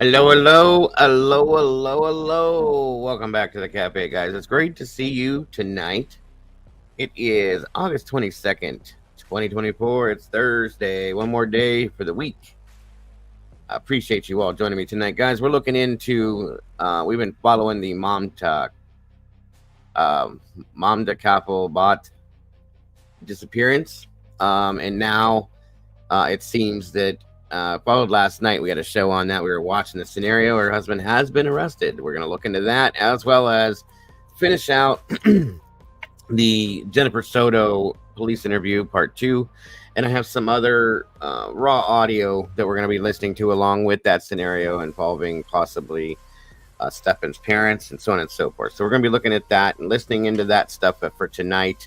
Hello, hello, hello, hello, hello. Welcome back to the cafe, guys. It's great to see you tonight. It is August 22nd, 2024. It's Thursday. One more day for the week. I appreciate you all joining me tonight, guys. We're looking into, we've been following the MAMTA KAFLE bot disappearance. And now it seems that followed last night. We had a show on that. We were watching the scenario. Her husband has been arrested. We're going to look into that as well as finish out the Jennifer SOTO police interview part 2. And I have some other raw audio that we're going to be listening to along with that scenario involving possibly Stephan's parents and so on and so forth. So we're going to be looking at that and listening into that stuff for tonight.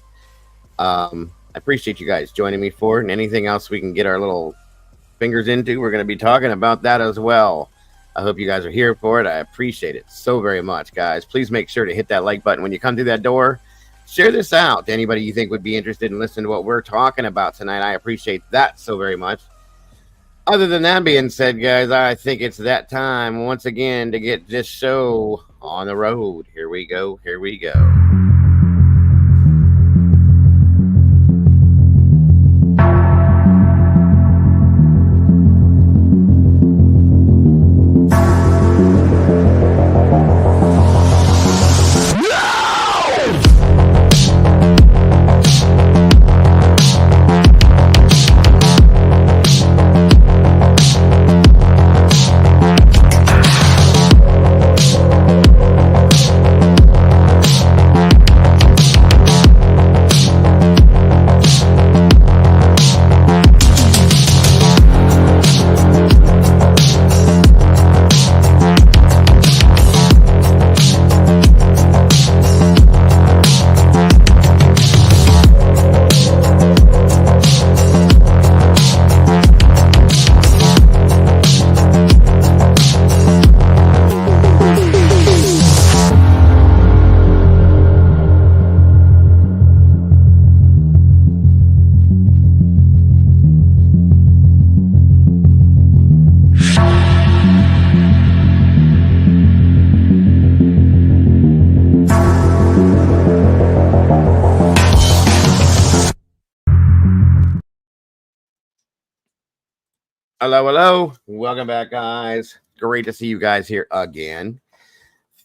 I appreciate you guys joining me for it, and anything else we can get our little fingers into, we're going to be talking about that as well. I hope you guys are here for it. I appreciate it so very much, guys. Please make sure to hit that like button when you come through that door. Share this out to anybody you think would be interested in listening to what we're talking about tonight. I appreciate that so very much. Other than that being said, guys, I think it's that time once again to get this show on the road. Here we go. Here we go. Hello, hello. Welcome back, guys. Great to see you guys here again.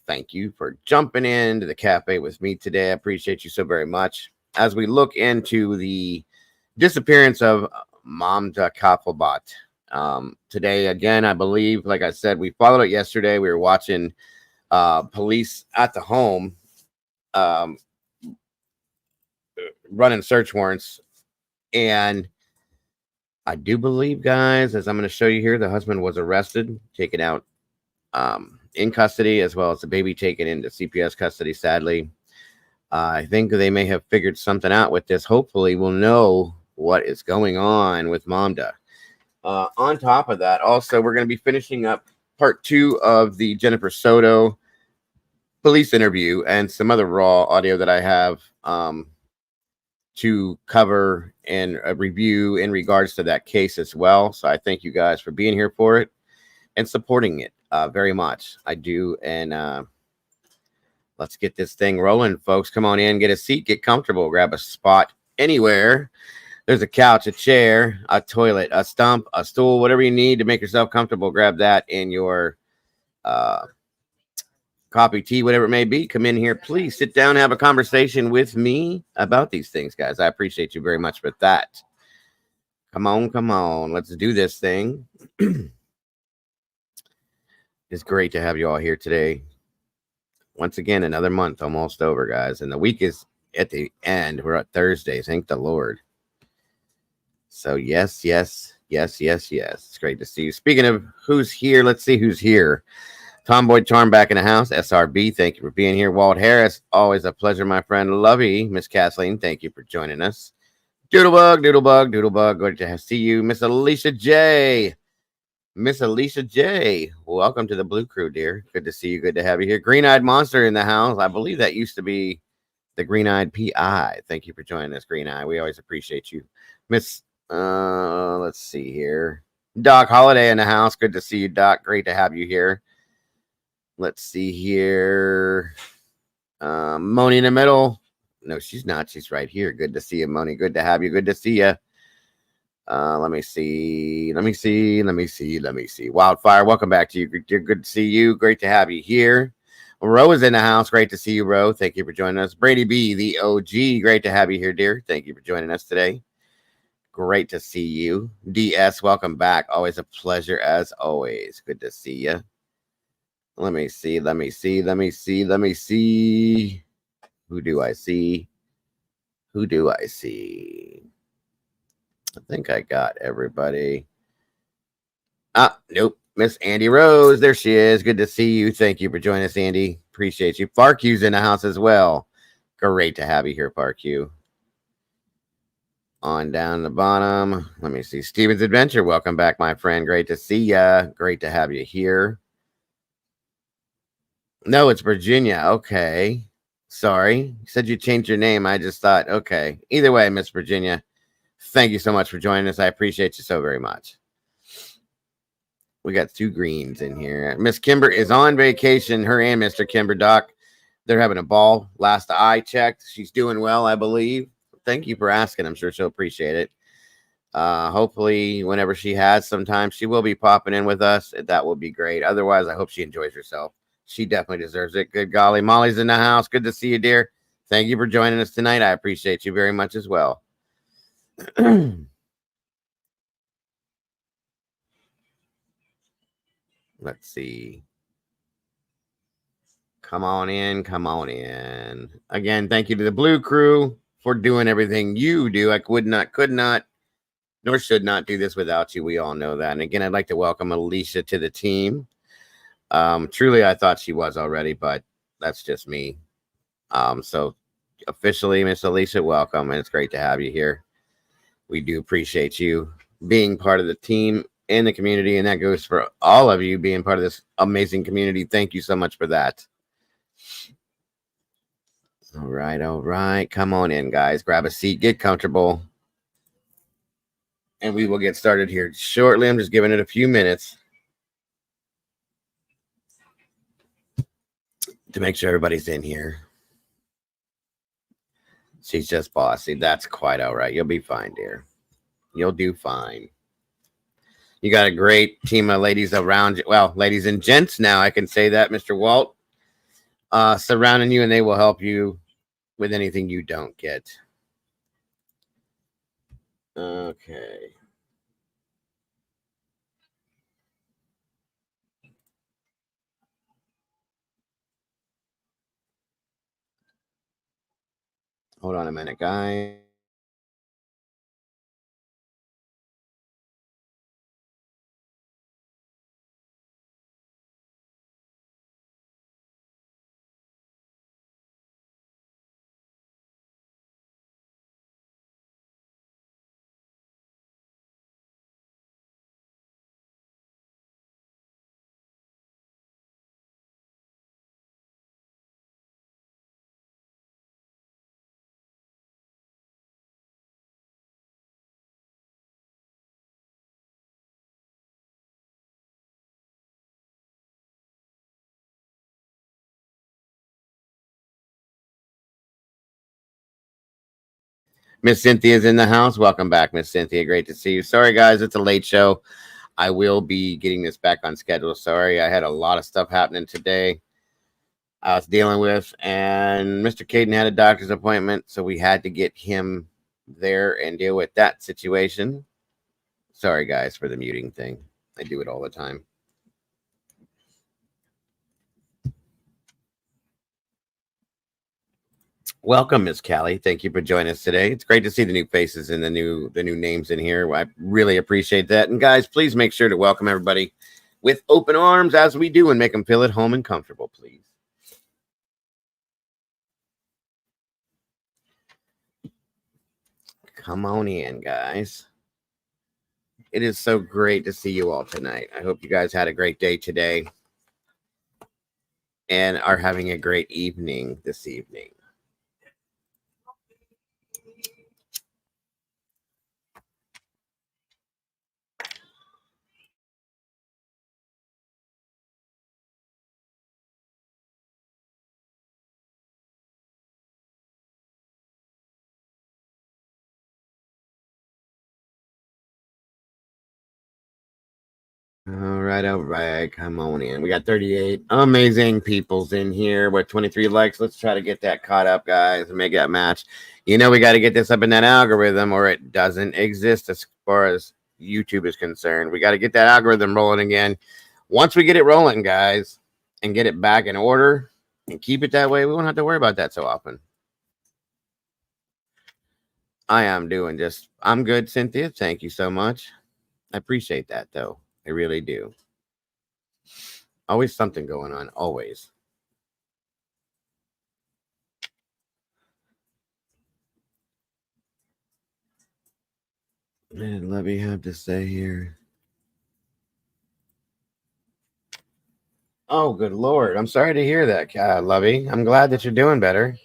Thank you for jumping into the cafe with me today. I appreciate you so very much. As we look into the disappearance of MAMTA KAFLE bot. Today, again, I believe, like I said, we followed it yesterday. We were watching police at the home running search warrants. And I do believe, guys, as I'm going to show you here, the husband was arrested, taken out in custody, as well as the baby taken into CPS custody, sadly. I think they may have figured something out with this. Hopefully, we'll know what is going on with MAMTA. On top of that, also, we're going to be finishing up part 2 of the Jennifer SOTO police interview and some other raw audio that I have to cover and review in regards to that case as well. So I thank you guys for being here for it and supporting it very much. I do. And let's get this thing rolling, folks. Come on in, get a seat, get comfortable, grab a spot anywhere. There's a couch, a chair, a toilet, a stump, a stool, whatever you need to make yourself comfortable. Grab that in your coffee, tea, whatever it may be. Come in here, please sit down, have a conversation with me about these things, guys. I appreciate you very much for that. Come on, let's do this thing. It's great to have you all here today. Once again, another month almost over, guys, and the week is at the end. We're at Thursday, thank the Lord. So yes, it's great to see you. Speaking of who's here, let's see who's here. Tomboy Charm back in the house. SRB, thank you for being here. Walt Harris, always a pleasure, my friend. Lovey, Miss Kathleen, thank you for joining us. Doodlebug, good to see you. Miss Alicia J. Welcome to the Blue Crew, dear. Good to see you. Good to have you here. Green-Eyed Monster in the house. I believe that used to be the Green-Eyed PI. Thank you for joining us, Green-Eye. We always appreciate you. Miss, let's see here. Doc Holiday in the house. Good to see you, Doc. Great to have you here. Let's see here. Moni in the middle. No, she's not. She's right here. Good to see you, Moni. Good to have you. Good to see you. Let me see. Wildfire, welcome back to you. Good to see you. Great to have you here. Ro is in the house. Great to see you, Ro. Thank you for joining us. Brady B, the OG. Great to have you here, dear. Thank you for joining us today. Great to see you. DS, welcome back. Always a pleasure as always. Good to see you. Let me see. Who do I see? I think I got everybody. Nope. Miss Andy Rose. There she is. Good to see you. Thank you for joining us, Andy. Appreciate you. Farqu's in the house as well. Great to have you here, Farq. On down the bottom. Let me see. Steven's Adventure. Welcome back, my friend. Great to see ya. Great to have you here. No, it's Virginia. Okay. Sorry. You said you changed your name. I just thought, okay. Either way, Miss Virginia, thank you so much for joining us. I appreciate you so very much. We got 2 greens in here. Miss Kimber is on vacation. Her and Mr. Kimber, Doc. They're having a ball. Last I checked, she's doing well, I believe. Thank you for asking. I'm sure she'll appreciate it. Hopefully, whenever she has some time, she will be popping in with us. That will be great. Otherwise, I hope she enjoys herself. She definitely deserves it. Good golly. Molly's in the house. Good to see you, dear. Thank you for joining us tonight. I appreciate you very much as well. Let's see. Come on in. Again, thank you to the Blue Crew for doing everything you do. I could not, nor should not do this without you. We all know that. And again, I'd like to welcome Alicia to the team. Truly, I thought she was already, but that's just me. So officially, Miss Alicia, welcome. And it's great to have you here. We do appreciate you being part of the team and the community. And that goes for all of you being part of this amazing community. Thank you so much for that. All right. Come on in, guys. Grab a seat, get comfortable. And we will get started here shortly. I'm just giving it a few minutes to make sure everybody's in here. She's just bossy. That's quite all right. You'll be fine, dear. You'll do fine. You got a great team of ladies around you. Well, ladies and gents now, I can say that, Mr. Walt, surrounding you, and they will help you with anything you don't get. Okay. Hold on a minute, guys. Miss Cynthia's in the house. Welcome back, Miss Cynthia. Great to see you. Sorry, guys, it's a late show. I will be getting this back on schedule. Sorry, I had a lot of stuff happening today I was dealing with, and Mr. Caden had a doctor's appointment, so we had to get him there and deal with that situation. Sorry, guys, for the muting thing. I do it all the time. Welcome, Miss Callie. Thank you for joining us today. It's great to see the new faces and the new names in here. I really appreciate that. And guys, please make sure to welcome everybody with open arms as we do and make them feel at home and comfortable, please. Come on in, guys. It is so great to see you all tonight. I hope you guys had a great day today and are having a great evening this evening. All right. Come on in. We got 38 amazing peoples in here with 23 likes. Let's try to get that caught up, guys, and make that match. You know, we got to get this up in that algorithm or it doesn't exist as far as YouTube is concerned. We got to get that algorithm rolling again. Once we get it rolling, guys, and get it back in order and keep it that way, we won't have to worry about that so often. I'm good, Cynthia. Thank you so much. I appreciate that, though. I really do. Always something going on. Always. What did Levy have to say here? Oh, good Lord. I'm sorry to hear that, Levy. I'm glad that you're doing better.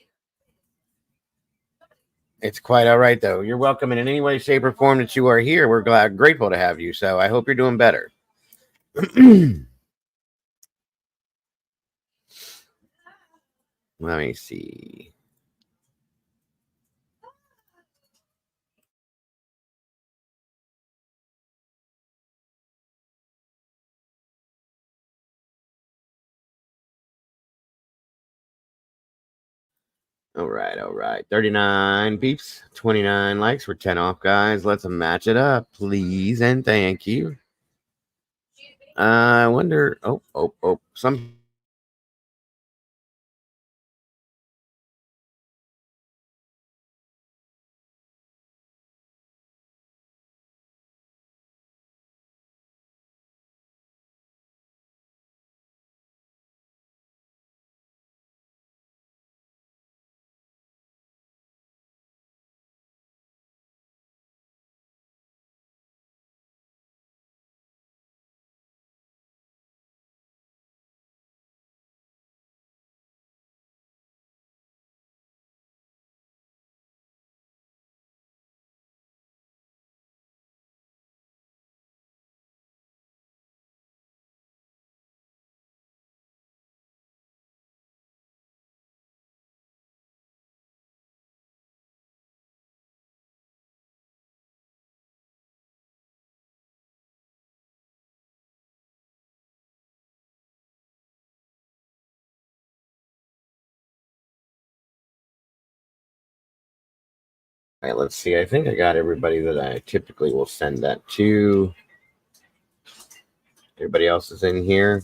It's quite all right, though. You're welcome in any way, shape, or form that you are here. We're grateful to have you. So I hope you're doing better. Let me see. All right. 39 peeps, 29 likes. We're 10 off, guys. Let's match it up, please, and thank you. I wonder. Some. All right, let's see. I think I got everybody that I typically will send that to. Everybody else is in here.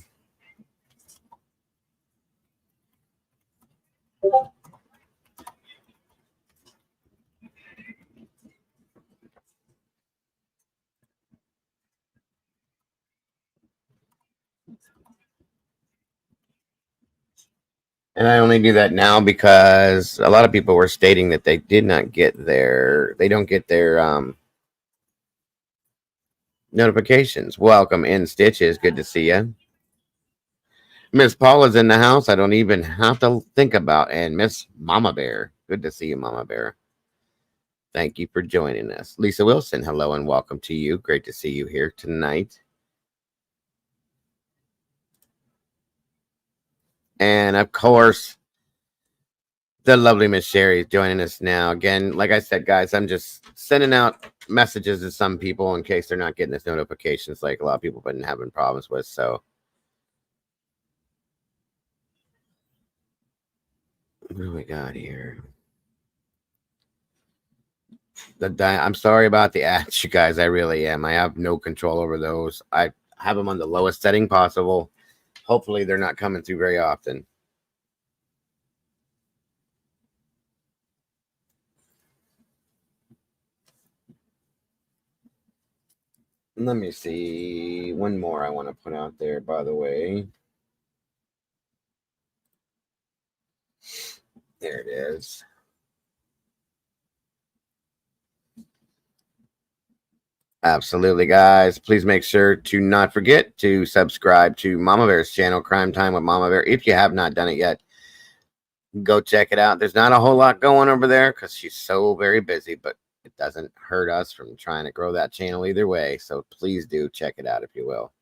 And I only do that now because a lot of people were stating that they did not get they don't get their notifications. Welcome in, Stitches. Good to see you. Miss Paula's in the house. I don't even have to think about. And Miss Mama Bear. Good to see you, Mama Bear. Thank you for joining us. Lisa Wilson, hello and welcome to you. Great to see you here tonight. And of course, the lovely Miss Sherry is joining us now. Again, like I said, guys, I'm just sending out messages to some people in case they're not getting this notifications like a lot of people have been having problems with. So what do we got here? I'm sorry about the ads, you guys. I really am. I have no control over those. I have them on the lowest setting possible. Hopefully, they're not coming through very often. Let me see. One more I want to put out there, by the way. There it is. Absolutely, guys. Please make sure to not forget to subscribe to Mama Bear's channel, Crime Time with Mama Bear. If you have not done it yet, go check it out. There's not a whole lot going over there because she's so very busy, but it doesn't hurt us from trying to grow that channel either way. So please do check it out if you will.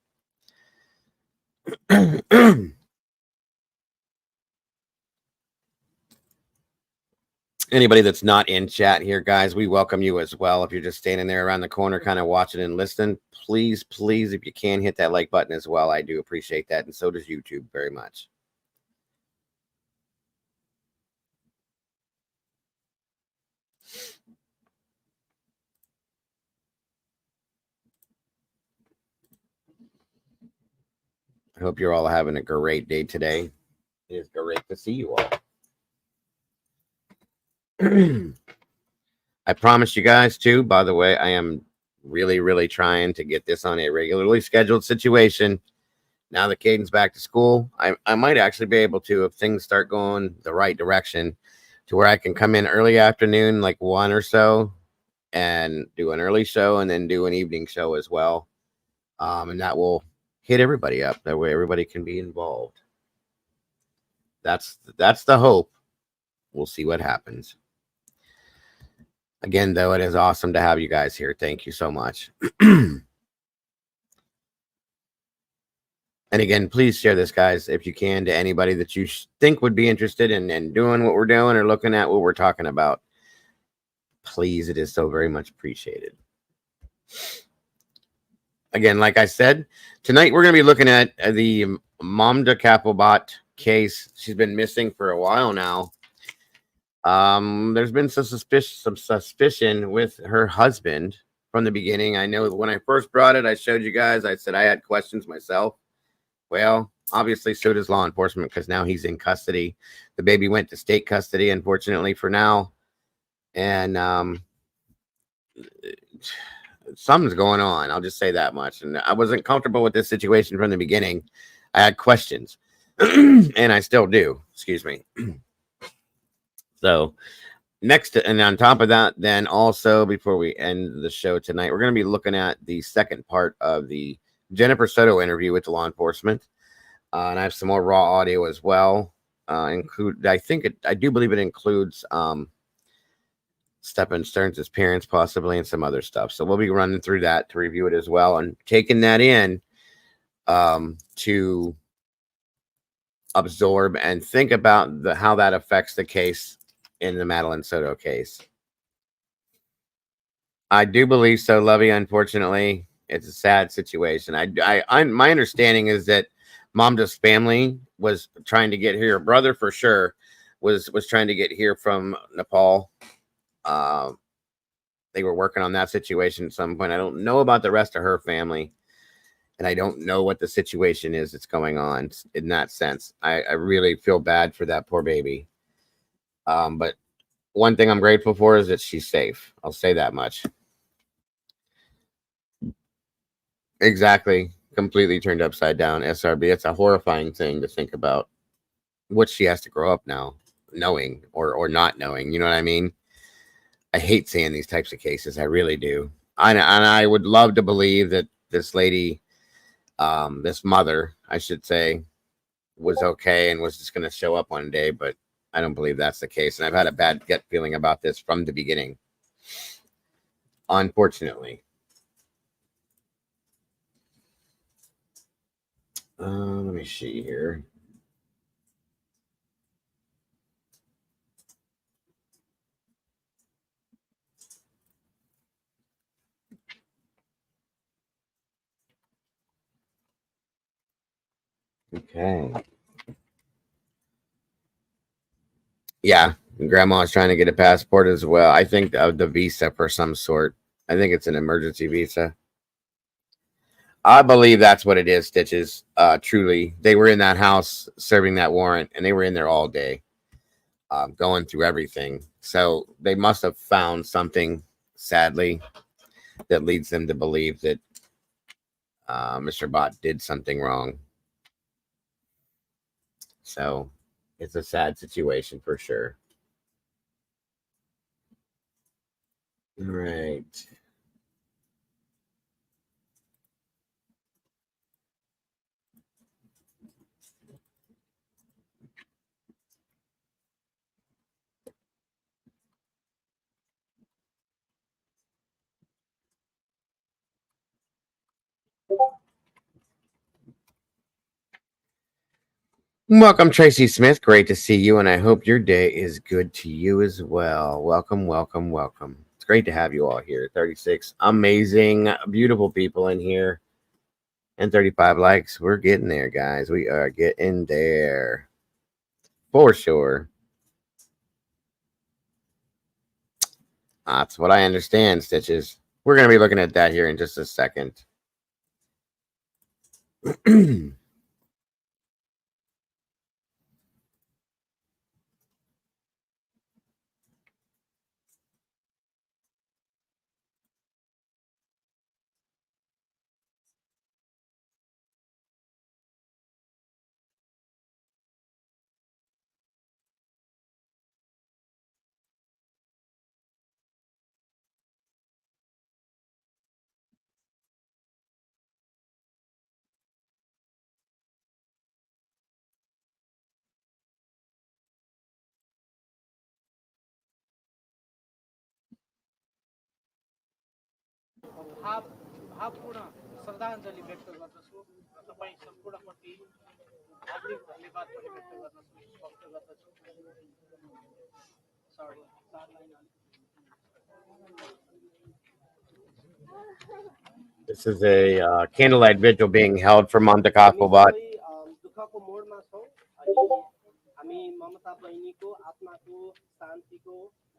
Anybody that's not in chat here, guys, we welcome you as well. If you're just standing there around the corner kind of watching and listening, please, please, if you can, hit that like button as well. I do appreciate that, and so does YouTube very much. I hope you're all having a great day today. It is great to see you all. I promise you guys, too, by the way, I am really, really trying to get this on a regularly scheduled situation. Now that Caden's back to school, I might actually be able to, if things start going the right direction, to where I can come in early afternoon, like 1 or so, and do an early show and then do an evening show as well. And that will hit everybody up. That way everybody can be involved. That's the hope. We'll see what happens. Again, though, it is awesome to have you guys here. Thank you so much. And again, please share this, guys, if you can, to anybody that you think would be interested in doing what we're doing or looking at what we're talking about. Please, it is so very much appreciated. Again, like I said, tonight we're going to be looking at the MAMTA KAFLE case. She's been missing for a while now. There's been some suspicion with her husband from the beginning. I know when I first brought it, I showed you guys, I said I had questions myself. Well, obviously, so does law enforcement, because now he's in custody. The baby went to state custody, unfortunately, for now. And something's going on. I'll just say that much. And I wasn't comfortable with this situation from the beginning. I had questions, and I still do. Excuse me. So next, and on top of that, then also before we end the show tonight, we're going to be looking at the second part of the Jennifer SOTO interview with the law enforcement. And I have some more raw audio as well. I do believe it includes Stephan Stern's parents possibly and some other stuff. So we'll be running through that to review it as well and taking that in to absorb and think about how that affects the case in the Madeline SOTO case. I do believe so, Lovey. Unfortunately, it's a sad situation. My understanding is that MAMTA's family was trying to get here. Her brother, for sure, was trying to get here from Nepal. They were working on that situation at some point. I don't know about the rest of her family, and I don't know what the situation is that's going on in that sense. I really feel bad for that poor baby. But one thing I'm grateful for is that she's safe. I'll say that much. Exactly. Completely turned upside down. SRB. It's a horrifying thing to think about what she has to grow up now, knowing or not knowing. You know what I mean? I hate seeing these types of cases. I really do. And I would love to believe that this lady, this mother, I should say, was okay and was just going to show up one day. But I don't believe that's the case. And I've had a bad gut feeling about this from the beginning, unfortunately. Let me see here. Okay. Yeah, grandma's trying to get a passport as well. I think of the visa for some sort. I think it's an emergency visa. I believe that's what it is, Stitches. Truly, they were in that house serving that warrant, and they were in there all day, going through everything. So they must have found something, sadly, that leads them to believe that Mr. Bott did something wrong. So it's a sad situation for sure. All right. Welcome, Tracy Smith. Great to see you, and I hope your day is good to you as well. Welcome, welcome, welcome. It's great to have you all here. 36 amazing, beautiful people in here, and 35 likes. We're getting there, guys. We are getting there for sure. That's what I understand, Stitches. We're going to be looking at that here in just a second. भावपूर्ण श्रद्धाञ्जली व्यक्त गर्दछु र तपाईँ सम्पूर्णप्रति हार्दिक धन्यवाद पनि व्यक्त गर्दछु सरी This is a candlelight vigil being held for MAMTA KAFLE BHATT. दुःखको मोडमा छौँ अनि हामी ममता बहिनीको आत्माको शान्तिको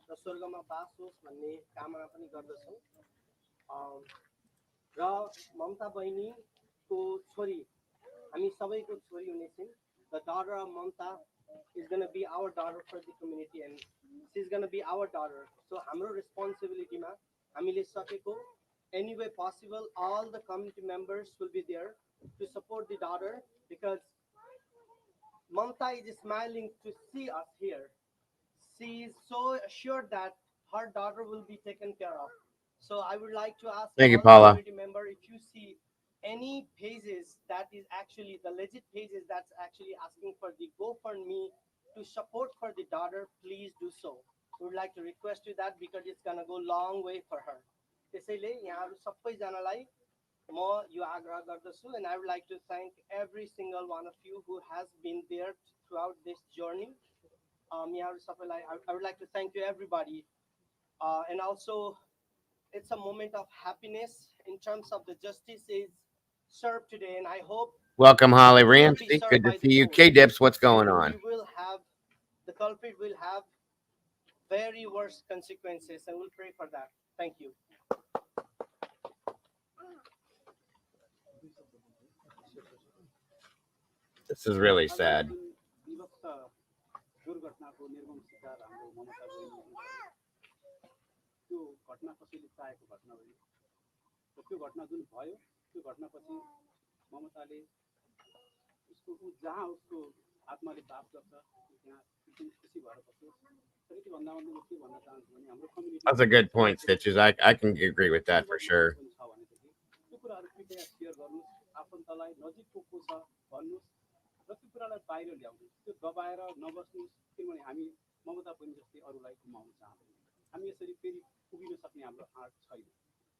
र स्वर्गमा बास होस् भन्ने कामना पनि गर्दछौँ र ममता बहिनीको छोरी हामी सबैको छोरी हुनेछिन्. The daughter of Mamta is going to be our daughter for the community and she's going to be our daughter. So हाम्रो responsibility मा हामीले सकेको any way possible all the community members will be there to support the daughter because Mamta is smiling to see us here. She is so assured that her daughter will be taken care of. So I would like to ask Thank you, all Paula. community member if you see any pages that is actually the legit pages that's actually asking for the GoFundMe to support for the daughter, please do so. We would like to request you that because it's gonna go long way for her. त्यसैले यहाँहरु सबैजनालाई म यो आग्रह गर्दछु and I would like to thank every single one of you who has been there throughout this journey. यहाँहरु सबैलाई I would like to thank you everybody and also it's a moment of happiness in terms of the justice is served today, and I hope Welcome, Holly it will be Ramsey. served Good to by the see you. court. K-Dips, what's going And on? we will have the culprit will have very worse consequences, and we'll pray for that. Thank you. This is really sad. त्यो घटना कसैले चाहेको घटना होइन र त्यो घटना जुन भयो त्यो घटनापछि ममताले उसको जहाँ उसको आत्माले बास गर्छ त्यहाँ खुसी भएर बस्योस् तर त्योभन्दा भन्दा म के भन्न चाहन्छु भने हाम्रो community That's a good point, Stitches. I can agree with that for sure. त्यो कुराहरू कृपया सेयर गर्नुहोस् आफन्तलाई नजिकको को छ भन्नुहोस् र त्यो कुरालाई बाहिर ल्याउनुहोस् त्यो दबाएर नबस्नुहोस् किनभने हामी ममता बहिनी जस्तै अरूलाई गुमाउन चाहँदैनौँ हामी यसरी फेरि पुगिन सक्ने हाम्रो आँट छैन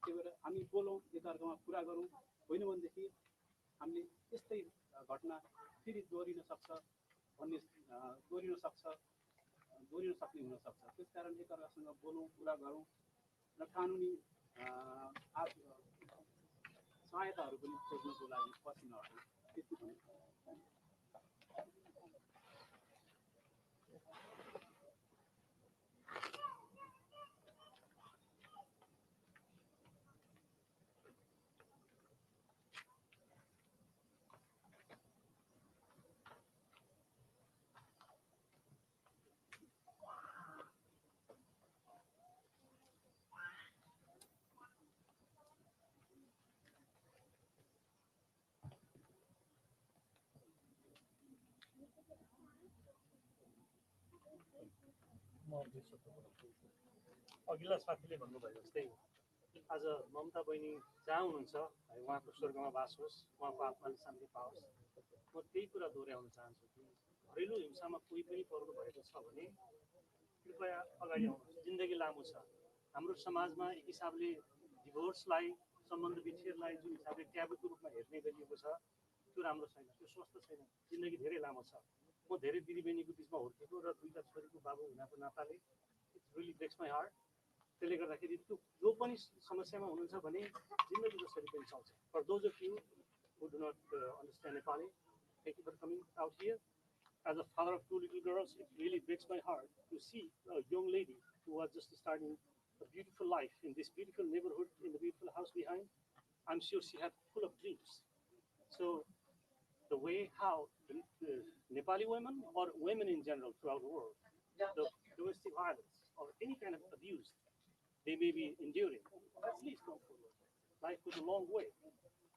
त्यही भएर हामी बोलौँ एकअर्कामा कुरा गरौँ होइन भनेदेखि हामीले यस्तै घटना फेरि दोहोरिन सक्छ भन्ने दोहोरिन सक्ने हुनसक्छ त्यसकारण एकअर्कासँग बोलौँ कुरा गरौँ र कानुनी सहायताहरू पनि खोज्नको लागि पछि नहटौँ त्यति भन्नु अघिल्ला साथीले भन्नुभयो जस्तै आज ममता बहिनी जहाँ हुनुहुन्छ उहाँको स्वर्गमा बास होस् उहाँको आत्माले शान्ति पाओस् म त्यही कुरा दोहोऱ्याउन चाहन्छु कि घरेलु हिंसामा कोही पनि पर्नु भएको छ भने कृपया अगाडि आउनुहोस् जिन्दगी लामो छ हाम्रो समाजमा एक हिसाबले डिभोर्सलाई सम्बन्ध विच्छेदलाई जुन हिसाबले ट्याबुको रूपमा हेर्ने गरिएको छ त्यो राम्रो छैन, त्यो स्वस्थ छैन, जिन्दगी धेरै लामो छ। म धेरै दिदीबहिनीको बिचमा हुर्केको र दुईटा छोरीको बाबु हुनाको नाताले it's really breaks my heart. त्यसले गर्दाखेरि त्यो जो पनि समस्यामा हुनुहुन्छ भने जिन्दगी जसरी पनि चल्छ। फर those of you who do not understand Nepali, thank you for coming out here. As a father of two little girls, it really breaks my heart to see a young lady who was just starting a beautiful life in this beautiful neighborhood, in the beautiful house behind. I'm sure she had full of dreams. So the way how the Nepali women or women in general throughout the world, the domestic violence or any kind of abuse they may be enduring, please come forward. Life goes a long way.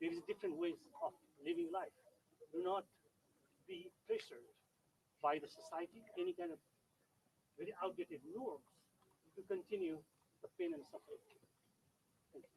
There is different ways of living life. Do not be pressured by the society, any kind of very outdated norms to continue the pain and suffering. Thank you.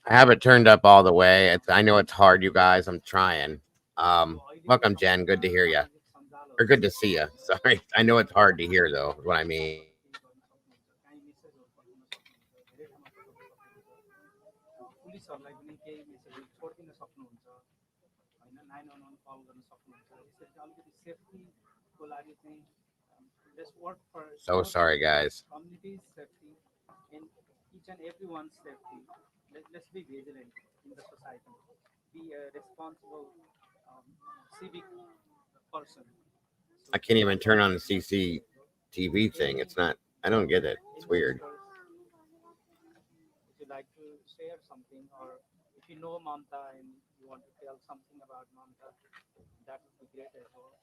I have it turned up all the way. I know it's hard, you guys. I'm trying. Welcome, Jen. Good to hear you. Or good to see you. Sorry. I know it's hard to hear, though, is what I mean. पुलिसहरूलाई पनि केही मेसेजहरू छोडिदिन सक्नुहुन्छ होइन 911 कल गर्न सक्नुहुन्छ यसरी चाहिँ अलिकति सेफ्टीको लागि चाहिँ let's work for So sorry, guys. community safety and each and everyone's safety. Let's be vigilant in the society, be a responsible civic person. I can't even turn on the CCTV thing. It's not, I don't get it. It's weird. Would you like to share something, or if you know MAMTA and you want to tell something about MAMTA, that would be great as well.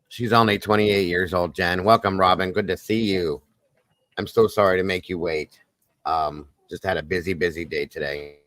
She's only 28 years old, Jen. Welcome, Robin. Good to see you. I'm so sorry to make you wait. Just had a busy day today.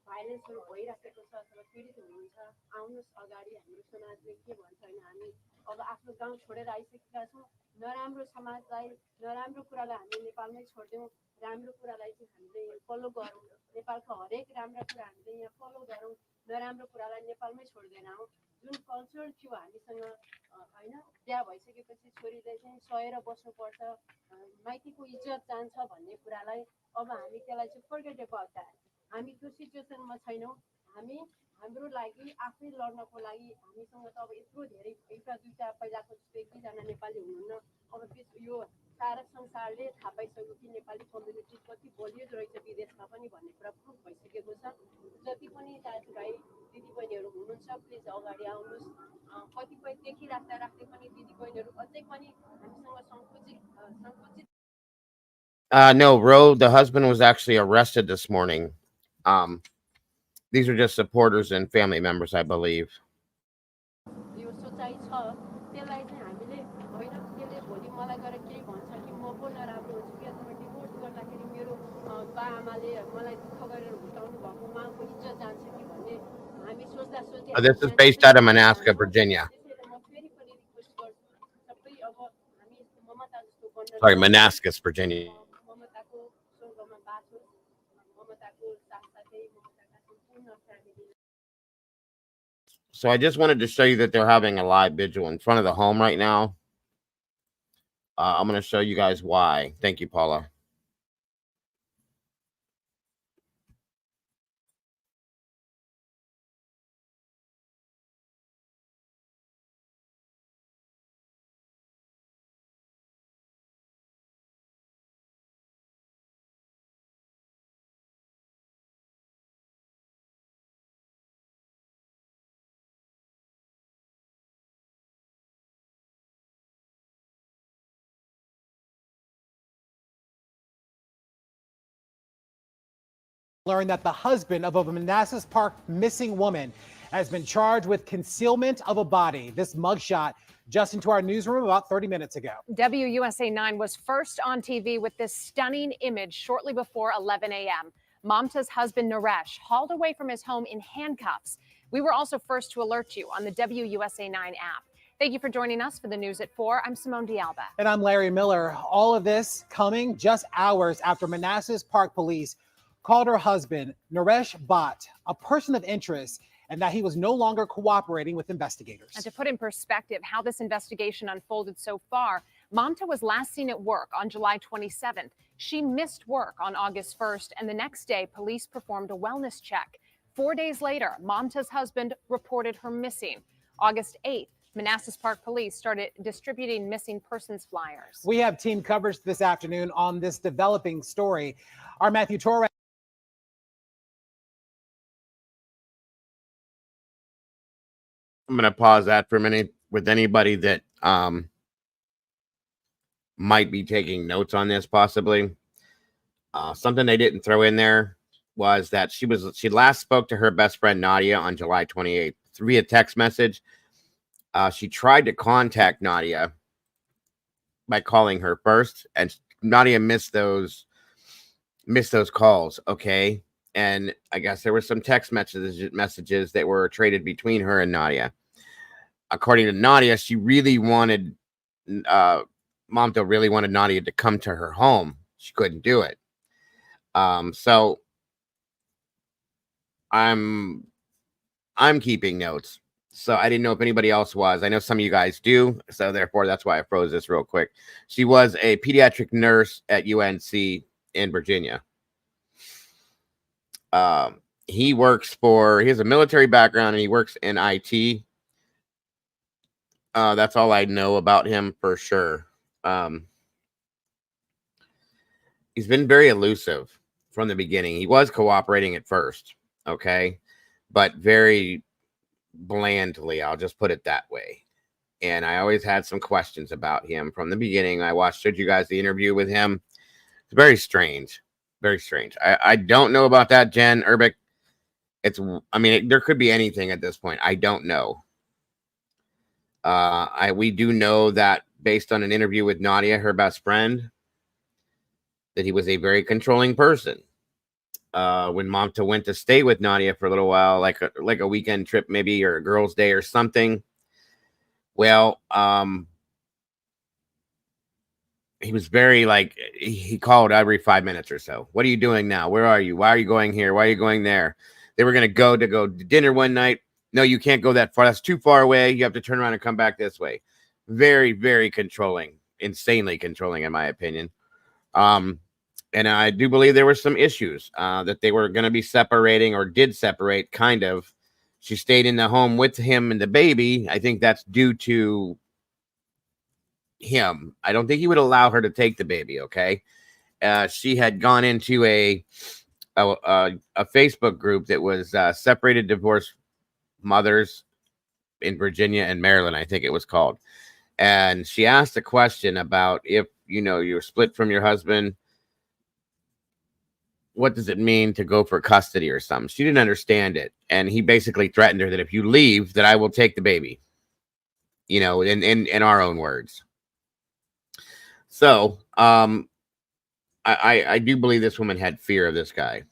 भाइलेन्सहरू भइराखेको छ अथवा पीडित हुनुहुन्छ आउनुहोस् अगाडि हाम्रो समाजले के भन्छ होइन हामी अब आफ्नो गाउँ छोडेर आइसकेका छौँ नराम्रो समाजलाई नराम्रो कुरालाई हामीले नेपालमै छोड्यौँ राम्रो कुरालाई चाहिँ हामीले फलो गरौँ नेपालको हरेक राम्रो कुरा हामीले यहाँ फलो गरौँ नराम्रो कुरालाई नेपालमै छोड्दैन आउँ जुन कल्चर थियो हामीसँग होइन बिहा भइसकेपछि छोरीले चाहिँ सहेर बस्नुपर्छ माइतीको इज्जत जान्छ भन्ने कुरालाई अब हामी त्यसलाई चाहिँ फर्गेट अबाउट द्याट हामी त्यो सिचुएसनमा छैनौँ हामी हाम्रो लागि आफै लड्नको लागि हामीसँग त अब यत्रो धेरै एउटा दुईवटा पहिलाको जस्तो एक दुईजना नेपाली हुनुहुन्न अब यो सारा संसारले थाहा पाइसक्यो कि नेपाली कम्युनिटी कति बलियो रहेछ विदेशमा पनि भन्ने कुरा प्रुफ भइसकेको छ जति पनि दाजुभाइ दिदीबहिनीहरू हुनुहुन्छ प्लिज अगाडि आउनुहोस् कतिपय देखिराख्दा राख्दै पनि दिदीबहिनीहरू अझै पनि हामीसँग सङ्कुचित No, Ro, the husband was actually arrested this morning. These are just supporters and family members, I believe. यो सोचाइ छ त्यसलाई चाहिँ हामीले होइन त्यसले भोलि मलाई गएर केही भन्छ कि म पो नराम्रो हुन्छु कि अथवा डिभोर्स गर्दाखेरि मेरो बा आमाले मलाई दुःख गरेर हुटाउनु भएको उहाँको इज्जत जान्छ कि भन्ने हामी सोच्दा सोच्दै This is based out of Manassas, Virginia. म फेरि पनि रिक्वेस्ट गर्छु सबै अब हामी ममता जस्तो Sorry, Manassas, Virginia. ममताको So I just wanted to show you that they're having a live vigil in front of the home right now. I'm going to show you guys why. Thank you, Paula. Learned that the husband of a Manassas Park missing woman has been charged with concealment of a body. This mugshot just into our newsroom about 30 minutes ago. WUSA 9 was first on TV with this stunning image shortly before 11 a.m. MAMTA's husband, Naresh, hauled away from his home in handcuffs. We were also first to alert you on the WUSA 9 app. Thank you for joining us for the news at 4. I'm Simone D'Alba. And I'm Larry Miller. All of this coming just hours after Manassas Park police called her husband, Naresh Bhatt, a person of interest, and that he was no longer cooperating with investigators. And to put in perspective how this investigation unfolded so far, MAMTA was last seen at work on July 27th. She missed work on August 1st, and the next day, police performed a wellness check. 4 days later, MAMTA's husband reported her missing. August 8th, Manassas Park Police started distributing missing persons flyers. We have team coverage this afternoon on this developing story. Our Matthew Torres. I'm going to pause that for a minute with anybody that might be taking notes on this possibly. Something they didn't throw in there was that she last spoke to her best friend Nadia on July 28th via text message. She tried to contact Nadia by calling her first, and Nadia missed those calls. Okay. And I guess there were some text messages that were traded between her and Nadia. According to Nadia, she really wanted, MAMTA really wanted Nadia to come to her home. She couldn't do it. So I'm keeping notes. So I didn't know if anybody else was. I know some of you guys do. So therefore, that's why I froze this real quick. She was a pediatric nurse at UNC in Virginia. He has a military background and he works in IT. That's all I know about him for sure. He's been very elusive from the beginning. He was cooperating at first, okay, but very blandly, I'll just put it that way. And I always had some questions about him from the beginning. Showed you guys the interview with him. It's very strange. Very strange. I don't know about that, Jen Urbic. There could be anything at this point. I don't know. We do know that based on an interview with Nadia, her best friend, that he was a very controlling person. When MAMTA went to stay with Nadia for a little while, like a weekend trip maybe, or a girl's day or something. Well, he was very he called every 5 minutes or so. What are you doing now? Where are you? Why are you going here? Why are you going there? They were going to go to dinner one night. No, you can't go that far. That's too far away. You have to turn around and come back this way. Very, very controlling, insanely controlling, in my opinion. And I do believe there were some issues that they were going to be separating, or did separate, kind of. She stayed in the home with him and the baby. I think that's due to him. I don't think he would allow her to take the baby. Okay. She had gone into a Facebook group that was separated divorced mothers in Virginia and Maryland, I think it was called. And she asked a question about, if you're split from your husband, what does it mean to go for custody or something? She didn't understand it. And he basically threatened her that if you leave, that I will take the baby, in our own words. So I do believe this woman had fear of this guy.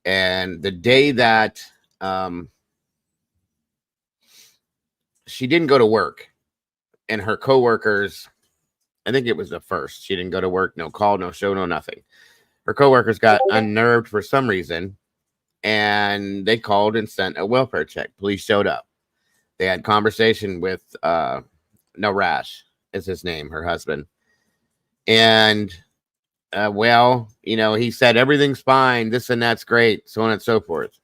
And the day that she didn't go to work, and her coworkers, I think it was the first, she didn't go to work, no call, no show, no nothing. Her coworkers got unnerved for some reason and they called and sent a welfare check. Police showed up. They had conversation with Naresh is his name, her husband. And well, you know, he said everything's fine, this and that's great, so on and so forth.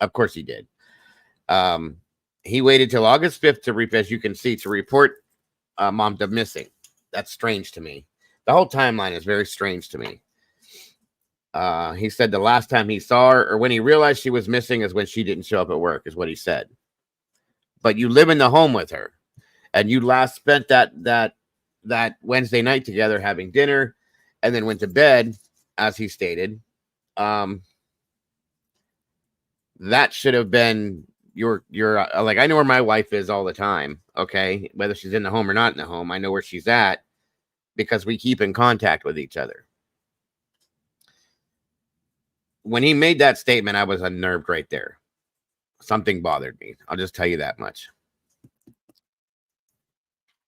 Of course he did. He waited till August 5th to, as you can see, to report MAMTA missing. That's strange to me. The whole timeline is very strange to me. He said the last time he saw her, or when he realized she was missing, is when she didn't show up at work, is what he said. But you live in the home with her, and you last spent that Wednesday night together having dinner, and then went to bed, as he stated. That should have been your like, I know where my wife is all the time, okay? Whether she's in the home or not in the home, I know where she's at because we keep in contact with each other. When he made that statement, I was unnerved right there. Something bothered me. I'll just tell you that much.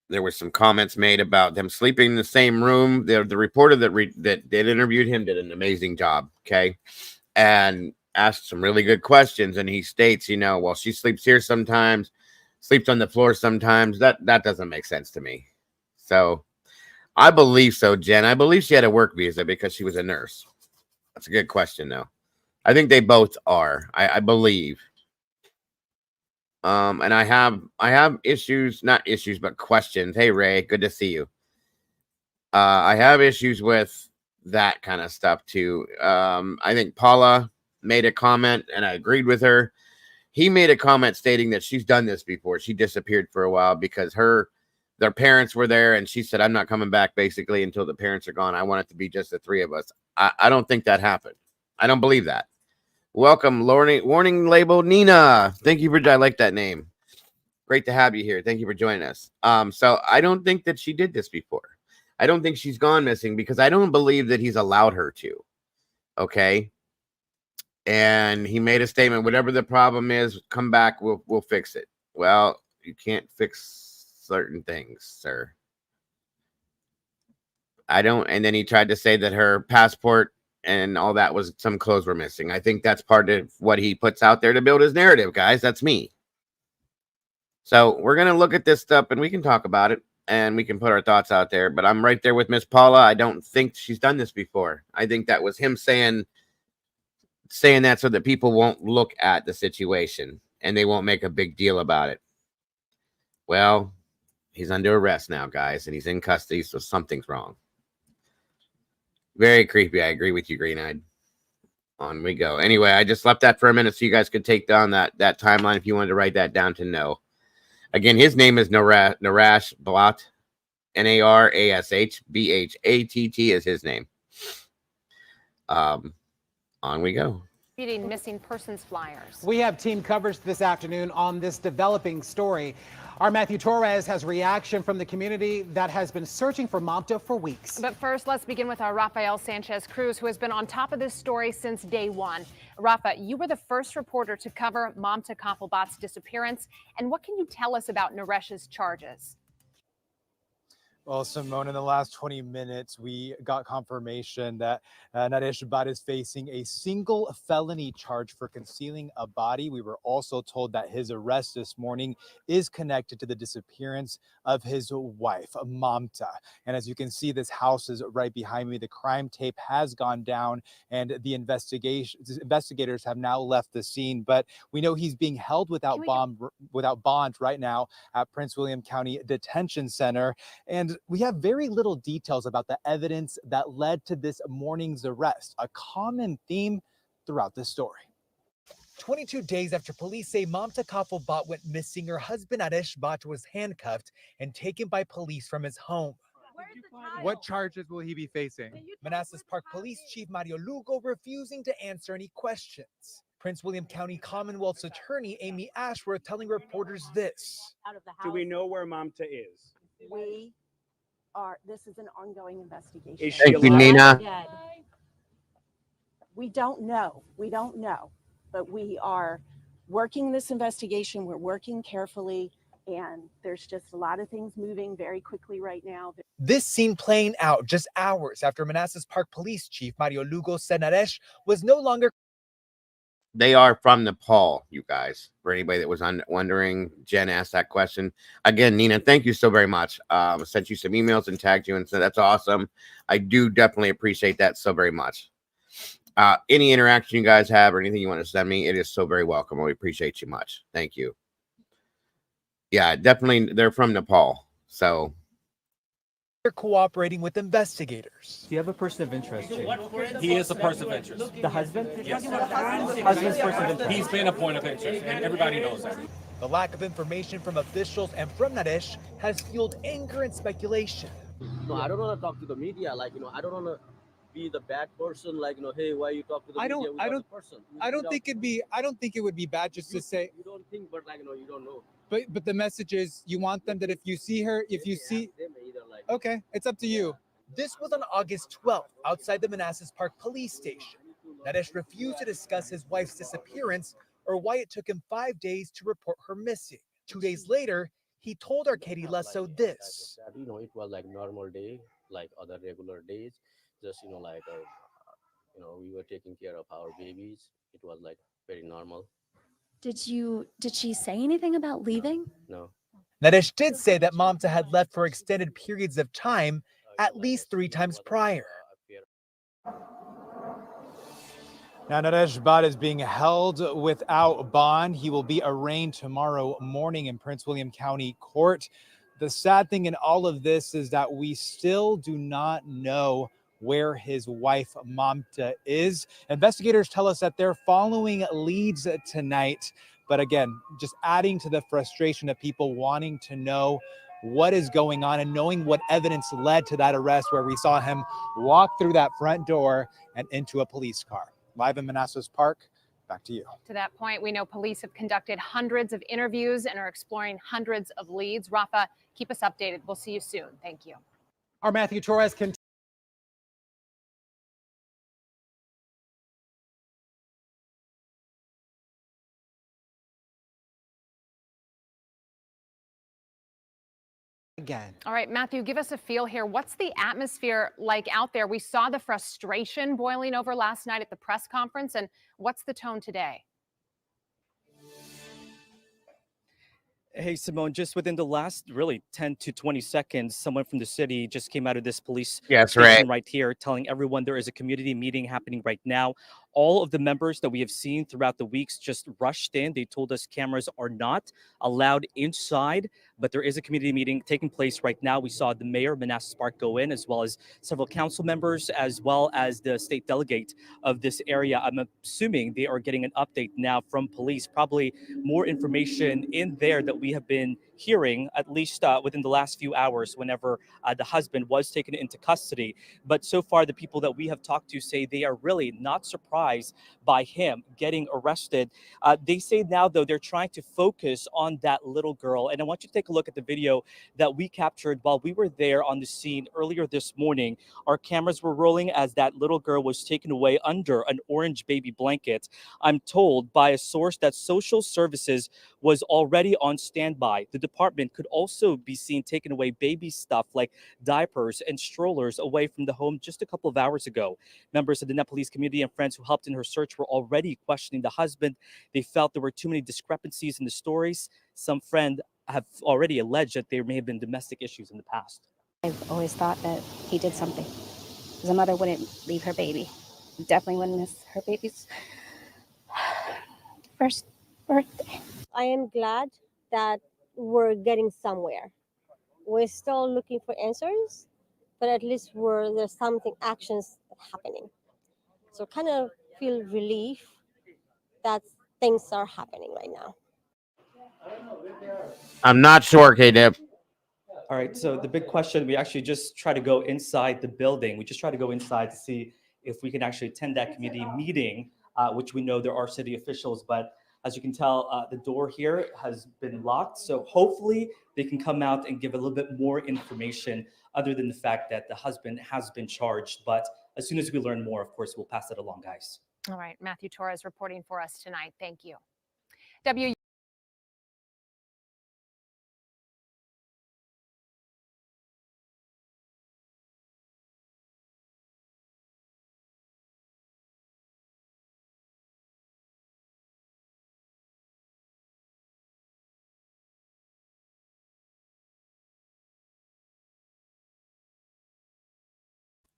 There were some comments made about them sleeping in the same room. The reporter that interviewed him did an amazing job, okay? And asked some really good questions. And he states, you know, well, she sleeps here sometimes, sleeps on the floor sometimes. That doesn't make sense to me. So I believe so, Jen. I believe she had a work visa because she was a nurse. That's a good question, though. I think they both are. I believe. And I have issues, not issues, but questions. Hey, Ray, good to see you. I have issues with that kind of stuff too. I think Paula made a comment, and I agreed with her. He made a comment stating that she's done this before. She disappeared for a while because their parents were there, and she said, "I'm not coming back basically until the parents are gone. I want it to be just the three of us." I don't think that happened. I don't believe that. Welcome, warning label Nina. Thank you I like that name. Great to have you here. Thank you for joining us. So I don't think that she did this before. I don't think she's gone missing because I don't believe that he's allowed her to. Okay. And he made a statement, whatever the problem is, come back, we'll fix it. Well, you can't fix certain things, sir. And then he tried to say that her passport and all that was, some clothes were missing. I think that's part of what he puts out there to build his narrative, guys. That's me. So we're going to look at this stuff and we can talk about it and we can put our thoughts out there. But I'm right there with Miss Paula. I don't think she's done this before. I think that was him saying that so that people won't look at the situation and they won't make a big deal about it. Well, he's under arrest now, guys, and he's in custody, so something's wrong. Very creepy. I agree with you, Green-Eyed. On we go. Anyway, I just left that for a minute so you guys could take down that timeline if you wanted to write that down to know. Again, his name is Naresh Bhatt. Narash Bhatt is his name. On we go. Missing persons flyers. We have team coverage this afternoon on this developing story. Our Matthew Torres has reaction from the community that has been searching for MAMTA for weeks. But first, let's begin with our Rafael Sanchez Cruz, who has been on top of this story since day one. Rafa, you were the first reporter to cover MAMTA KAFLE's disappearance. And what can you tell us about Naresh's charges? Well, Simone, in the last 20 minutes, we got confirmation that Naresh Bhatt is facing a single felony charge for concealing a body. We were also told that his arrest this morning is connected to the disappearance of his wife, MAMTA. And as you can see, this house is right behind me. The crime tape has gone down and the investigators have now left the scene. But we know he's being held without bond right now at Prince William County Detention Center. And we have very little details about the evidence that led to this morning's arrest, a common theme throughout this story. 22 days after police say MAMTA KAFLE went missing, her husband Naresh Bhatt was handcuffed and taken by police from his home. What charges will he be facing? Manassas Park Police Chief Mario Lugo refusing to answer any questions. Prince William County Commonwealth's attorney Amy Ashworth telling reporters this. Do we know where MAMTA is? This is an ongoing investigation. Is she Thank you, alive? Nina. We don't know, but we are working this investigation. We're working carefully, and there's just a lot of things moving very quickly right now. This scene playing out just hours after Manassas Park Police Chief Mario Lugo said Naresh was no longer They are from Nepal, you guys. For anybody that was wondering, Jen asked that question. Again, Nina, thank you so very much. Sent you some emails and tagged you, and so that's awesome. I do definitely appreciate that so very much. Any interaction you guys have or anything you want to send me, it is so very welcome. We appreciate you much. Thank you. Yeah, definitely. They're from Nepal. So They're cooperating with investigators. Do you have a person of interest, Jay? He is a person of interest. The husband? Yes. Husband's person of interest. He's been a point of interest, and everybody knows that. The lack of information from officials and from Naresh has fueled anger and speculation. No, I don't want to talk to the media. Like, I don't want to be the bad person. Like, hey, why you talk to the media without the person? I don't think it would be bad just to say. You don't think, but you don't know. But the message is you want them that if you see her, if you see. Okay, it's up to you. This was on August 12th outside the Manassas Park police station. Naresh refused to discuss his wife's disappearance or why it took him 5 days to report her missing. 2 days later, he told Arcady Lasso this. It was like normal day, like other regular days. Just, we were taking care of our babies. It was like very normal. Did she say anything about leaving? No. Naresh did say that MAMTA had left for extended periods of time, at least 3 times prior. Now, Naresh Bhatt is being held without bond. He will be arraigned tomorrow morning in Prince William County Court. The sad thing in all of this is that we still do not know where his wife MAMTA is. Investigators tell us that they're following leads tonight. But again, just adding to the frustration of people wanting to know what is going on and knowing what evidence led to that arrest where we saw him walk through that front door and into a police car. Live in Manassas Park, back to you. To that point, we know police have conducted hundreds of interviews and are exploring hundreds of leads. Rafa, keep us updated. We'll see you soon. Thank you. Our Matthew Torres continues. Again. All right, Matthew, give us a feel here. What's the atmosphere like out there? We saw the frustration boiling over last night at the press conference, and what's the tone today? Hey, Simone, just within the last really 10 to 20 seconds, someone from the city just came out of this police station right here telling everyone there is a community meeting happening right now. All of the members that we have seen throughout the weeks just rushed in. They told us cameras are not allowed inside, but there is a community meeting taking place right now. We saw the mayor of Manassas Park go in, as well as several council members, as well as the state delegate of this area. I'm assuming they are getting an update now from police, probably more information in there that we have been hearing, at least within the last few hours, whenever the husband was taken into custody. But so far, the people that we have talked to say they are really not surprised by him getting arrested. They say now, though, they're trying to focus on that little girl. And I want you to take a look at the video that we captured while we were there on the scene earlier this morning. Our cameras were rolling as that little girl was taken away under an orange baby blanket. I'm told by a source that social services was already on standby. The department could also be seen taking away baby stuff like diapers and strollers away from the home just a couple of hours ago. Members of the Nepalese community and friends who helped in her search were already questioning the husband. They felt there were too many discrepancies in the stories. Some friends have already alleged that there may have been domestic issues in the past. I've always thought that he did something, because a mother wouldn't leave her baby. Definitely wouldn't miss her baby's first birthday. I am glad that we're getting somewhere. We're still looking for answers, but at least there's something actions happening. So kind of feel relief that things are happening right now. I'm not sure, K-Dip. All right, so the big question, we actually just try to go inside the building. We just try to go inside to see if we can actually attend that community meeting, which we know there are city officials, but as you can tell, the door here has been locked. So hopefully they can come out and give a little bit more information other than the fact that the husband has been charged. But as soon as we learn more, of course, we'll pass that along, guys. All right, Matthew Torres reporting for us tonight. Thank you.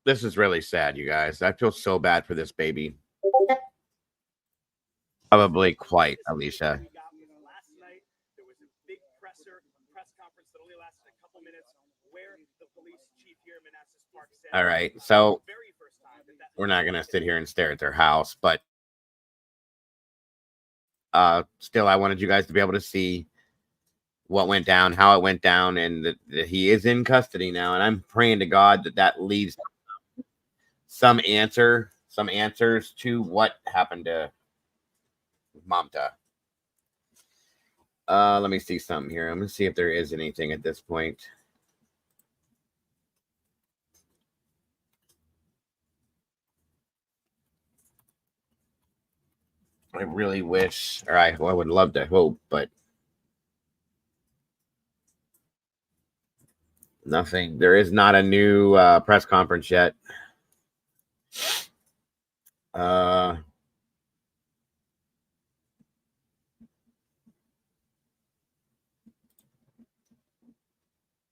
This is really sad, you guys. I feel so bad for this baby. Probably quite, Alicia. Last night, there was a big press conference that only lasted a couple minutes where the police chief here in Manassas Park said, All right, so we're not going to sit here and stare at their house, but still, I wanted you guys to be able to see what went down, how it went down, and that he is in custody now. And I'm praying to God that leads some answers to what happened to MAMTA. Let me see something here. I'm going to see if there is anything at this point. I really wish, or I would love to hope, but nothing. There is not a new press conference yet. Let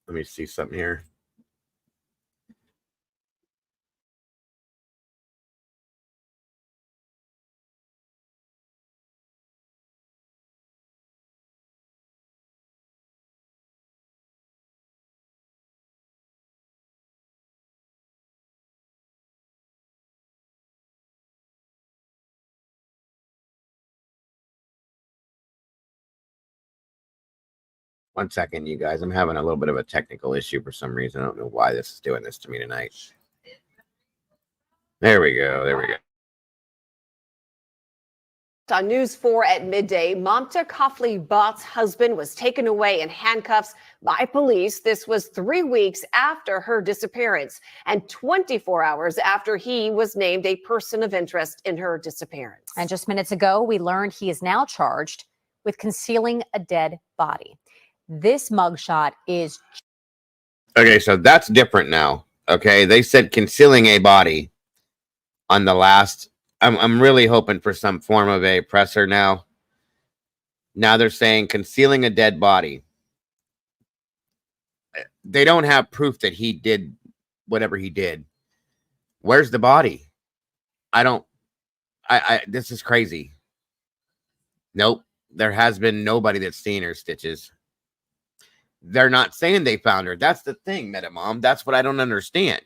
me see something here. One second, you guys. I'm having a little bit of a technical issue for some reason. I don't know why this is doing this to me tonight. There we go. There we go. On News 4 at midday, MAMTA KAFLE BHATT's husband was taken away in handcuffs by police. This was 3 weeks after her disappearance and 24 hours after he was named a person of interest in her disappearance. And just minutes ago, we learned he is now charged with concealing a dead body. This mugshot is... Okay, so that's different now. Okay, they said concealing a body on the last... I'm really hoping for some form of a presser now. Now they're saying concealing a dead body. They don't have proof that he did whatever he did. Where's the body? This is crazy. Nope. There has been nobody that's seen her, Stitches. They're not saying they found her. That's the thing, Metamom. That's what I don't understand.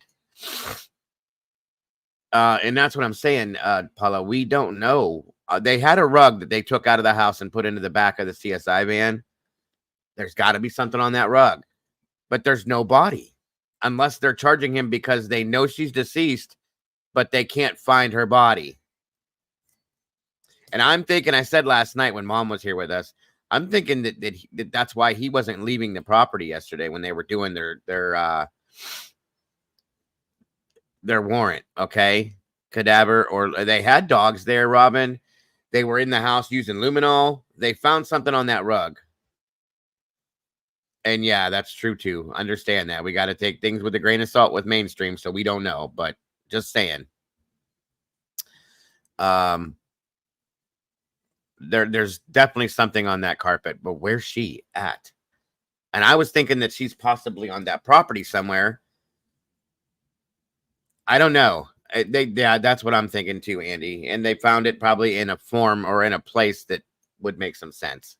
And that's what I'm saying, Paula. We don't know. They had a rug that they took out of the house and put into the back of the CSI van. There's got to be something on that rug. But there's no body. Unless they're charging him because they know she's deceased, but they can't find her body. And I'm thinking, I said last night when Mom was here with us, I'm thinking that's why he wasn't leaving the property yesterday when they were doing their warrant, okay? Cadaver, or they had dogs there, Robin. They were in the house using luminol. They found something on that rug. And yeah, that's true too. Understand that. We got to take things with a grain of salt with mainstream, so we don't know, but just saying. There's definitely something on that carpet, but where's she at? And I was thinking that she's possibly on that property somewhere. I don't know. Yeah, that's what I'm thinking too, Andy. And they found it probably in a form or in a place that would make some sense.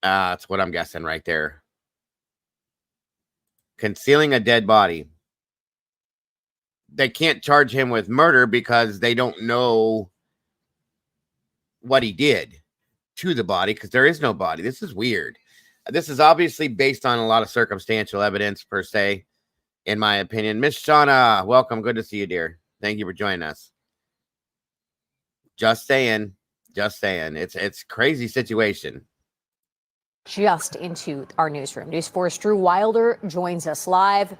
That's what I'm guessing right there. Concealing a dead body. They can't charge him with murder because they don't know what he did to the body because there is no body. This is weird. This is obviously based on a lot of circumstantial evidence per se. In my opinion. Miss Shauna, welcome. Good to see you, dear. Thank you for joining us. Just saying. Just saying. It's crazy situation. Just into our newsroom. News 4's Drew Wilder joins us live.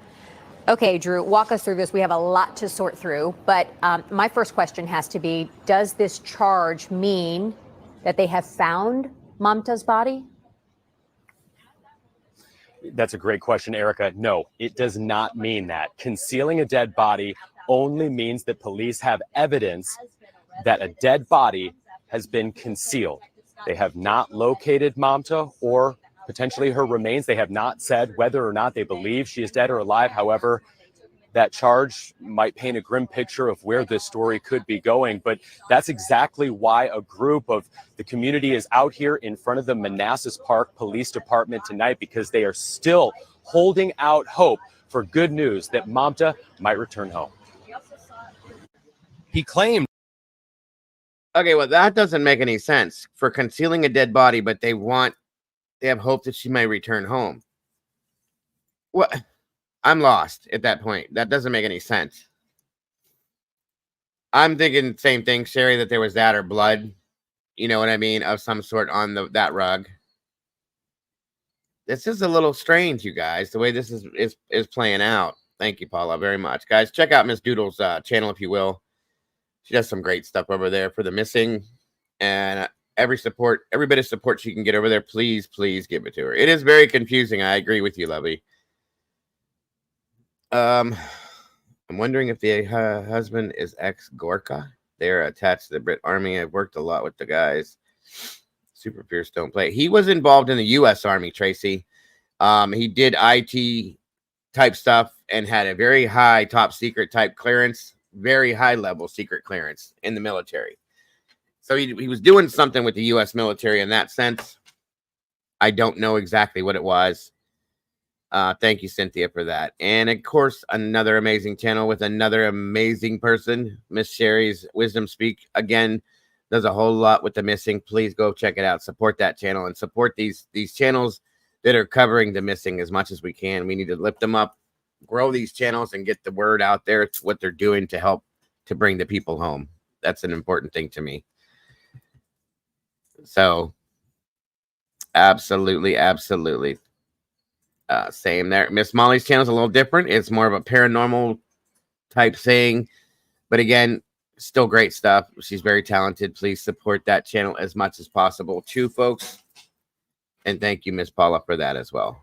Okay, Drew, walk us through this. We have a lot to sort through, but my first question has to be, does this charge mean that they have found MAMTA's body? That's a great question, Erica. No, it does not mean that. Concealing a dead body only means that police have evidence that a dead body has been concealed. They have not located MAMTA or potentially her remains. They have not said whether or not they believe she is dead or alive. However, that charge might paint a grim picture of where this story could be going. But that's exactly why a group of the community is out here in front of the Manassas Park Police Department tonight, because they are still holding out hope for good news that MAMTA might return home. He claimed. Okay, well, that doesn't make any sense. For concealing a dead body, but they have hope that she may return home. What? I'm lost at that point. That doesn't make any sense. I'm thinking the same thing, Sherry, that there was that or blood, you know what I mean, of some sort on that rug. This is a little strange, you guys, the way this is playing out. Thank you, Paula, very much. Guys, check out Miss Doodle's channel, if you will. She does some great stuff over there for the missing. And every bit of support she can get over there, please, please give it to her. It is very confusing. I agree with you, Lovey. I'm wondering if the husband is ex-Gorka. They're attached to the Brit Army. I've worked a lot with the guys. Super fierce, don't play. He was involved in the U.S. Army, Tracy. He did IT type stuff and had a very high top secret type clearance, very high level secret clearance in the military. So he was doing something with the U.S. military in that sense. I don't know exactly what it was. Thank you, Cynthia, for that. And of course, another amazing channel with another amazing person, Miss Sherry's Wisdom Speak. Again, does a whole lot with the missing. Please go check it out. Support that channel and support these channels that are covering the missing as much as we can. We need to lift them up, grow these channels, and get the word out there. It's what they're doing to help to bring the people home. That's an important thing to me. So, absolutely, absolutely. Same there. Miss Molly's channel is a little different. It's more of a paranormal type thing. But again, still great stuff. She's very talented. Please support that channel as much as possible too, folks. And thank you, Miss Paula, for that as well.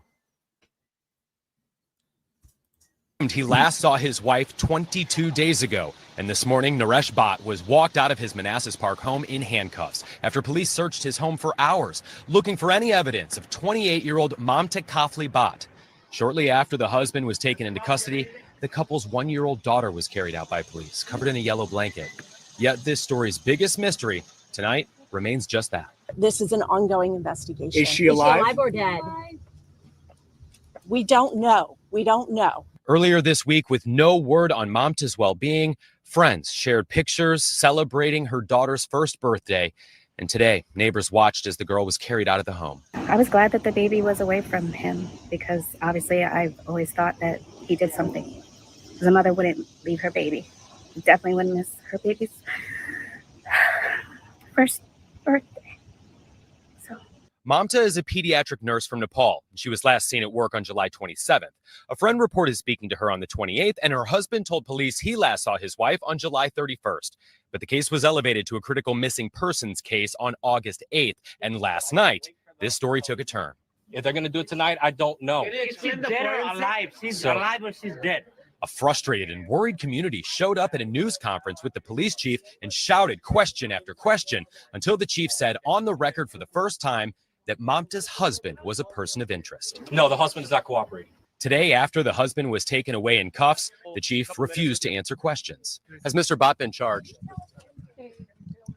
He last saw his wife 22 days ago, and this morning Naresh Bhatt was walked out of his Manassas Park home in handcuffs after police searched his home for hours, looking for any evidence of 28-year-old MAMTA KAFLE Bhatt. Shortly after the husband was taken into custody, the couple's 1-year-old daughter was carried out by police, covered in a yellow blanket. Yet this story's biggest mystery tonight remains just that. This is an ongoing investigation. Is she alive? Is she alive or dead? We don't know. We don't know. Earlier this week, with no word on MAMTA's well-being, friends shared pictures celebrating her daughter's first birthday. And today, neighbors watched as the girl was carried out of the home. I was glad that the baby was away from him because obviously I've always thought that he did something. The mother wouldn't leave her baby. Definitely wouldn't miss her baby's first birthday. MAMTA is a pediatric nurse from Nepal. She was last seen at work on July 27th. A friend reported speaking to her on the 28th, and her husband told police he last saw his wife on July 31st. But the case was elevated to a critical missing persons case on August 8th. And last night, this story took a turn. If they're going to do it tonight, I don't know. She's dead or alive? She's alive or she's dead? A frustrated and worried community showed up at a news conference with the police chief and shouted question after question until the chief said on the record for the first time that MAMTA's husband was a person of interest. No, the husband is not cooperating. Today, after the husband was taken away in cuffs, the chief refused to answer questions. Has Mr. Bhatt been charged?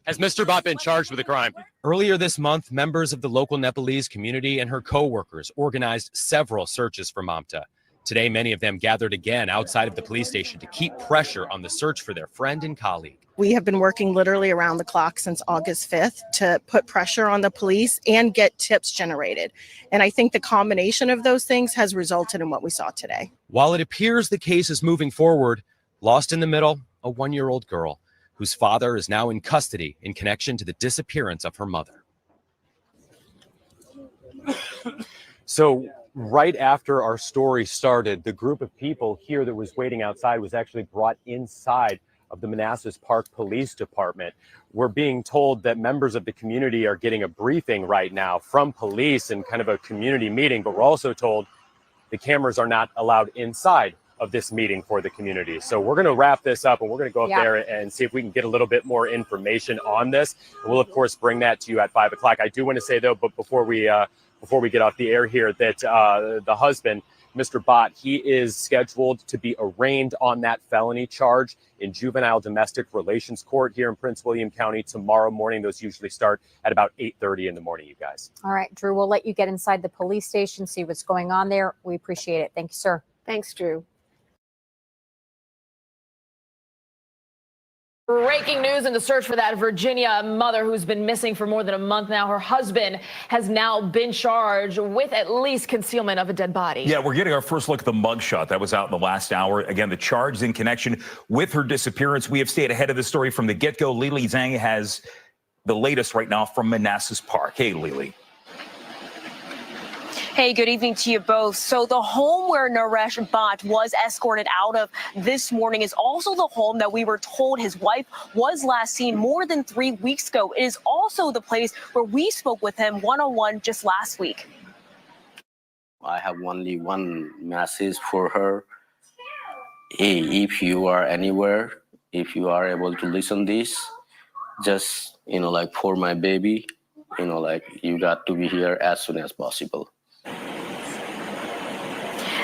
Has Mr. Bhatt been charged with a crime? Earlier this month, members of the local Nepalese community and her co-workers organized several searches for MAMTA. Today, many of them gathered again outside of the police station to keep pressure on the search for their friend and colleague. We have been working literally around the clock since August 5th to put pressure on the police and get tips generated. And I think the combination of those things has resulted in what we saw today. While it appears the case is moving forward, lost in the middle, a 1-year-old girl whose father is now in custody in connection to the disappearance of her mother. So right after our story started, the group of people here that was waiting outside was actually brought inside of the Manassas Park Police Department. We're being told that members of the community are getting a briefing right now from police and kind of a community meeting, but we're also told the cameras are not allowed inside of this meeting for the community. So we're going to wrap this up and we're going to go up there and see if we can get a little bit more information on this. We'll of course bring that to you at 5 o'clock. I do want to say though, but before we get off the air here, that the husband Mr. Bhatt, he is scheduled to be arraigned on that felony charge in juvenile domestic relations court here in Prince William County tomorrow morning. Those usually start at about 8:30 in the morning, you guys. All right, Drew, we'll let you get inside the police station, see what's going on there. We appreciate it. Thank you, sir. Thanks, Drew. Breaking news in the search for that Virginia mother who's been missing for more than a month now. Her husband has now been charged with at least concealment of a dead body. Yeah, we're getting our first look at the mugshot that was out in the last hour. Again, the charge is in connection with her disappearance. We have stayed ahead of the story from the get-go. Lily Zhang has the latest right now from Manassas Park. Hey, Lily. Hey, good evening to you both. So the home where Naresh Bhatt was escorted out of this morning is also the home that we were told his wife was last seen more than 3 weeks ago. It is also the place where we spoke with him one-on-one just last week. I have only one message for her. Hey, if you are anywhere, if you are able to listen this, just, like for my baby, you got to be here as soon as possible.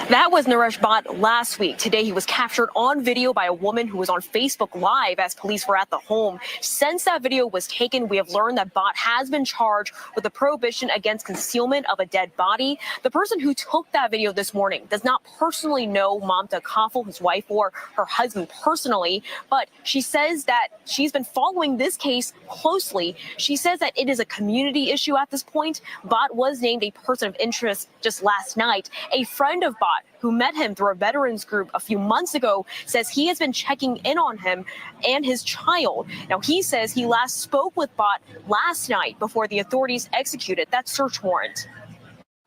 That was Naresh Bhatt last week. Today, he was captured on video by a woman who was on Facebook Live as police were at the home. Since that video was taken, we have learned that Bhatt has been charged with a prohibition against concealment of a dead body. The person who took that video this morning does not personally know MAMTA KAFLE, his wife, or her husband personally, but she says that she's been following this case closely. She says that it is a community issue at this point. Bhatt was named a person of interest just last night. A friend of Bhatt, who met him through a veterans group a few months ago, says he has been checking in on him and his child. Now, he says he last spoke with Bhatt last night before the authorities executed that search warrant.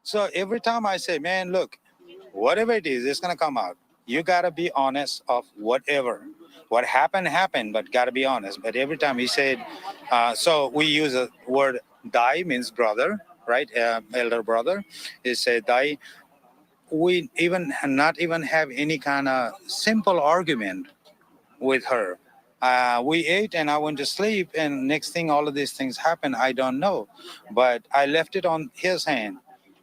So every time I say, man, look, whatever it is, it's going to come out. You got to be honest of whatever. What happened, but got to be honest. But every time he said, so we use a word dai, means brother, right? Elder brother. He said dai. We not even have any kind of simple argument with her. We ate and I went to sleep, and next thing all of these things happen. I don't know, but I left it on his hand.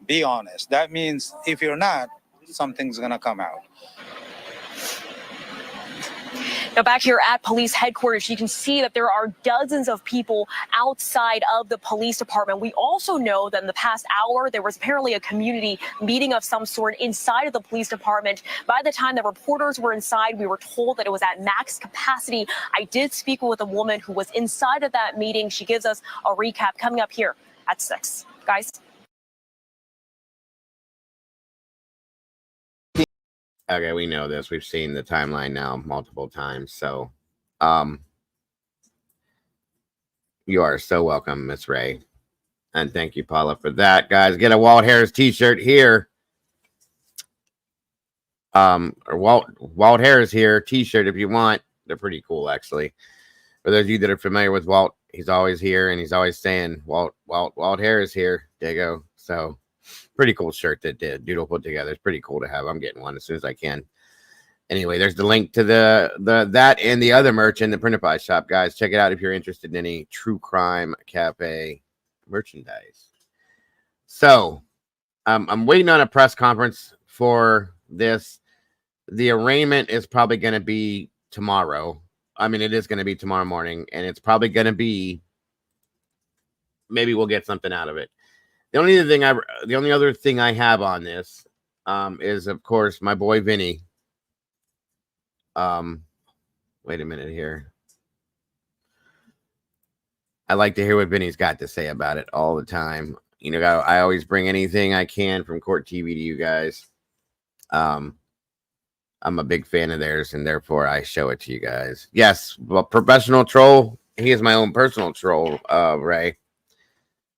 Be honest. That means if you're not, something's gonna come out. Now, back here at police headquarters, you can see that there are dozens of people outside of the police department. We also know that in the past hour, there was apparently a community meeting of some sort inside of the police department. By the time the reporters were inside, we were told that it was at max capacity. I did speak with a woman who was inside of that meeting. She gives us a recap coming up here at 6. Guys. Okay, we know this. We've seen the timeline now multiple times. So, you are so welcome, Miss Ray. And thank you, Paula, for that. Guys, get a Walt Harris t-shirt here. Or Walt Harris here t-shirt if you want. They're pretty cool, actually. For those of you that are familiar with Walt, he's always here and he's always saying, Walt Harris here. There you go. So, pretty cool shirt that Doodle put together. It's pretty cool to have. I'm getting one as soon as I can. Anyway, there's the link to that and the other merch in the Printer Pie shop, guys. Check it out if you're interested in any true crime cafe merchandise. So, I'm waiting on a press conference for this. The arraignment is probably going to be tomorrow. I mean, it is going to be tomorrow morning, and it's probably going to be, maybe we'll get something out of it. The only other thing I have on this is, of course, my boy Vinny. Wait a minute here. I like to hear what Vinny's got to say about it all the time. You know, I always bring anything I can from Court TV to you guys. I'm a big fan of theirs, and therefore I show it to you guys. Yes, well, professional troll. He is my own personal troll, Ray.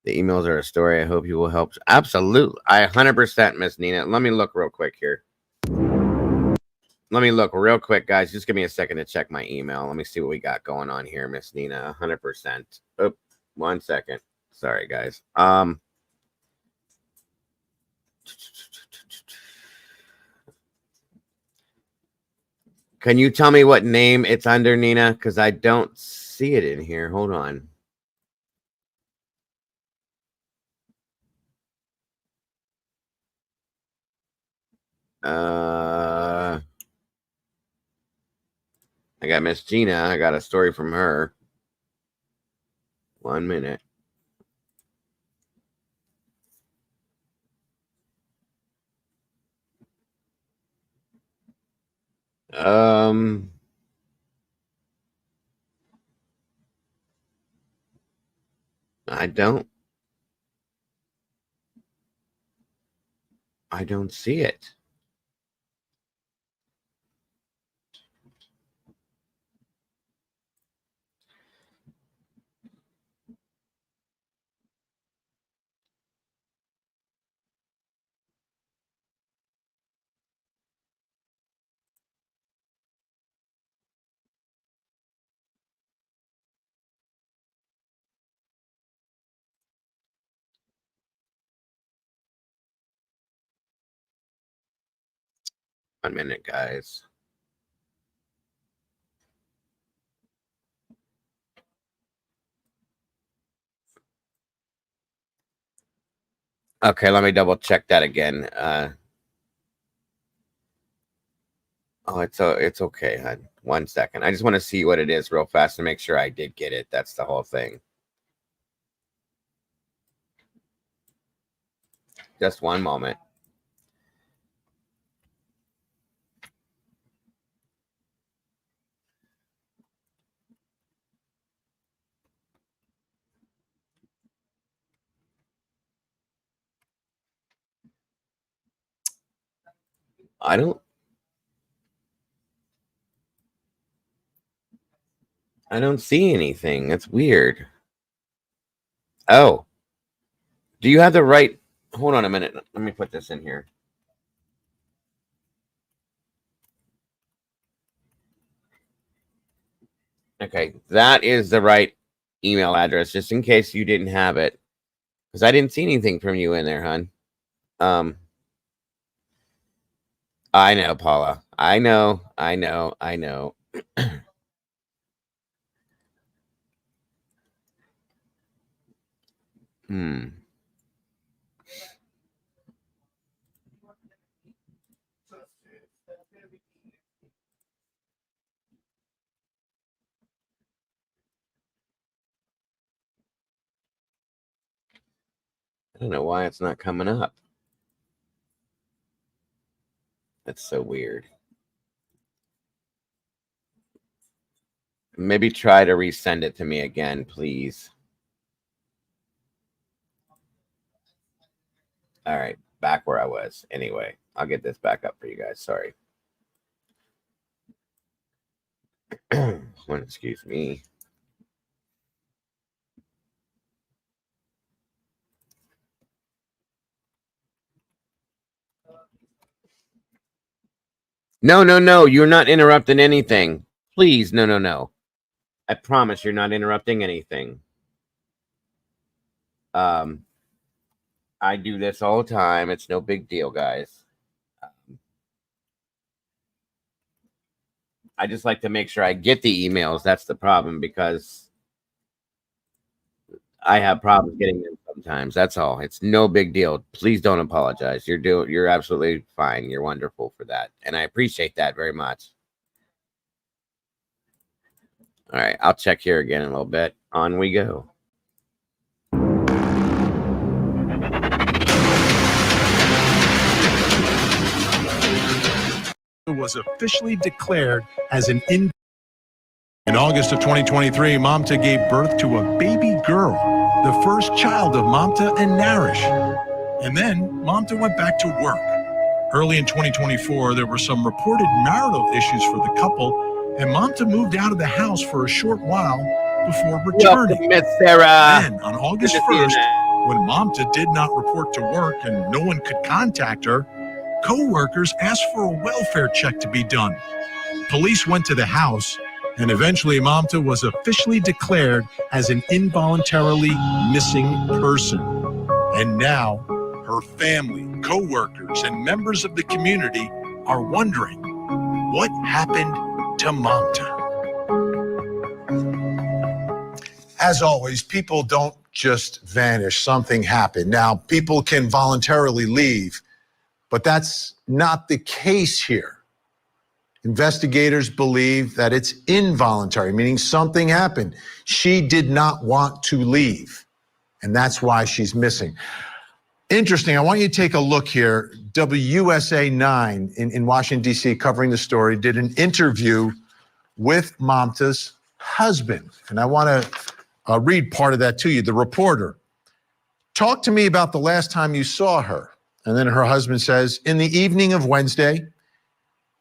The emails are a story. I hope you will help. Absolutely. 100%, Miss Nina. Let me look real quick here. Let me look real quick, guys. Just give me a second to check my email. Let me see what we got going on here, Miss Nina. 100%. Oh, 1 second. Sorry, guys. Can you tell me what name it's under, Nina? Because I don't see it in here. Hold on. I got Miss Gina. I got a story from her. 1 minute. I don't see it. One minute, guys. Okay, let me double check that again. Oh, it's okay, hon. 1 second. I just want to see what it is real fast to make sure I did get it. That's the whole thing. Just one moment. I don't see anything. That's weird. Oh. Do you have the right? Hold on a minute. Let me put this in here. Okay, that is the right email address, just in case you didn't have it. Because I didn't see anything from you in there, hon. I know, Paula. I know. I don't know why it's not coming up. That's so weird. Maybe try to resend it to me again, please. All right, back where I was. Anyway, I'll get this back up for you guys. Sorry. Excuse me. No. You're not interrupting anything. Please, no. I promise you're not interrupting anything. I do this all the time. It's no big deal, guys. I just like to make sure I get the emails. That's the problem, because I have problems getting them sometimes. That's all. It's no big deal. Please don't apologize. You're absolutely fine. You're wonderful for that. And I appreciate that very much. All right, I'll check here again in a little bit. On we go. Was officially declared as an in August of 2023, MAMTA gave birth to a baby girl, the first child of MAMTA and Naresh. And then MAMTA went back to work. Early in 2024, there were some reported marital issues for the couple, and MAMTA moved out of the house for a short while before returning. Welcome, Miss Sarah. Then, on August 1st, when MAMTA did not report to work and no one could contact her, co-workers asked for a welfare check to be done. Police went to the house, and eventually MAMTA was officially declared as an involuntarily missing person. And now, her family, co-workers, and members of the community are wondering, what happened to MAMTA? As always, people don't just vanish. Something happened. Now, people can voluntarily leave, But that's not the case here. Investigators believe that it's involuntary, meaning something happened. She did not want to leave, and that's why she's missing. Interesting. I want you to take a look here. WUSA 9 in Washington, D.C., covering the story, did an interview with MAMTA's husband. And I want to read part of that to you. The reporter, talk to me about the last time you saw her. And then her husband says, in the evening of Wednesday,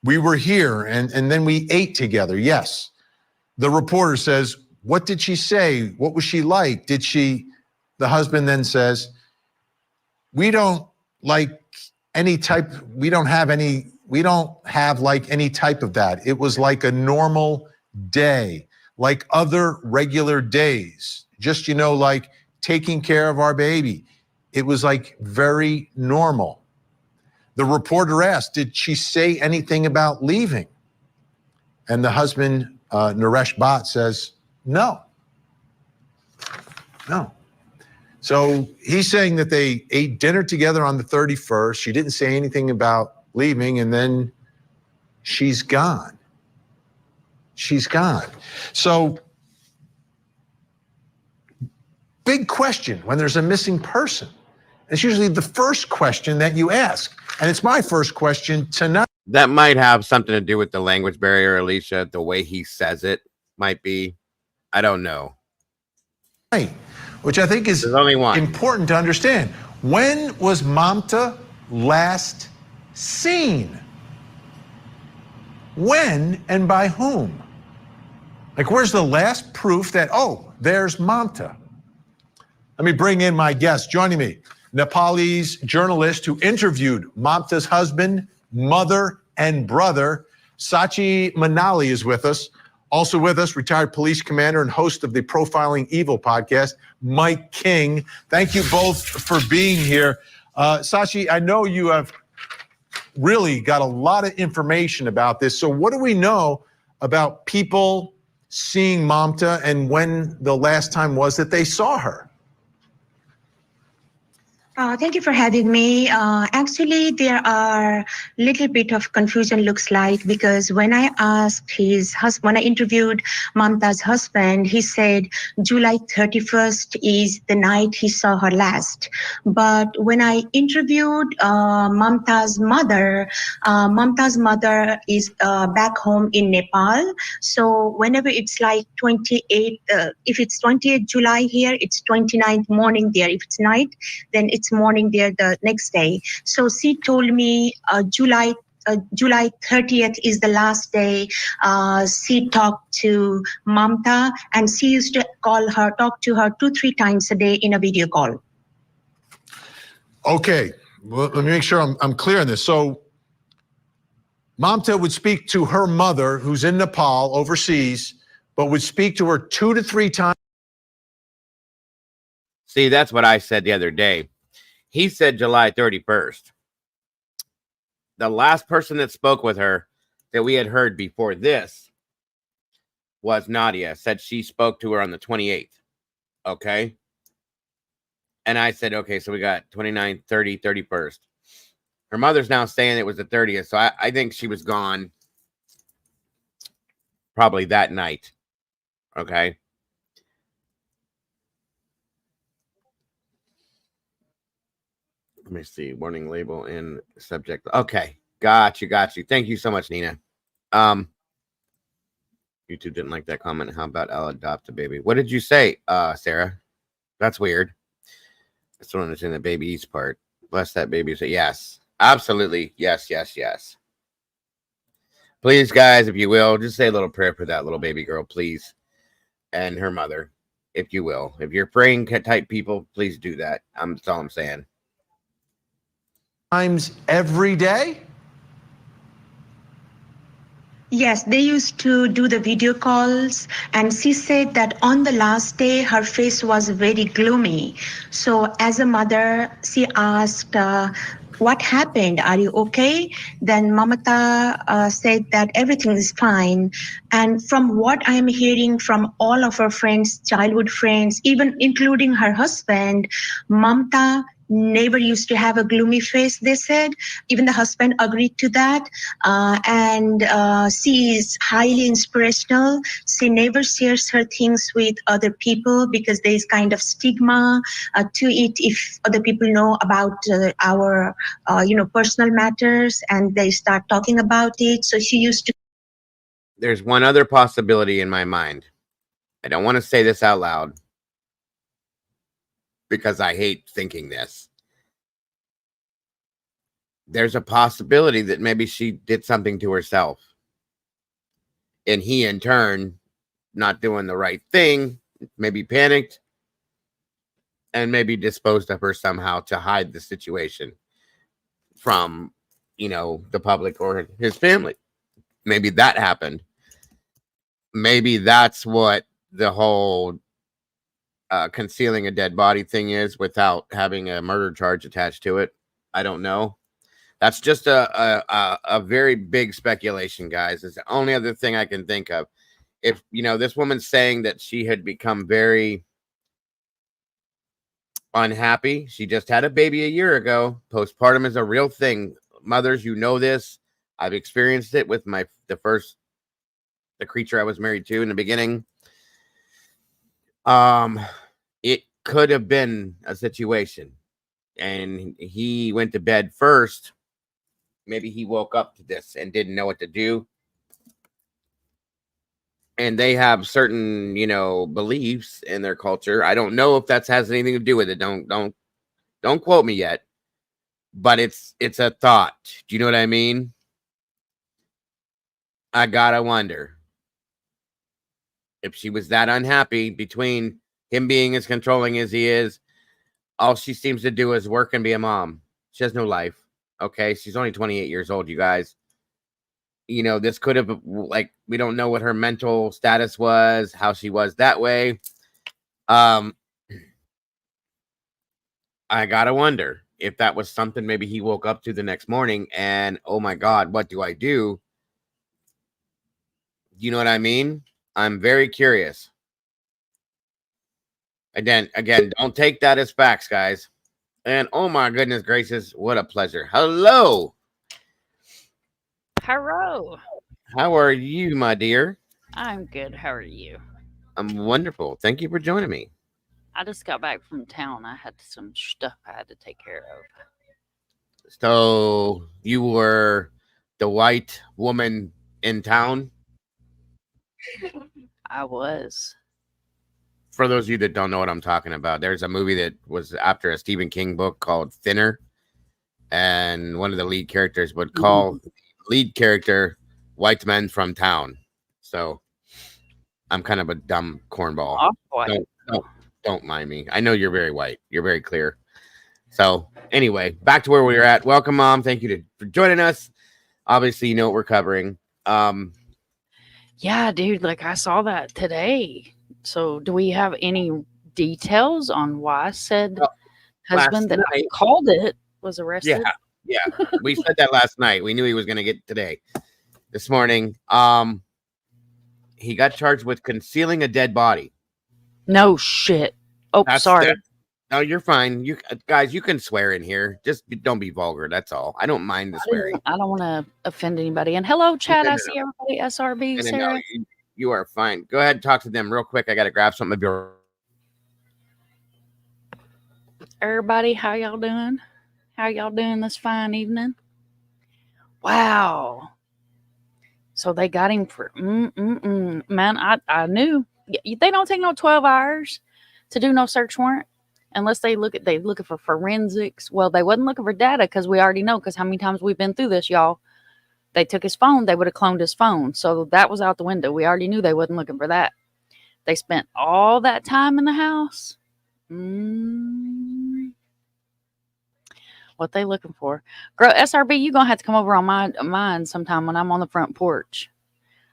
we were here and then we ate together. Yes. The reporter says, what did she say? What was she like? The husband then says, we don't like any type, we don't have like any type of that. It was like a normal day, like other regular days. Just, like taking care of our baby. It was like very normal. The reporter asked, did she say anything about leaving? And the husband, Naresh Bhatt, says, no. So he's saying that they ate dinner together on the 31st. She didn't say anything about leaving, and then she's gone. So, big question when there's a missing person. It's usually the first question that you ask. And it's my first question tonight. That might have something to do with the language barrier, Alicia. The way he says it might be. I don't know. Which I think is only important to understand. When was MAMTA last seen? When and by whom? Like, where's the last proof that, there's MAMTA? Let me bring in my guest. Joining me, Nepalese journalist who interviewed MAMTA's husband, mother, and brother, Sachi Manali is with us. Also with us, retired police commander and host of the Profiling Evil podcast, Mike King. Thank you both for being here. Sachi, I know you have really got a lot of information about this. So what do we know about people seeing MAMTA and when the last time was that they saw her? Thank you for having me. Actually, there are little bit of confusion looks like, because when I asked his husband, when I interviewed MAMTA's husband, he said July 31st is the night he saw her last. But when I interviewed MAMTA's mother is back home in Nepal. So whenever it's like 28, if it's 28th July here, it's 29th morning there. If it's night, then it's morning there the next day. So she told me July 30th is the last day she talked to MAMTA, and she used to talk to her 2-3 times a day in a video call. Okay, well, let me make sure I'm clear on this. So MAMTA would speak to her mother, who's in Nepal overseas, but would speak to her 2 to 3 times. See, that's what I said the other day. He said July 31st. The last person that spoke with her that we had heard before this was Nadia. Said she spoke to her on the 28th. Okay. And I said, okay, so we got 29th, 30th, 31st. Her mother's now saying it was the 30th. So I think she was gone probably that night. Okay. Let me see. Warning label and subject. Okay. Got you. Thank you so much, Nina. YouTube didn't like that comment. How about I'll adopt a baby? What did you say, Sarah? That's weird. I still don't understand the baby's part. Bless that baby. So yes. Absolutely. Yes. Please, guys, if you will, just say a little prayer for that little baby girl, please. And her mother, if you will. If you're praying type people, please do that. That's all I'm saying. Times every day? Yes, they used to do the video calls, and she said that on the last day, her face was very gloomy. So as a mother, she asked, what happened? Are you okay? Then MAMTA said that everything is fine. And from what I'm hearing from all of her friends, childhood friends, even including her husband, MAMTA neighbor used to have a gloomy face, they said. Even the husband agreed to that. She is highly inspirational. She never shares her things with other people because there is kind of stigma to it if other people know about our, personal matters and they start talking about it. So she used to. There's one other possibility in my mind. I don't want to say this out loud because I hate thinking this. There's a possibility that maybe she did something to herself. And he, in turn, not doing the right thing, maybe panicked and maybe disposed of her somehow to hide the situation from, the public or his family. Maybe that happened. Maybe that's what the whole concealing a dead body thing is without having a murder charge attached to it. I don't know. That's just a very big speculation, guys. It's the only other thing I can think of. If, this woman's saying that she had become very unhappy. She just had a baby a year ago. Postpartum is a real thing. Mothers, this. I've experienced it with the creature I was married to in the beginning. It could have been a situation. And he went to bed first. Maybe he woke up to this and didn't know what to do. And they have certain, beliefs in their culture. I don't know if that has anything to do with it. Don't quote me yet. But it's a thought. Do you know what I mean? I gotta wonder if she was that unhappy between him being as controlling as he is. All she seems to do is work and be a mom. She has no life. Okay, she's only 28 years old, you guys. This could have, we don't know what her mental status was, how she was that way. I gotta wonder if that was something maybe he woke up to the next morning and, oh my God, what do I do? You know what I mean? I'm very curious. Again, don't take that as facts, guys. And oh my goodness gracious, what a pleasure. Hello. Hello. How are you, my dear? I'm good. How are you? I'm wonderful. Thank you for joining me. I just got back from town. I had some stuff I had to take care of. So you were the white woman in town? I was. For those of you that don't know what I'm talking about, there's a movie that was after a Stephen King book called Thinner. And one of the lead characters would call lead character white men from town. So I'm kind of a dumb cornball. Don't mind me. I know you're very white. You're very clear. So anyway, back to where we were at. Welcome, Mom. Thank you for joining us. Obviously, you know what we're covering. Yeah, dude, I saw that today. So do we have any details on why said husband that I called it was arrested? Yeah. We said that last night. We knew he was going to get today. This morning, he got charged with concealing a dead body. No shit. Oh, sorry. No, you're fine. You guys, you can swear in here. Just don't be vulgar. That's all. I don't mind the swearing. I don't want to offend anybody. And hello, Chad. I see everybody. SRB, Sarah. You are fine. Go ahead and talk to them real quick. I got to grab something. Everybody, how y'all doing? How y'all doing this fine evening? Wow. So they got him for man. I knew they don't take no 12 hours to do no search warrant unless they looking for forensics. Well, they wasn't looking for data because we already know, because how many times we've been through this, y'all. They took his phone, they would have cloned his phone. So that was out the window. We already knew they wasn't looking for that. They spent all that time in the house. What they looking for? Girl, SRB, you gonna have to come over on mine sometime when I'm on the front porch.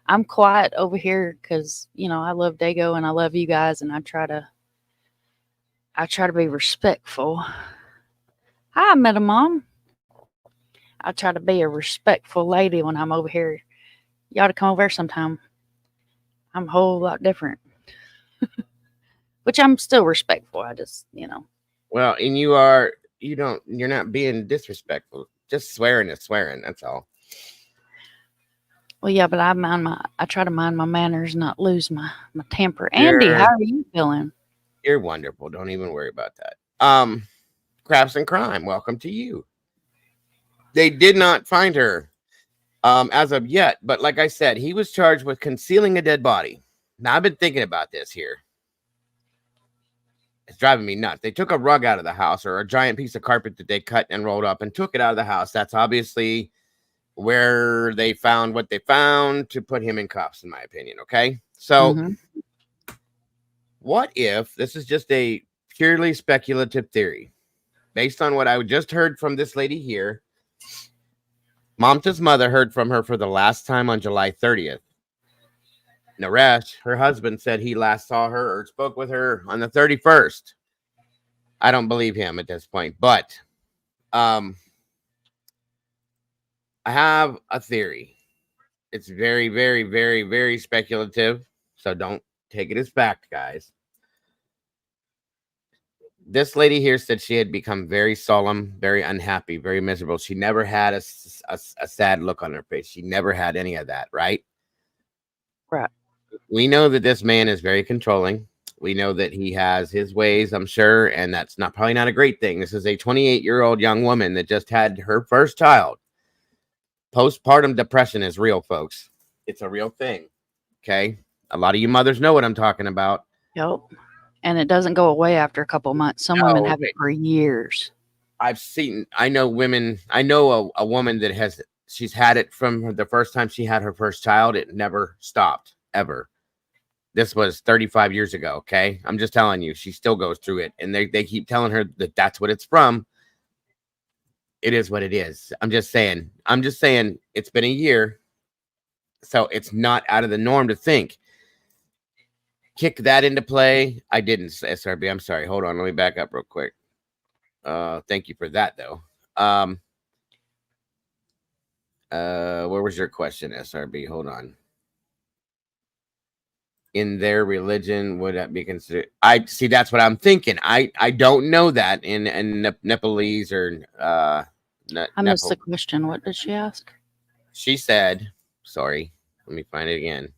I'm quiet over here because, I love Dago and I love you guys, and I try to be respectful. Hi, Madam Mom. I try to be a respectful lady when I'm over here. You ought to come over here sometime. I'm a whole lot different. Which I'm still respectful. I just, Well, and you are you're not being disrespectful. Just swearing is swearing. That's all. Well, yeah, but I try to mind my manners, not lose my temper. Andy, how are you feeling? You're wonderful. Don't even worry about that. Crafts and Crime, welcome to you. They did not find her as of yet, but like I said, he was charged with concealing a dead body. Now, I've been thinking about this here. It's driving me nuts. They took a rug out of the house, or a giant piece of carpet that they cut and rolled up and took it out of the house. That's obviously where they found what they found to put him in cuffs, in my opinion. Okay. So what if this is just a purely speculative theory based on what I just heard from this lady here? MAMTA's mother heard from her for the last time on July 30th. Naresh, her husband, said he last saw her or spoke with her on the 31st. I don't believe him at this point, but I have a theory. It's very, very, very, very speculative, so don't take it as fact, guys. This lady here said she had become very solemn, very unhappy, very miserable. She never had a sad look on her face. She never had any of that, right? Right. We know that this man is very controlling. We know that he has his ways, I'm sure, and that's probably not a great thing. This is a 28-year-old young woman that just had her first child. Postpartum depression is real, folks. It's a real thing. Okay? A lot of you mothers know what I'm talking about. Yep. And it doesn't go away after a couple months. Some women have it for years. I know women, I know a woman that she's had it from the first time she had her first child. It never stopped, ever. This was 35 years ago, okay? I'm just telling you, she still goes through it. And they keep telling her that that's what it's from. It is what it is. I'm just saying it's been a year. So it's not out of the norm to think. Kick that into play. I didn't, SRB. I'm sorry. Hold on. Let me back up real quick. Thank you for that, though. Where was your question, SRB? Hold on. In their religion, would that be considered? I see. That's what I'm thinking. I don't know that in Nepalese or I missed the question. What did she ask? She said, sorry, let me find it again.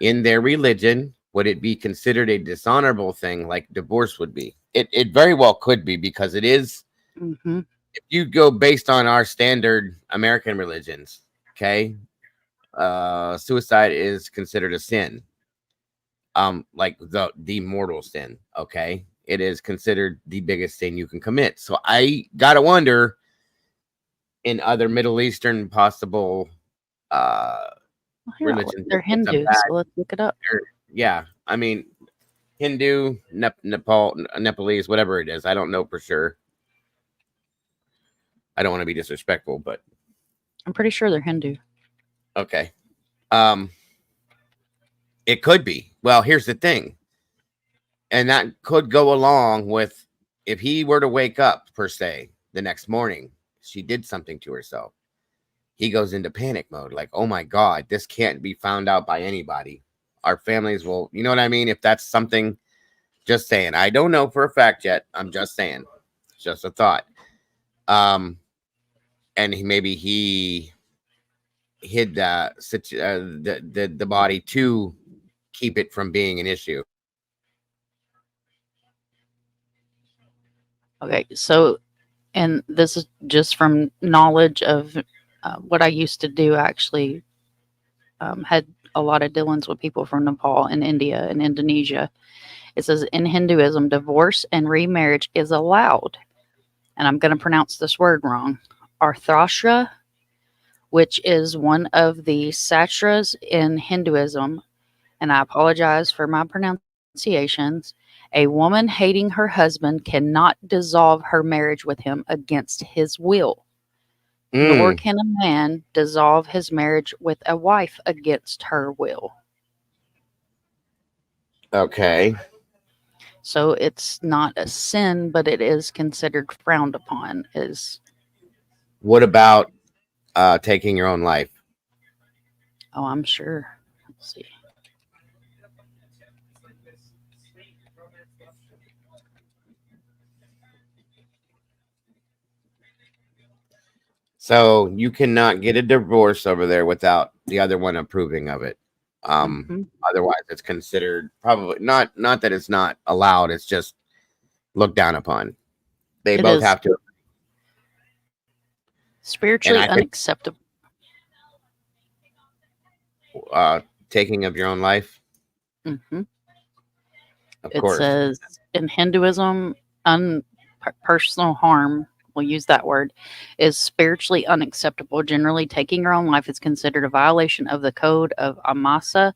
In their religion, would it be considered a dishonorable thing like divorce would be? It very well could be, because it is. Mm-hmm. If you go based on our standard American religions, okay, suicide is considered a sin. Like the mortal sin, okay? It is considered the biggest sin you can commit. So I gotta wonder, in other Middle Eastern possible religions, they're Hindu, so let's look it up. Yeah, I mean, Hindu, Nepalese, whatever it is. I don't know for sure. I don't want to be disrespectful, but I'm pretty sure they're Hindu. Okay. It could be. Well, here's the thing. And that could go along with if he were to wake up, per se, the next morning, she did something to herself. He goes into panic mode. Like, oh my God, this can't be found out by anybody. Our families will, you know what I mean? If that's something, just saying. I don't know for a fact yet. I'm just saying. It's just a thought. And maybe he hid the body to keep it from being an issue. Okay, so, and this is just from knowledge of what I used to do. I actually had a lot of dealings with people from Nepal and India and Indonesia. It says in Hinduism, divorce and remarriage is allowed. And I'm going to pronounce this word wrong. Arthrashra, which is one of the sastras in Hinduism. And I apologize for my pronunciations. A woman hating her husband cannot dissolve her marriage with him against his will. Nor can a man dissolve his marriage with a wife against her will. Okay. So it's not a sin, but it is considered frowned upon. What about taking your own life? Oh, I'm sure. Let's see. So you cannot get a divorce over there without the other one approving of it. Otherwise, it's considered probably not that it's not allowed. It's just looked down upon. They It both is have to. spiritually I could, unacceptable. taking of your own life. hmm Of It course. says in Hinduism, personal harm, we'll use that word, is spiritually unacceptable. Generally, taking your own life is considered a violation of the code of Amasa,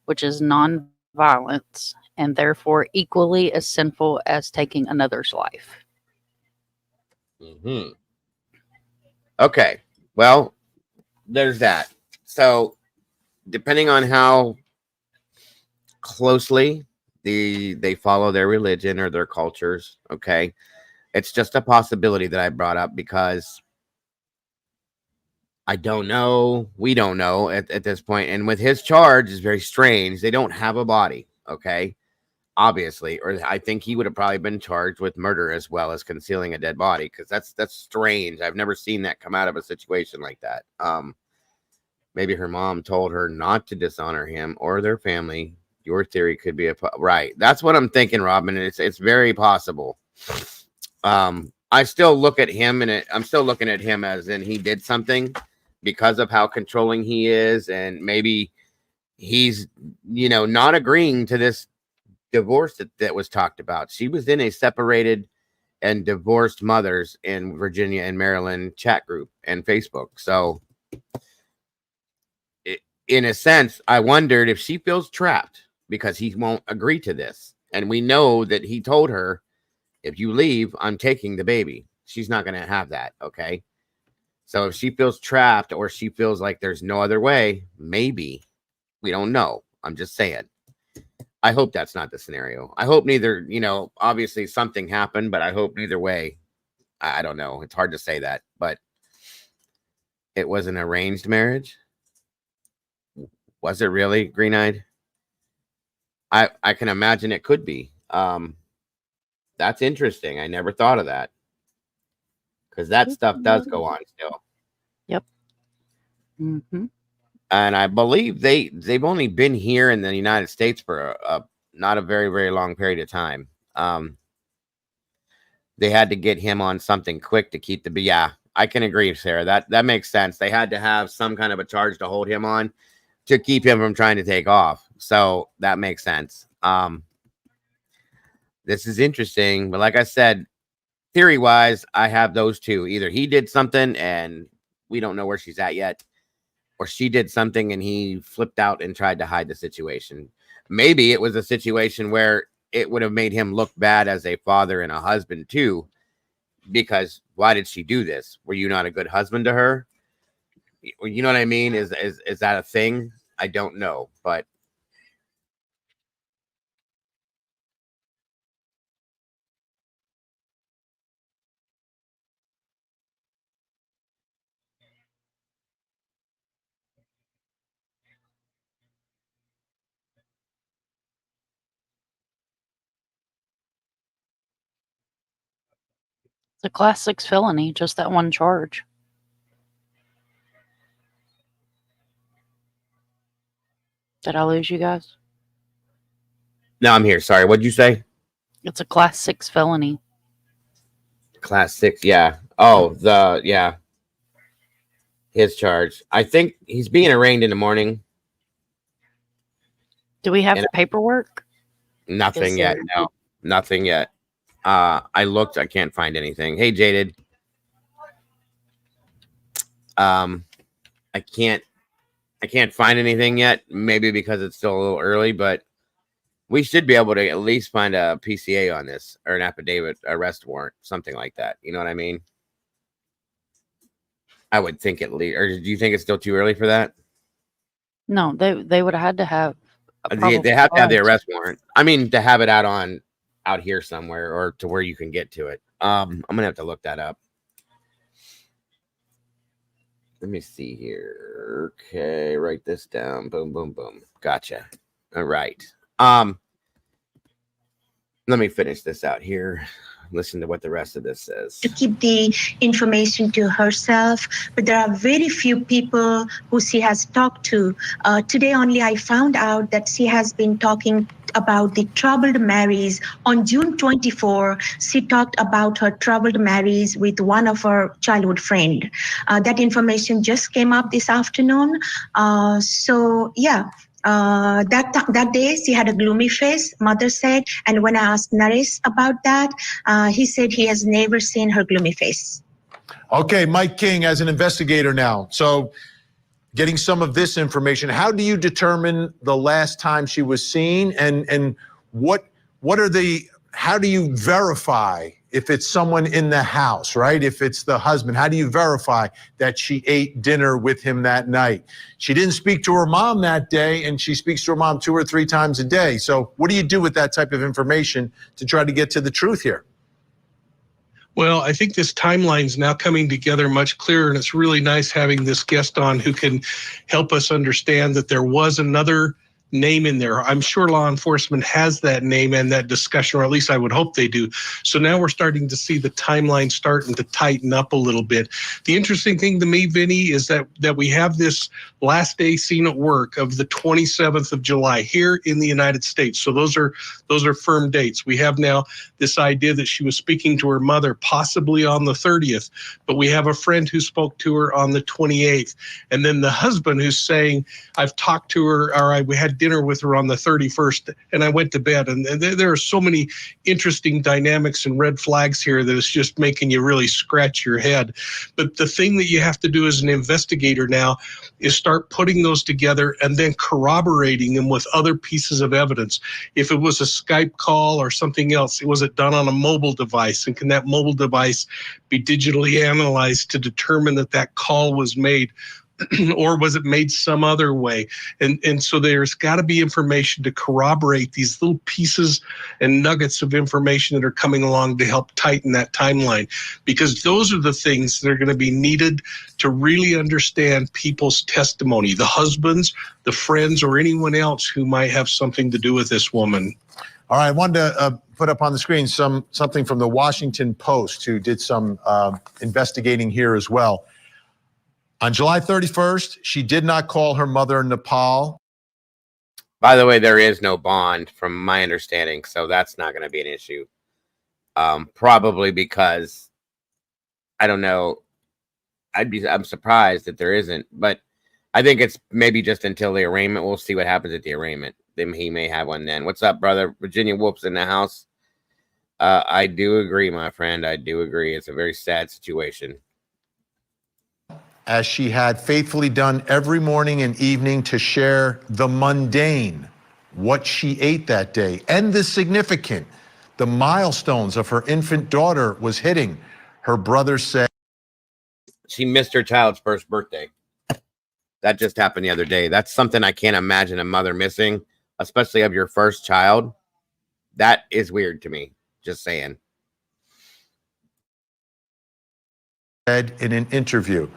which is non-violence, and therefore equally as sinful as taking another's life. Okay. Well, there's that. So, depending on how closely they follow their religion or their cultures, okay, it's just a possibility that I brought up because I don't know. We don't know at this point. And with his charge is very strange. They don't have a body, okay? Obviously, or I think he would have probably been charged with murder as well as concealing a dead body, because that's strange. I've never seen that come out of a situation like that. Maybe her mom told her not to dishonor him or their family. Your theory could be right. That's what I'm thinking, Robin. It's very possible. I still look at him I'm still looking at him as in he did something because of how controlling he is, and maybe he's not agreeing to this divorce that was talked about. She was in a separated and divorced mothers in Virginia and Maryland chat group and Facebook. So in a sense, I wondered if she feels trapped because he won't agree to this. And we know that he told her, if you leave, I'm taking the baby. She's not going to have that. Okay. So if she feels trapped or she feels like there's no other way, maybe, we don't know. I'm just saying. I hope that's not the scenario. I hope neither, obviously something happened, but I hope neither way. I don't know. It's hard to say that, but it was an arranged marriage. Was it really, Green-Eyed? I can imagine it could be. That's interesting. I never thought of that. Because that stuff does go on still. Yep. And I believe they've only been here in the United States for not a very, very long period of time. They had to get him on something quick to keep the. Yeah, I can agree, Sarah. That makes sense. They had to have some kind of a charge to hold him on to keep him from trying to take off. So that makes sense. This is interesting, but like I said, theory-wise, I have those two. Either he did something and we don't know where she's at yet, or she did something and he flipped out and tried to hide the situation. Maybe it was a situation where it would have made him look bad as a father and a husband too, because why did she do this? Were you not a good husband to her? You know what I mean? Is that a thing? I don't know, but It's a class 6 felony, just that one charge. Did I lose you guys? No, I'm here. Sorry. What'd you say? It's a class 6 felony. Class 6. Yeah. Oh, yeah. His charge. I think he's being arraigned in the morning. Do we have the paperwork? Nothing yet. No, nothing yet. I looked. I can't find anything. Hey, Jaded. I can't find anything yet. Maybe because it's still a little early, but we should be able to at least find a PCA on this, or an affidavit, arrest warrant, something like that. You know what I mean? I would think at least. Or do you think it's still too early for that? No, they would have had to have. They have to have the arrest warrant. I mean, to have it out here somewhere, or to where you can get to it. I'm gonna have to look that up. Let me see here. Okay, write this down. Boom, boom, boom. Gotcha. All right. Let me finish this out here. listen to what the rest of this says. To keep the information to herself, but there are very few people who she has talked to. Today only I found out that she has been talking about the troubled marriage. On June 24, she talked about her troubled marriage with one of her childhood friend. That information just came up this afternoon. That day she had a gloomy face, mother said, and when I asked Naresh about that, he said he has never seen her gloomy face. Okay, Mike King, as an investigator now, so getting some of this information, how do you determine the last time she was seen, and how do you verify if it's someone in the house, right? If it's the husband, how do you verify that she ate dinner with him that night? She didn't speak to her mom that day, and she speaks to her mom 2 or 3 times a day. So what do you do with that type of information to try to get to the truth here? Well, I think this timeline's now coming together much clearer, and it's really nice having this guest on who can help us understand that there was another name in there. I'm sure law enforcement has that name and that discussion, or at least I would hope they do. So now we're starting to see the timeline starting to tighten up a little bit. The interesting thing to me, Vinny, is that we have this last day seen at work of the 27th of July here in the United States. So those are firm dates. We have now this idea that she was speaking to her mother possibly on the 30th, but we have a friend who spoke to her on the 28th. And then the husband who's saying, I've talked to her, or we had dinner with her on the 31st and I went to bed. And there are so many interesting dynamics and red flags here that it's just making you really scratch your head. But the thing that you have to do as an investigator now is start putting those together and then corroborating them with other pieces of evidence. If it was a Skype call or something else, was it done on a mobile device? And can that mobile device be digitally analyzed to determine that that call was made? Or was it made some other way? And so there's got to be information to corroborate these little pieces and nuggets of information that are coming along to help tighten that timeline, because those are the things that are going to be needed to really understand people's testimony, the husbands, the friends, or anyone else who might have something to do with this woman. All right, I wanted to put up on the screen something from the Washington Post, who did some investigating here as well. On July 31st, she did not call her mother in Nepal. By the way, there is no bond from my understanding, so that's not going to be an issue. Probably because, I don't know, I'm surprised that there isn't, but I think it's maybe just until the arraignment. We'll see what happens at the arraignment. Then he may have one then. What's up, brother? Virginia Wolf's in the house. I do agree, my friend. I do agree. It's a very sad situation. As she had faithfully done every morning and evening to share the mundane, what she ate that day, and the significant, the milestones of her infant daughter was hitting. Her brother said she missed her child's first birthday. That just happened the other day. That's something I can't imagine a mother missing, especially of your first child. That is weird to me. Just saying. Said in an interview.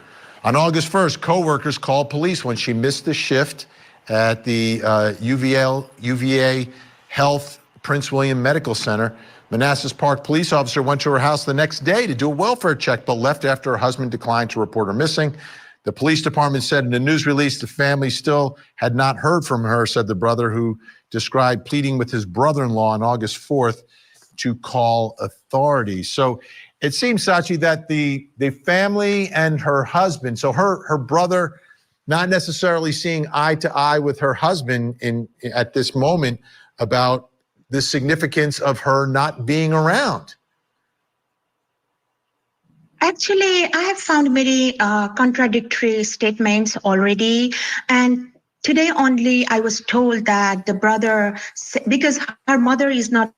On August 1st, co-workers called police when she missed the shift at the UVA Health Prince William Medical Center. Manassas Park police officer went to her house the next day to do a welfare check, but left after her husband declined to report her missing. The police department said in a news release the family still had not heard from her, said the brother, who described pleading with his brother-in-law on August 4th to call authorities. So it seems, Sachi, that the family and her husband, so her brother not necessarily seeing eye to eye with her husband at this moment about the significance of her not being around. Actually, I have found many contradictory statements already. And today only I was told that the brother, because her mother is not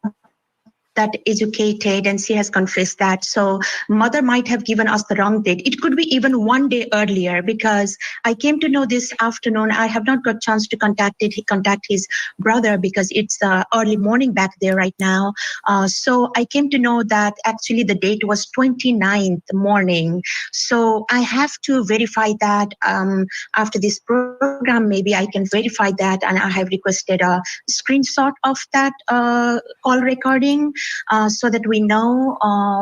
that educated and she has confessed that. So mother might have given us the wrong date. It could be even one day earlier, because I came to know this afternoon. I have not got a chance to contact his brother because it's early morning back there right now. So I came to know that actually the date was 29th morning. So I have to verify that after this program, maybe I can verify that. And I have requested a screenshot of that call recording. so that we know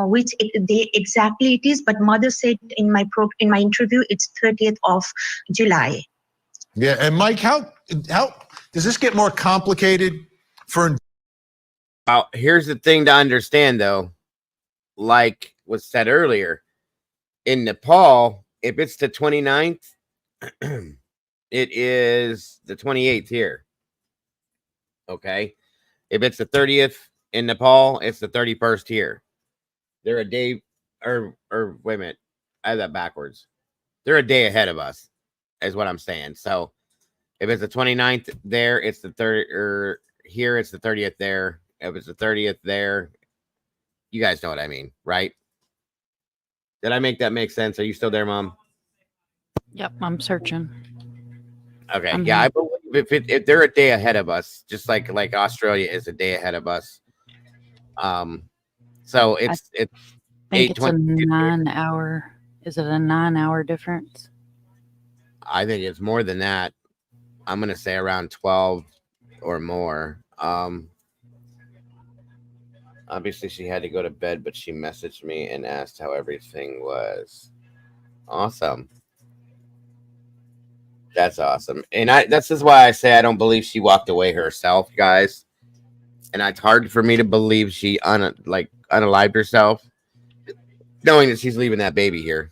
which day exactly it is. But mother said in my interview, it's 30th of July. Yeah, and Mike, how does this get more complicated for? Here's the thing to understand, though. Like was said earlier, in Nepal, if it's the 29th, it is the 28th here. Okay. If it's the 30th in Nepal, it's the 31st here. They're a day, or wait a minute, I have that backwards. They're a day ahead of us, is what I'm saying. So if it's the 29th there, it's the 30th, or here it's the 30th there. If it's the 30th there, you guys know what I mean, right? Did I make that make sense? Are you still there, Mom? Yep, I'm searching. Okay, I'm yeah, here. I believe if they're a day ahead of us, just like Australia is a day ahead of us. So it's I think it's a 8:22. 9 hour. Is it a 9 hour difference? I think it's more than that. I'm gonna say around 12 or more. Obviously she had to go to bed, but she messaged me and asked how everything was. Awesome. That's awesome. And this is why I say I don't believe she walked away herself, guys. And it's hard for me to believe she unalived herself, knowing that she's leaving that baby here.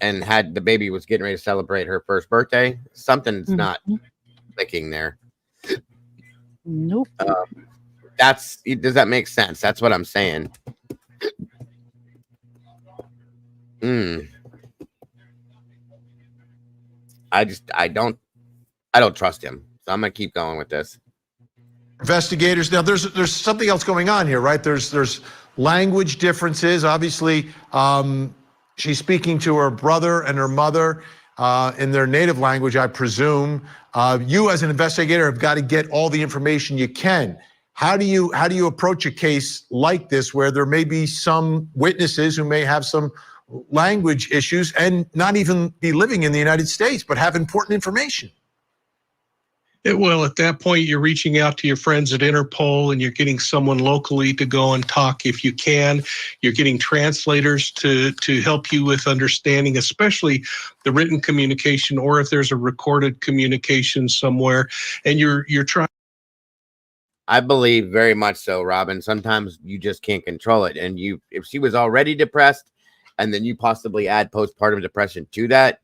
And had the baby was getting ready to celebrate her first birthday, something's not clicking there. Nope. Does that make sense? That's what I'm saying. I don't trust him. So I'm gonna keep going with this. Investigators, now there's something else going on here, right? There's language differences. Obviously, she's speaking to her brother and her mother in their native language, I presume. You as an investigator have got to get all the information you can. How do you approach a case like this where there may be some witnesses who may have some language issues and not even be living in the United States, but have important information? Well, at that point, you're reaching out to your friends at Interpol and you're getting someone locally to go and talk if you can. You're getting translators to help you with understanding, especially the written communication, or if there's a recorded communication somewhere, and you're trying. I believe very much so, Robin. Sometimes you just can't control it. And if she was already depressed and then you possibly add postpartum depression to that,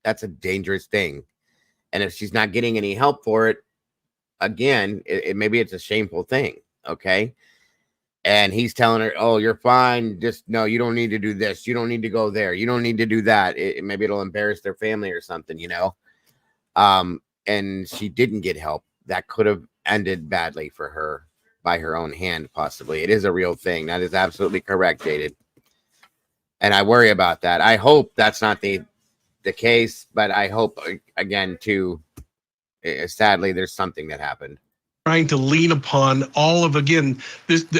that's a dangerous thing. And if she's not getting any help for it, again, maybe it's a shameful thing. Okay. And he's telling her, oh, you're fine. Just no, you don't need to do this. You don't need to go there. You don't need to do that. Maybe it'll embarrass their family or something, you know? And she didn't get help. That could have ended badly for her by her own hand, possibly. It is a real thing. That is absolutely correct, Jaded. And I worry about that. I hope that's not the case, but I hope, again, too, sadly, there's something that happened. Trying to lean upon all of, again,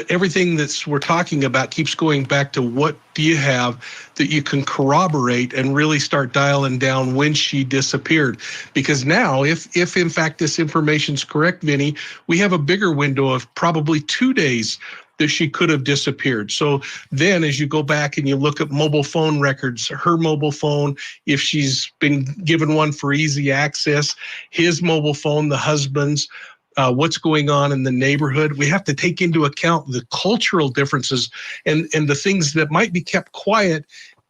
everything that's we're talking about keeps going back to what do you have that you can corroborate and really start dialing down when she disappeared. Because now, if in fact this information's correct, Vinny, we have a bigger window of probably 2 days that she could have disappeared. So then as you go back and you look at mobile phone records, her mobile phone, if she's been given one for easy access, his mobile phone, the husband's, what's going on in the neighborhood. We have to take into account the cultural differences and the things that might be kept quiet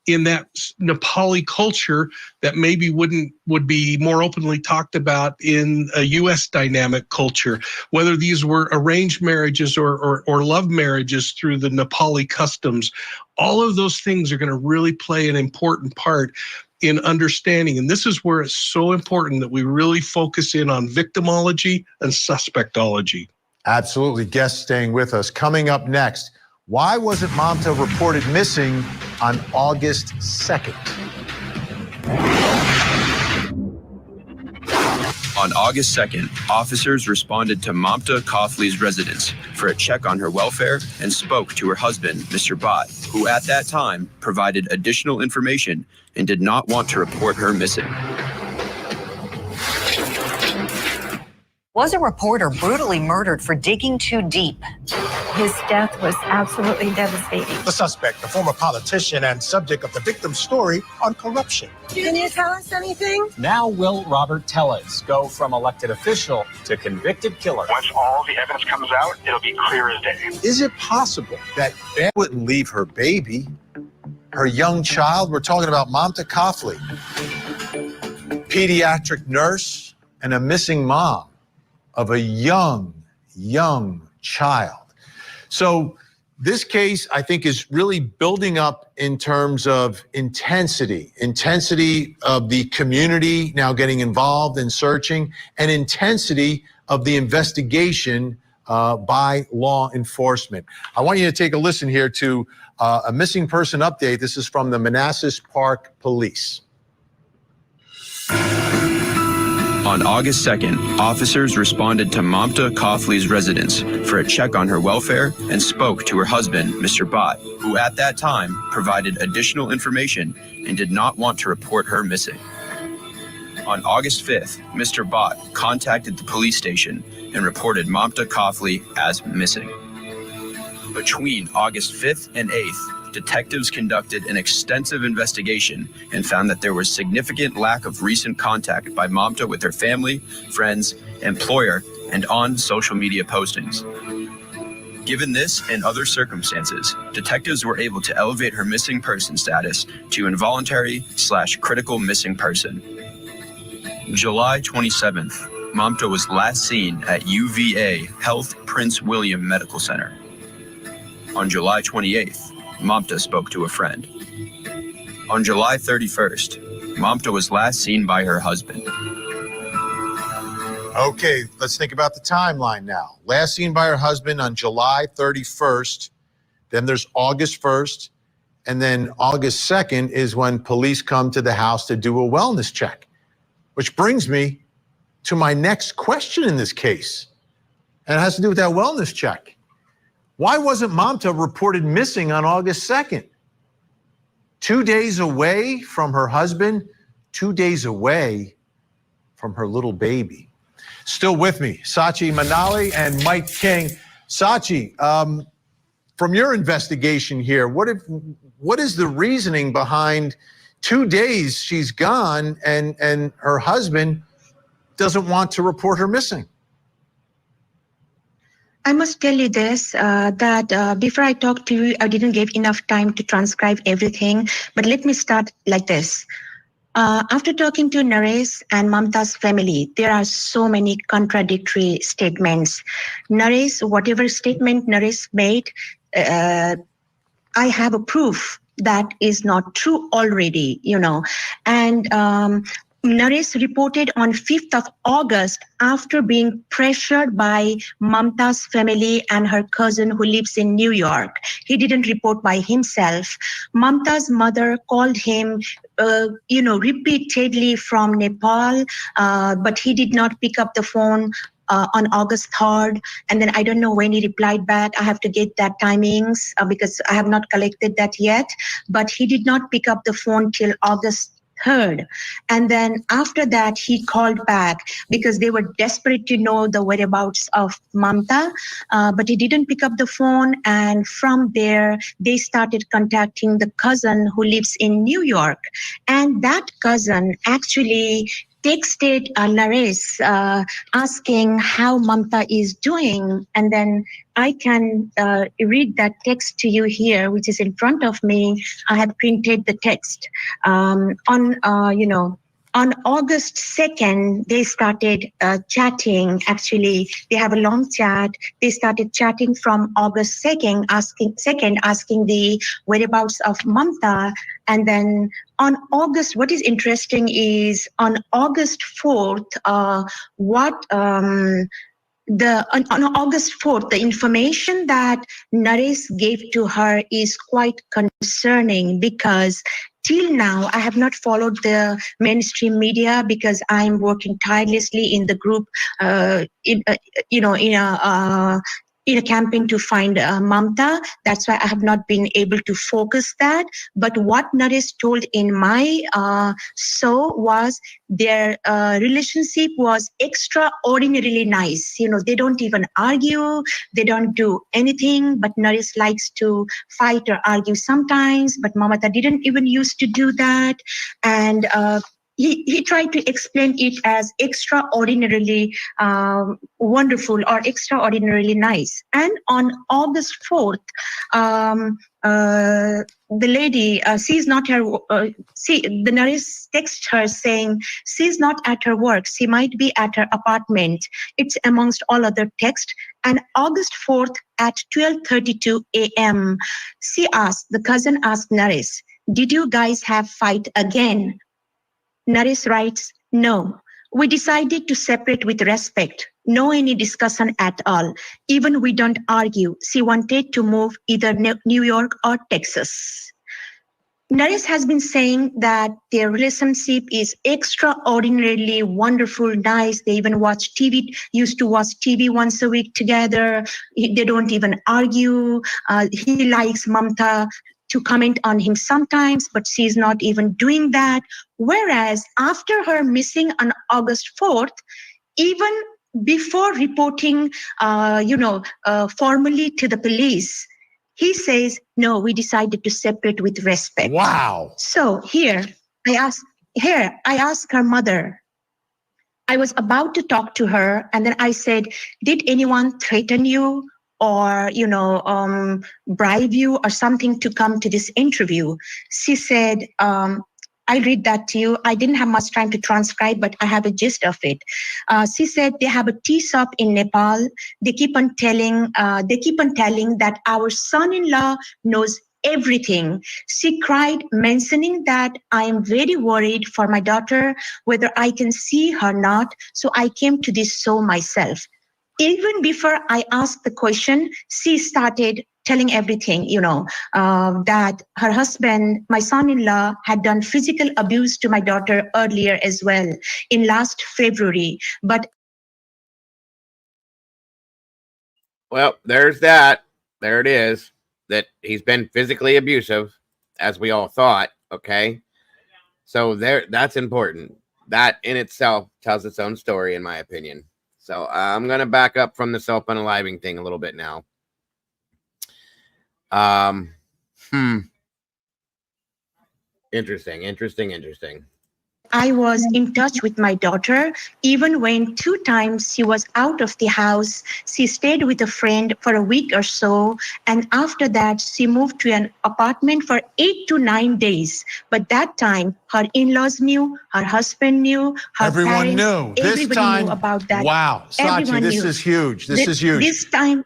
in that Nepali culture that maybe would be more openly talked about in a U.S. dynamic culture, whether these were arranged marriages or love marriages through the Nepali customs. All of those things are going to really play an important part in understanding. And this is where it's so important that we really focus in on victimology and suspectology. Absolutely. Guests staying with us. Coming up next, why wasn't MAMTA reported missing on August 2nd? On August 2nd, officers responded to MAMTA KAFLE's residence for a check on her welfare and spoke to her husband, Mr. BHATT, who at that time provided additional information and did not want to report her missing. Was a reporter brutally murdered for digging too deep? His death was absolutely devastating. The suspect, a former politician and subject of the victim's story on corruption. Can you tell us anything? Now will Robert tell us go from elected official to convicted killer? Once all the evidence comes out, it'll be clear as day. Is it possible that Van wouldn't leave her baby, her young child? We're talking about MAMTA KAFLE, pediatric nurse and a missing mom of a young child. So this case, I think, is really building up in terms of intensity of the community now getting involved in searching, and intensity of the investigation by law enforcement. I want you to take a listen here to a missing person update. This is from the Manassas Park Police. On August 2nd, officers responded to MAMTA KAFLE's residence for a check on her welfare and spoke to her husband, Mr. BHATT, who at that time provided additional information and did not want to report her missing. On August 5th, Mr. BHATT contacted the police station and reported MAMTA KAFLE as missing. Between August 5th and 8th, detectives conducted an extensive investigation and found that there was significant lack of recent contact by MAMTA with her family, friends, employer, and on social media postings. Given this and other circumstances, detectives were able to elevate her missing person status to involuntary/critical missing person. July 27th, MAMTA was last seen at UVA Health Prince William Medical Center. On July 28th, MAMTA spoke to a friend. On July 31st, MAMTA was last seen by her husband. Okay, let's think about the timeline now. Last seen by her husband on July 31st, then there's August 1st, and then August 2nd is when police come to the house to do a wellness check, which brings me to my next question in this case, and it has to do with that wellness check. Why wasn't MAMTA reported missing on August 2nd? 2 days away from her husband, 2 days away from her little baby. Still with me, Sachi Manali and Mike King. Sachi, from your investigation here, what is the reasoning behind 2 days she's gone and her husband doesn't want to report her missing? I must tell you this, that before I talk to you, I didn't give enough time to transcribe everything, but let me start like this. After talking to Naresh and MAMTA's family, there are so many contradictory statements. Naresh, whatever statement Naresh made, I have a proof that is not true already, and Naresh reported on 5th of August after being pressured by MAMTA's family and her cousin who lives in New York. He didn't report by himself. MAMTA's mother called him, repeatedly from Nepal, but he did not pick up the phone on August 3rd. And then I don't know when he replied back. I have to get that timings because I have not collected that yet. But he did not pick up the phone till August 3rd. And then after that, he called back because they were desperate to know the whereabouts of MAMTA, but he didn't pick up the phone. And from there, they started contacting the cousin who lives in New York. And that cousin actually texted Naresh asking how MAMTA is doing. And then I can read that text to you here, which is in front of me. I have printed the text. On August 2nd, they started chatting. Actually, they have a long chat. They started chatting from August 2nd, asking the whereabouts of MAMTA. And then on August, what is interesting is on August 4th, on August 4th, the information that Naresh gave to her is quite concerning because till now, I have not followed the mainstream media because I'm working tirelessly in the group, in a campaign to find MAMTA. That's why I have not been able to focus that. But what Naresh told in my show was their relationship was extraordinarily nice. You know, they don't even argue, they don't do anything, but Naresh likes to fight or argue sometimes, but Mamata didn't even used to do that. And he tried to explain it as extraordinarily wonderful or extraordinarily nice. And on August 4th, the lady, she's not her, the nurse texts her saying she's not at her work. She might be at her apartment. It's amongst all other texts. And August 4th at 12:32 a.m., the cousin asked Naresh, did you guys have fight again? Naresh writes, no. We decided to separate with respect. No any discussion at all. Even we don't argue. She wanted to move either New York or Texas. Naresh has been saying that their relationship is extraordinarily wonderful, nice. They even watch TV, used to watch TV once a week together. They don't even argue. He likes Mamta to comment on him sometimes, but she's not even doing that. Whereas after her missing on August 4th, even before reporting, formally to the police, he says, no, we decided to separate with respect. Wow. So I asked her mother. I was about to talk to her, and then I said, did anyone threaten you or, bribe you or something to come to this interview? She said, I'll read that to you. I didn't have much time to transcribe, but I have a gist of it. She said they have a tea shop in Nepal. They keep on telling that our son-in-law knows everything. She cried, mentioning that I am very worried for my daughter, whether I can see her or not. So I came to this show myself. Even before I asked the question, she started telling everything, that her husband, my son-in-law, had done physical abuse to my daughter earlier as well in last February. But Well, there's that. There it is. That he's been physically abusive, as we all thought. Okay. So that's important. That in itself tells its own story, in my opinion. So I'm going to back up from the self-unaliving thing a little bit now. Interesting. I was in touch with my daughter, even when 2 times she was out of the house. She stayed with a friend for a week or so. And after that, she moved to an apartment for 8 to 9 days. But that time, her in-laws knew, her husband knew, her Everyone parents, knew. This everybody time, knew about that. wow. Sachi, Everyone this knew. is huge. This is huge. This time,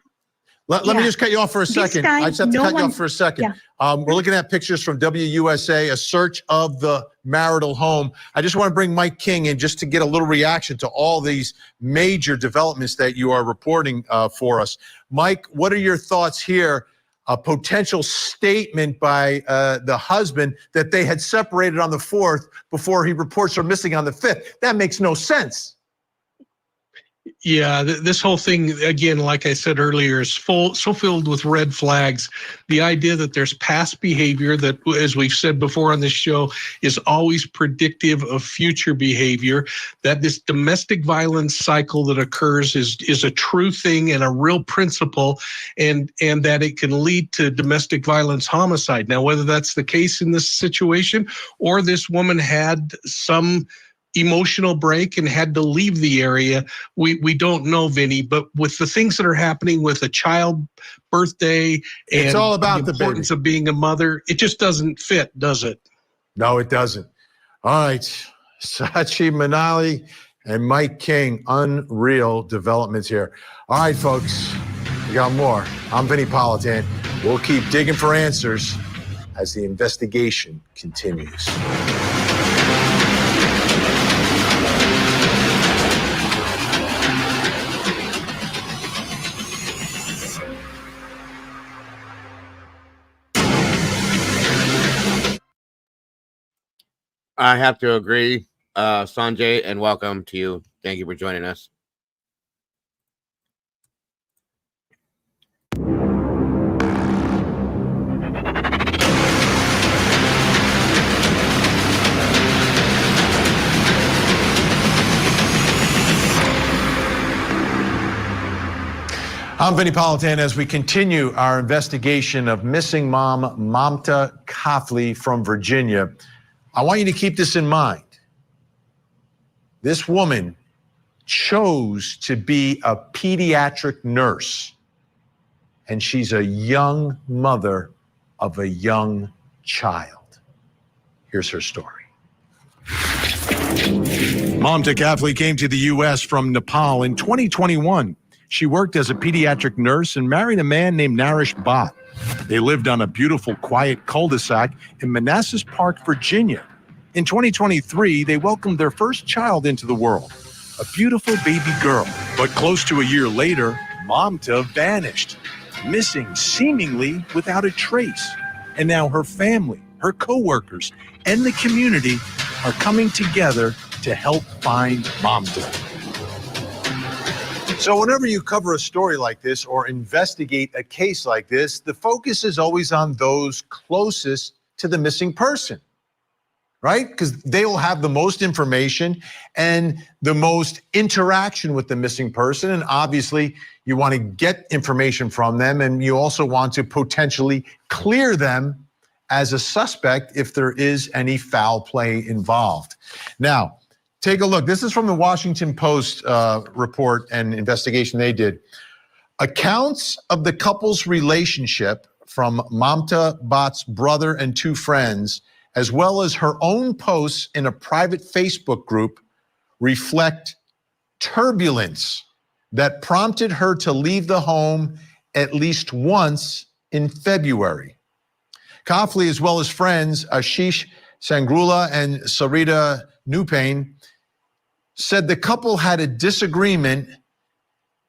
Let me just cut you off for a second. I just have to cut you off for a second. We're looking at pictures from WUSA, a search of the marital home. I just want to bring Mike King in just to get a little reaction to all these major developments that you are reporting for us. Mike, what are your thoughts here? A potential statement by the husband that they had separated on the 4th before he reports her missing on the 5th. That makes no sense. Yeah, this whole thing, again, like I said earlier, is so filled with red flags. The idea that there's past behavior that, as we've said before on this show, is always predictive of future behavior, that this domestic violence cycle that occurs is a true thing and a real principle, and that it can lead to domestic violence homicide. Now, whether that's the case in this situation or this woman had some emotional break and had to leave the area, we don't know, Vinny. But with the things that are happening with a child birthday and it's all about the importance of being a mother, it just doesn't fit, does it? No, it doesn't. All right, Sachi Manali and Mike King, unreal developments here. All right, folks, we got more. I'm Vinny Politan. We'll keep digging for answers as the investigation continues. I have to agree, Sanjay, and welcome to you. Thank you for joining us. I'm Vinny Politan as we continue our investigation of missing mom MAMTA KAFLE from Virginia. I want you to keep this in mind. This woman chose to be a pediatric nurse, and she's a young mother of a young child. Here's her story. MAMTA KAFLE came to the U.S. from Nepal in 2021. She worked as a pediatric nurse and married a man named Naresh Bhatt. They lived on a beautiful, quiet cul-de-sac in Manassas Park, Virginia. In 2023, they welcomed their first child into the world, a beautiful baby girl. But close to a year later, MAMTA vanished, missing seemingly without a trace. And now her family, her co-workers, and the community are coming together to help find MAMTA. So whenever you cover a story like this or investigate a case like this, the focus is always on those closest to the missing person, right? Because they will have the most information and the most interaction with the missing person. And obviously you want to get information from them, and you also want to potentially clear them as a suspect if there is any foul play involved. Now, take a look. This is from the Washington Post report and investigation they did. Accounts of the couple's relationship from MAMTA Bhatt's brother and two friends, as well as her own posts in a private Facebook group, reflect turbulence that prompted her to leave the home at least once in February. KAFLE, as well as friends Ashish Sangrula and Sarita Nupane, said the couple had a disagreement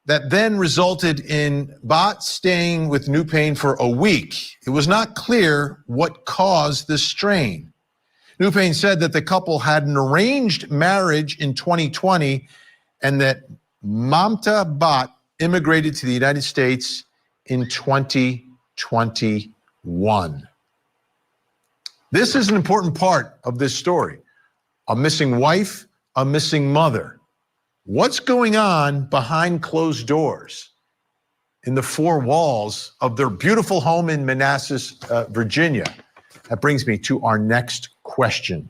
that then resulted in Bhatt staying with Nupane for a week. It was not clear what caused the strain. Nupane said that the couple had an arranged marriage in 2020 and that MAMTA Bhatt immigrated to the United States in 2021. This is an important part of this story. A missing wife, a missing mother. What's going on behind closed doors in the four walls of their beautiful home in Manassas, Virginia? That brings me to our next question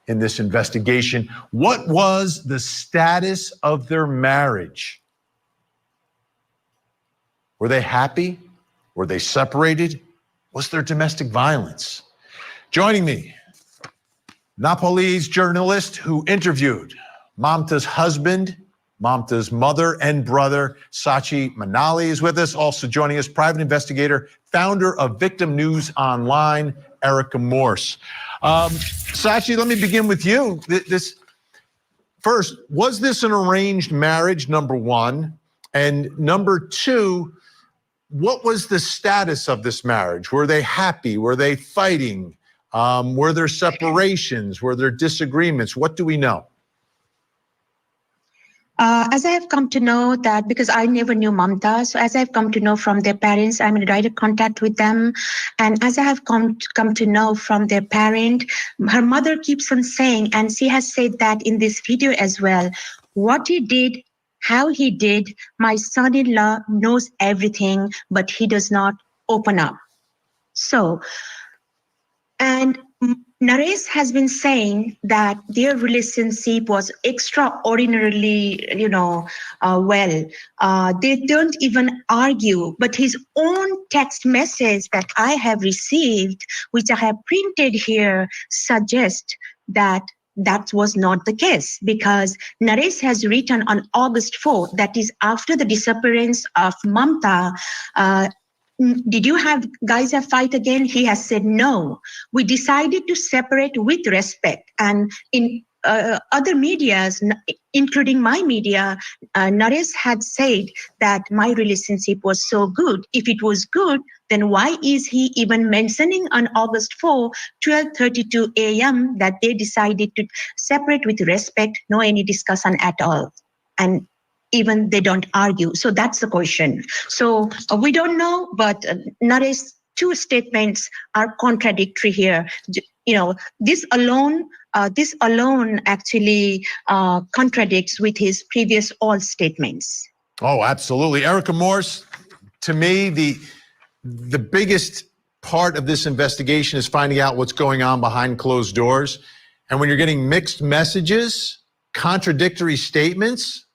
in this investigation. What was the status of their marriage? Were they happy? Were they separated? Was there domestic violence? Joining me, Nepalese journalist who interviewed MAMTA's husband, MAMTA's mother and brother, Sachi Manali is with us. Also joining us, private investigator, founder of Victim News Online, Erica Morse. Sachi, let me begin with you. First, was this an arranged marriage, number one? And number two, what was the status of this marriage? Were they happy? Were they fighting? Were there separations? Were there disagreements? What do we know? As I have come to know that, because I never knew MAMTA, so as I've come to know from their parents, I'm in direct contact with them. And as I have come to know from their parent, her mother keeps on saying, and she has said that in this video as well, what he did, how he did, my son-in-law knows everything, but he does not open up. So, and Naresh has been saying that their relationship was extraordinarily, well. They don't even argue, but his own text message that I have received, which I have printed here, suggests that that was not the case, because Naresh has written on August 4th, that is after the disappearance of MAMTA, did you guys have fight again? He has said no. We decided to separate with respect. And in other medias, including my media, Naresh had said that my relationship was so good. If it was good, then why is he even mentioning on August 4, 12:32 a.m. that they decided to separate with respect, no any discussion at all? And even they don't argue. So that's the question. So we don't know, but Naresh's two statements are contradictory here. This alone actually contradicts with his previous all statements. Oh, absolutely. Erica Morse, to me, the biggest part of this investigation is finding out what's going on behind closed doors. And when you're getting mixed messages, contradictory statements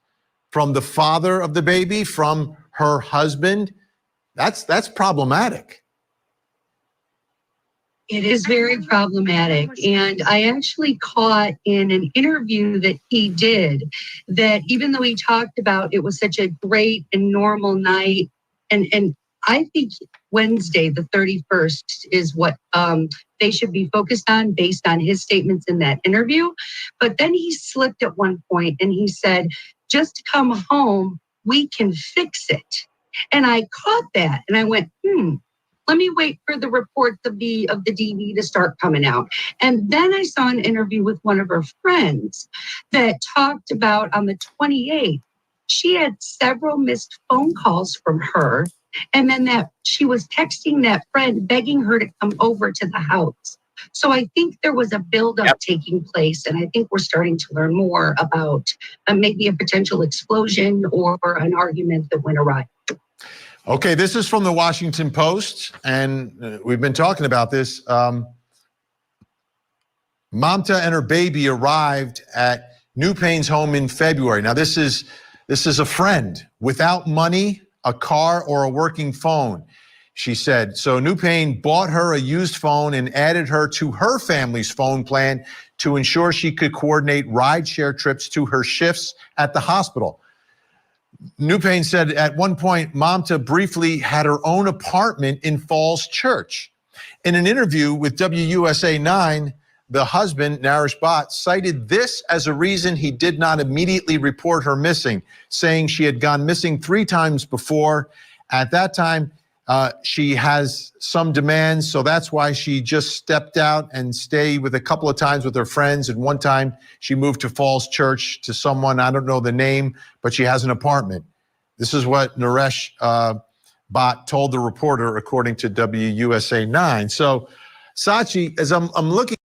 from the father of the baby, from her husband, that's problematic. It is very problematic. And I actually caught in an interview that he did that even though he talked about it was such a great and normal night, and I think Wednesday, the 31st, is what they should be focused on based on his statements in that interview. But then he slipped at one point and he said, just come home, we can fix it. And I caught that and I went, let me wait for the reports of the DV to start coming out. And then I saw an interview with one of her friends that talked about on the 28th, she had several missed phone calls from her. And then that she was texting that friend, begging her to come over to the house. So I think there was a buildup taking place. And I think we're starting to learn more about maybe a potential explosion or an argument that went awry. Okay, this is from the Washington Post, and we've been talking about this. MAMTA and her baby arrived at New Payne's home in February. Now, this is a friend without money, a car, or a working phone, she said. So New Payne bought her a used phone and added her to her family's phone plan to ensure she could coordinate rideshare trips to her shifts at the hospital. New Payne said at one point, MAMTA briefly had her own apartment in Falls Church. In an interview with WUSA 9, the husband, Naresh Bhatt, cited this as a reason he did not immediately report her missing, saying she had gone missing 3 times before. At that time, she has some demands, so that's why she just stepped out and stayed with a couple of times with her friends. And one time she moved to Falls Church to someone, I don't know the name, but she has an apartment. This is what Naresh Bhatt told the reporter, according to WUSA 9. So, Sachi, as I'm looking.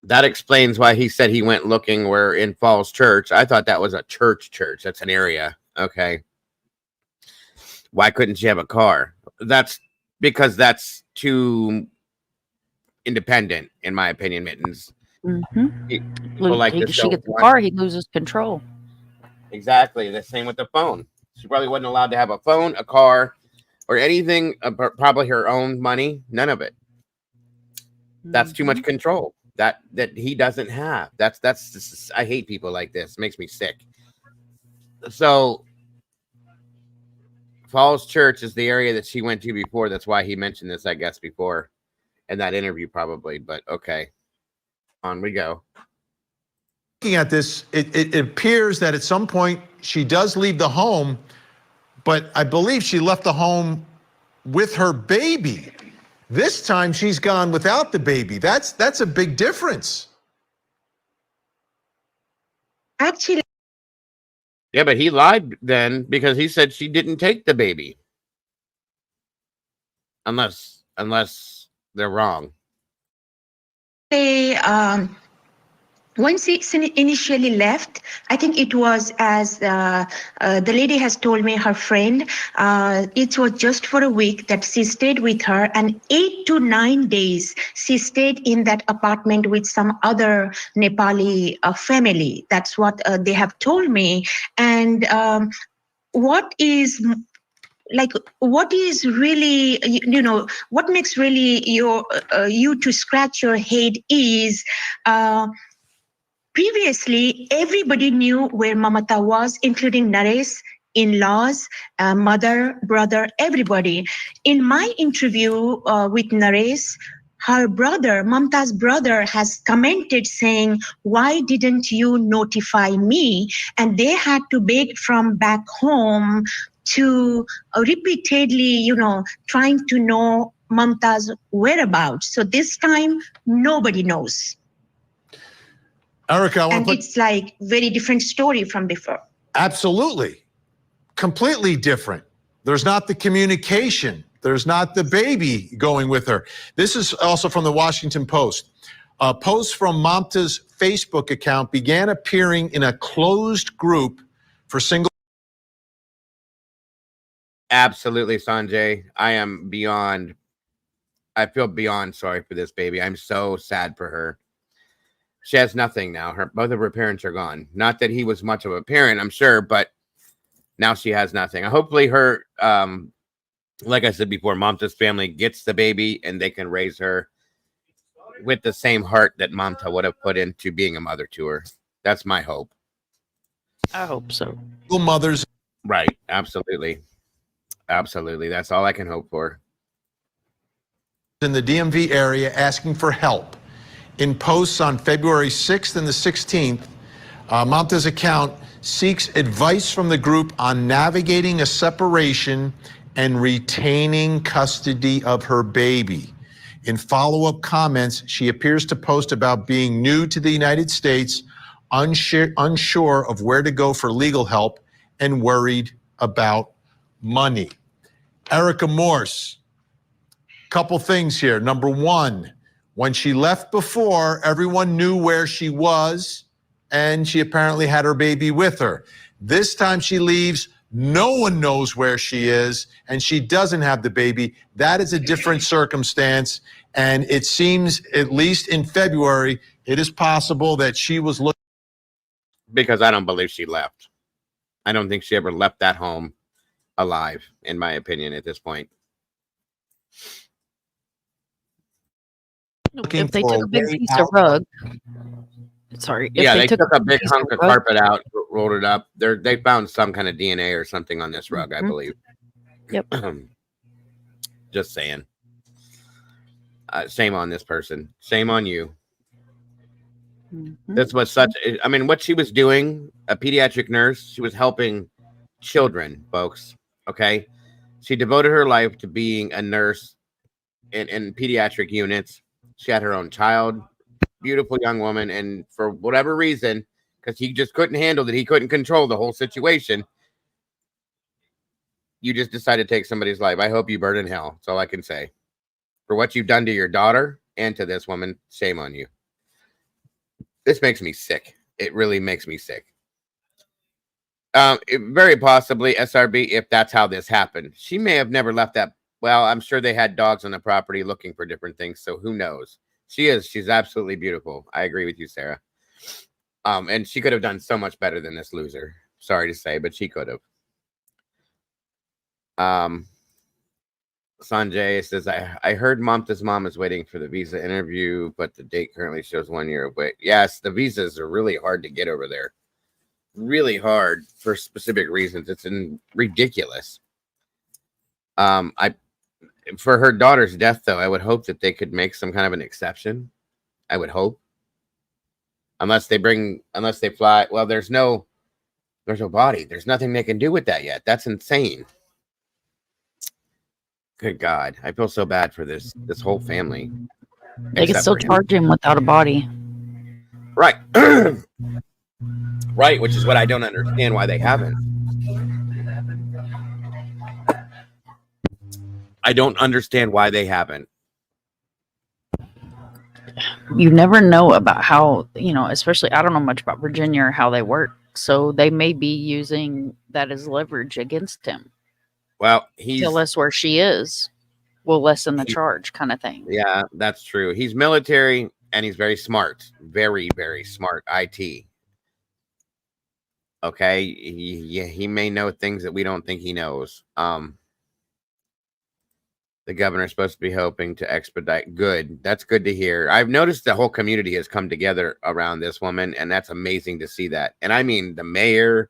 That explains why he said he went looking where in Falls Church. I thought that was a church. That's an area. Okay. Why couldn't she have a car? That's because that's too independent, in my opinion, Mittens. She gets the car, he loses control. Exactly. The same with the phone. She probably wasn't allowed to have a phone, a car, or anything, probably her own money. None of it. That's too much control that he doesn't have. That's just, I hate people like this. It makes me sick. So Falls Church is the area that she went to before. That's why he mentioned this, I guess, before in that interview, probably. But okay, on we go. Looking at this, it appears that at some point she does leave the home, but I believe she left the home with her baby. This time she's gone without the baby. That's a big difference. Actually, yeah, but he lied then because he said she didn't take the baby. Unless they're wrong. Once he initially left, I think it was as the lady has told me, her friend, it was just for a week that she stayed with her, and 8 to 9 days she stayed in that apartment with some other Nepali family. That's what they have told me. And what is really, what makes really you to scratch your head is previously everybody knew where MAMTA was, including Naresh, in-laws, mother, brother, everybody. In my interview with Naresh, her brother, MAMTA's brother, has commented saying, why didn't you notify me? And they had to beg from back home to repeatedly, trying to know MAMTA's whereabouts. So this time, nobody knows. Erica, and it's like very different story from before. Absolutely. Completely different. There's not the communication. There's not the baby going with her. This is also from the Washington Post. Posts from MAMTA's Facebook account began appearing in a closed group for single Absolutely, Sanjay. I feel beyond sorry for this baby. I'm so sad for her. She has nothing now. Both of her parents are gone. Not that he was much of a parent, I'm sure, but now she has nothing. Hopefully her, like I said before, MAMTA's family gets the baby and they can raise her with the same heart that MAMTA would have put into being a mother to her. That's my hope. I hope so. Mothers. Right. Absolutely. Absolutely. That's all I can hope for. In the DMV area asking for help. In posts on February 6th and the 16th, MAMTA's account seeks advice from the group on navigating a separation and retaining custody of her baby. In follow-up comments, she appears to post about being new to the United States, unsure of where to go for legal help, and worried about money. Erica Morse, couple things here. Number one, when she left before, everyone knew where she was, and she apparently had her baby with her. This time she leaves, no one knows where she is, and she doesn't have the baby. That is a different circumstance, and it seems, at least in February, it is possible that she was looking. Because I don't believe she left. I don't think she ever left that home alive, in my opinion, at this point. If they took a big piece of rug, sorry. Yeah, they took a big hunk of carpet out, rolled it up. They found some kind of DNA or something on this rug, I believe. Yep. Just saying. Shame on this person. Shame on you. This was such, I mean, what she was doing, a pediatric nurse, she was helping children, folks. Okay. She devoted her life to being a nurse in pediatric units. She had her own child, beautiful young woman. And for whatever reason, because he just couldn't handle it, he couldn't control the whole situation, you just decided to take somebody's life. I hope you burn in hell. That's all I can say. For what you've done to your daughter and to this woman, shame on you. This makes me sick. It really makes me sick. Very possibly, SRB, if that's how this happened. She may have never left that. Well, I'm sure they had dogs on the property looking for different things, so who knows? She's absolutely beautiful. I agree with you, Sarah. And she could have done so much better than this loser. Sorry to say, but she could have. Sanjay says, I heard MAMTA's mom is waiting for the visa interview, but the date currently shows 1 year away. Yes, the visas are really hard to get over there. Really hard for specific reasons. It's ridiculous. For her daughter's death, though, I would hope that they could make some kind of an exception. I would hope. Unless they fly. Well, there's no body. There's nothing they can do with that yet. That's insane. Good God. I feel so bad for this whole family. They can still charge him without a body. Right. Right, which is what I don't understand why they haven't. I don't understand why they haven't. You never know about how, especially, I don't know much about Virginia or how they work. So they may be using that as leverage against him. Well, tell us where she is. We'll lessen the charge, kind of thing. Yeah, that's true. He's military and he's very smart. Very, very smart IT. Okay. He may know things that we don't think he knows. The governor's supposed to be hoping to expedite. Good. That's good to hear. I've noticed the whole community has come together around this woman, and that's amazing to see that. And I mean, the mayor,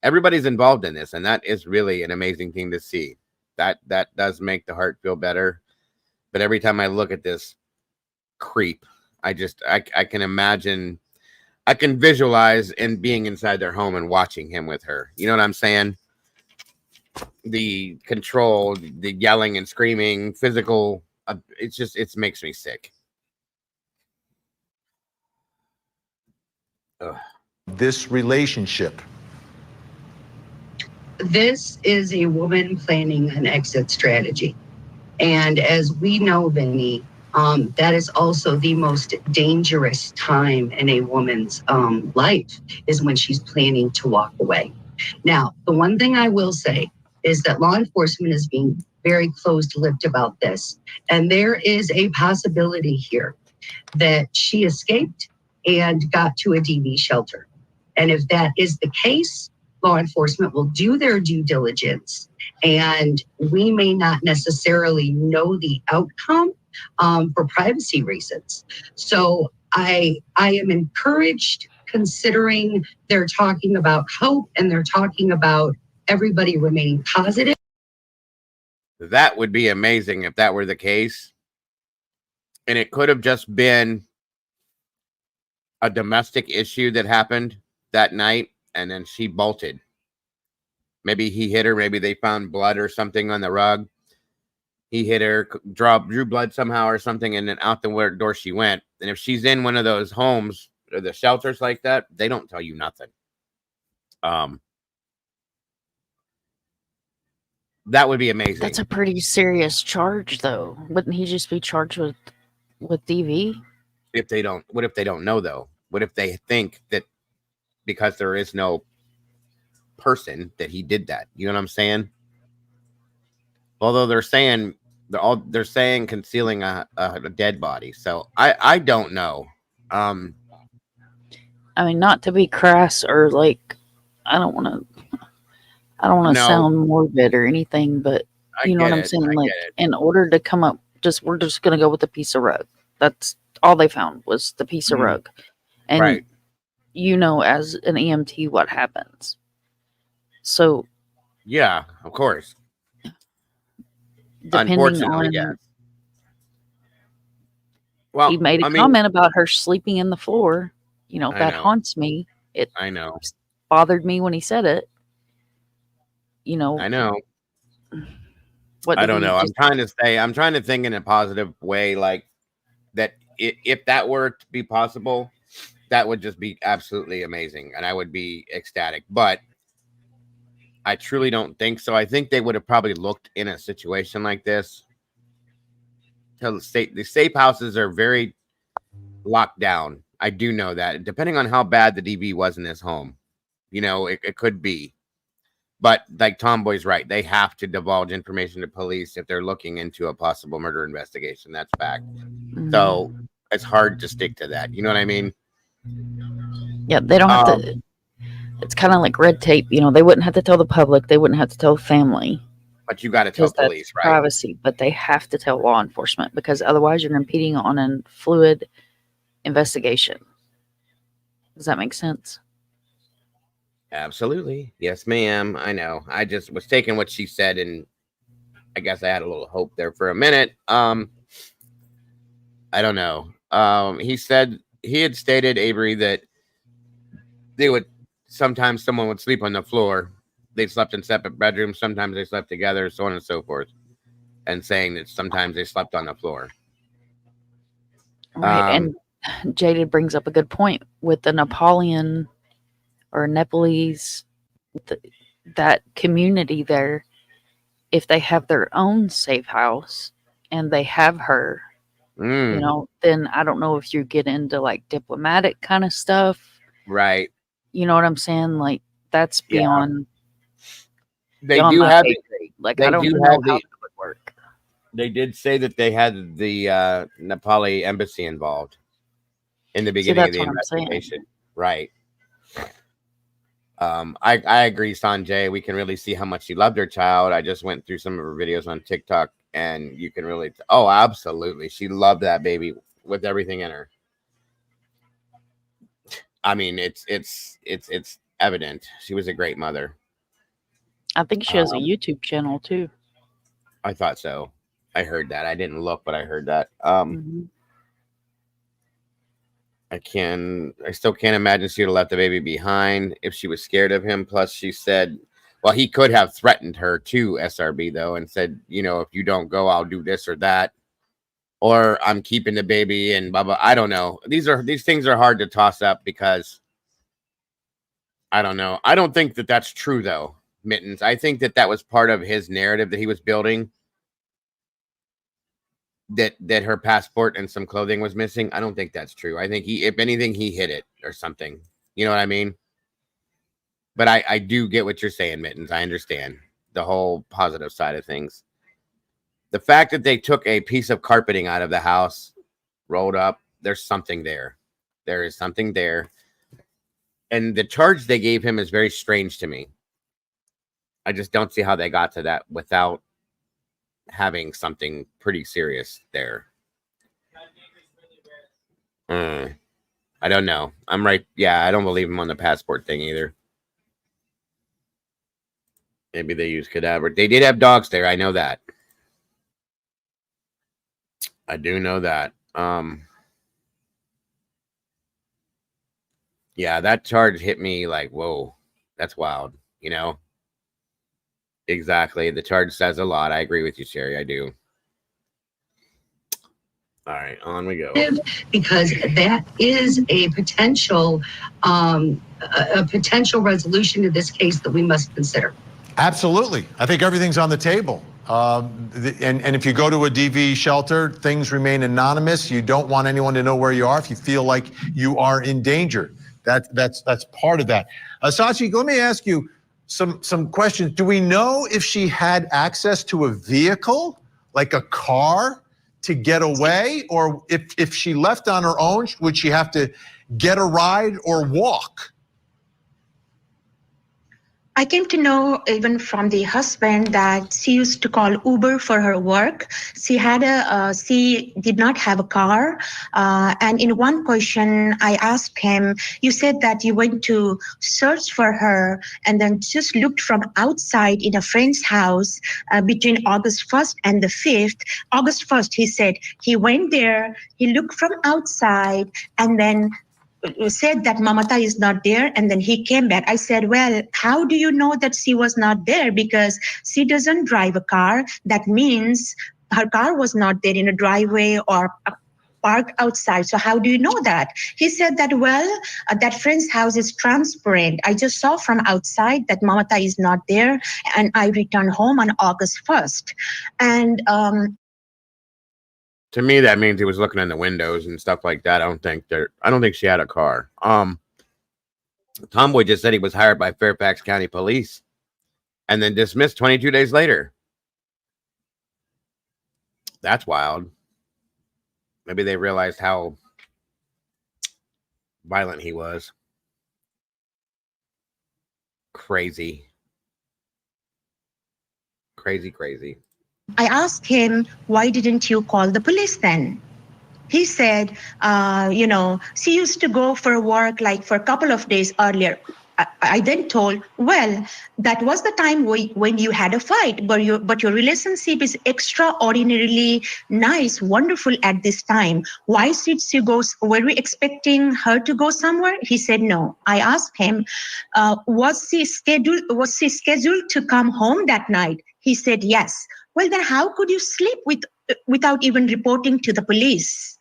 everybody's involved in this, and that is really an amazing thing to see. That does make the heart feel better. But every time I look at this creep, I can imagine, I can visualize in being inside their home and watching him with her. You know what I'm saying? The control, the yelling and screaming, physical, it makes me sick. Ugh. This relationship. This is a woman planning an exit strategy. And as we know, Vinny, that is also the most dangerous time in a woman's life is when she's planning to walk away. Now, the one thing I will say is that law enforcement is being very closed-lipped about this. And there is a possibility here that she escaped and got to a DV shelter. And if that is the case, law enforcement will do their due diligence, and we may not necessarily know the outcome for privacy reasons. So I am encouraged, considering they're talking about hope and they're talking about everybody remaining positive. That would be amazing if that were the case. And it could have just been a domestic issue that happened that night, and then she bolted. Maybe he hit her. Maybe they found blood or something on the rug. He hit her, drew blood somehow or something, and then out the door she went. And if she's in one of those homes or the shelters like that, they don't tell you nothing. That would be amazing. That's a pretty serious charge, though. Wouldn't he just be charged with DV? If they don't, what if they don't know though? What if they think that because there is no person that he did that? You know what I'm saying? Although they're saying concealing a dead body. So I don't know. I mean, not to be crass or like, I don't want to sound morbid or anything, but you know what I'm saying? Like, in order to come up, we're just going to go with a piece of rug. That's all they found was the piece of rug. And you know, as an EMT, what happens. So. Yeah, of course. Unfortunately, yes. Well, he made a comment about her sleeping in the floor. You know, that haunts me. I know. Bothered me when he said it. You know. I know. I don't know. I'm trying to think in a positive way, like that if that were to be possible, that would just be absolutely amazing. And I would be ecstatic. But I truly don't think so. I think they would have probably looked in a situation like this. The safe houses are very locked down. I do know that. Depending on how bad the DV was in this home, you know, it could be. But like Tomboy's right, they have to divulge information to police if they're looking into a possible murder investigation. That's fact. So it's hard to stick to that. You know what I mean? Yeah, they don't have to. It's kind of like red tape. You know, they wouldn't have to tell the public. They wouldn't have to tell the family. But you got to tell police, right? Privacy, but they have to tell law enforcement because otherwise you're impeding on a fluid investigation. Does that make sense? Absolutely. Yes, ma'am. I know. I just was taking what she said, and I guess I had a little hope there for a minute. I don't know. He had stated, Avery, that sometimes someone would sleep on the floor. They slept in separate bedrooms. Sometimes they slept together, so on and so forth. And saying that sometimes they slept on the floor. Right. And Jaded brings up a good point with the Napoleon or Nepalese, that community there. If they have their own safe house and they have her, you know, then I don't know if you get into like diplomatic kind of stuff. Right. You know what I'm saying? Like that's beyond. They do have like I don't know how it would work. They did say that they had the Nepali embassy involved in the beginning of the investigation. Right. I agree, Sanjay. We can really see how much she loved her child. I just went through some of her videos on TikTok, and you can really absolutely, she loved that baby with everything in her. I mean, it's evident. She was a great mother. I think she has a YouTube channel too. I thought so. I heard that. I didn't look, but I heard that. I still can't imagine she would have left the baby behind if she was scared of him. Plus, she said, well, he could have threatened her to SRB though, and said, you know, if you don't go, I'll do this or that, or I'm keeping the baby and blah blah. I don't know. These things are hard to toss up because I don't know. I don't think that that's true though, Mittens. I think that was part of his narrative that he was building. That her passport and some clothing was missing. I don't think that's true. I think if anything, he hid it or something. You know what I mean? But I do get what you're saying, Mittens. I understand. the whole positive side of things. The fact that they took a piece of carpeting out of the house, rolled up, there's something there. There is something there. And the charge they gave him is very strange to me. I just don't see how they got to that without having something pretty serious there. I don't know. I'm right. Yeah, I don't believe him on the passport thing either. Maybe they used cadaver. They did have dogs there. I know that. I do know that. Yeah, that charge hit me like, whoa, that's wild, you know? Exactly. The charge says a lot. I agree with you, Sherry. I do. All right, on we go. Because that is a potential resolution to this case that we must consider. Absolutely. I think everything's on the table. And if you go to a DV shelter, things remain anonymous. You don't want anyone to know where you are if you feel like you are in danger. That's part of that. Sachi, let me ask you some questions. Do we know if she had access to a vehicle, like a car, to get away? Or if she left on her own, would she have to get a ride or walk? I came to know even from the husband that she used to call Uber for her work. She did not have a car. And in one question, I asked him, you said that you went to search for her and then just looked from outside in a friend's house between August 1st and the 5th. August 1st, he said, he went there, he looked from outside and then said that MAMTA is not there, and then he came back. I said, well, how do you know that she was not there? Because she doesn't drive a car. That means her car was not there in a driveway or parked outside. So how do you know that? He said that, well, that friend's house is transparent. I just saw from outside that MAMTA is not there, and I returned home on August 1st. And to me, that means he was looking in the windows and stuff like that. I don't think she had a car. Tomboy just said he was hired by Fairfax County Police and then dismissed 22 days later. That's wild. Maybe they realized how violent he was. Crazy. Crazy. I asked him, why didn't you call the police then? He said, she used to go for work like for a couple of days earlier. I then told, well, that was the time when you had a fight, but your relationship is extraordinarily nice, wonderful at this time. Why did she go? Were we expecting her to go somewhere? He said no. I asked him, was she scheduled to come home that night? He said yes. Well, then how could you sleep without even reporting to the police?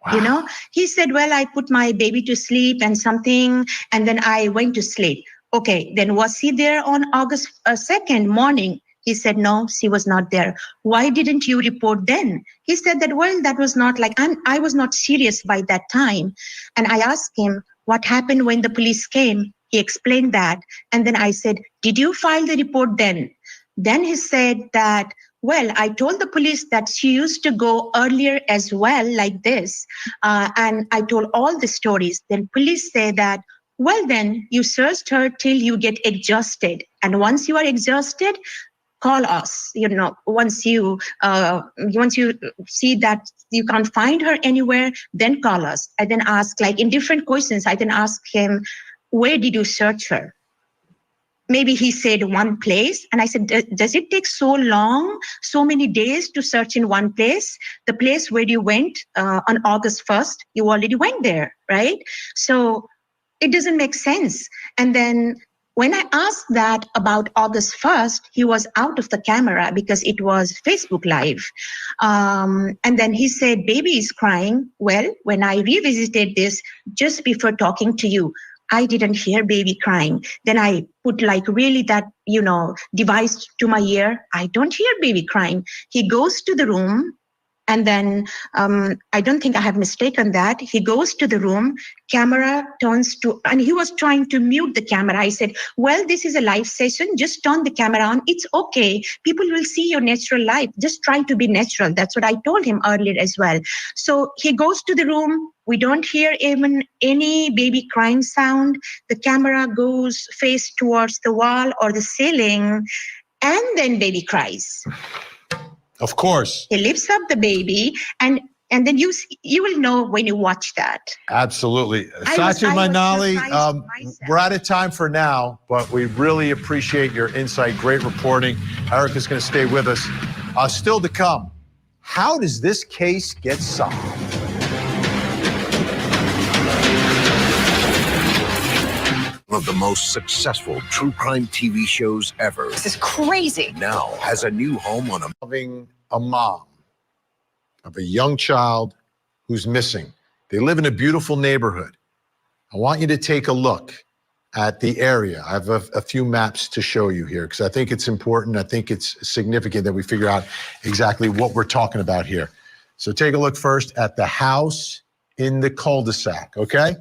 Wow. You know, he said, well, I put my baby to sleep and something, and then I went to sleep. Okay, then was he there on August 2nd morning? He said, no, she was not there. Why didn't you report then? He said that, well, that was not like, I was not serious by that time. And I asked him, what happened when the police came? He explained that. And then I said, did you file the report then? Then he said that, well, I told the police that she used to go earlier as well, like this. And I told all the stories. Then police say that, well, then you searched her till you get exhausted. And once you are exhausted, call us. You know, once you see that you can't find her anywhere, then call us. I then ask, like in different questions, I then ask him, where did you search her? Maybe he said one place. And I said, does it take so long, so many days to search in one place? The place where you went on August 1st, you already went there, right? So it doesn't make sense. And then when I asked that about August 1st, he was out of the camera because it was Facebook Live. And then he said, baby is crying. Well, when I revisited this just before talking to you, I didn't hear baby crying. Then I put like really that, device to my ear. I don't hear baby crying. He goes to the room And then I don't think I have mistaken that. He goes to the room, camera turns to, and he was trying to mute the camera. I said, well, this is a live session. Just turn the camera on. It's okay. People will see your natural life. Just try to be natural. That's what I told him earlier as well. So he goes to the room. We don't hear even any baby crying sound. The camera goes face towards the wall or the ceiling, and then baby cries. Of course. He lifts up the baby, and then you will know when you watch that. Absolutely. I Sachi was Manali, surprised we're out of time for now, but we really appreciate your insight. Great reporting. Erica's going to stay with us. Still to come, how does this case get solved? One of the most successful true crime TV shows ever. This is crazy. Now has a new home on a mom of a young child who's missing. They live in a beautiful neighborhood. I want you to take a look at the area. I have a few maps to show you here because I think it's important. I think it's significant that we figure out exactly what we're talking about here. So take a look first at the house in the cul-de-sac, okay?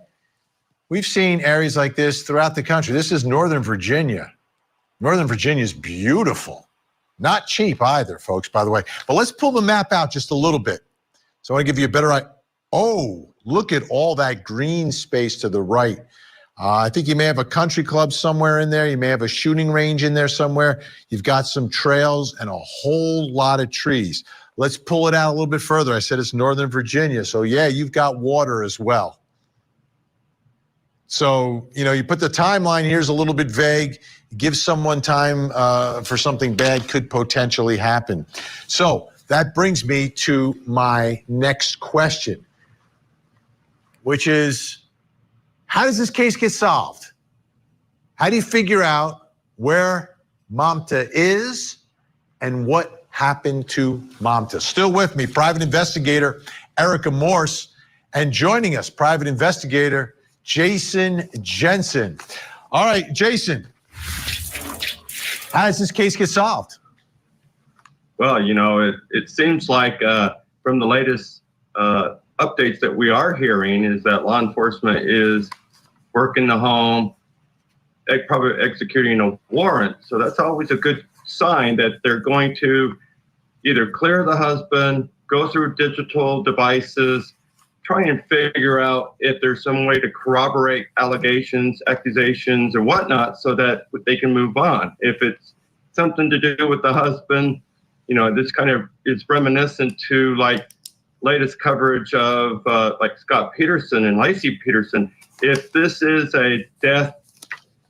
We've seen areas like this throughout the country. This is Northern Virginia. Northern Virginia is beautiful. Not cheap either, folks, by the way. But let's pull the map out just a little bit. So I want to give you a better idea. Oh, look at all that green space to the right. I think you may have a country club somewhere in there. You may have a shooting range in there somewhere. You've got some trails and a whole lot of trees. Let's pull it out a little bit further. I said it's Northern Virginia. So yeah, you've got water as well. So, you put the timeline here's a little bit vague. Give someone time for something bad could potentially happen. So that brings me to my next question, which is, how does this case get solved? How do you figure out where MAMTA is and what happened to MAMTA? Still with me, private investigator Erica Morse, and joining us, private investigator Jason Jensen. All right, Jason, how does this case get solved? Well, it seems like from the latest updates that we are hearing is that law enforcement is working the home, probably executing a warrant. So that's always a good sign that they're going to either clear the husband, go through digital devices, try and figure out if there's some way to corroborate allegations, accusations, or whatnot so that they can move on. If it's something to do with the husband, this kind of is reminiscent to like latest coverage of like Scott Peterson and Lacey Peterson. If this is a death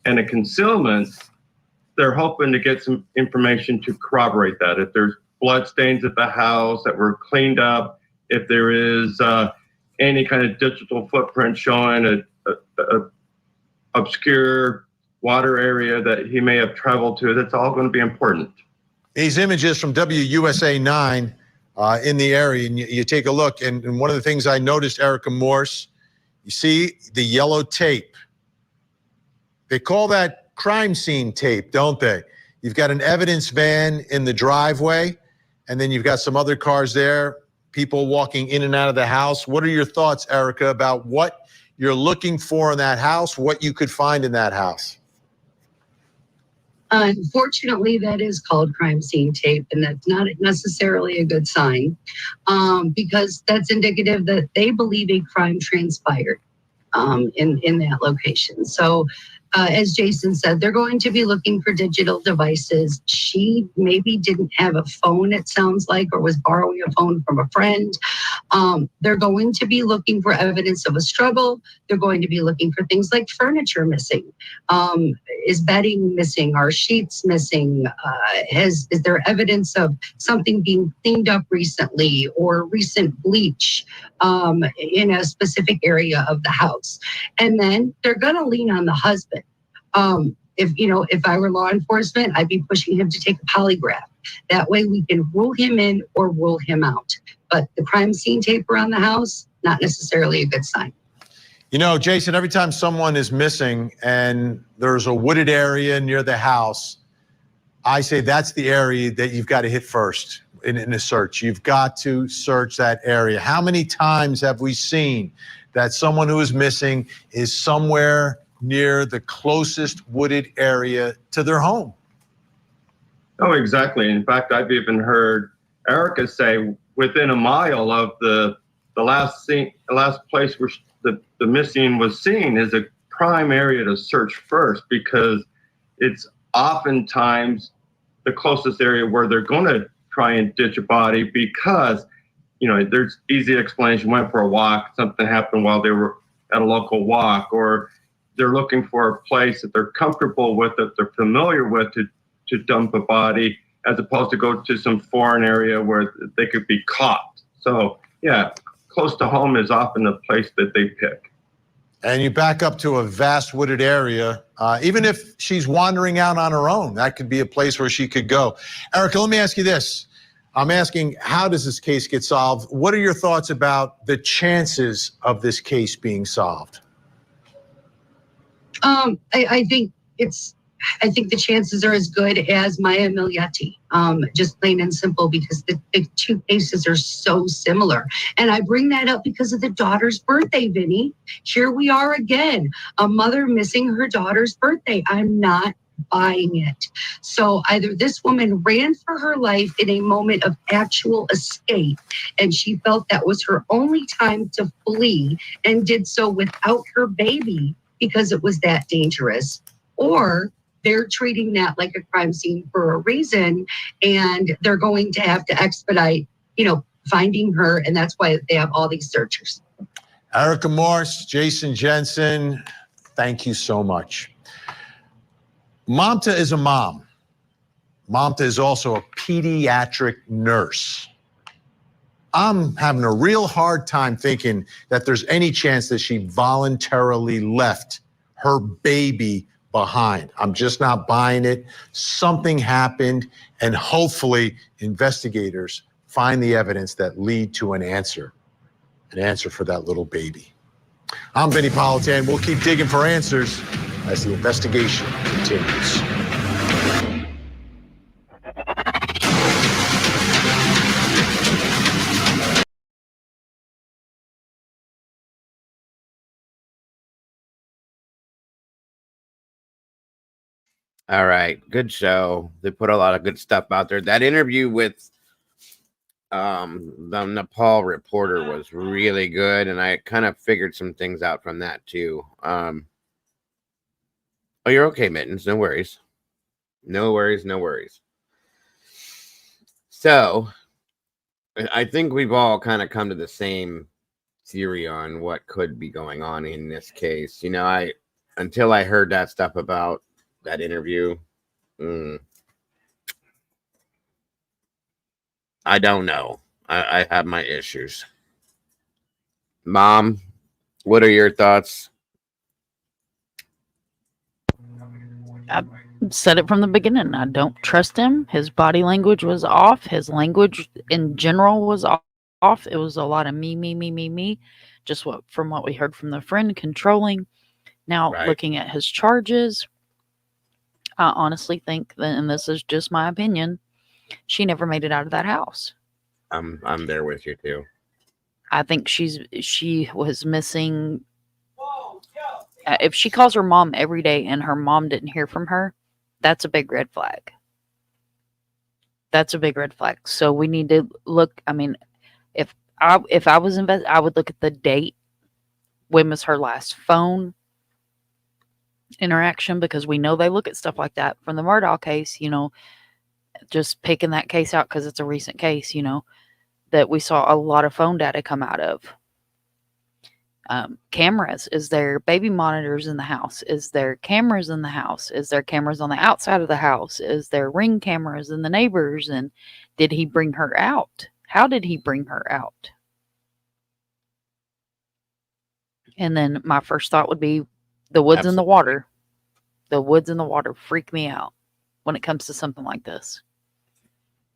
and a concealment, they're hoping to get some information to corroborate that. If there's blood stains at the house that were cleaned up, if there is any kind of digital footprint showing a obscure water area that he may have traveled to, that's all going to be important. These images from WUSA 9 in the area, and you take a look, and one of the things I noticed, Erica Morse, you see the yellow tape. They call that crime scene tape, don't they? You've got an evidence van in the driveway, and then you've got some other cars there, people walking in and out of the house. What are your thoughts, Erica, about what you're looking for in that house, what you could find in that house? Unfortunately, that is called crime scene tape, and that's not necessarily a good sign because that's indicative that they believe a crime transpired in that location. So as Jason said, they're going to be looking for digital devices. She maybe didn't have a phone, it sounds like, or was borrowing a phone from a friend. They're going to be looking for evidence of a struggle. They're going to be looking for things like furniture missing. Is bedding missing? Are sheets missing? Is there evidence of something being cleaned up recently or recent bleach in a specific area of the house? And then they're going to lean on the husband. If I were law enforcement, I'd be pushing him to take a polygraph. That way we can rule him in or rule him out. But the crime scene tape around the house, not necessarily a good sign. Jason, every time someone is missing and there's a wooded area near the house, I say that's the area that you've got to hit first. in a search. You've got to search that area. How many times have we seen that someone who is missing is somewhere near the closest wooded area to their home? Oh, exactly. In fact, I've even heard Erica say within a mile of the last place where the missing was seen is a prime area to search first, because it's oftentimes the closest area where they're going to try and ditch a body, because, there's easy explanation, went for a walk, something happened while they were at a local walk, or they're looking for a place that they're comfortable with, that they're familiar with to dump a body, as opposed to go to some foreign area where they could be caught. So yeah, close to home is often the place that they pick. And you back up to a vast wooded area, even if she's wandering out on her own, that could be a place where she could go. Erica, let me ask you this. I'm asking, how does this case get solved? What are your thoughts about the chances of this case being solved? I think the chances are as good as Maya Milioti, just plain and simple, because the two cases are so similar. And I bring that up because of the daughter's birthday, Vinny. Here we are again, a mother missing her daughter's birthday. I'm not buying it. So either this woman ran for her life in a moment of actual escape, and she felt that was her only time to flee and did so without her baby because it was that dangerous, or they're treating that like a crime scene for a reason, and they're going to have to expedite, finding her, and that's why they have all these searchers. Erica Morse, Jason Jensen, thank you so much. MAMTA is a mom. MAMTA is also a pediatric nurse. I'm having a real hard time thinking that there's any chance that she voluntarily left her baby behind. I'm just not buying it. Something happened, and hopefully investigators find the evidence that lead to an answer for that little baby. I'm Vinny Politan. We'll keep digging for answers as the investigation continues. All right, good show. They put a lot of good stuff out there. That interview with the Nepal reporter was really good, and I kind of figured some things out from that too. Oh, you're okay, Mittens. No worries. No worries, no worries. So, I think we've all kind of come to the same theory on what could be going on in this case. Until I heard that stuff about that interview, I don't know. I have my issues. Mom, what are your thoughts? I said it from the beginning. I don't trust him. His body language was off. His language in general was off. It was a lot of me. Just from what we heard from the friend, controlling. Now, looking at his charges, I honestly think that, and this is just my opinion, she never made it out of that house. I'm there with you too. I think she was missing. If she calls her mom every day and her mom didn't hear from her, that's a big red flag. That's a big red flag. So we need to look. I mean, if I was I would look at the date. When was her last phone interaction? Because we know they look at stuff like that from the Murdaugh case. Just picking that case out because it's a recent case. That we saw a lot of phone data come out of. Cameras. Is there baby monitors in the house? Is there cameras in the house? Is there cameras on the outside of the house? Is there ring cameras in the neighbors? And did he bring her out? How did he bring her out? And then my first thought would be the woods and the water. The woods and the water freak me out when it comes to something like this.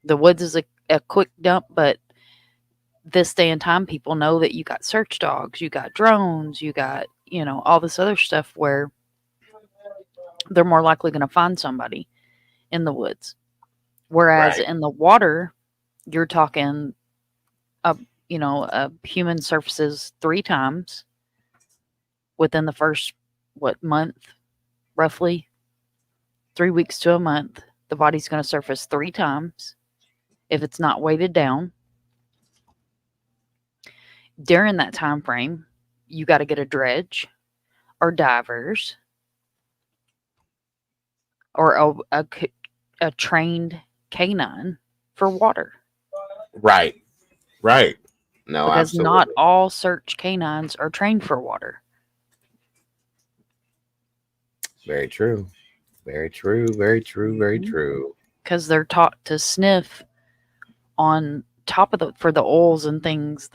The woods is a quick dump, but this day and time, people know that you got search dogs, you got drones, you got, all this other stuff where they're more likely going to find somebody in the woods. Whereas in the water, You're talking, a human surfaces 3 times within the first, month, roughly 3 weeks to a month. The body's going to surface 3 times if it's not weighted down. During that time frame, you got to get a dredge or divers or a trained canine for water. Right. No, because absolutely. not all search canines are trained for water. Very true. Very true. Very true. Very true. Because they're taught to sniff on top of for the oils and things.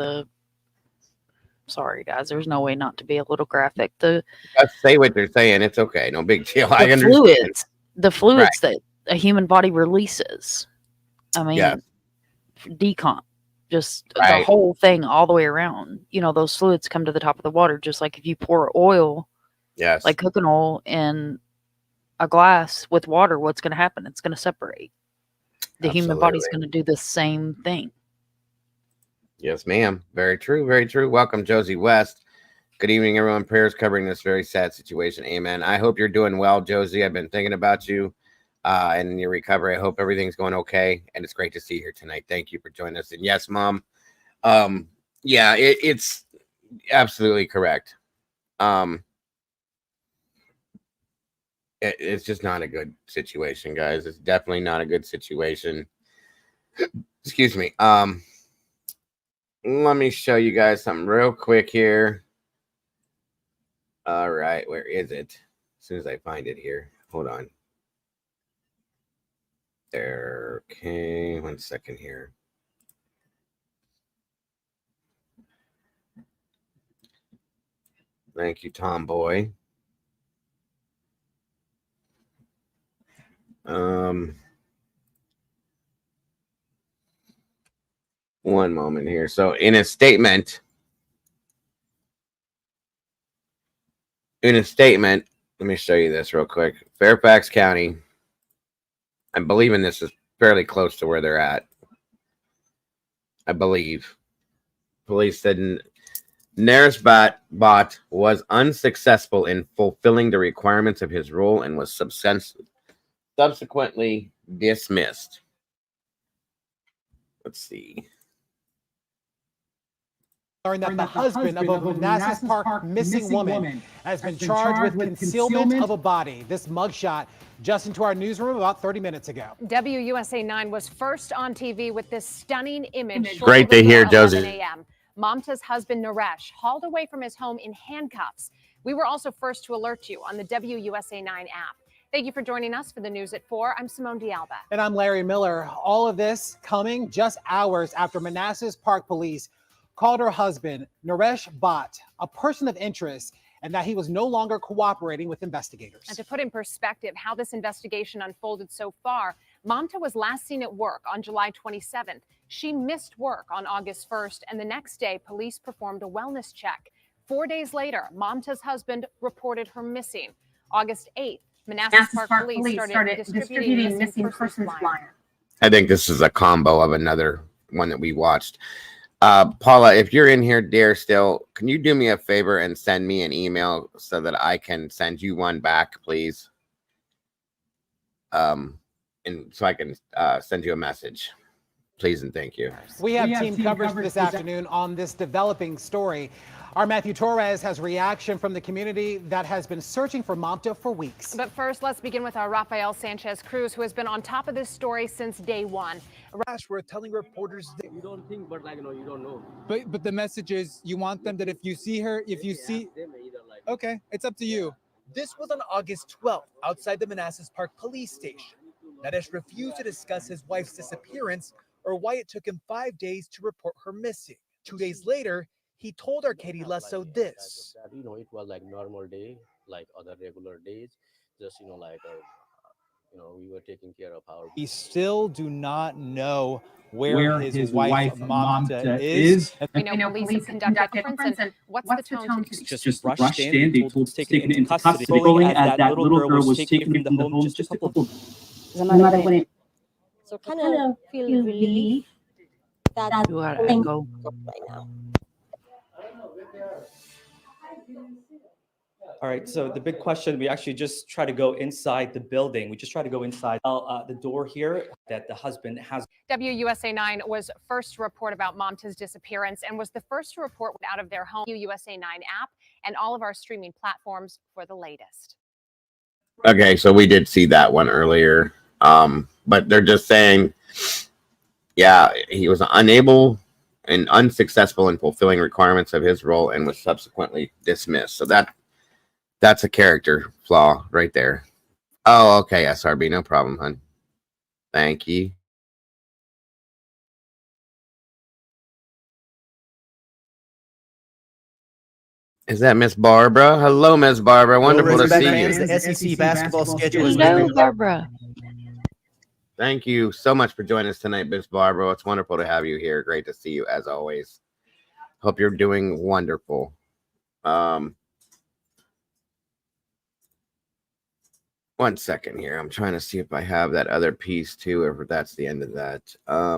Sorry guys, there's no way not to be a little graphic. Let's say what they're saying. It's okay. No big deal. I understand. The fluids that a human body releases. I mean, decomp. Just the whole thing all the way around. Those fluids come to the top of the water, just like if you pour oil, like cooking oil, in a glass with water, what's going to happen? It's going to separate. The human body's going to do the same thing. Yes, ma'am. Very true. Very true. Welcome, Josie West. Good evening, everyone. Prayers covering this very sad situation. Amen. I hope you're doing well, Josie. I've been thinking about you. And in your recovery, I hope everything's going okay. And it's great to see you here tonight. Thank you for joining us. And yes, Mom. Yeah, it's absolutely correct. It's just not a good situation, guys. It's definitely not a good situation. Excuse me. Let me show you guys something real quick here. All right, where is it? As soon as I find it here. Hold on. There. Okay, 1 second here. Thank you, Tomboy. One moment here. So in a statement, let me show you this real quick. Fairfax County, I'm believing this is fairly close to where they're at. I believe. Police said Naresh Bhatt was unsuccessful in fulfilling the requirements of his role and was subsequently dismissed. Let's see. Learned that the husband of a Manassas Park missing woman has been charged with concealment of a body. This mugshot just into our newsroom about 30 minutes ago. WUSA 9 was first on TV with this stunning image. Great to hear, Josie. MAMTA's husband, Naresh, hauled away from his home in handcuffs. We were also first to alert you on the WUSA 9 app. Thank you for joining us for the news at 4. I'm Simone D'Alba. And I'm Larry Miller. All of this coming just hours after Manassas Park Police called her husband, Naresh Bhatt, a person of interest, and that he was no longer cooperating with investigators. And to put in perspective how this investigation unfolded so far, MAMTA was last seen at work on July 27th. She missed work on August 1st, and the next day, police performed a wellness check. 4 days later, MAMTA's husband reported her missing. August 8th, Manassas Park Police started distributing missing persons flyer. I think this is a combo of another one that we watched. Paula, if you're in here, dear, still, can you do me a favor and send me an email so that I can send you one back, please? And so I can send you a message. Please and thank you. We have team coverage this afternoon on this developing story. Our Matthew Torres has reaction from the community that has been searching for MAMTA for weeks. But first, let's begin with our Rafael Sanchez Cruz, who has been on top of this story since day one. We're telling reporters that you don't think, but you don't know. But the message is you want them that if you see her, okay, it's up to you. This was on August 12th outside the Manassas Park police station. Naresh refused to discuss his wife's disappearance or why it took him 5 days to report her missing. 2 days later, he told Arcady Lasso this. It was like normal day, like other regular days. Just, we were taking care of our... We still do not know where his wife MAMTA is. We know police have conducted forensics, and what's the tone? Just rushed in, they told taken into custody. As that little girl was taken from the home just a couple... The mother wouldn't. So kind of feel relief That's You gotta pulling echo. right now. All right, so the big question, we actually just try to go inside the building. We just try to go inside the door here that the husband has. WUSA 9 was first to report about MAMTA's disappearance and was the first to report out of their home. WUSA 9 app and all of our streaming platforms for the latest. Okay, so we did see that one earlier. But they're just saying, yeah, he was unable and unsuccessful in fulfilling requirements of his role and was subsequently dismissed. So that's a character flaw right there. Oh, okay, SRB, no problem, hon. Thank you. Is that Miss Barbara? Hello, Miss Barbara. Wonderful to see you. The SEC basketball schedule is Hello, Barbara. Thank you so much for joining us tonight, Miss Barbara. It's wonderful to have you here. Great to see you as always. Hope you're doing wonderful. One second here. I'm trying to see if I have that other piece too, or if that's the end of that. I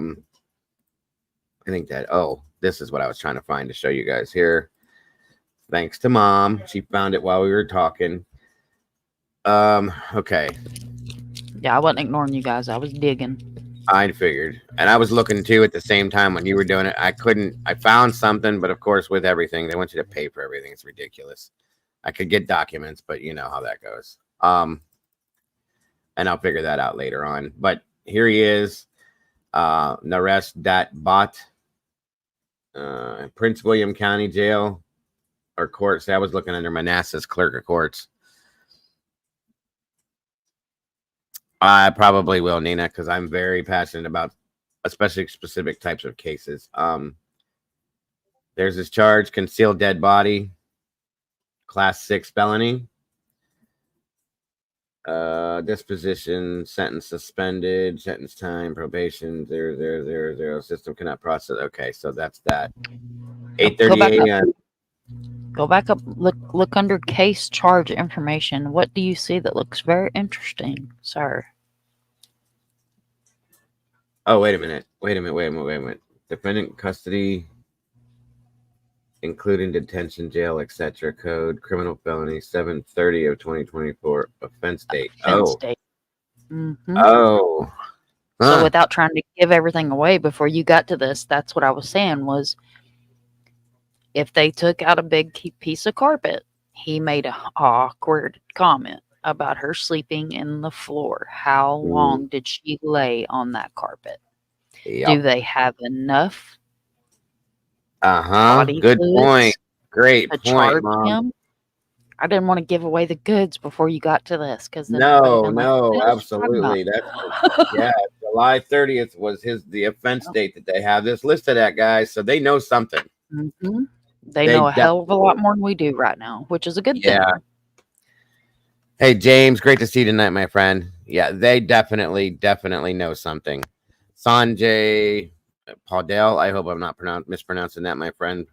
think that, oh, this is what I was trying to find to show you guys here. Thanks to Mom. She found it while we were talking. Okay. Yeah, I wasn't ignoring you guys. I was digging. I figured. And I was looking too at the same time when you were doing it. I found something, but of course with everything, they want you to pay for everything. It's ridiculous. I could get documents, but you know how that goes. And I'll figure that out later on. But here he is. Naresh BHATT. Prince William County Jail or courts. I was looking under Manassas Clerk of Courts. I probably will, Nina, because I'm very passionate about especially specific types of cases. There's this charge, concealed dead body, class 6 felony. Disposition, sentence suspended, sentence time, probation, 0, system cannot process. Okay, so that's that. 8:30 a.m. Go back up, look under case charge information. What do you see that looks very interesting, sir? Oh, wait a minute. Defendant custody, including detention, jail, etc. Code, criminal felony, 7/30 of 2024. Offense date. Offense date. Mm-hmm. Oh. So without trying to give everything away before you got to this, that's what I was saying was, if they took out a big piece of carpet, he made an awkward comment about her sleeping in the floor. How long did she lay on that carpet? Yep. Do they have enough? Good point. Great point, charge Mom. him? I didn't want to give away the goods before you got to this, because no, absolutely. That's yeah. July 30th was the offense date that they have this listed at, guys. So they know something. Mm-hmm. They know a hell of a lot more than we do right now, which is a good thing. Hey, James, great to see you tonight, my friend. Yeah, they definitely know something. Sanjay Paudel, I hope I'm not mispronouncing that, my friend.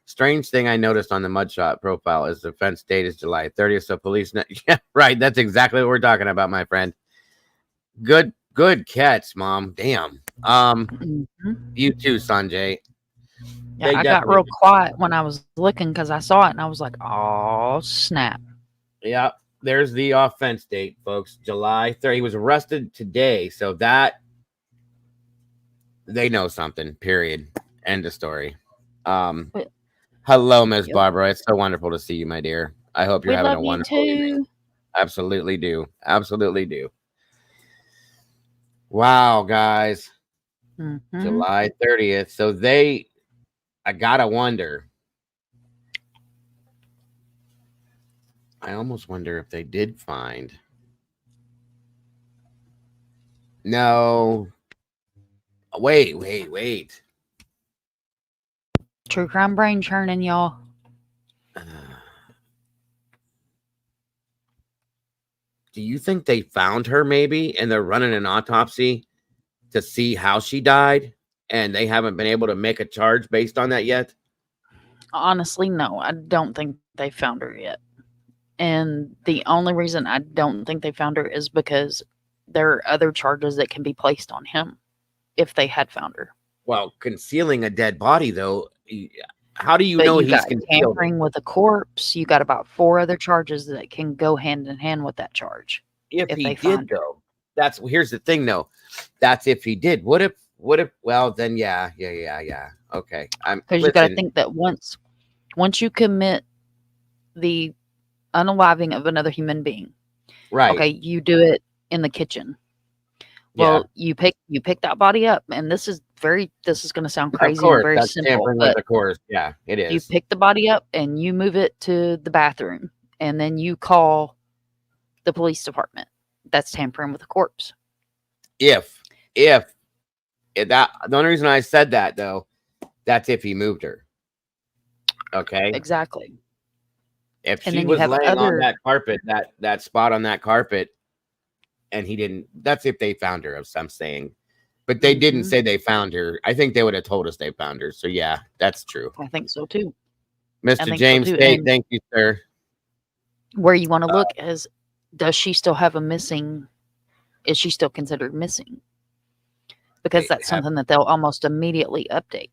Strange thing I noticed on the mugshot profile is the offense date is July 30th, so police yeah, right, that's exactly what we're talking about, my friend. Good catch, Mom. Damn. You too, Sanjay. Yeah, I got real quiet when I was looking because I saw it and I was like, oh, snap. Yeah, there's the offense date, folks. July 30th. He was arrested today, so that they know something, period. End of story. Hello, Ms. Barbara. It's so wonderful to see you, my dear. I hope you're having a wonderful evening. Absolutely do. Absolutely do. Wow, guys. July 30th. So I gotta wonder. I almost wonder if they did find. No. Wait. True crime brain churning, y'all. Do you think they found her maybe and they're running an autopsy to see how she died and they haven't been able to make a charge based on that yet? Honestly, no. I don't think they found her yet. And the only reason I don't think they found her is because there are other charges that can be placed on him if they had found her. Well, concealing a dead body, though, how do you But know you he's got concealed? tampering with a corpse. You got about 4 other charges that can go hand in hand with that charge. If he they did, find her. though, here's the thing, though. That's if he did. What if? Well, then, yeah. Okay, Because you got to think that once you commit the unaliving of another human being, right? Okay, you do it in the kitchen. Well, you pick that body up, and this is going to sound Of crazy course, and very that's simple, tampering with but the course. Yeah, it you is. pick the body up and you move it to the bathroom, and then you call the police department. That's tampering with a corpse. If that, the only reason I said that, though, that's if he moved her. Okay, exactly. If And she then you was have laying on other- that carpet, that spot on that carpet, and he didn't, that's if they found her, as I'm saying. But they didn't say they found her. I think they would have told us they found her. So yeah, that's true. I think so too. Mr. James Tate, thank you, sir. Where you want to look is, does she still have a missing? Is she still considered missing? Because that's something that they'll almost immediately update.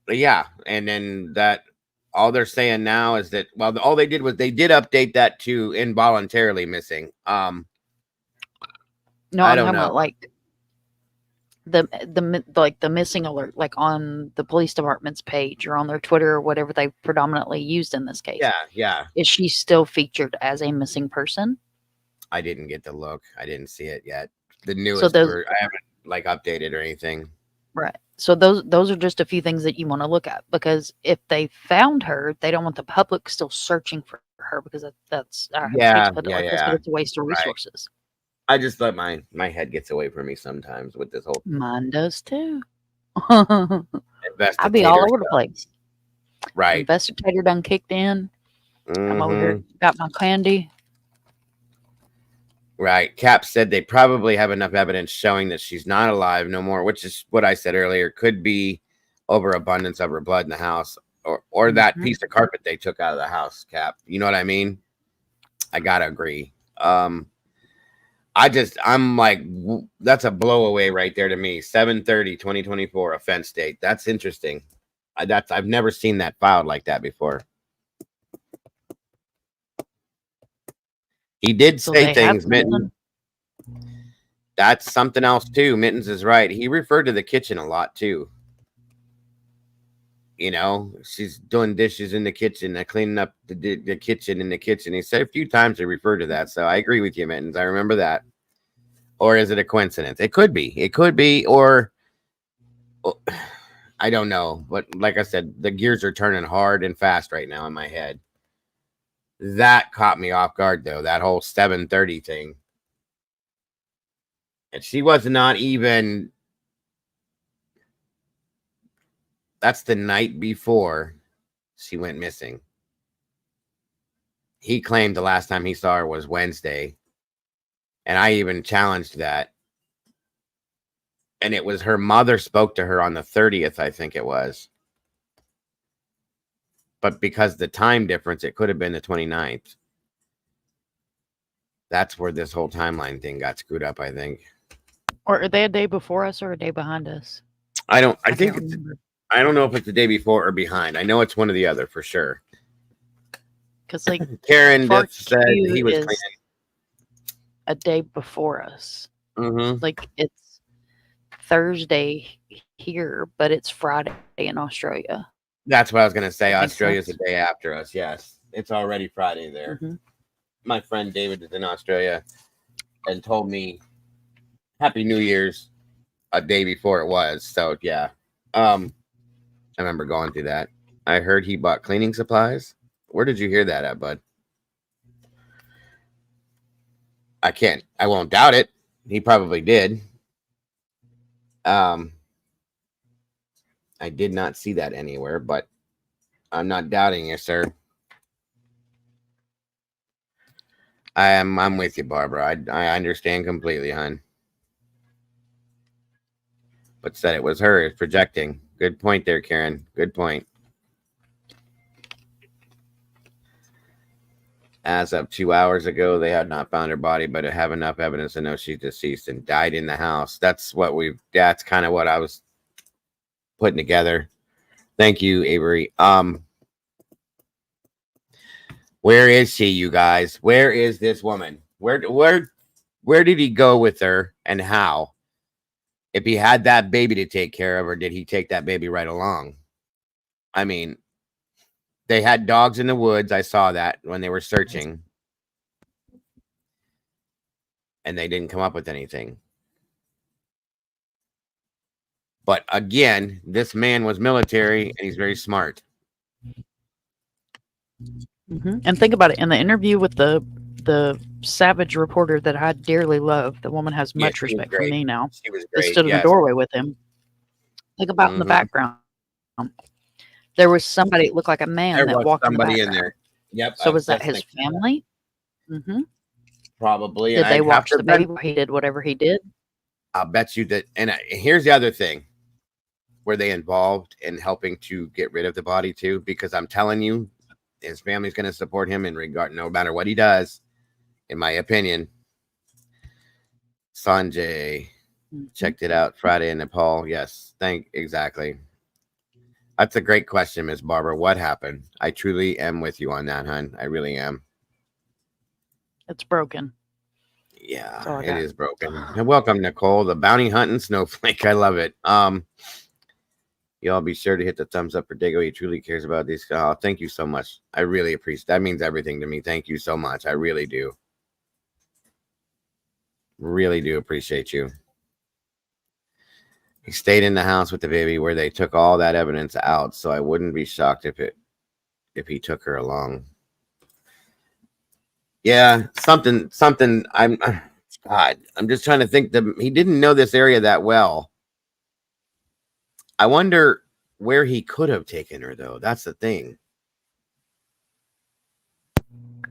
Yeah, and then that all they're saying now is that, well, all they did was they did update that to involuntarily missing. No, I I'm don't talking know. about like the missing alert, like on the police department's page or on their Twitter or whatever they predominantly used in this case. Yeah. Is she still featured as a missing person? I didn't get to look. I didn't see it yet. The newest, I haven't like updated or anything. Right. So those are just a few things that you want to look at, because if they found her, they don't want the public still searching for her, because that's I hate to put it like this, but it's a waste of resources. I just let my head gets away from me sometimes with this whole Mine does too. I'll be all over the place. Right. Investigator done kicked in. I'm over here, got my candy. Right. Cap said they probably have enough evidence showing that she's not alive no more, which is what I said earlier. Could be overabundance of her blood in the house, or that piece of carpet they took out of the house, Cap. You know what I mean? I gotta agree. I'm like, that's a blow away right there to me. 7/30/2024 offense date. That's interesting. I've never seen that filed like that before. He did say things, Mittens. That's something else too. Mittens is right. He referred to the kitchen a lot too. You know, she's doing dishes in the kitchen, cleaning up the kitchen in the kitchen. He said a few times he referred to that. So I agree with you, Mittens. I remember that. Or is it a coincidence? It could be. It could be, or I don't know. But like I said, the gears are turning hard and fast right now in my head. That caught me off guard, though. That whole 7:30 thing. And she was not even. That's the night before she went missing. He claimed the last time he saw her was Wednesday. And I even challenged that. And it was her mother spoke to her on the 30th, I think it was. But because the time difference, it could have been the 29th. That's where this whole timeline thing got screwed up, I think. Or are they a day before us or a day behind us? I don't know if it's the day before or behind. I know it's one or the other for sure. Because like Karen said he was cleaning a day before us. Mm-hmm. Like it's Thursday here, but it's Friday in Australia. That's what I was going to say. Australia's the day after us. Yes. It's already Friday there. Mm-hmm. My friend David is in Australia and told me Happy New Year's a day before it was. So, yeah. I remember going through that. I heard he bought cleaning supplies. Where did you hear that at, bud? I won't doubt it. He probably did. I did not see that anywhere, but I'm not doubting you, sir. I'm with you, Barbara. I understand completely, hon. But said it was her. It's projecting. Good point there, Karen. Good point. As of 2 hours ago, they had not found her body, but have enough evidence to know she's deceased and died in the house. That's kind of what I was putting together. Thank you, Avery. Where is she, you guys? Where is this woman? Where did he go with her, and how? If he had that baby to take care of, or did he take that baby right along? I mean, they had dogs in the woods. I saw that when they were searching, and they didn't come up with anything. But again, this man was military, and he's very smart. And think about it. In the interview with the savage reporter that I dearly love, the woman has much respect for me now. She was That great. stood in the doorway with him. Think about in the background. There was somebody that looked like a man There that was walked in the somebody background. in there. Yep. So was that his family? Probably. Did And they I'd have watch to the baby bet- where he did whatever he did? I'll bet you that. And here's the other thing. Were they involved in helping to get rid of the body too? Because I'm telling you, his family's going to support him in regard, no matter what he does, in my opinion. Sanjay checked it out Friday in Nepal. Yes, exactly. That's a great question, Miss Barbara. What happened? I truly am with you on that, hon. I really am. It's broken. Yeah, it is broken. And welcome, Nicole, the bounty hunting snowflake. I love it. Y'all be sure to hit the thumbs up for Dago. He truly cares about these. Oh, thank you so much. I really appreciate that. Means everything to me. Thank you so much. I really do. Really do appreciate you. He stayed in the house with the baby where they took all that evidence out, so I wouldn't be shocked if he took her along. Yeah, something. I'm just trying to think. He didn't know this area that well. I wonder where he could have taken her, though. That's the thing.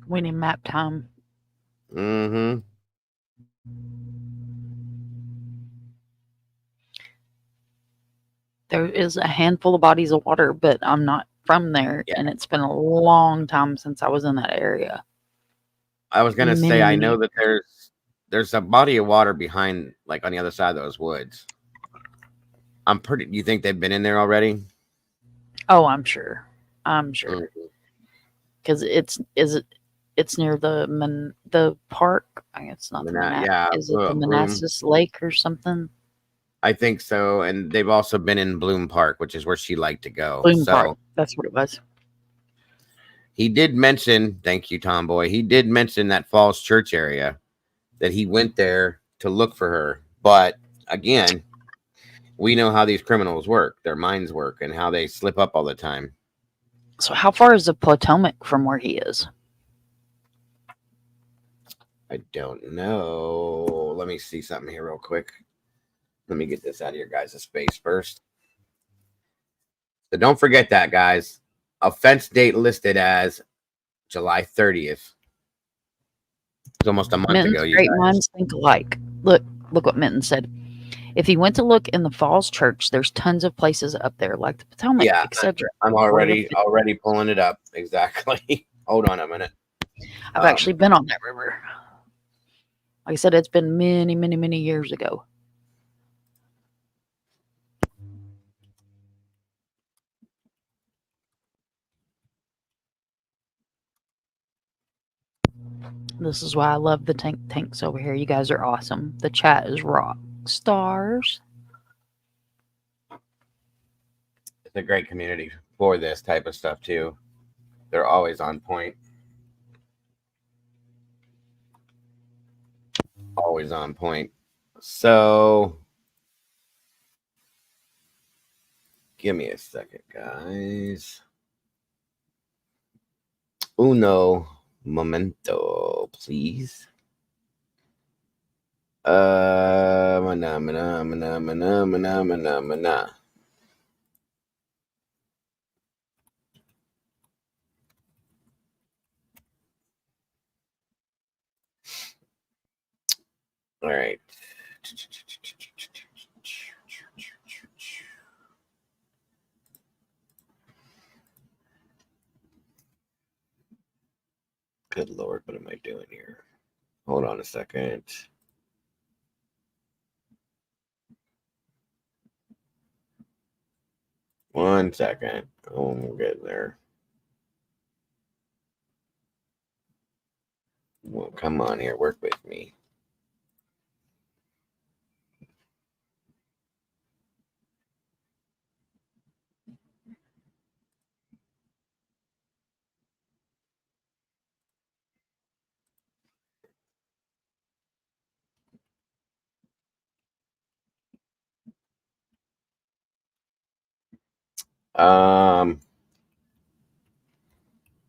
We need map time. There is a handful of bodies of water, but I'm not from there, and it's been a long time since I was in that area. I was gonna say I know that there's a body of water behind, like on the other side of those woods. You think they've been in there already? Oh, I'm sure. Because it's near the park. I guess it's not the Is it the Manassas Lake or something? I think so. And they've also been in Bloom Park, which is where she liked to go. Bloom Park. That's what it was. He did mention, thank you, Tomboy. He did mention that Falls Church area, that he went there to look for her. But again, we know how these criminals work, their minds work, and how they slip up all the time. So how far is the Potomac from where he is? I don't know. Let me see something here real quick. Let me get this out of your guys' space first. So don't forget that, guys. Offense date listed as July 30th. It's almost a month ago. Great minds think alike. Look what Minton said. If he went to look in the Falls Church, there's tons of places up there, like the Potomac, etc. I'm already pulling it up. Exactly. Hold on a minute. I've actually been on that river. Like I said, it's been many, many, many years ago. This is why I love the tanks over here. You guys are awesome. The chat is rock stars. It's a great community for this type of stuff too. They're always on point. Always on point. So give me a second, guys. Uno momento, please. Mana. All right. Good Lord, what am I doing here? Hold on a second. 1 second. Oh, we'll get there. Well, come on here. Work with me.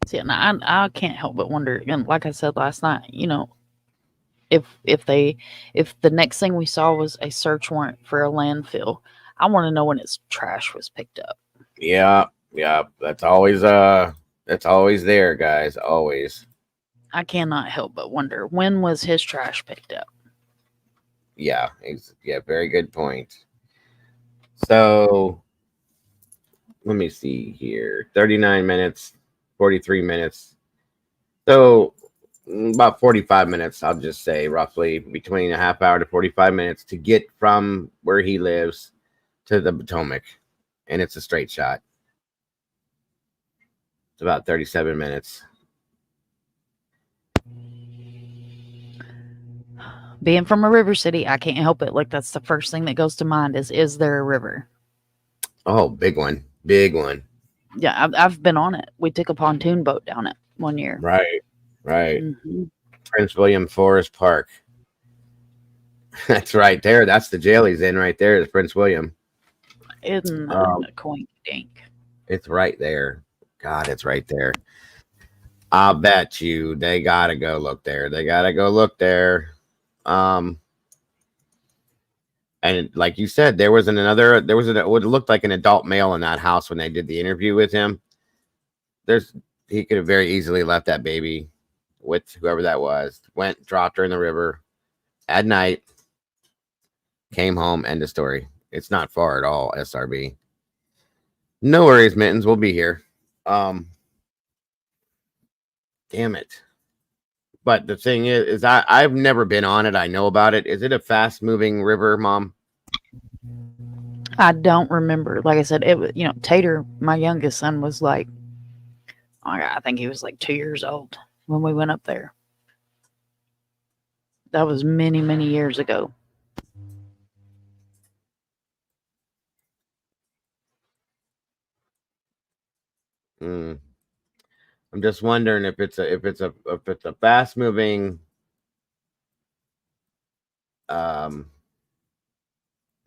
See, and I can't help but wonder, and like I said last night, you know, if the next thing we saw was a search warrant for a landfill, I want to know when its trash was picked up. Yeah, that's always there, guys. Always. I cannot help but wonder, when was his trash picked up? Yeah, very good point. So let me see here. 39 minutes, 43 minutes. So about 45 minutes, I'll just say, roughly between a half hour to 45 minutes to get from where he lives to the Potomac. And it's a straight shot. It's about 37 minutes. Being from a river city, I can't help it. Like, that's the first thing that goes to mind is there a river? Oh, big one. Big one. Yeah, I've been on it. We took a pontoon boat down it one year. Right. Mm-hmm. Prince William Forest Park. That's right there. That's the jail he's in right there is Prince William. Isn't a coink dink. It's right there. God, it's right there. I'll bet you they gotta go look there. And like you said, there was it would look like an adult male in that house when they did the interview with him. He could have very easily left that baby with whoever that was, dropped her in the river at night, came home, end of story. It's not far at all, SRB. No worries, Mittens. We'll be here. Damn it. But the thing is I've never been on it. I know about it. Is it a fast moving river, Mom? I don't remember. Like I said, Tater, my youngest son, was like, I think he was like 2 years old when we went up there. That was many, many years ago. I'm just wondering if it's a fast moving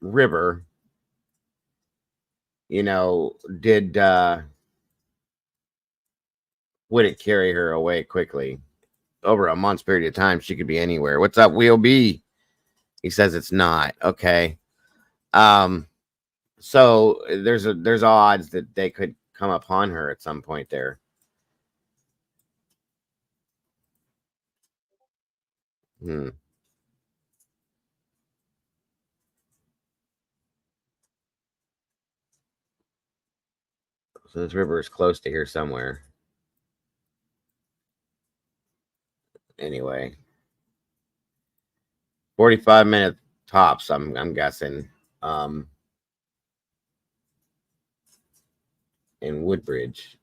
river. You know, would it carry her away quickly? Over a month's period of time, she could be anywhere. What's up, Wheel B? He says it's not. Okay. So there's odds that they could come upon her at some point there. So this river is close to here somewhere. Anyway, 45-minute tops. I'm guessing. In Woodbridge.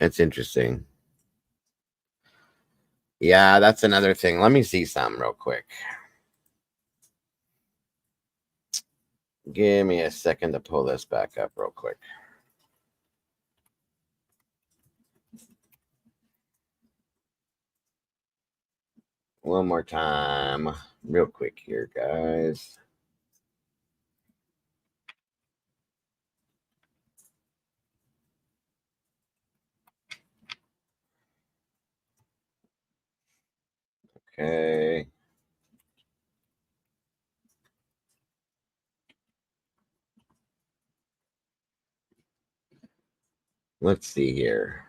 That's interesting. Yeah, that's another thing. Let me see something real quick. Give me a second to pull this back up real quick. One more time, real quick here, guys. Okay. Let's see here.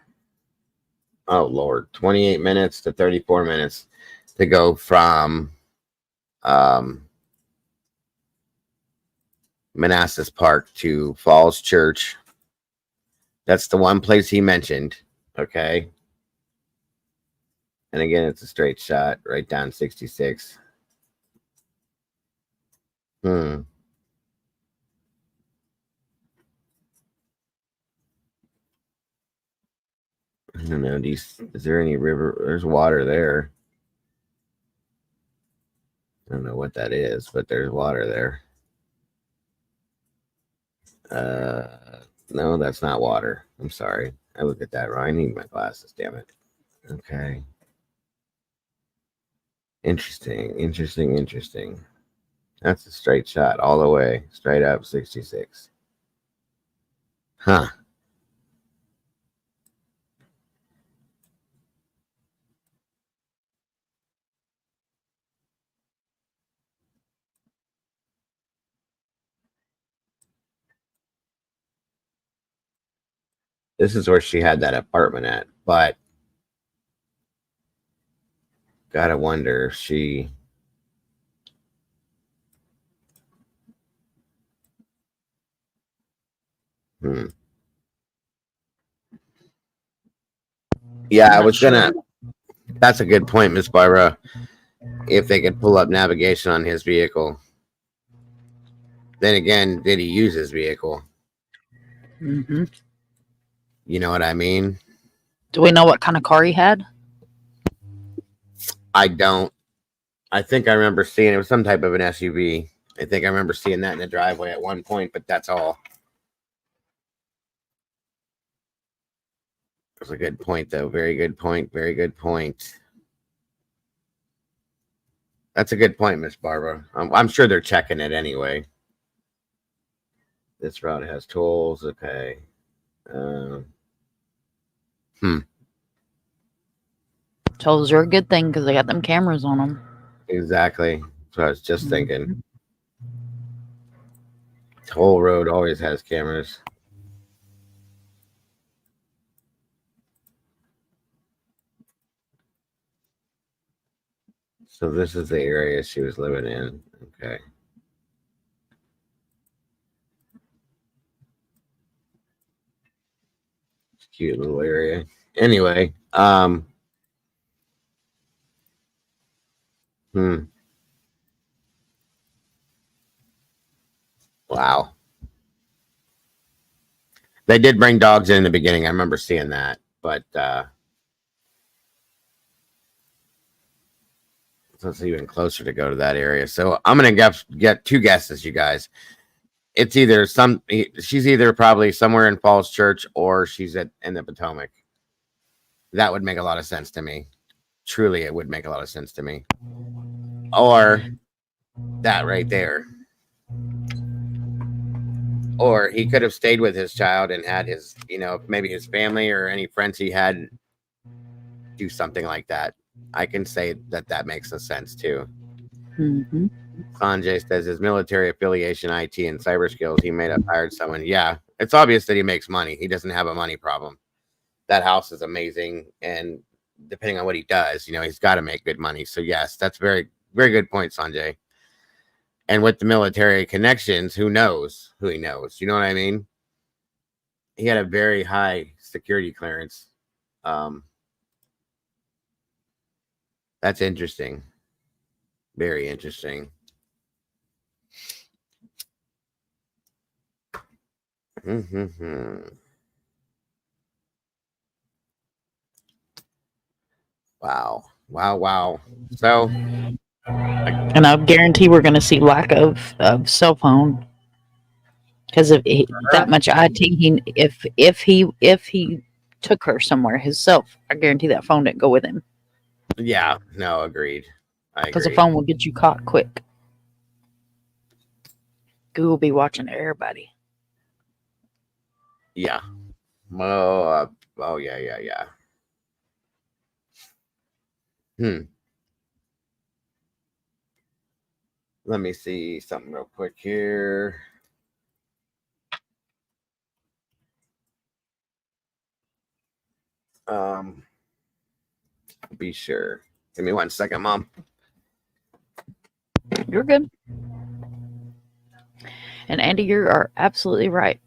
Oh, Lord. 28 minutes to 34 minutes to go from Manassas Park to Falls Church. That's the one place he mentioned. Okay. And again, it's a straight shot right down 66. don't know. Is there any river? There's water there. I don't know what that is, but there's water there. No, that's not water. I'm sorry. I look at that wrong. I need my glasses, damn it. Okay. Interesting. That's a straight shot all the way. Straight up 66. Huh. This is where she had that apartment at, but gotta wonder if she... Yeah, I was gonna... That's a good point, Miss Barbara. If they could pull up navigation on his vehicle. Then again, did he use his vehicle? Mm-hmm. You know what I mean? Do we know what kind of car he had? I don't. I think I remember seeing it was some type of an SUV. I think I remember seeing that in the driveway at one point, but that's all. That's a good point, though. Very good point. Very good point. That's a good point, Miss Barbara. I'm sure they're checking it anyway. This route has tolls. Okay. Tolls are a good thing because they got them cameras on them. Exactly. That's what I was just thinking. Toll road always has cameras. So this is the area she was living in. Okay. Cute little area. Anyway, Wow. They did bring dogs in the beginning. I remember seeing that, but so it's even closer to go to that area. So I'm gonna get two guesses, you guys. It's either she's either probably somewhere in Falls Church or she's in the Potomac. That would make a lot of sense to me. Truly, it would make a lot of sense to me. Or that right there. Or he could have stayed with his child and had his, maybe his family or any friends he had do something like that. I can say that makes a sense too. Mm-hmm. Sanjay says his military affiliation, IT, and cyber skills, he may have hired someone. Yeah, it's obvious that he makes money. He doesn't have a money problem. That house is amazing, and depending on what he does, he's got to make good money. So yes, that's very, very good point, Sanjay. And with the military connections, who knows who he knows? You know what I mean? He had a very high security clearance. That's interesting. Very interesting. Wow. So, and I guarantee we're going to see lack of cell phone because of that much IT. If he took her somewhere himself, I guarantee that phone didn't go with him. Yeah, no, agreed. Because the phone will get you caught quick. Google be watching everybody. Yeah. Oh yeah. Let me see something real quick here. Be sure. Give me 1 second, Mom. You're good. And Andy, you are absolutely right.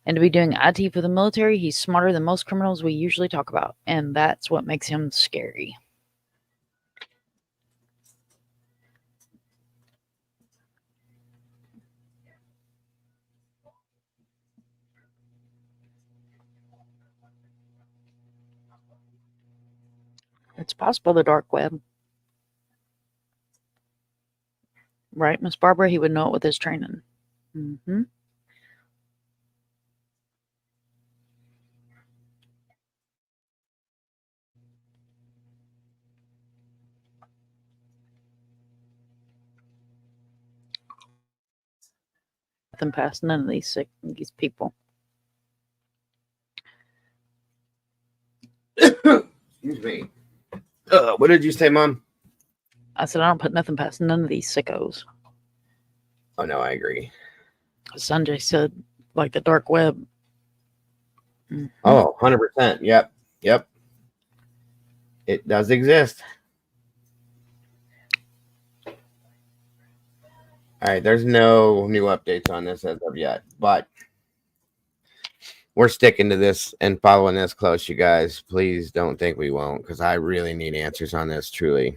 And to be doing IT for the military, he's smarter than most criminals we usually talk about. And that's what makes him scary. It's possible the dark web. Right, Miss Barbara? He would know it with his training. Mm-hmm. Nothing past none of these people. Excuse me. What did you say, Mom? I said I don't put nothing past none of these sickos. Oh no, I agree. Sanjay said, like the dark web. Mm-hmm. Oh, 100%. Yep. Yep. It does exist. All right, there's no new updates on this as of yet, but we're sticking to this and following this close, you guys. Please don't think we won't, because I really need answers on this, truly.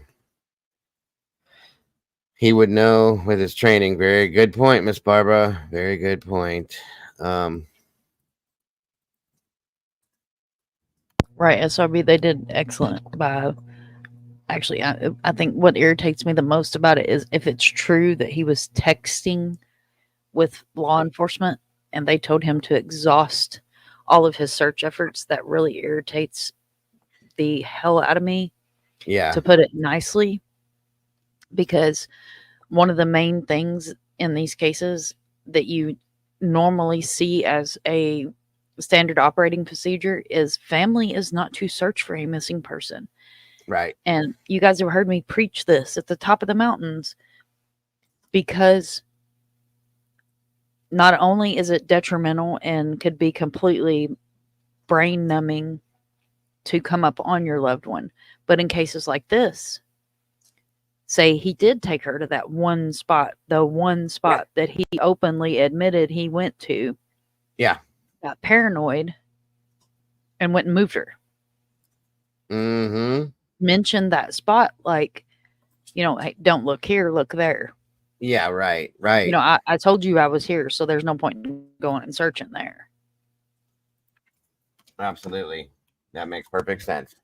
He would know with his training. Very good point, Miss Barbara. Very good point. Right, SRB, they did excellent by... Actually, I think what irritates me the most about it is if it's true that he was texting with law enforcement and they told him to exhaust all of his search efforts, that really irritates the hell out of me. Yeah. To put it nicely, because one of the main things in these cases that you normally see as a standard operating procedure is family is not to search for a missing person. Right. And you guys have heard me preach this at the top of the mountains, because not only is it detrimental and could be completely brain numbing to come up on your loved one, but in cases like this, say he did take her to that one spot, the one spot that he openly admitted he went to. Yeah. Got paranoid and went and moved her. Mm-hmm. Mentioned that spot, like, you know, hey, don't look here, look there. Yeah, right, right. You know, I told you I was here, so there's no point in going and searching there. Absolutely. That makes perfect sense.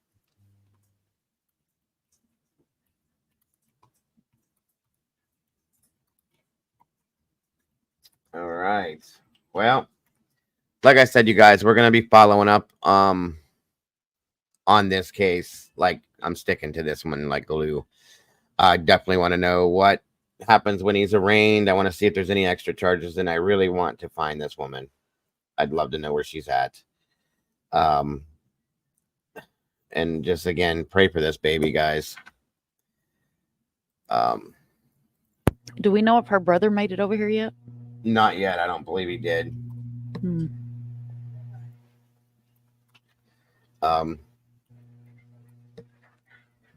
All right. Well, like I said, you guys, we're going to be following up on this case. Like, I'm sticking to this one like glue. I definitely want to know what happens when he's arraigned. I want to see if there's any extra charges, and I really want to find this woman. I'd love to know where she's at. And just, again, pray for this baby, guys. Do we know if her brother made it over here yet? Not yet. I don't believe he did.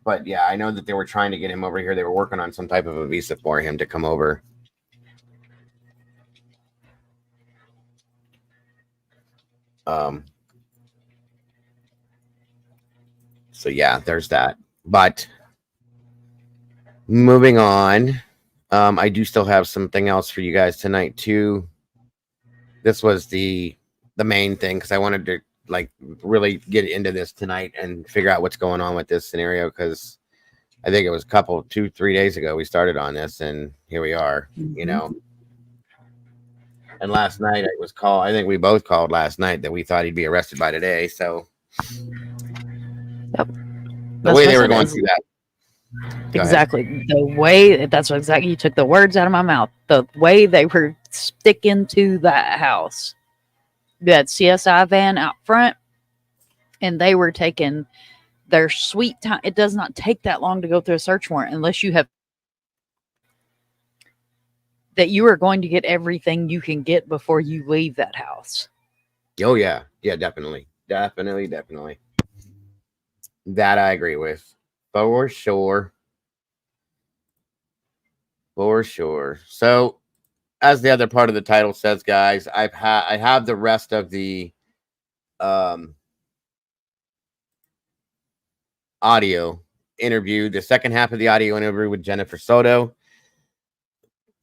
But yeah, I know that they were trying to get him over here. They were working on some type of a visa for him to come over. So yeah, there's that. But moving on, I do still have something else for you guys tonight too. This was the main thing, because I wanted to like really get into this tonight and figure out what's going on with this scenario, because I think it was 2-3 days ago we started on this, and here we are, you know. And last night it was called, I think we both called last night that we thought he'd be arrested by today. So yep. The way they were going through that. Exactly. The way, that's what exactly, you took the words out of my mouth. The way they were sticking to that house. You had CSI van out front, and they were taking their sweet time. It does not take that long to go through a search warrant unless you have that you are going to get everything you can get before you leave that house. Oh yeah. Yeah, definitely. Definitely. That I agree with. For sure. For sure. So, as the other part of the title says, guys, I have the rest of the audio interview, the second half of the audio interview with Jennifer SOTO.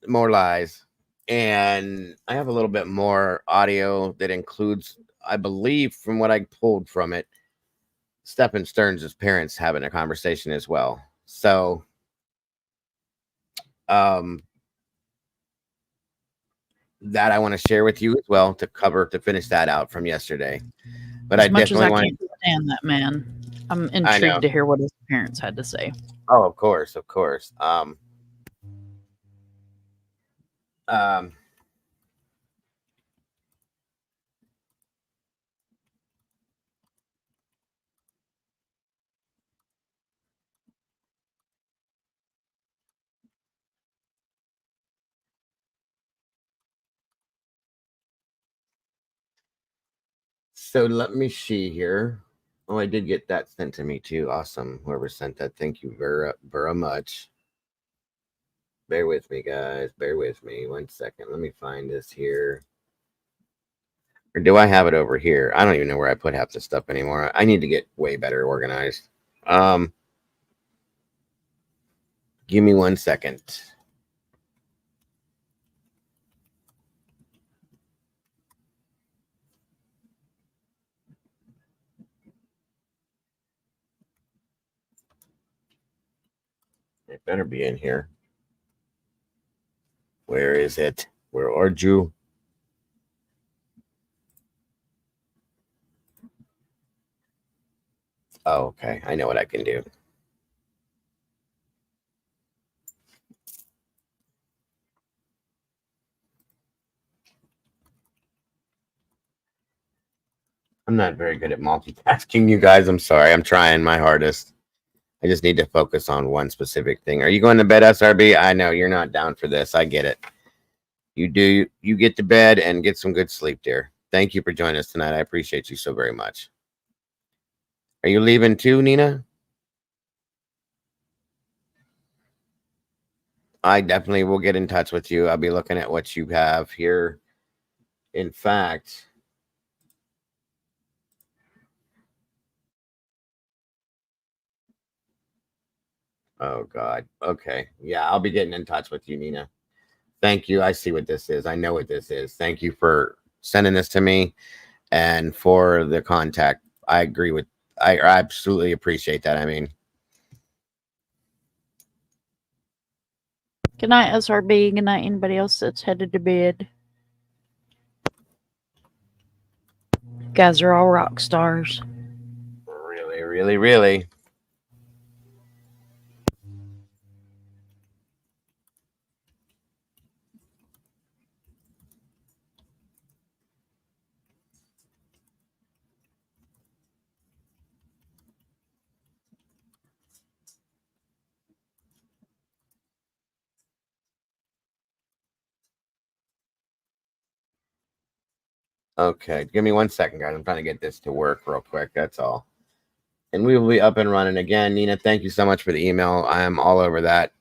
More lies. And I have a little bit more audio that includes, I believe, from what I pulled from it, Stephan Stern's parents having a conversation as well. So, that I want to share with you as well to finish that out from yesterday. But As I much as definitely I want. can't stand that man, I'm I know. intrigued to hear what his parents had to say. Oh, of course, of course. So let me see here. Oh, I did get that sent to me too. Awesome. Whoever sent that, thank you very much. Bear with me, guys. Bear with me. 1 second. Let me find this here. Or do I have it over here? I don't even know where I put half this stuff anymore. I need to get way better organized. Give me 1 second. It better be in here. Where is it? Where are you? Oh, okay. I know what I can do. I'm not very good at multitasking, you guys. I'm sorry. I'm trying my hardest. I just need to focus on one specific thing. Are you going to bed, SRB? I know you're not down for this. I get it. You do. You get to bed and get some good sleep, dear. Thank you for joining us tonight. I appreciate you so very much. Are you leaving too, Nina? I definitely will get in touch with you. I'll be looking at what you have here. In fact, oh God. Okay. Yeah, I'll be getting in touch with you, Nina. Thank you. I see what this is. I know what this is. Thank you for sending this to me and for the contact. I absolutely appreciate that. I mean, Good night, SRB. Good night, anybody else that's headed to bed. You guys are all rock stars. really, really, really. Okay, give me 1 second, guys. I'm trying to get this to work real quick. That's all. And we will be up and running again. Nina, thank you so much for the email. I am all over that.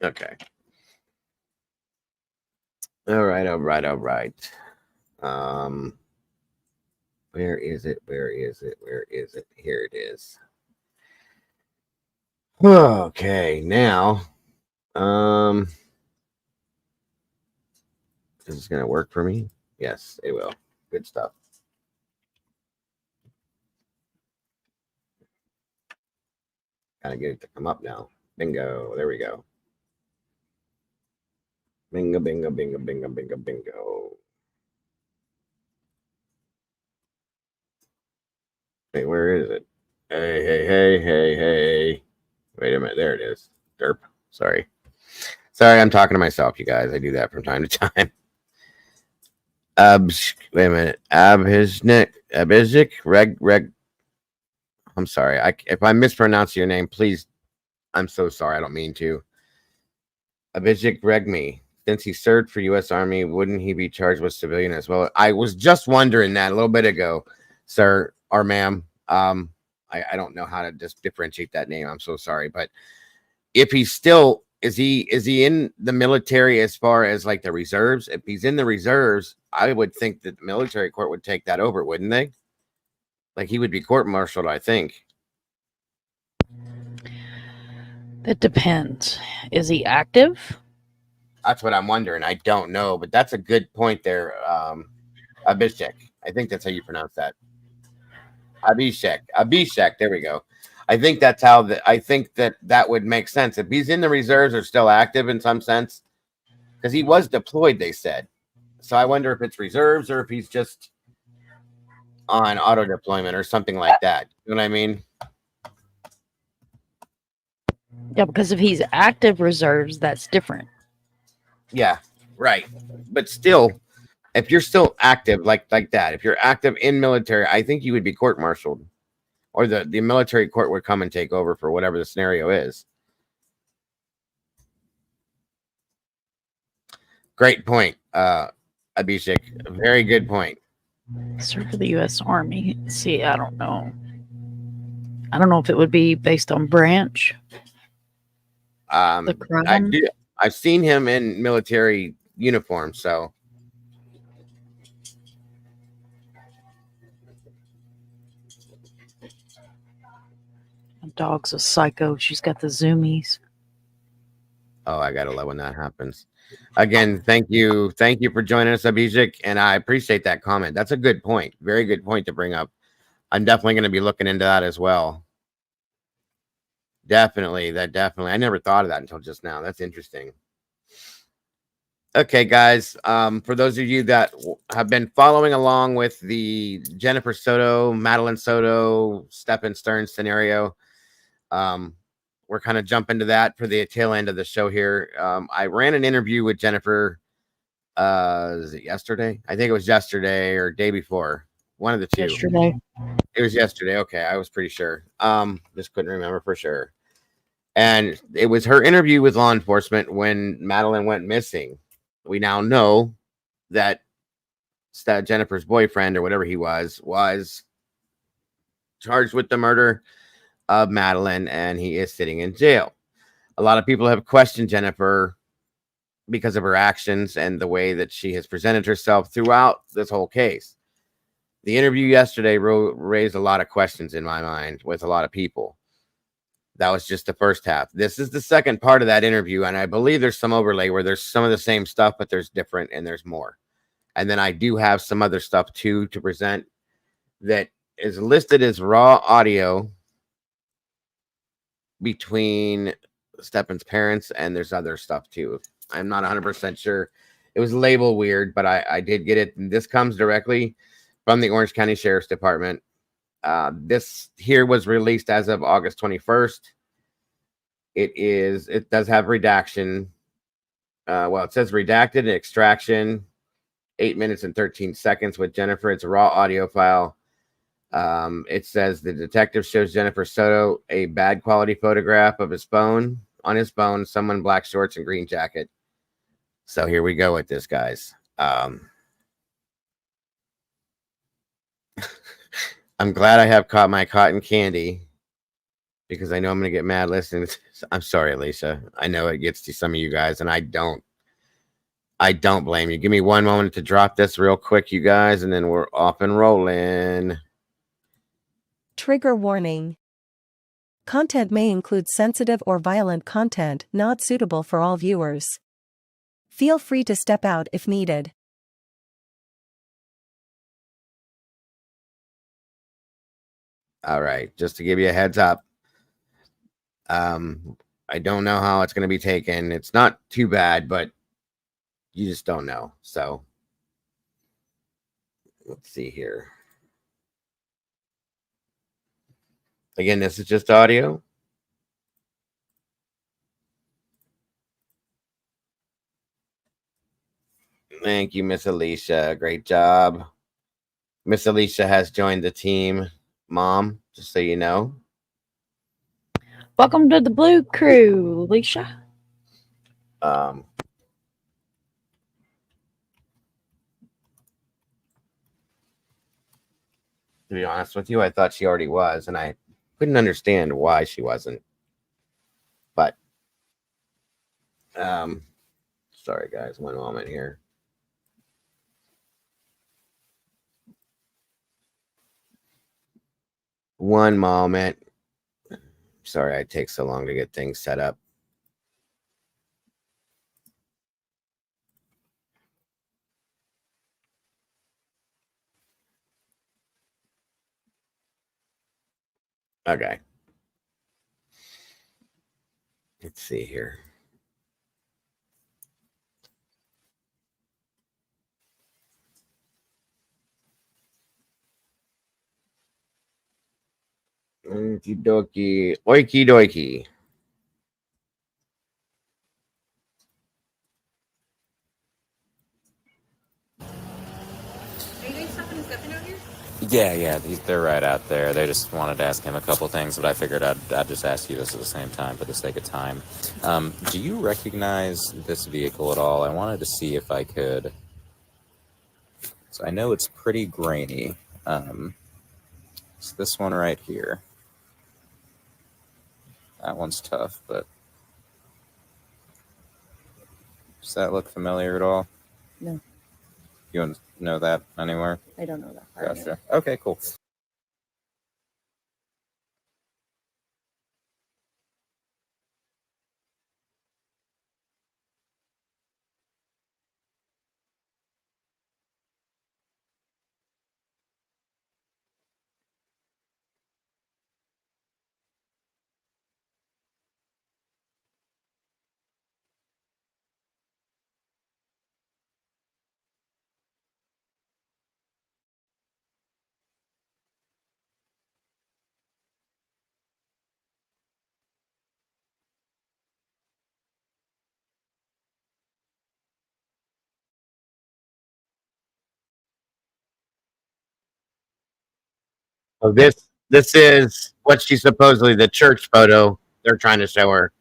Okay. All right. Where is it? Where is it? Where is it? Here it is. Okay, now, is this gonna work for me? Yes, it will. Good stuff. Gotta get it to come up now. Bingo. There we go. Bingo, bingo, bingo, bingo, bingo, bingo. Hey, where is it? Hey, hey, hey, hey, hey. Wait a minute. There it is. Derp. Sorry. Sorry, I'm talking to myself, you guys. I do that from time to time. Wait a minute. Abhiznik, Reg. I'm sorry. If I mispronounce your name, please. I'm so sorry. I don't mean to. Abhijit Regmi. Since he served for U.S. Army, wouldn't he be charged with civilian as well? I was just wondering that a little bit ago, sir or ma'am. I don't know how to just differentiate that name. I'm so sorry. But if he's still is he in the military as far as like the reserves? If he's in the reserves, I would think that the military court would take that over, wouldn't they? Like he would be court-martialed, I think. That depends. Is he active? That's what I'm wondering. I don't know, but that's a good point there. Abhishek. I think that's how you pronounce that. Abhishek. There we go. I think that's how I think that would make sense. If he's in the reserves or still active in some sense, because he was deployed, they said. So I wonder if it's reserves or if he's just on auto deployment or something like that. You know what I mean? Yeah, because if he's active reserves, that's different. Yeah, right. But still, if you're still active like that, if you're active in military, I think you would be court-martialed, or the military court would come and take over for whatever the scenario is. Great point, Abhishek. Very good point. Serve for the U.S. Army. See, I don't know. I don't know if it would be based on branch. I've seen him in military uniform, so. My dog's a psycho. She's got the zoomies. Oh, I gotta love when that happens. Again, thank you for joining us, Abhishek, and I appreciate that comment. That's a good point. Very good point to bring up. I'm definitely going to be looking into that as well. Definitely. I never thought of that until just now. That's interesting. Okay, guys. For those of you that have been following along with the Jennifer Soto, Madeline Soto, Stephan Stern scenario, we're kind of jumping to that for the tail end of the show here. I ran an interview with Jennifer. Is it yesterday? I think it was yesterday or day before. One of the two. Yesterday. It was yesterday. Okay, I was pretty sure. Just couldn't remember for sure. And it was her interview with law enforcement when Madeline went missing. We now know that Jennifer's boyfriend or whatever he was charged with the murder of Madeline, and he is sitting in jail. A lot of people have questioned Jennifer because of her actions and the way that she has presented herself throughout this whole case. The interview yesterday raised a lot of questions in my mind with a lot of people. That was just the first half. This is the second part of that interview, and I believe there's some overlay where there's some of the same stuff, but there's different and there's more. And then I do have some other stuff too to present that is listed as raw audio between Stephan's parents, and there's other stuff too. I'm not 100% sure. It was labeled weird, but I did get it. And this comes directly from the Orange County Sheriff's Department. This here was released as of August 21st. It does have redaction. Well, it says redacted and extraction, 8 minutes and 13 seconds with Jennifer. It's a raw audio file. It says the detective shows Jennifer Soto a bad quality photograph of his phone. On his phone, someone black shorts and green jacket. So here we go with this, guys. I'm glad I have caught my cotton candy because I know I'm going to get mad listening. I'm sorry, Alicia. I know it gets to some of you guys, and I don't blame you. Give me one moment to drop this real quick, you guys, and then we're off and rolling. Trigger warning. Content may include sensitive or violent content not suitable for all viewers. Feel free to step out if needed. All right, just to give you a heads up. I don't know how it's going to be taken. It's not too bad, but you just don't know. So let's see here. Again, this is just audio. Thank you, Miss Alicia. Great job. Miss Alicia has joined the team, Mom, just so you know. Welcome to the Blue Crew, Alicia. To be honest with you, I thought she already was, and I couldn't understand why she wasn't. But Sorry guys, one moment here. One moment. Sorry it takes so long to get things set up. Okay. Let's see here. Okie dokie. Oiki doiki. Yeah, they're right out there. They just wanted to ask him a couple things, but I figured I'd just ask you this at the same time for the sake of time. Do you recognize this vehicle at all? I wanted to see if I could. So I know it's pretty grainy. It's this one right here. That one's tough, but does that look familiar at all? No, You don't know that anywhere? I don't know that part. Gotcha. Okay, cool. Oh, this is what she's supposedly the church photo they're trying to show her.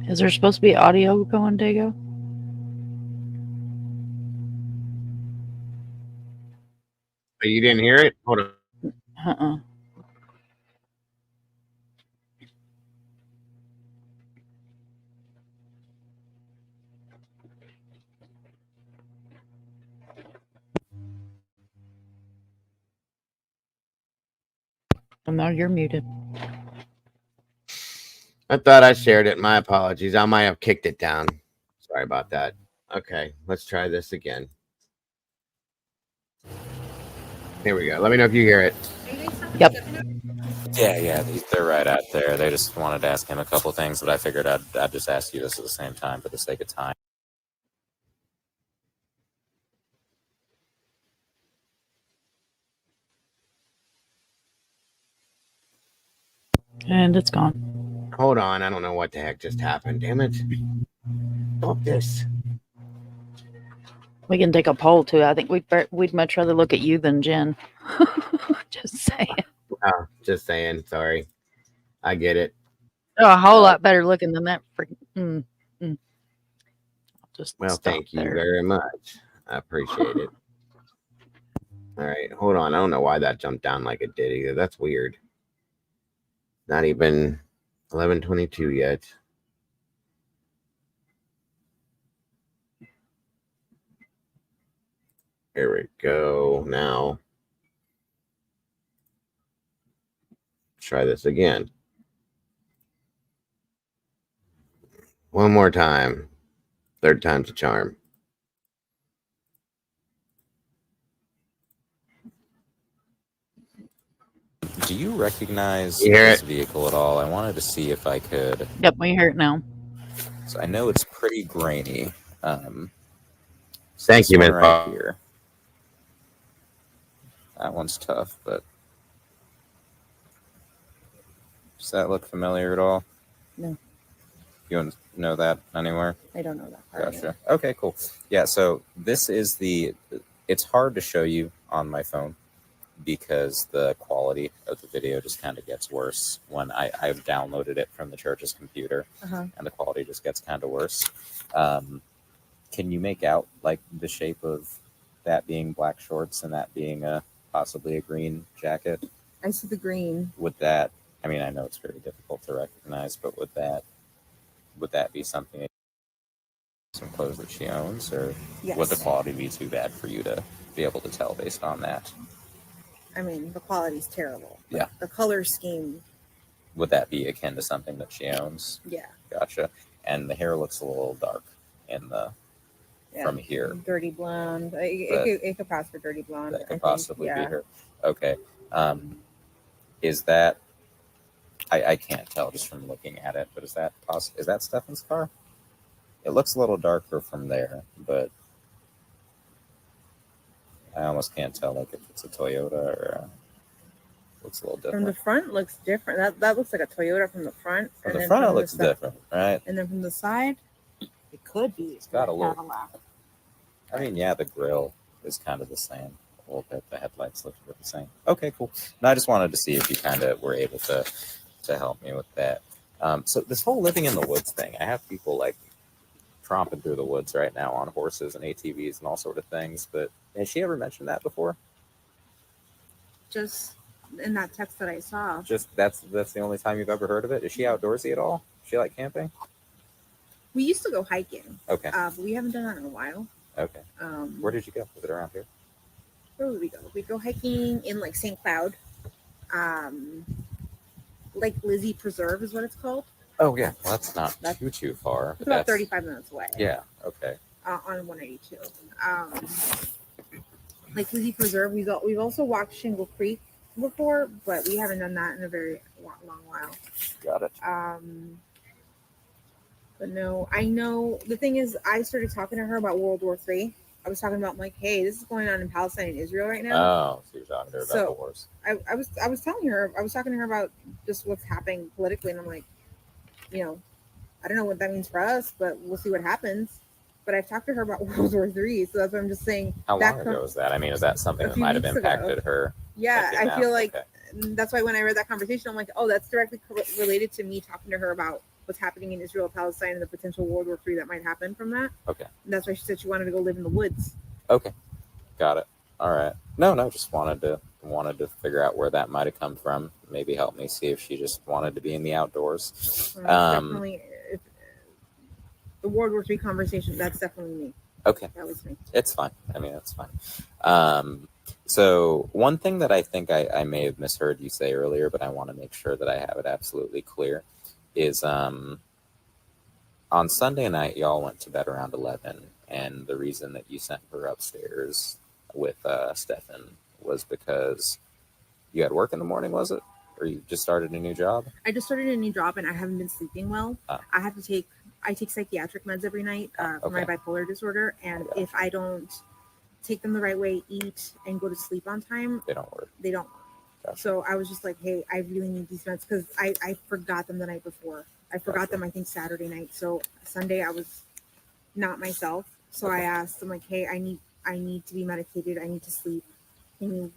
Is there supposed to be audio going, Dago? But you didn't hear it? Hold on. Uh-uh. And now you're muted. I thought I shared it. My apologies. I might have kicked it down. Sorry about that. Okay, let's try this again. Here we go. Let me know if you hear it. Yep. Yeah, they're right out there. They just wanted to ask him a couple things, but I figured I'd just ask you this at the same time for the sake of time. And it's gone. Hold on. I don't know what the heck just happened. Damn it. Stop this. We can take a poll too. I think we'd much rather look at you than Jen. Just saying. Oh, just saying. Sorry. I get it. Oh, a whole lot better looking than that freaking. I'll just Well, stop thank you there. very much. I appreciate it. All right, hold on. I don't know why that jumped down like it did either. That's weird. Not even 11:22 yet. Here we go. Now, try this again. One more time. Third time's a charm. Do you recognize You hear this it? vehicle at all? I wanted to see if I could. Yep, we hear it now. So I know it's pretty grainy. Thank you, one Ms. right here. That one's tough, but does that look familiar at all? No, You don't know that anywhere? I don't know that part. Gotcha. Okay, cool. Yeah, so this is it's hard to show you on my phone. because the quality of the video just kind of gets worse when I've downloaded it from the church's computer, and the quality just gets kind of worse. Can you make out like the shape of that being black shorts and that being possibly a green jacket? I see the green. Would that, I mean, I know it's very difficult to recognize, but would that be something, some clothes that she owns, or Yes. would the quality be too bad for you to be able to tell based on that? I mean, the quality's terrible. Yeah. The color scheme. Would that be akin to something that she owns? Yeah. Gotcha. And the hair looks a little dark in the from here. Dirty blonde. It could pass for dirty blonde. That I could think. possibly Yeah. be her. Okay. Is that? I can't tell just from looking at it, but is that is that Stephan's car? It looks a little darker from there, but I almost can't tell like if it's a Toyota or looks a little different. From the front looks different. That looks like a Toyota from the front. From and the then front, it from the looks side- different, right? And then from the side, it could be. It's got a little. Cadillac. I mean, yeah, the grill is kind of the same. A little bit. The headlights look the same. Okay, cool. No, I just wanted to see if you kind of were able to help me with that. So this whole living in the woods thing, I have people like tromping through the woods right now on horses and ATVs and all sort of things. But has she ever mentioned that before? Just in that text that I saw. Just that's the only time you've ever heard of it? Is she outdoorsy at all? Does she like camping? We used to go hiking. Okay. But we haven't done that in a while. Okay. Where did you go? Was it around here? Where would we go? We go hiking in like St. Cloud. Lake Lizzie Preserve is what it's called. Oh yeah, well, that's not too far. It's but about that's 35 minutes away. Yeah. Okay. On 182. Lake Lizzie Preserve. We've also walked Shingle Creek before, but we haven't done that in a very long while. Got it. But no, I know the thing is, I started talking to her about World War III. I was talking about like, hey, this is going on in Palestine and Israel right now. Oh, so you're talking to her about the wars. I was telling her, I was talking to her about just what's happening politically, and I'm like, I don't know what that means for us, but we'll see what happens. But I've talked to her about World War III, so that's what I'm just saying. How long ago was that? I mean, is that something that might have impacted her? Yeah, thinking I feel now? like Okay. that's why when I read that conversation, I'm like, oh, that's directly related to me talking to her about what's happening in Israel, Palestine, and the potential World War III that might happen from that. Okay. And that's why she said she wanted to go live in the woods. Okay. Got it. All right. No, just wanted to figure out where that might have come from. Maybe help me see if she just wanted to be in the outdoors. Definitely, if, the World War III conversation, that's definitely me. Okay. That was me. It's fine. I mean, it's fine. So one thing that I think I may have misheard you say earlier, but I want to make sure that I have it absolutely clear, is on Sunday night, y'all went to bed around 11, and the reason that you sent her upstairs with Stephan was because you had work in the morning, was it? Or you just started a new job? I just started a new job, and I haven't been sleeping well. I take psychiatric meds every night for my bipolar disorder, and if I don't take them the right way, eat, and go to sleep on time, they don't work. They don't work. Gotcha. So I was just like, hey, I really need these meds because I forgot them the night before. I forgot them, I think, Saturday night. So Sunday I was not myself. So I asked, I'm like, hey, I need to be medicated. I need to sleep. Can you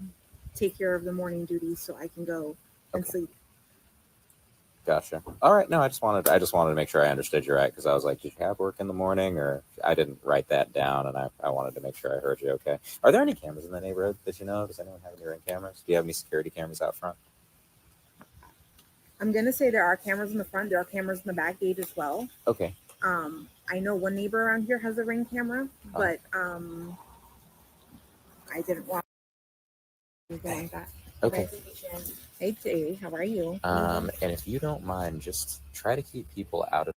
take care of the morning duties so I can go and sleep? Gotcha. All right. No, I just wanted to make sure I understood you right, because I was like, did you have work in the morning? Or I didn't write that down, and I wanted to make sure I heard you okay. Are there any cameras in the neighborhood that you know? Does anyone have any ring cameras? Do you have any security cameras out front? I'm gonna say there are cameras in the front. There are cameras in the back gate as well. Okay. I know one neighbor around here has a ring camera, but I didn't want anything like that. Okay. Hey Jay, how are you? And if you don't mind, just try to keep people out of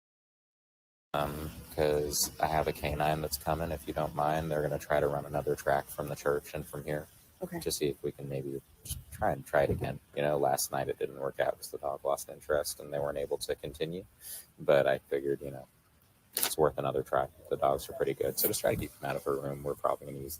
because I have a canine that's coming. If you don't mind, they're going to try to run another track from the church and from here. Okay. To see if we can maybe just try it again. Last night it didn't work out because the dog lost interest and they weren't able to continue. But I figured, it's worth another try. The dogs are pretty good, so just try to keep them out of her room. We're probably going to use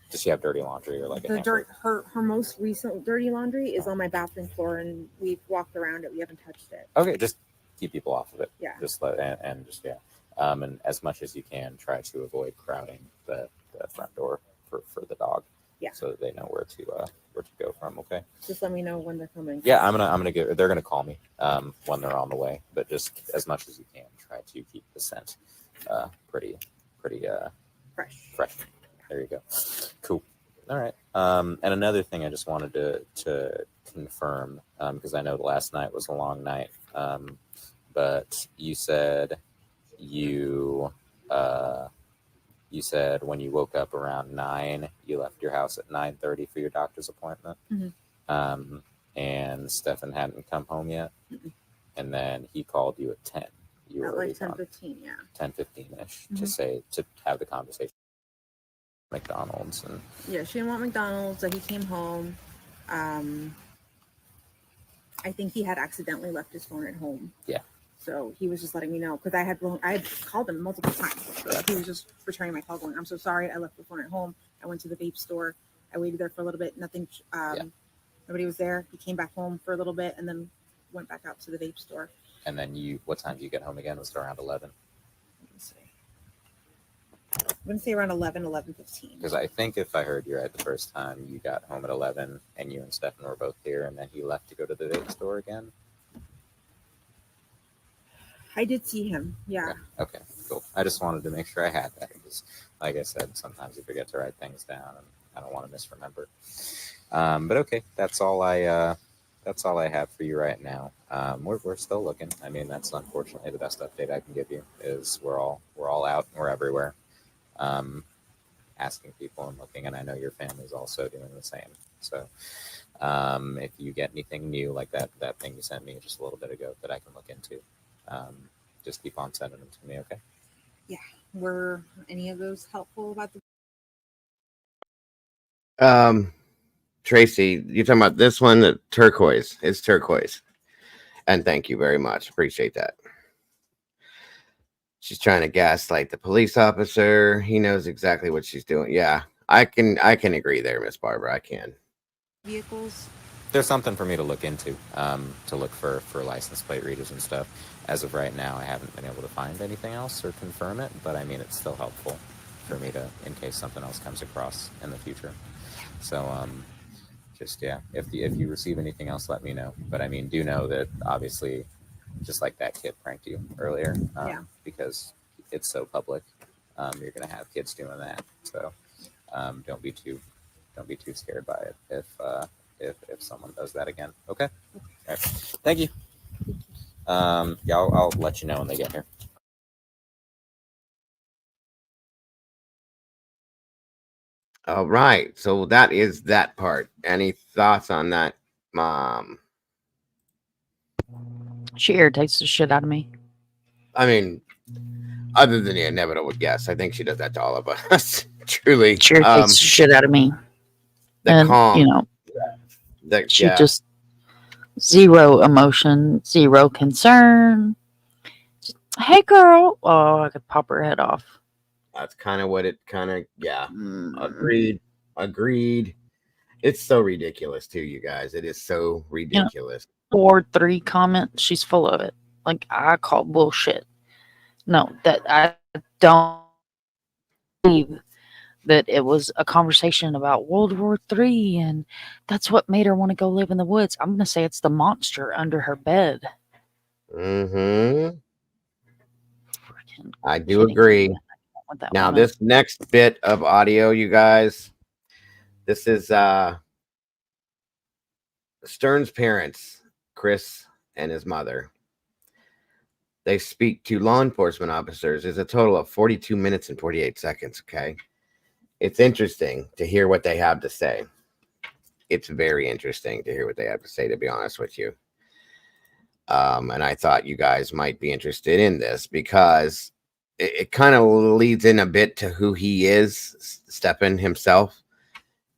does she have dirty laundry or like a hamper? Her most recent dirty laundry is on my bathroom floor, and we've walked around it. We haven't touched it. Okay, just keep people off of it. Yeah. Just and as much as you can, try to avoid crowding the front door for the dog. Yeah. So that they know where from. Okay. Just let me know when they're coming. Yeah, I'm gonna they're gonna call me when they're on the way, but just as much as you can, try to keep the scent pretty fresh. There you go. Cool. All right. And another thing I just wanted to confirm, because I know the last night was a long night, but you said you said when you woke up around 9, you left your house at 9:30 for your doctor's appointment. And Stephan hadn't come home yet. And then he called you at 10. You were At like 10:15, yeah. 10:15-ish to have the conversation. McDonald's and yeah, she didn't want McDonald's, so he came home. I think he had accidentally left his phone at home. Yeah. So he was just letting me know because I had called him multiple times. So he was just returning my call, going, "I'm so sorry, I left the phone at home. I went to the vape store. I waited there for a little bit. Nothing. Nobody was there. He came back home for a little bit and then went back out to the vape store." And then what time did you get home again? Was it around 11? I'm going to say around 11:15. Because I think if I heard you right the first time, you got home at 11 and you and Stephan were both here, and then he left to go to the vape store again. I did see him. Yeah. Okay, cool. I just wanted to make sure I had that because, like I said, sometimes you forget to write things down, and I don't want to misremember. But okay, that's all I have for you right now. We're still looking. I mean, that's unfortunately the best update I can give you. Is we're all out and we're everywhere, asking people and looking. And I know your family's also doing the same. So if you get anything new like that thing you sent me just a little bit ago that I can look into, just keep on sending them to me. Okay. Yeah. Were any of those helpful about the? Tracy, you're talking about this one, the turquoise. It's turquoise. And thank you very much. Appreciate that. She's trying to gaslight the police officer. He knows exactly what she's doing. Yeah, I can agree there, Miss Barbara. I can. Vehicles? There's something for me to look into, to look for license plate readers and stuff. As of right now, I haven't been able to find anything else or confirm it, but I mean, it's still helpful for me to, in case something else comes across in the future. So, just, yeah, if you receive anything else, let me know. But I mean, do know that obviously, just like that kid pranked you earlier, because it's so public, you're gonna have kids doing that. So don't be too scared by it if someone does that again. Okay. All right. Thank you. Yeah, I'll let you know when they get here. All right, so that is that part. Any thoughts on that, Mom? She irritates the shit out of me. I mean, other than the inevitable guess, I think she does that to all of us. Truly, she irritates the shit out of me. The and, calm, you know, she just zero emotion, zero concern. Just, hey, girl. Oh, I could pop her head off. That's kind of what it Agreed. It's so ridiculous too, you guys. It is so ridiculous. Ward 3 comment, she's full of it. Like, I call bullshit. No, that I don't believe that it was a conversation about World War III and that's what made her want to go live in the woods. I'm going to say it's the monster under her bed. Mm-hmm. I do agree. Now, this next bit of audio, you guys, this is Stern's parents, Chris and his mother. They speak to law enforcement officers. It's a total of 42 minutes and 48 seconds, okay? It's interesting to hear what they have to say. It's very interesting to hear what they have to say, to be honest with you. And I thought you guys might be interested in this because it kind of leads in a bit to who he is, Stephan himself,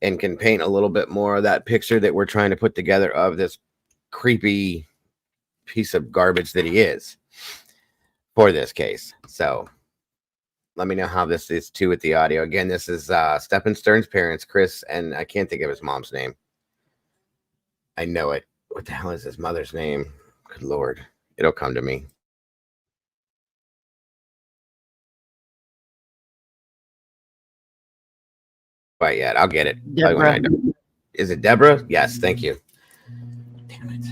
and can paint a little bit more of that picture that we're trying to put together of this creepy piece of garbage that he is for this case. So let me know how this is too with the audio. Again, this is Stephan Stern's parents, Chris, and I can't think of his mom's name. I know it. What the hell is his mother's name? Good Lord. It'll come to me. Quite yet. I'll get it. Is it Deborah? Yes, thank you. Damn it.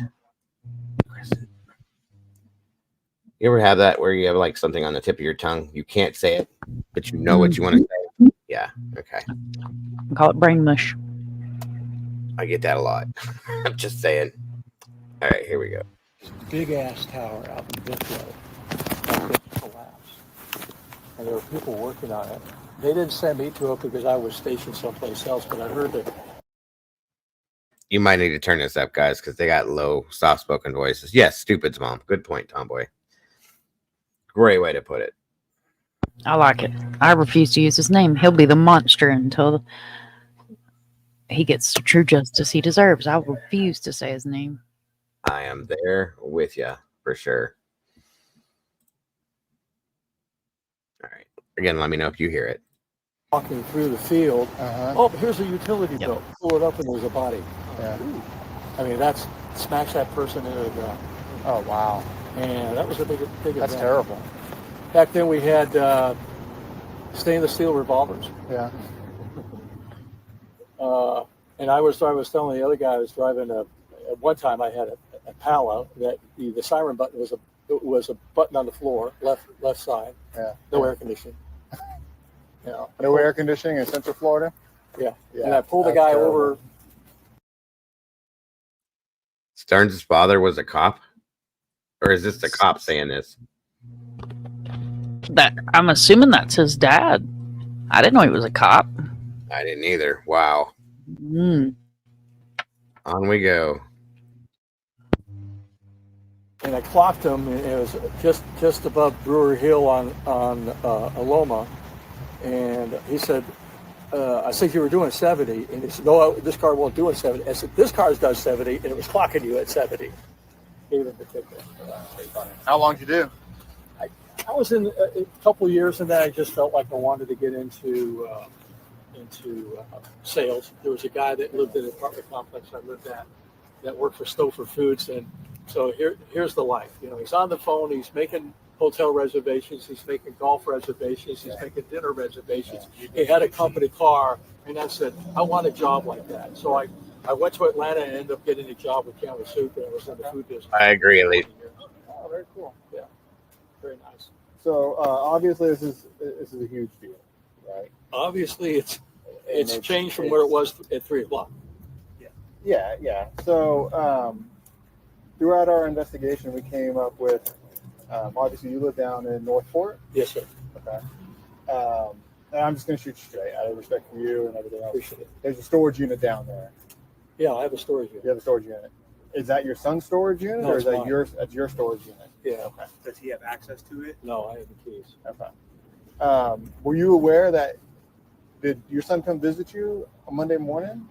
You ever have that where you have like something on the tip of your tongue? You can't say it, but you know what you want to say? Yeah. Okay. I call it brain mush. I get that a lot. I'm just saying. All right, here we go. Big ass tower out in Vitro that collapsed. And there were people working on it. They didn't send me to it because I was stationed someplace else, but I heard that. You might need to turn this up, guys, because they got low, soft-spoken voices. Yes, stupid's mom. Good point, Tomboy. Great way to put it. I like it. I refuse to use his name. He'll be the monster until he gets the true justice he deserves. I refuse to say his name. I am there with you for sure. All right. Again, let me know if you hear it. Walking through the field. Oh, here's a utility bill. Pull it up and there's a body. Yeah. I mean, that's smash that person into the ground. Oh, wow. And that was a big That's event. terrible. Back then we had stainless steel revolvers. Yeah. And I was telling the other guy I was driving at one time I had a Pala that the siren button was a button on the floor, left side. Yeah. No air conditioning. You know, no air conditioning in Central Florida? Yeah. And I pulled the guy over. Stern's father was a cop? Or is this the cop saying this? That I'm assuming that's his dad. I didn't know he was a cop. I didn't either. Wow. Mm. On we go. And I clocked him, and it was just above Brewer Hill on Aloma. And he said, I said, you were doing 70. And he said, no, this car won't do it 70. I said, this car does 70, and it was clocking you at 70. Gave him the ticket. How long did you do? I was in a couple of years, and then I just felt like I wanted to get into sales. There was a guy that lived in an apartment complex I lived at that worked for Stouffer Foods, and so here's the life. You know, he's on the phone, he's making hotel reservations, he's making golf reservations, he's making dinner reservations. He had a company car, and I said, I want a job like that. So I went to Atlanta and ended up getting a job with Campbell Soup, and I was in the food business. I agree, Elite. Oh, very cool. Yeah, very nice. So obviously this is a huge deal, right? Obviously it's changed from where it was at 3 o'clock. Yeah. So throughout our investigation, we came up with, obviously you live down in North Fort? Yes, sir. Okay. And I'm just going to shoot you straight out of respect for you and everything else. Appreciate it. There's a storage unit down there. Yeah, I have a storage unit. You have a storage unit. Is that your son's storage unit, No, or is it's that mine. your storage unit? Yeah. Okay. Does he have access to it? No, I have the keys. Okay. Were you aware that, did your son come visit you on Monday morning?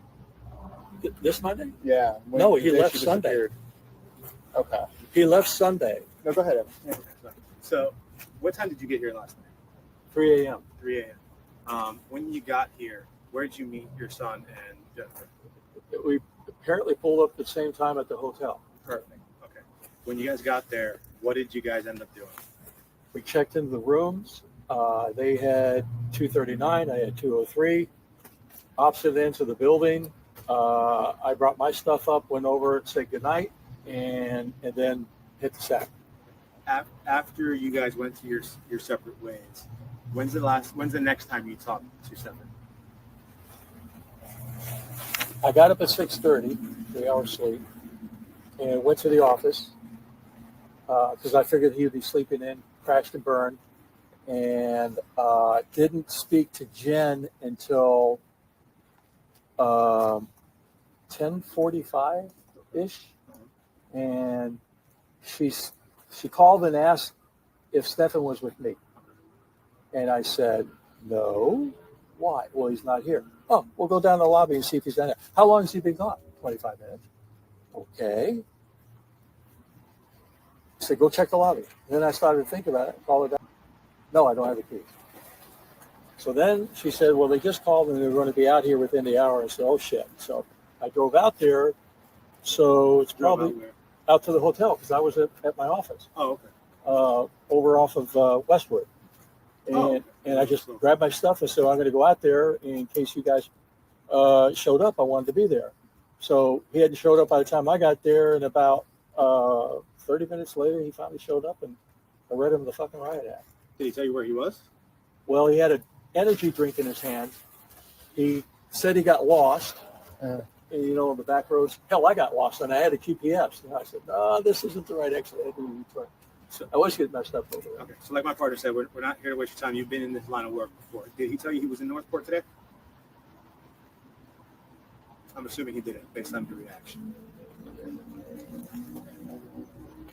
This Monday? Yeah. No, he the day left she Sunday. disappeared. Okay. He left Sunday. No, go ahead, Evan. So, what time did you get here last night? 3 a.m. 3 a.m. When you got here, where did you meet your son and Jennifer? We apparently pulled up at the same time at the hotel. Perfect. Okay. When you guys got there, what did you guys end up doing? We checked into the rooms. They had 239. I had 203. Opposite ends of the building. I brought my stuff up, went over and said goodnight, and then hit the sack. After you guys went to your separate ways, when's the next time you talked to Stephan? I got up at 6:30, 3 hours sleep, and went to the office because I figured he'd be sleeping in, crashed and burned, and didn't speak to Jen until 10:45-ish, and she called and asked if Stephan was with me, and I said no. Why? Well, he's not here. Oh, we'll go down the lobby and see if he's down there. How long has he been gone? 25 minutes. Okay. I said, go check the lobby. Then I started to think about it, call her back. No, I don't have the keys. So then she said, well, they just called and they're going to be out here within the hour. I said, oh, shit. So I drove out there. So it's probably out to the hotel because I was at my office. Oh, okay. Over off of Westwood. And I just grabbed my stuff and said, I'm going to go out there in case you guys showed up. I wanted to be there. So he hadn't showed up by the time I got there, and about 30 minutes later, he finally showed up, and I read him the fucking riot act. Did he tell you where he was? Well, he had an energy drink in his hand. He said he got lost. And, you know, on the back roads. Hell, I got lost, and I had a GPS. And I said, "No, this isn't the right exit. I had to return." So I always get messed up over there. Okay, so like my partner said, we're not here to waste your time. You've been in this line of work before. Did he tell you he was in Northport today? I'm assuming he didn't, based on your reaction.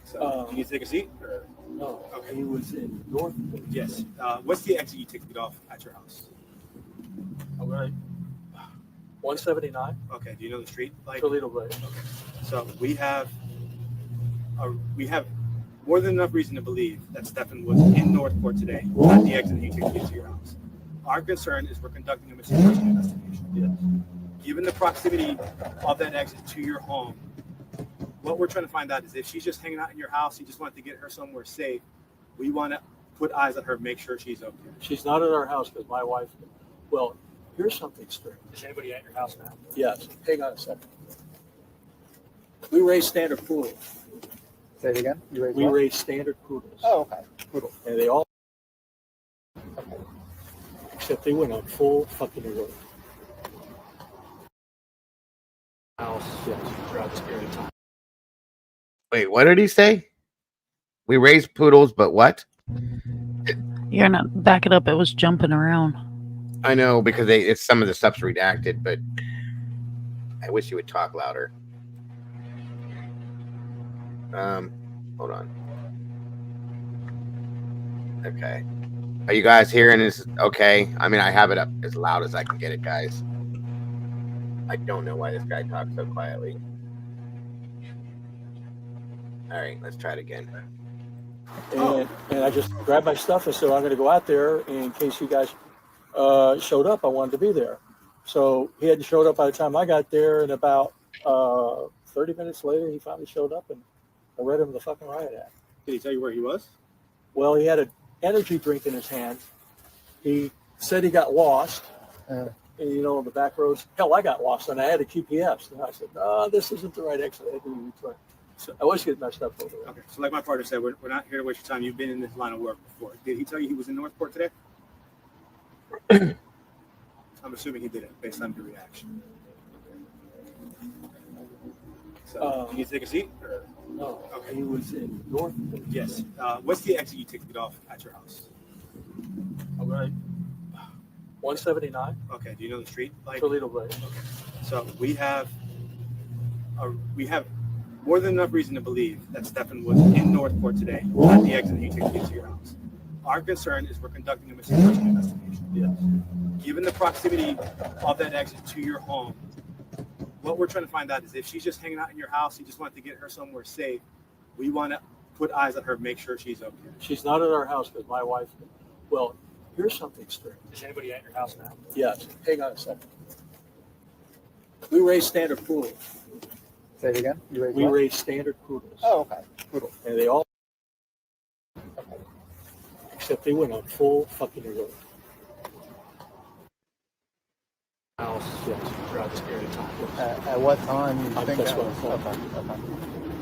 So, do you need to take a seat? Or? No, okay. He was in Northport. Yes. What's the exit you take to get off at your house? All right. 179. Okay. Do you know the street? Like Toledo Way. Okay. So we have more than enough reason to believe that Stephan was in Northport today at the exit that you took to get to your house. Our concern is we're conducting a missing person investigation. Yes. Given the proximity of that exit to your home, what we're trying to find out is if she's just hanging out in your house, you just want to get her somewhere safe, we want to put eyes on her, make sure she's okay. She's not at our house because my wife. Well, here's something strange. Is anybody at your house now? Yes. Hang on a second. We raise standard poodles. Say it again. We raise standard poodles. Oh, okay. Poodle. And they all. Okay. Except they went on full fucking alert. House, yes, throughout this period of time. Wait, what did he say? We raise poodles, but what? You're not back it up. It was jumping around. I know because it's some of the stuff's redacted, but I wish you would talk louder. Hold on. Okay. Are you guys hearing this? Okay. I mean, I have it up as loud as I can get it, guys. I don't know why this guy talks so quietly. All right, let's try it again. And I just grabbed my stuff and said, I'm going to go out there in case you guys showed up. I wanted to be there. So he hadn't showed up by the time I got there, and about 30 minutes later, he finally showed up, and I read him the fucking riot act. Did he tell you where he was? Well, he had an energy drink in his hand. He said he got lost. And, you know, on the back roads. Hell, I got lost, and I had a GPS. And I said, "No, this isn't the right exit. I had to return." So I always get messed up over there. Okay, so like my partner said, we're not here to waste your time. You've been in this line of work before. Did he tell you he was in Northport today? I'm assuming he didn't, based on your reaction. So, do you need to take a seat? Or? No, okay. He was in Northport. Yes. What's the exit you take to get off at your house? All right. 179. Okay. Do you know the street? Like Toledo Way. Okay. So we have more than enough reason to believe that Stephan was in Northport today at the exit that you took to get to your house. Our concern is we're conducting a missing person investigation. Yes. Given the proximity of that exit to your home, what we're trying to find out is if she's just hanging out in your house, you just want to get her somewhere safe, we want to put eyes on her, make sure she's okay. She's not at our house because my wife. Well, here's something strange. Is anybody at your house now? Yes. Hang on a second. We raise standard poodles. Say it again. We raise standard poodles. Oh, okay. Poodle. And they all. Okay. Except they went on full fucking alert. House, yes, throughout this period of time. At what time do you think that's that what was? I'm Okay. Okay.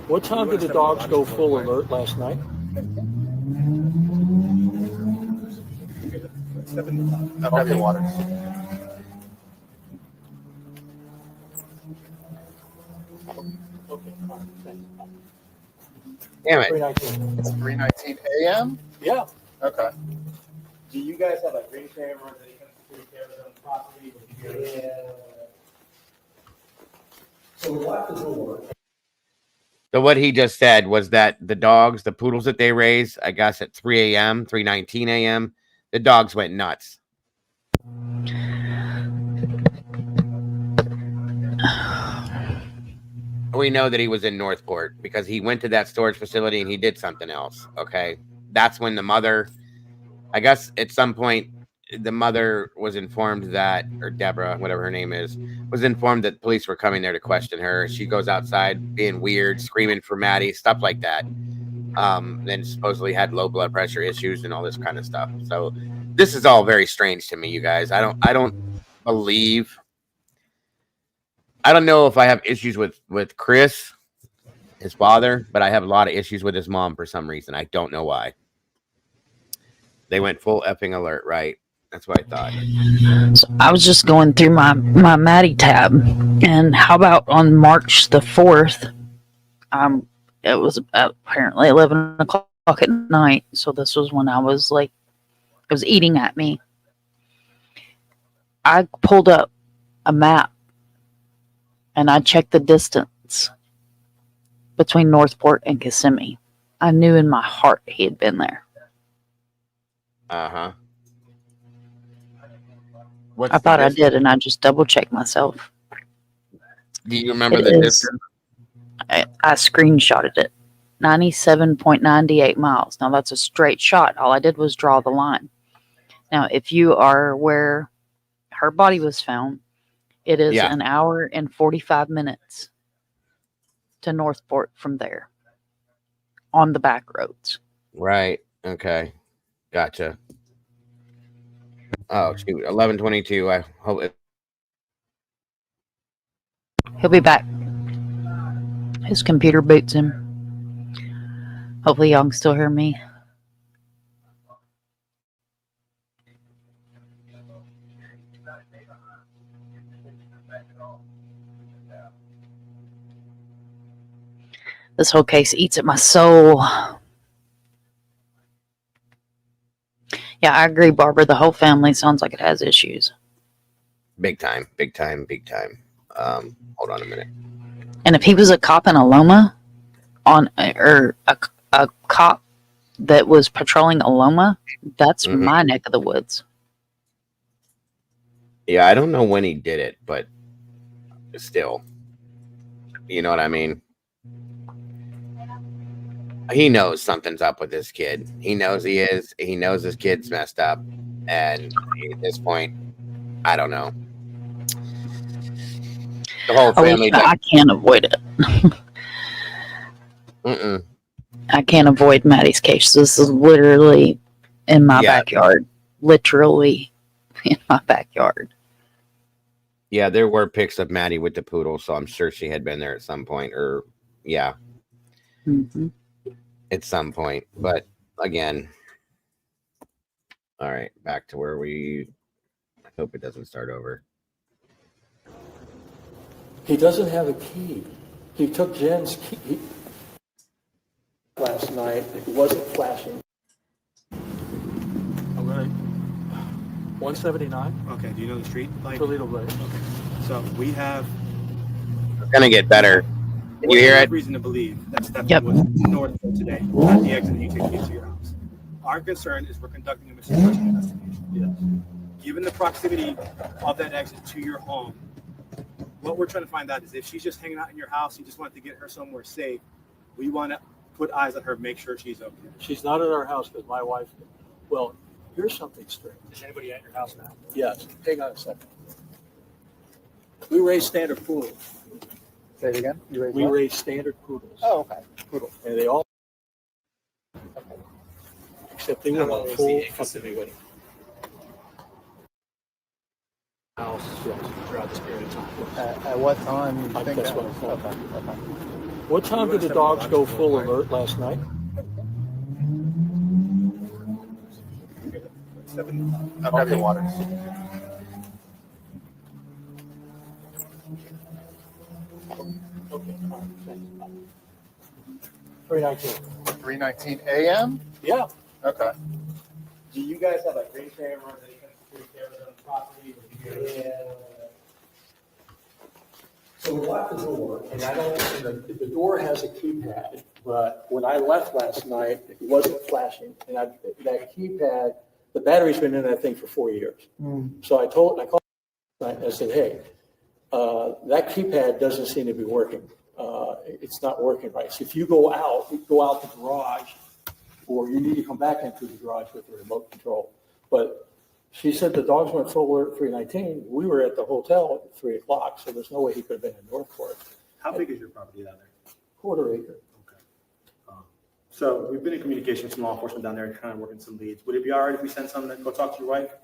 What time did the dogs go full alert last night? I'll grab your water. Damn it. 319. It's 3:19 a.m. Yeah. Okay. Do you guys have like ring cameras, any kind of security cameras on the property? So we locked the door. So what he just said was that the dogs, the poodles that they raised, I guess at 3 a.m., 3:19 a.m., the dogs went nuts. We know that he was in Northport because he went to that storage facility and he did something else. Okay. That's when the mother, I guess at some point, the mother was informed that, or Deborah, whatever her name is, was informed that police were coming there to question her. She goes outside being weird, screaming for Maddie, stuff like that. Then supposedly had low blood pressure issues and all this kind of stuff. So this is all very strange to me, you guys. I don't believe I don't know if I have issues with Chris, his father, but I have a lot of issues with his mom for some reason. I don't know why. They went full effing alert, right? That's what I thought. So I was just going through my Maddie tab, and how about on March the 4th? It was apparently 11 o'clock at night. So this was when I was like, it was eating at me. I pulled up a map and I checked the distance between Northport and Kissimmee. I knew in my heart he had been there. Uh-huh. I thought I did, and I just double checked myself. Do you remember the distance? I screenshotted it. 97.98 miles. Now that's a straight shot. All I did was draw the line. Now, if you are where her body was found, it is an hour and 45 minutes to Northport from there on the back roads. Right. Okay. Gotcha. Oh, shoot. 11:22. I hope it. He'll be back. His computer boots him. Hopefully y'all can still hear me. This whole case eats at my soul. Yeah, I agree, Barbara. The whole family sounds like it has issues. Big time. Big time. Big time. Hold on a minute. And if he was a cop in Aloma, or a cop that was patrolling Aloma, that's my neck of the woods. Yeah, I don't know when he did it, but still. You know what I mean? He knows something's up with this kid. He knows he is. He knows his kid's messed up. And at this point, I don't know. The whole family. I can't avoid it. I can't avoid Maddie's case. This is literally in my backyard. Literally in my backyard. Yeah, there were pics of Maddie with the poodle, so I'm sure she had been there at some point. Or, yeah. At some point. But, again. All right, back to where we... I hope it doesn't start over. He doesn't have a key. He took Jen's key last night. It wasn't flashing. I'm going to... 179? Okay, do you know the street? Toledo Way. Okay. So we have... It's going to get better. Can you hear it? Reason to believe that Stephan was north of today, at the exit that you take into your house. Our concern is we're conducting a missing person investigation. Yes. Given the proximity of that exit to your home, what we're trying to find out is if she's just hanging out in your house, you just want to get her somewhere safe, we want to put eyes on her, make sure she's okay. She's not at our house because my wife... Well, here's something strange. Is anybody at your house now? Yes. Hang on a second. We raise standard poodles. Say it again. We raise standard poodles. Oh, okay. Poodle. And they all... Except they were on full custody. House, yes, throughout this period of time. At what time do you think that's that what was? I'm Okay. What time did the dogs go full alert last night? 7. I've got your water. Okay. 319. 3:19 a.m. Yeah. Okay. Do you guys have like ring cameras, any kind of security cameras on the property? Yeah. So we locked the door, and I don't, and the door has a keypad, but when I left last night, it wasn't flashing. And that keypad, the battery's been in that thing for 4 years. So I called last night and I said, hey, that keypad doesn't seem to be working. It's not working right. So if you go out the garage, or you need to come back into the garage with the remote control. But she said the dogs went full alert at 3:19. We were at the hotel at 3 o'clock, so there's no way he could have been in Northport. How big is your property down there? Quarter acre. So we've been in communication with some law enforcement down there, kind of working some leads. Would it be all right if we send someone to go talk to your wife?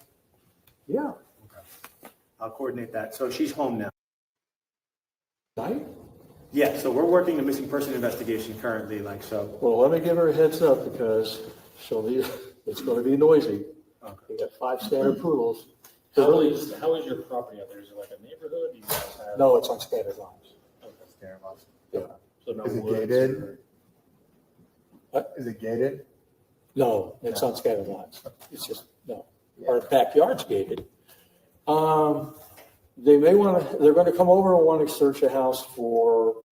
Yeah. Okay. I'll coordinate that. So she's home now. Right? Yeah, so we're working the missing person investigation currently, like so. Well, let me give her a heads up because it's going to be noisy. Okay. We got 5 standard poodles. How is your property out there? Is it like a neighborhood? You guys have... No, it's on scattered lines. Okay. Standard lines. Yeah. So no Is it woods gated? or- What? Is it gated? No, it's on scattered lines. It's just, no. Our backyard's gated. They may want to, they're going to come over and want to search a house for,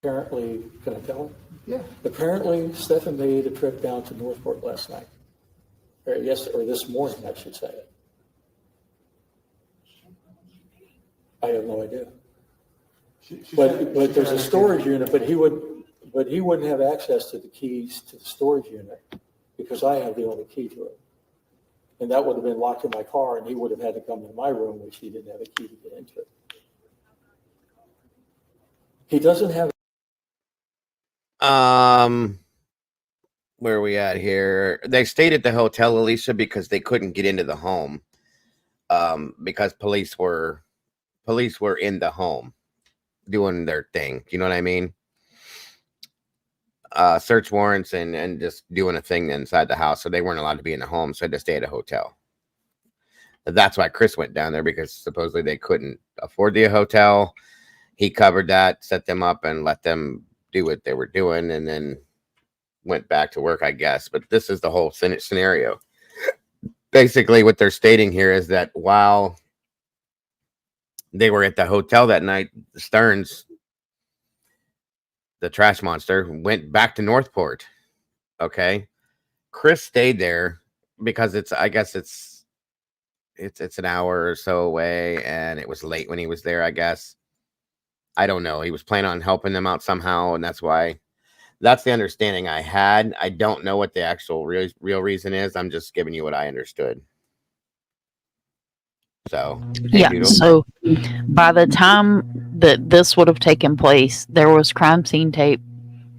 apparently, can I tell them? Yeah. Apparently, Stephan made a trip down to Northport last night. Or this morning, I should say. I have no idea. But there's a storage unit, but he wouldn't have access to the keys to the storage unit because I have the only key to it. And that would have been locked in my car and he would have had to come in my room, which he didn't have a key to get into it. He doesn't have. Where are we at here? They stayed at the hotel, Alicia, because they couldn't get into the home. Because police were in the home doing their thing. You know what I mean? Search warrants and just doing a thing inside the house. So they weren't allowed to be in the home. So they had to stay at a hotel. That's why Chris went down there, because supposedly they couldn't afford the hotel. He covered that, set them up, and let them do what they were doing, and then went back to work, I guess. But this is the whole scenario. Basically, what they're stating here is that while they were at the hotel that night, the Sterns, the trash monster, went back to Northport. Okay. Chris stayed there because I guess it's an hour or so away, and it was late when he was there, I guess. I don't know. He was planning on helping them out somehow, and that's the understanding I had. I don't know what the actual real reason is. I'm just giving you what I understood. So Yeah. So by the time that this would have taken place, there was crime scene tape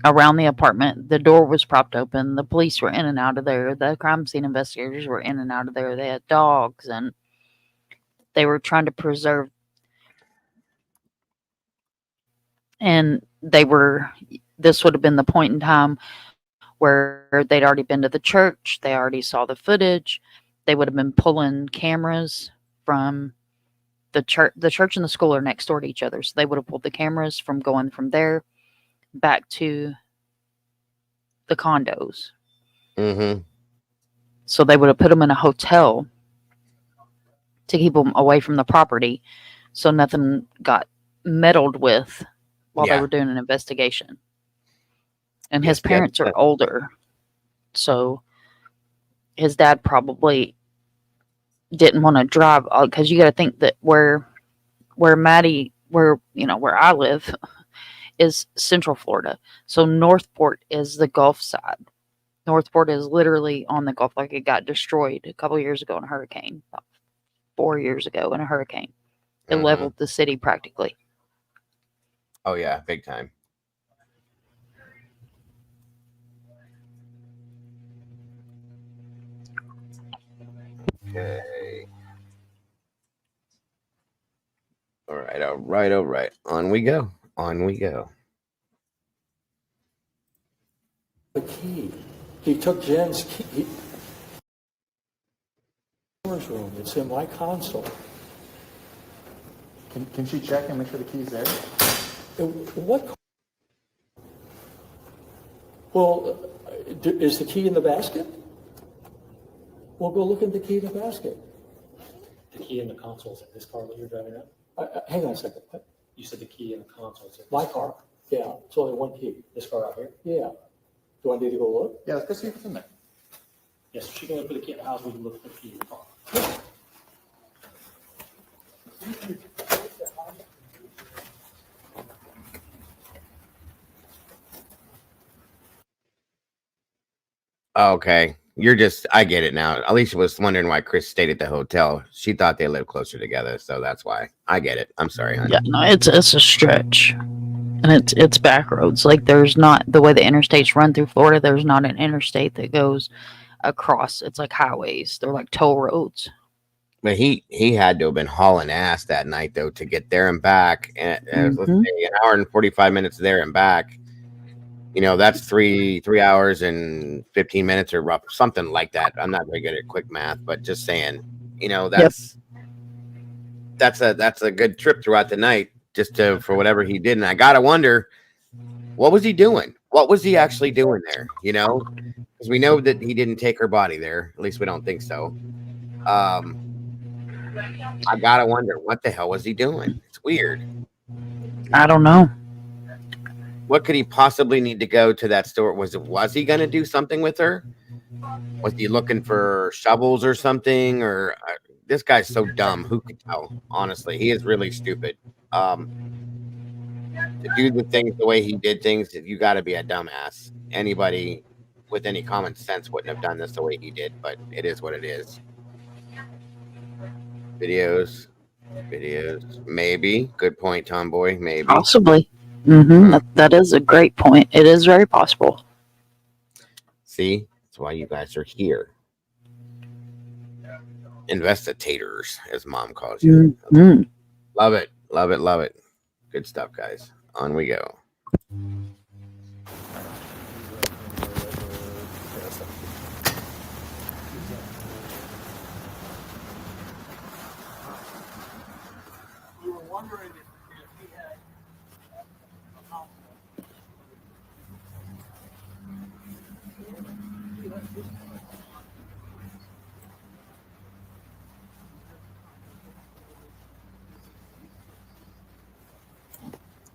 around the apartment. The door was propped open. The police were in and out of there. The crime scene investigators were in and out of there. They had dogs, and they were trying to preserve. And this would have been the point in time where they'd already been to the church. They already saw the footage. They would have been pulling cameras from the church. The church and the school are next door to each other. So they would have pulled the cameras from going from there back to the condos. Mm-hmm. So they would have put them in a hotel to keep them away from the property, so nothing got meddled with while they were doing an investigation. And his parents are older, so his dad probably didn't want to drive, because you got to think that where I live is Central Florida. So Northport is the Gulf side. Northport is literally on the Gulf. Like, it got destroyed a couple years ago in a hurricane, about 4 years ago in a hurricane. It leveled the city practically. Oh yeah, big time. Okay. All right. On we go. The key. He took Jen's key. Room. It's in my console. Can she check and make sure the key's there? What? Well, is the key in the basket? We'll go look at the key in the basket. The key in the console is in this car that you're driving up? Hang on a second. What? You said the key in the console is in My car. Yeah, it's only one key. This car out here? Yeah. Do I need to go look? Yeah, let's go see if it's in there. Yes, she can look for the key in the house. We can look for the key in the car. Okay. I get it now. Alicia was wondering why Chris stayed at the hotel. She thought they lived closer together, so that's why. I get it. I'm sorry, honey. Yeah, no, it's a stretch. And it's back roads. Like, there's not, the way the interstates run through Florida, there's not an interstate that goes across. It's like highways. They're like toll roads. But he had to have been hauling ass that night though to get there and back. And let's say an hour and 45 minutes there and back. You know, that's three hours and 15 minutes or rough, something like that. I'm not very good at quick math, but just saying, you know, that's a good trip throughout the night just for whatever he did. And I gotta wonder, what was he doing? What was he actually doing there? You know, because we know that he didn't take her body there. At least we don't think so. I gotta wonder, what the hell was he doing? It's weird. I don't know. What could he possibly need to go to that store? Was he going to do something with her? Was he looking for shovels or something? Or this guy's so dumb. Who could tell? Honestly, he is really stupid. To do the things the way he did things, you got to be a dumbass. Anybody with any common sense wouldn't have done this the way he did, but it is what it is. Videos, maybe. Good point, Tomboy. Maybe. Possibly. That is a great point. It is very possible. See, that's why you guys are here. Investigators, as Mom calls you. Love it. Love it. Love it. Good stuff, guys. On we go. We were wondering if he had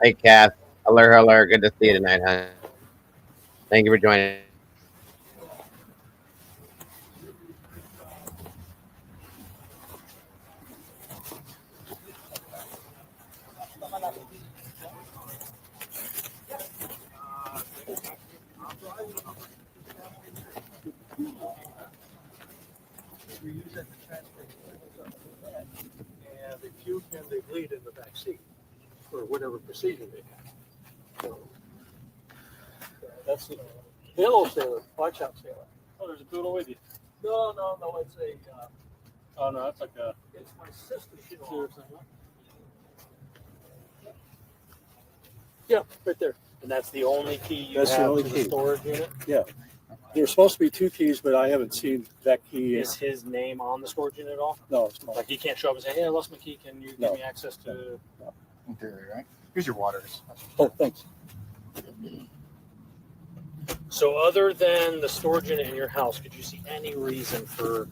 Hey, Kath. Hello. Good to see you tonight, huh? Thank you for joining. we use that to transfer and they puke and they bleed in the back seat for whatever procedure they have. So that's the hello, sailor. Watch out, sailor. Oh, there's a poodle with you. No, it's a. Oh no, it's like a. It's my sister's dog. Yeah, right there. And that's the only key you That's the have only to key. the storage unit? Yeah. There's supposed to be two keys, but I haven't seen that key. Is his name on the storage unit at all? No, it's not. Like he can't show up and say, hey, I lost my key. Can you give me access to... Interior, right? Here's your waters. Oh, thanks. So other than the storage unit in your house, could you see any reason for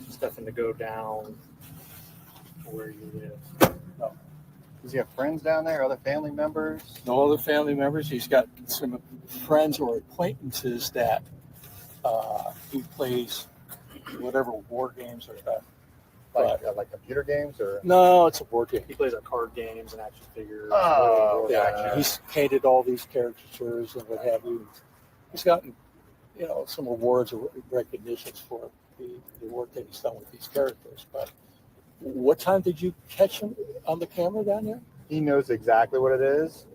Stephan to go down where you live? No. Does he have friends down there, other family members? No other family members. He's got some friends or acquaintances that he plays whatever war games or that. Like computer games or? No, it's a board game. He plays on card games and action figures. Oh, yeah. He's painted all these caricatures and what have you. He's gotten, some awards or recognitions for the work that he's done with these characters. But what time did you catch him on the camera down there? He knows exactly what it is.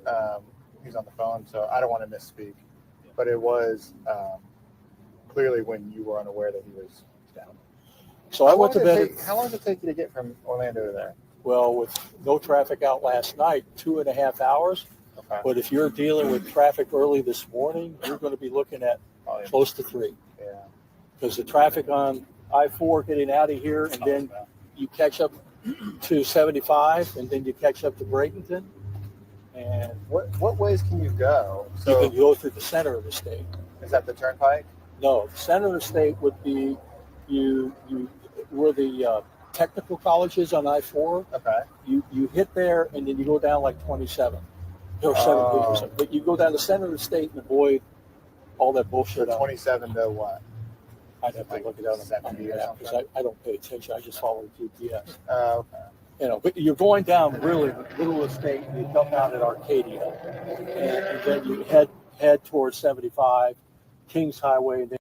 He's on the phone, so I don't want to misspeak. But it was clearly when you were unaware that he was down. So I went to bed. How long did it take you to get from Orlando to there? Well, with no traffic out last night, 2.5 hours. Okay. But if you're dealing with traffic early this morning, you're going to be looking at close to 3. Yeah. Because the traffic on I-4 getting out of here, and then you catch up to 75, and then you catch up to Bradenton. And what ways can you go? So you can go through the center of the state. Is that the turnpike? No, the center of the state would be where the technical college is on I-4. Okay. You hit there, and then you go down like 27 or 17 or something. But you go down the center of the state and avoid all that bullshit. So 27 to what? I'd have to look it up on the map because I don't pay attention. I just follow GPS. Okay. But you're going down really the middle of the state, and you come down at Arcadia, and then you head towards 75, Kings Highway. And then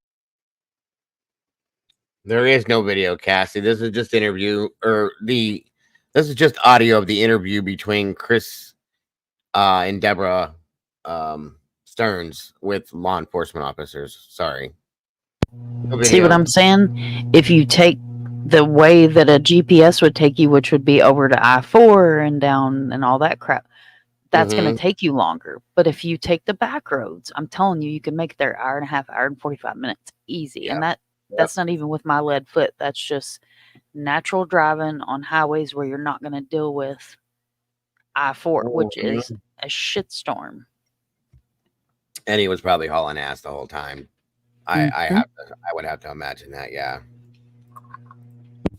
There is no video, Cassie. This is just this is just audio of the interview between Chris and Deborah Stearns with law enforcement officers. Sorry. No See what video. I'm saying? If you take the way that a GPS would take you, which would be over to I-4 and down and all that crap, that's going to take you longer. But if you take the back roads, I'm telling you, you can make it there hour and a half, hour and 45 minutes easy. And that's not even with my lead foot. That's just natural driving on highways where you're not going to deal with I-4, which is a shitstorm. And he was probably hauling ass the whole time. I would have to imagine that, yeah.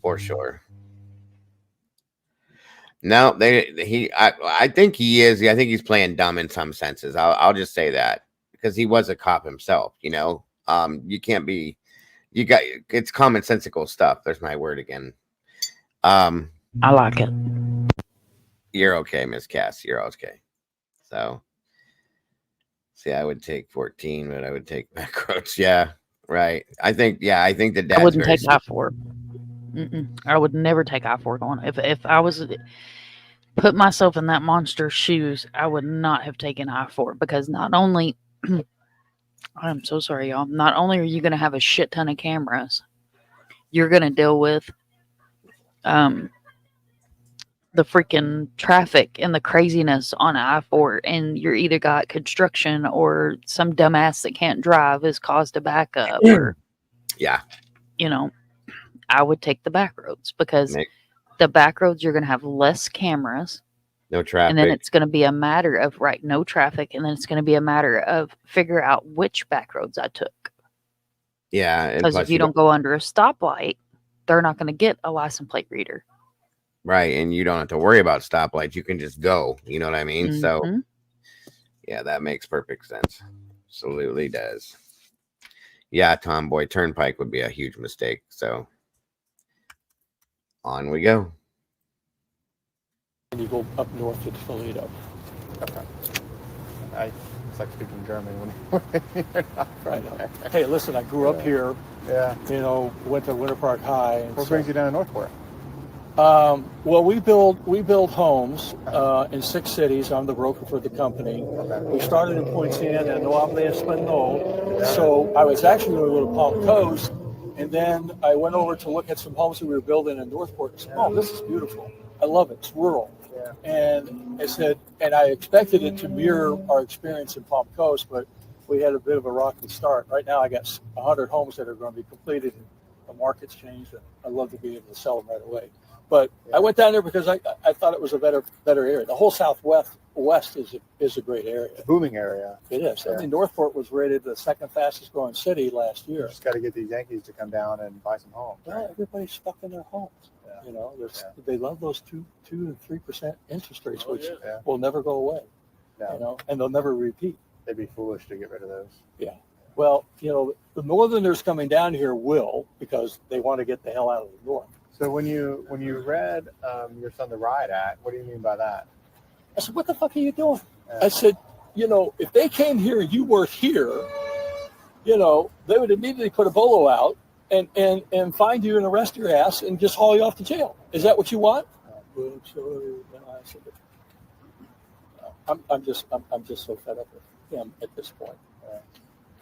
For sure. No, I think he is. I think he's playing dumb in some senses. I'll just say that, because he was a cop himself, you know. You can't be, it's commonsensical stuff. There's my word again. I like it. You're okay, Miss Cass. You're okay. So, see, I would take 14, but I would take back roads. Yeah, right. I think the dad's I wouldn't very take I-4. I would never take I-4 going. If I was put myself in that monster's shoes, I would not have taken I-4, because not only I'm so sorry, y'all. Not only are you going to have a shit ton of cameras, you're going to deal with the freaking traffic and the craziness on I-4, and you're either got construction or some dumbass that can't drive has caused a backup, or you know, I would take the back roads, because the back roads, you're going to have less cameras, no traffic, and then it's going to be a matter of no traffic, and then it's going to be a matter of figure out which back roads I took. Yeah, because if you don't go under a stoplight, they're not going to get a license plate reader. Right, and you don't have to worry about stoplights. You can just go. You know what I mean? So, yeah, that makes perfect sense. Absolutely does. Yeah, Tomboy Turnpike would be a huge mistake. So, on we go. And you go up north to Toledo. Okay. It's like speaking German when you're not right. Hey, listen, I grew up here. Yeah. You know, went to Winter Park High. And what brings you down to Northport? Well, we build homes in 6 cities. I'm the broker for the company. We started in Poinciana, no habla español. So I was actually going to go to Palm Coast, and then I went over to look at some homes that we were building in Northport. And said, oh, this is beautiful. I love it. It's rural. Yeah. And I said, and I expected it to mirror our experience in Palm Coast, but we had a bit of a rocky start. Right now, I got 100 homes that are going to be completed. And the market's changed, and I'd love to be able to sell them right away. But I went down there because I thought it was a better area. The whole Southwest is a great area. It's a booming area. It is. Yeah. I mean, Northport was rated the 2nd fastest growing city last year. Just got to get these Yankees to come down and buy some homes. Well, right? Everybody's stuck in their homes. Yeah. You know, they love those 2 and 3% interest rates, which will never go away. Yeah. You know, and they'll never repeat. They'd be foolish to get rid of those. Yeah. Well, you know, the Northerners coming down here will, because they want to get the hell out of the North. So when you read your son the Riot Act, what do you mean by that? I said, what the fuck are you doing? I said, you know, if they came here and you weren't here, you know, they would immediately put a bolo out and find you and arrest your ass and just haul you off to jail. Is that what you want? I'm just so fed up with him at this point.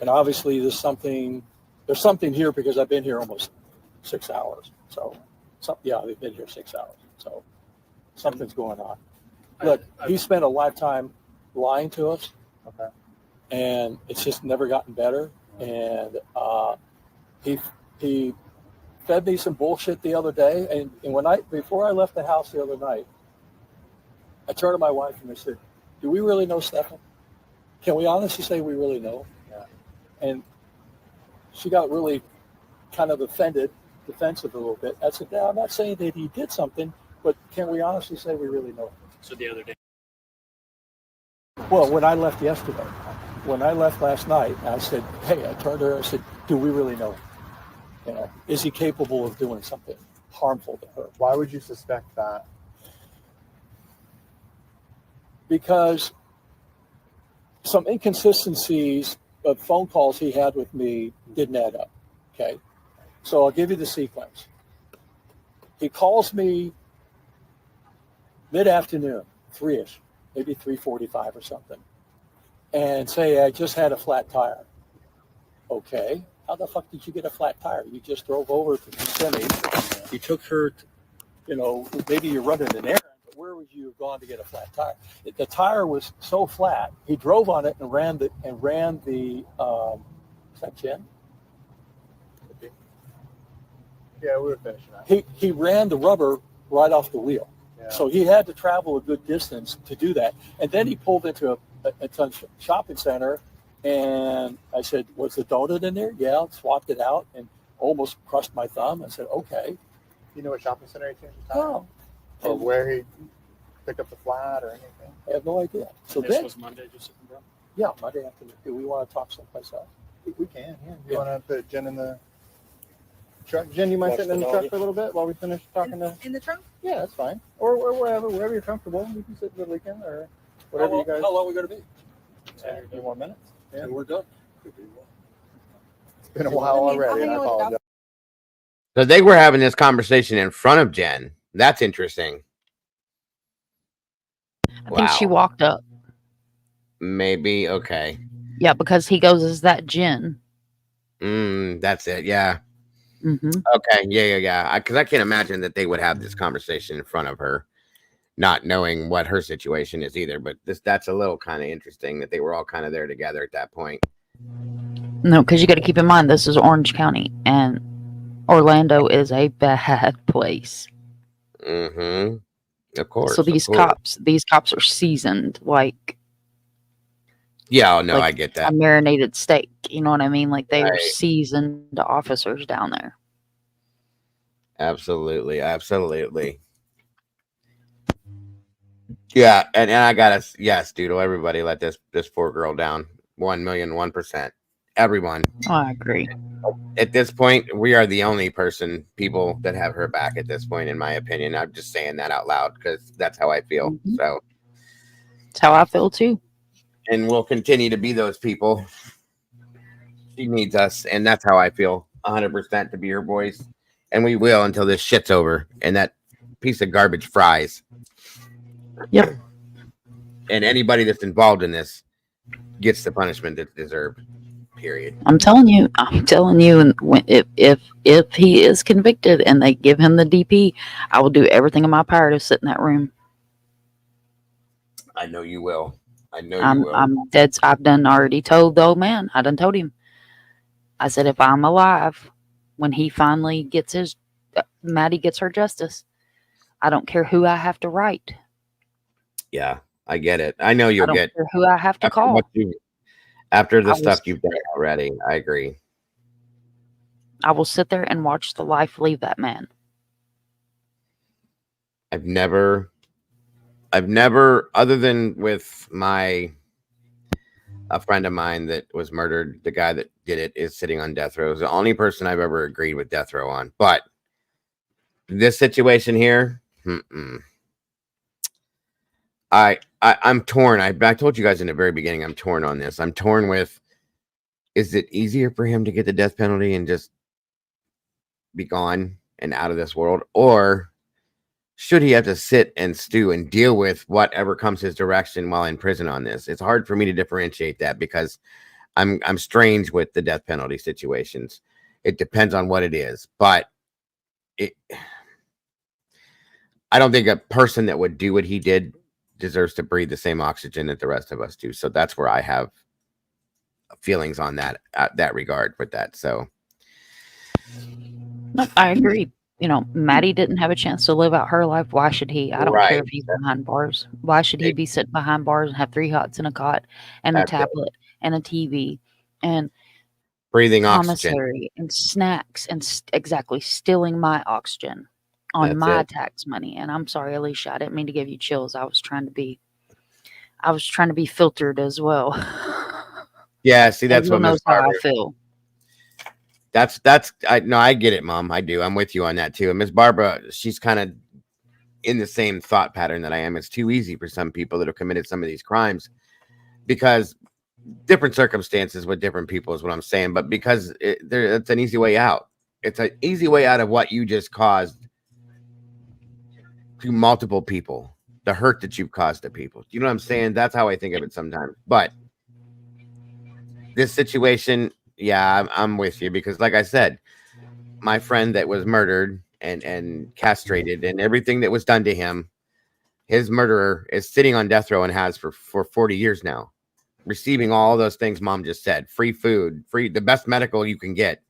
And obviously there's something here, because I've been here almost 6 hours. So they've been here 6 hours. So something's going on. Look, he spent a lifetime lying to us. Okay. And it's just never gotten better. And he fed me some bullshit the other day. And before I left the house the other night, I turned to my wife and I said, do we really know Stephan? Can we honestly say we really know? Yeah. And she got really kind of defensive a little bit. I said, no, I'm not saying that he did something, but can we honestly say we really know him? So the other day. Well, when I left yesterday, when I left last night, I said, hey, I turned to her, I said, do we really know him? You know, is he capable of doing something harmful to her? Why would you suspect that? Because some inconsistencies of phone calls he had with me didn't add up. Okay. So I'll give you the sequence. He calls me mid-afternoon, 3-ish, maybe 3:45 or something, and say, I just had a flat tire. Okay. how the fuck did you get a flat tire? You just drove over to Kissimmee. You took her, maybe you're running an errand, but where would you have gone to get a flat tire? The tire was so flat, he drove on it and ran the, is that Jen? Yeah, we were finishing up. He ran the rubber right off the wheel. Yeah. So he had to travel a good distance to do that. And then he pulled into a shopping center, and I said, was the donut in there? Yeah, swapped it out and almost crushed my thumb. I said, okay. You know what shopping center he changed the tire? No. Or where he picked up the flat or anything? I have no idea. So this then, was Monday, just sitting down? Yeah, Monday afternoon. Do we want to talk someplace else? We can, yeah. You want to put Jen in the truck? Jen, you mind sitting in the truck for a little bit while we finish talking to? In the trunk? Yeah, that's fine. Or wherever you're comfortable. You can sit for the weekend or whatever you guys. How long are we going to be? 10 more minutes. Yeah, we're done. It's been a while already, and I apologize. So they were having this conversation in front of Jen. That's interesting. I think she walked up. Maybe. Okay. Yeah, because he goes, "Is that Jen?" That's it. Yeah. Mm-hmm. Okay. Yeah. Because I can't imagine that they would have this conversation in front of her, not knowing what her situation is either. But that's a little kind of interesting that they were all kind of there together at that point. No, because you got to keep in mind this is Orange County, and Orlando is a bad place. Mm-hmm. Of course. So these cops are seasoned, like. Yeah, no, like I get that. A marinated steak, you know what I mean? Like they are Right. seasoned officers down there. Absolutely. Yeah, and I gotta, yes, Doodle, everybody let this poor girl down. 1,000,001%. Everyone. Oh, I agree. At this point, we are the only people that have her back at this point, in my opinion. I'm just saying that out loud because that's how I feel. Mm-hmm. So That's how I feel too. And we'll continue to be those people. She needs us, and that's how I feel. 100% to be her voice, and we will until this shit's over and that piece of garbage fries. Yep. And anybody that's involved in this gets the punishment that's deserved. Period. I'm telling you, and if he is convicted and they give him the DP, I will do everything in my power to sit in that room. I know you will. You will. I'm dead. I've done already told the old man. I done told him. I said, if I'm alive, when he finally gets Maddie gets her justice, I don't care who I have to write. Yeah, I get it. I know you'll get who I have to call. After the stuff you've done already. I agree. I will sit there and watch the life leave that man. I've never, other than with a friend of mine that was murdered, the guy that did it is sitting on death row. It's the only person I've ever agreed with death row on. But this situation here, I'm torn. I told you guys in the very beginning, I'm torn on this. I'm torn with, is it easier for him to get the death penalty and just be gone and out of this world? Or should he have to sit and stew and deal with whatever comes his direction while in prison on this? It's hard for me to differentiate that because I'm strange with the death penalty situations. It depends on what it is, but I don't think a person that would do what he did deserves to breathe the same oxygen that the rest of us do. So that's where I have feelings on that regard with that. So no, I agree. You know, Maddie didn't have a chance to live out her life. Why should he? I don't care if he's behind bars. Why should he be sitting behind bars and have 3 hots and a cot and a tablet and a TV and breathing commissary oxygen and snacks and exactly stealing my oxygen on my tax money? And I'm sorry, Alicia, I didn't mean to give you chills. I was trying to be filtered as well. Yeah, see, that's what knows how I feel. I get it, Mom. I do. I'm with you on that too. And Miss Barbara, she's kind of in the same thought pattern that I am. It's too easy for some people that have committed some of these crimes because different circumstances with different people is what I'm saying. But because it's an easy way out. It's an easy way out of what you just caused to multiple people, the hurt that you've caused to people. You know what I'm saying? That's how I think of it sometimes. But this situation, Yeah, I'm with you because, like I said, my friend that was murdered and castrated and everything that was done to him, his murderer is sitting on death row and has for 40 years now, receiving all those things Mom just said: free food, free the best medical you can get,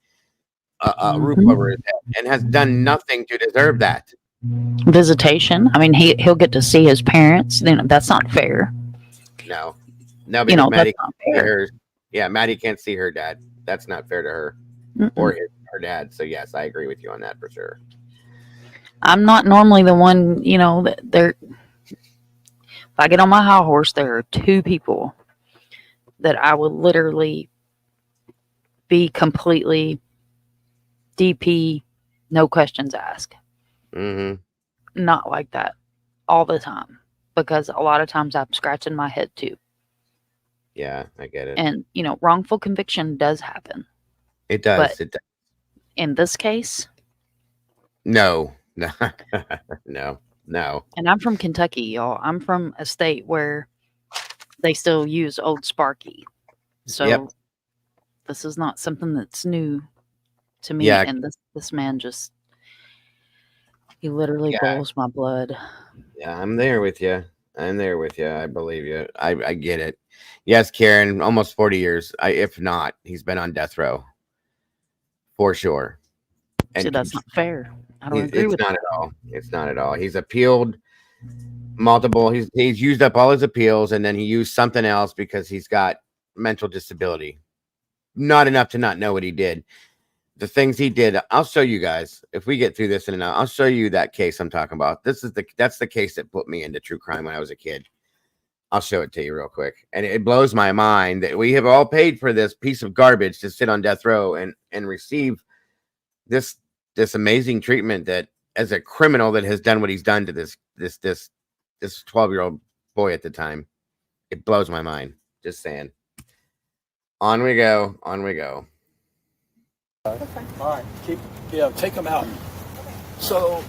a roof over his head, and has done nothing to deserve that. Visitation. I mean, he'll get to see his parents. That's not fair. No, because You know, that's Maddie not can't see fair. her. Yeah, Maddie can't see her dad. That's not fair to her or her dad. So yes, I agree with you on that for sure. I'm not normally the one, that if I get on my high horse, there are two people that I would literally be completely DP, no questions asked. Not like that all the time, because a lot of times I'm scratching my head too. Yeah, I get it. And, wrongful conviction does happen. It does. But It does. in this case, no. And I'm from Kentucky, y'all. I'm from a state where they still use Old Sparky. So this is not something that's new to me. Yeah. And this man he literally boils my blood. Yeah, I'm there with you. I believe you. I get it. Yes, Karen, almost 40 years. If not, he's been on death row for sure. And that's not fair. I don't agree with that. It's not at all. He's appealed multiple. He's used up all his appeals, and then he used something else because he's got mental disability. Not enough to not know what he did. The things he did, I'll show you guys if we get through this, and I'll show you that case I'm talking about. That's the case that put me into true crime when I was a kid. I'll show it to you real quick, and it blows my mind that we have all paid for this piece of garbage to sit on death row and receive this amazing treatment that, as a criminal that has done what he's done to this 12-year-old boy at the time. It blows my mind. Just saying. On we go. All right, take them out. So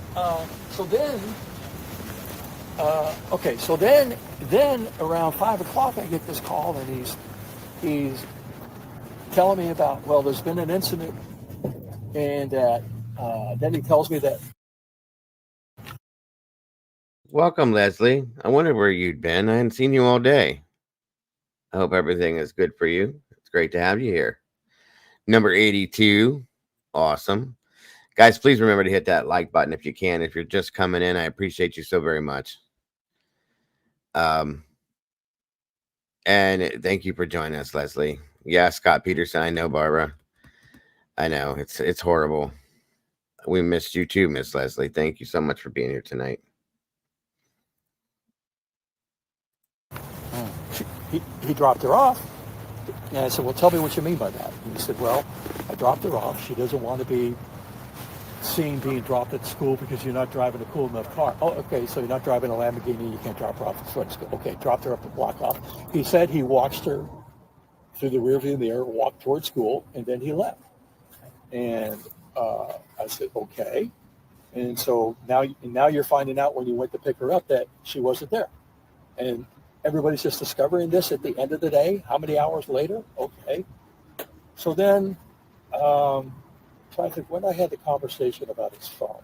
then around 5 o'clock, I get this call, and he's telling me about, well, there's been an incident, and that then he tells me that. Welcome, Leslie. I wondered where you'd been. I hadn't seen you all day. I hope everything is good for you. It's great to have you here. Number 82. Awesome. Guys, please remember to hit that like button if you can. If you're just coming in, I appreciate you so very much. And thank you for joining us, Leslie. Yeah, Scott Peterson. I know, Barbara. I know. It's horrible. We missed you too, Miss Leslie. Thank you so much for being here tonight. He dropped her off. And I said, well, tell me what you mean by that. And he said, well, I dropped her off. She doesn't want to be seen being dropped at school because you're not driving a cool enough car. Oh, okay, so you're not driving a Lamborghini, you can't drop her off at school. Okay, dropped her up and block off. He said he watched her through the rearview mirror, walked towards school, and then he left. And I said, okay. And so now you're finding out when you went to pick her up that she wasn't there. And everybody's just discovering this at the end of the day. How many hours later? Okay. So then, so I think when I had the conversation about his phone,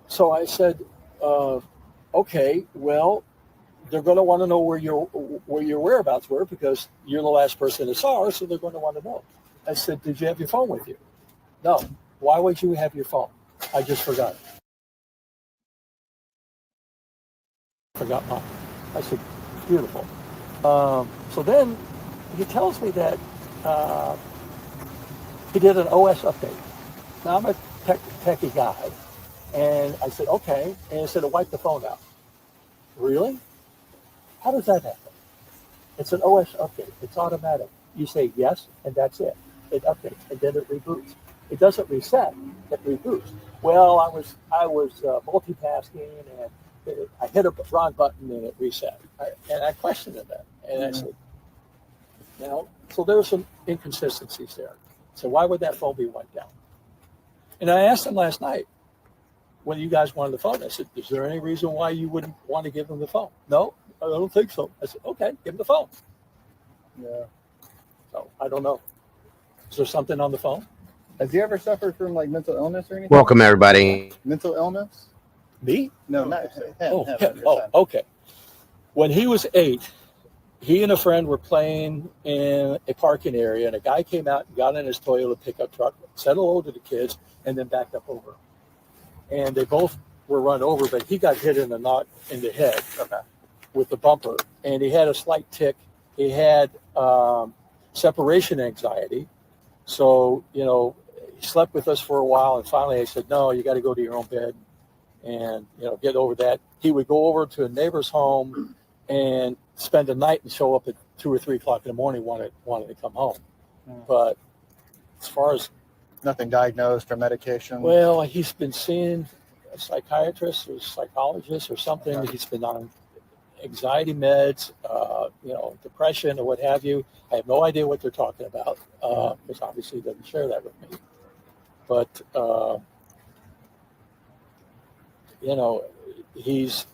so I said, okay, well, they're going to want to know where your whereabouts were because you're the last person that saw her, so they're going to want to know. I said, did you have your phone with you? No. Why would you have your phone? I just forgot it. Forgot mine. I said, beautiful. So then he tells me that he did an OS update. Now I'm a techie guy. And I said, okay. And he said, wipe the phone out. Really? How does that happen? It's an OS update. It's automatic. You say yes, and that's it. It updates, and then it reboots. It doesn't reset. It reboots. Well, I was multitasking, and I hit a wrong button, and it reset. And I questioned that. And I said, so there were some inconsistencies there. So why would that phone be wiped out? And I asked him last night, when you guys wanted the phone, I said, is there any reason why you wouldn't want to give him the phone? No, I don't think so. I said, okay, give him the phone. Yeah. So I don't know. Is there something on the phone? Has he ever suffered from like mental illness or anything? Welcome, everybody. Mental illness? Me? No, not him. Oh, him, him. your Oh, son. okay. When he was 8, he and a friend were playing in a parking area, and a guy came out and got in his Toyota pickup truck, said hello to the kids, and then backed up over. And they both were run over, but he got hit in the head with the bumper, and he had a slight tick. He had separation anxiety, so he slept with us for a while, and finally I said, no, you got to go to your own bed and get over that. He would go over to a neighbor's home and spend the night and show up at 2 or 3 o'clock in the morning wanted to come home. But as far as nothing diagnosed or medication? Well, he's been seeing a psychiatrist or psychologist or something. He's been on anxiety meds, depression or what have you. I have no idea what they're talking about because obviously he doesn't share that with me. But he's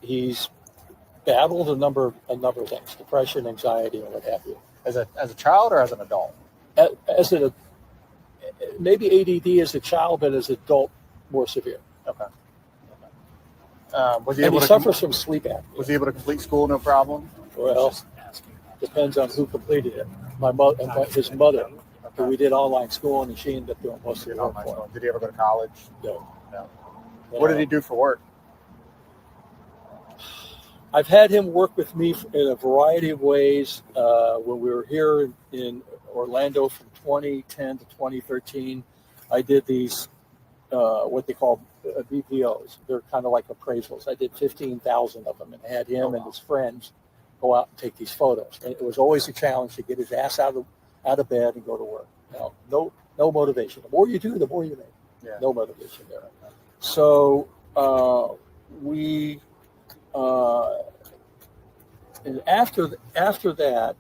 battled a number of things: depression, anxiety, and what have you. As a child or as an adult? Maybe ADD as a child, but as an adult, more severe. Okay. Was he And able he to suffers from sleep apnea. Was he able to complete school no problem? Well, depends on who completed it. His mother, who we did online schooling, and she ended up doing most of the work for him. Did he ever go to college? No. What did he do for work? I've had him work with me in a variety of ways. When we were here in Orlando from 2010 to 2013, I did these, what they call BPOs. They're kind of like appraisals. I did 15,000 of them and had him and his friends go out and take these photos. And it was always a challenge to get his ass out of bed and go to work. No motivation. The more you do, the more you make. Yeah. No motivation there. So and after that,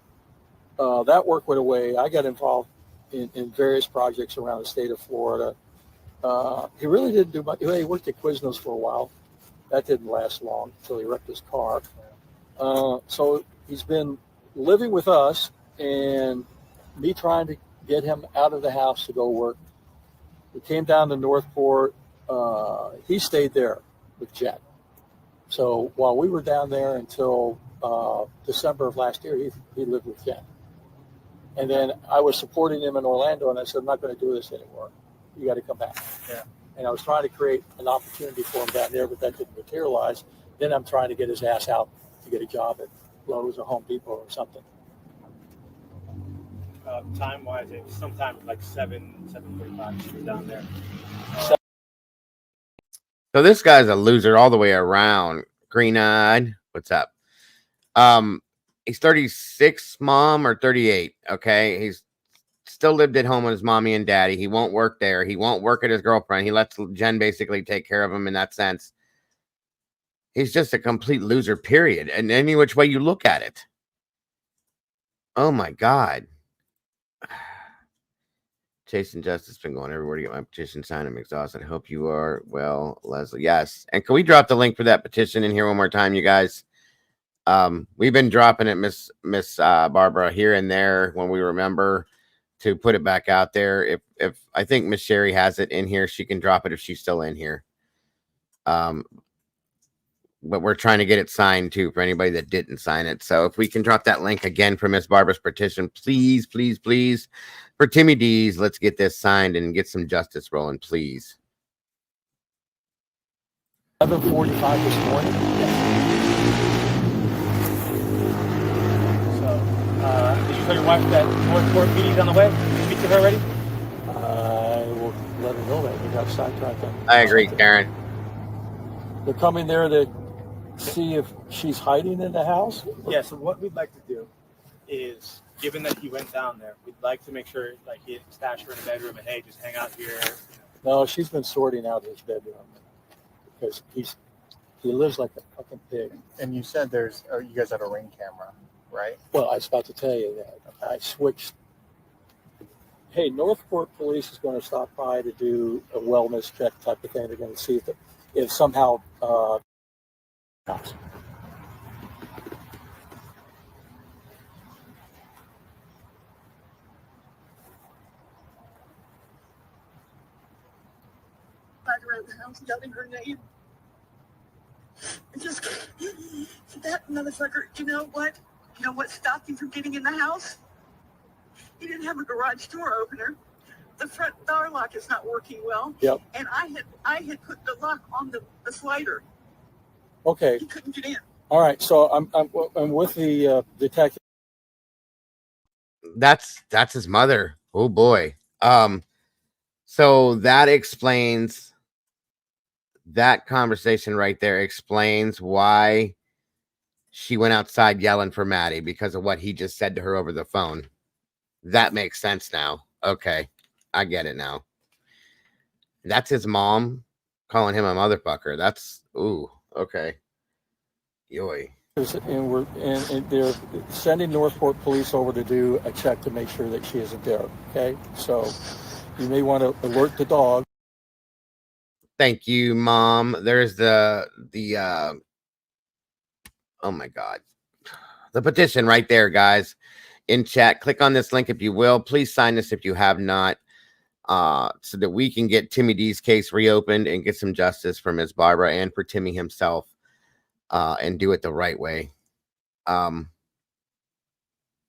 that work went away. I got involved in various projects around the state of Florida. He really didn't do much. He worked at Quiznos for a while. That didn't last long until he wrecked his car. So he's been living with us and me trying to get him out of the house to go work. We came down to Northport. He stayed there with Jet. So while we were down there until December of last year, he lived with Jen. And then I was supporting him in Orlando, and I said, I'm not going to do this anymore. You got to come back. Yeah. And I was trying to create an opportunity for him down there, but that didn't materialize. Then I'm trying to get his ass out to get a job at Lowe's or Home Depot or something. Time-wise, it's sometime like 7:45. She was down there. So this guy's a loser all the way around. Green-eyed. What's up? He's 36, mom, or 38. Okay. He's still lived at home with his mommy and daddy. He won't work there. He won't work at his girlfriend. He lets Jen basically take care of him in that sense. He's just a complete loser, period. And any which way you look at it. Oh my God. Chasing Justice been going everywhere to get my petition signed. I'm exhausted. I hope you are well, Leslie. Yes. And can we drop the link for that petition in here one more time, you guys? We've been dropping it, Miss Barbara, here and there when we remember to put it back out there. If I think Miss Sherry has it in here, she can drop it if she's still in here. But we're trying to get it signed too for anybody that didn't sign it. So if we can drop that link again for Miss Barbara's petition, please, please, please. For Timmy D's, let's get this signed and get some justice rolling, please. 7:45 this morning. So, did you tell your wife that Northport PD's on the way? Did you speak to her already? I will let her know that. We got sidetracked. I agree, Karen. They're coming there to see if she's hiding in the house. Yeah, so what we'd like to do is, given that he went down there, we'd like to make sure like he stashed her in the bedroom and hey, just hang out here. No, she's been sorting out his bedroom because he lives like a fucking pig. And you said you guys have a Ring camera, right? Well, I was about to tell you that. I switched. Hey, Northport Police is going to stop by to do a wellness check type of thing. They're going to see if if somehow back around the house yelling her name. And just that motherfucker, you know what? You know what stopped him from getting in the house? He didn't have a garage door opener. The front door lock is not working well. Yep. And I had put the lock on the slider. Okay. He couldn't get in. All right. So I'm with the detective. That's his mother. Oh boy. So that explains that conversation right there. Explains why she went outside yelling for Maddie, because of what he just said to her over the phone. That makes sense now. Okay, I get it now. That's his mom calling him a motherfucker. That's ooh. Okay. Yoy. And they're sending Northport police over to do a check to make sure that she isn't there. Okay, so you may want to alert the dog. Thank you, Mom. There's the oh my God, the petition right there, guys, in chat. Click on this link if you will. Please sign this if you have not, so that we can get Timmy D's case reopened and get some justice for Ms. Barbara and for Timmy himself, and do it the right way.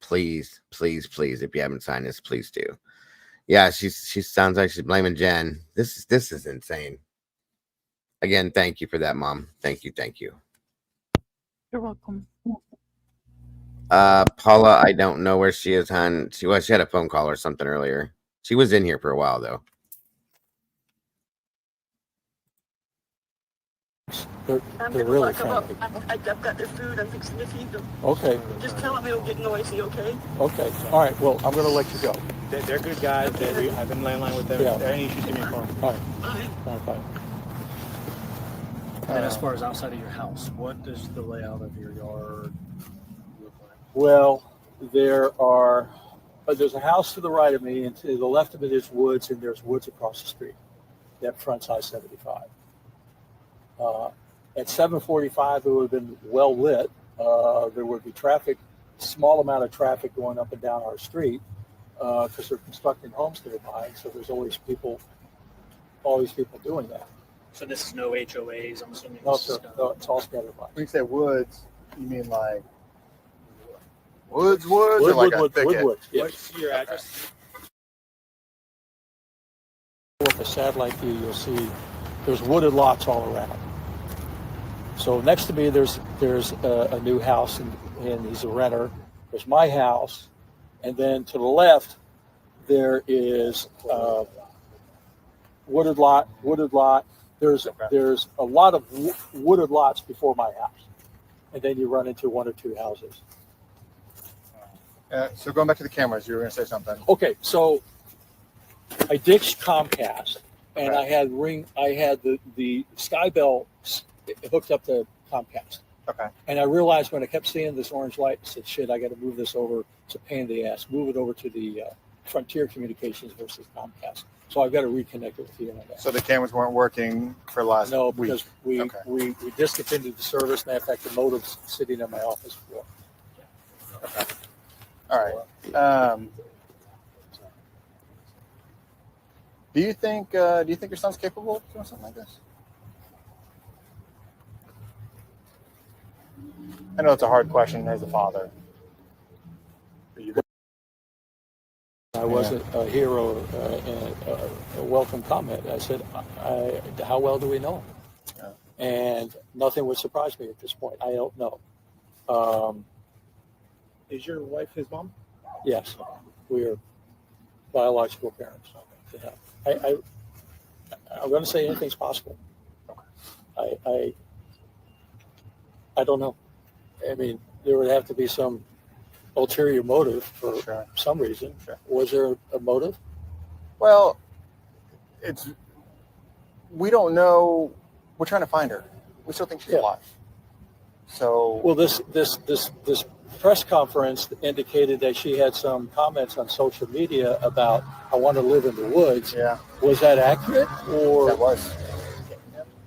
Please, please, please, if you haven't signed this, please do. Yeah, she sounds like she's blaming Jen. This is insane. Again, thank you for that, Mom. Thank you. You're welcome. Paula, I don't know where she is, hon. She had a phone call or something earlier. She was in here for a while though. They're really friendly. I've got their food. I'm fixing to feed them. Okay. Just tell them it'll get noisy, okay? Okay. All right. Well, I'm going to let you go. They're good guys. I've been landline with them. Yeah. If there are any issues, give me a call. All right. Bye. And as far as outside of your house, what does the layout of your yard look like? Well, there's a house to the right of me, and to the left of it is woods, and there's woods across the street. That fronts I-75. At 7:45, it would have been well lit. There would be traffic, small amount of traffic going up and down our street, because they're constructing homes nearby. So there's always people doing that. So this is no HOAs, I'm assuming? No, sir. No, it's all scattered by. When you say woods, you mean like woods, or like a thicket? Wood, yeah. What's your address? With a satellite view, you'll see there's wooded lots all around. So next to me, there's a new house, and he's a renter. There's my house, and then to the left, there is wooded lot. There's a lot of wooded lots before my house, and then you run into one or two houses. So going back to the cameras, you were going to say something. Okay, so I ditched Comcast, and I had the Sky Bell hooked up to Comcast. Okay. And I realized when I kept seeing this orange light, I said, shit, I got to move this over. It's a pain in the ass. Move it over to the Frontier Communications versus Comcast. So I've got to reconnect it with the internet. So the cameras weren't working for last No, week? because we discontinued the service. Matter of fact, the modem's sitting on my office floor. Okay. All right. Do you think your son's capable of doing something like this? I know it's a hard question as a father. I wasn't a hero and a welcome comment. I said, how well do we know him? Yeah. And nothing would surprise me at this point. I don't know. Is your wife his mom? Yes, we are biological parents. Yeah. I'm going to say anything's possible. I don't know. I mean, there would have to be some ulterior motive for some reason. Sure. Was there a motive? Well, we don't know. We're trying to find her. We still think she's alive. So well, this press conference indicated that she had some comments on social media about I want to live in the woods. Yeah. Was that accurate or? That was.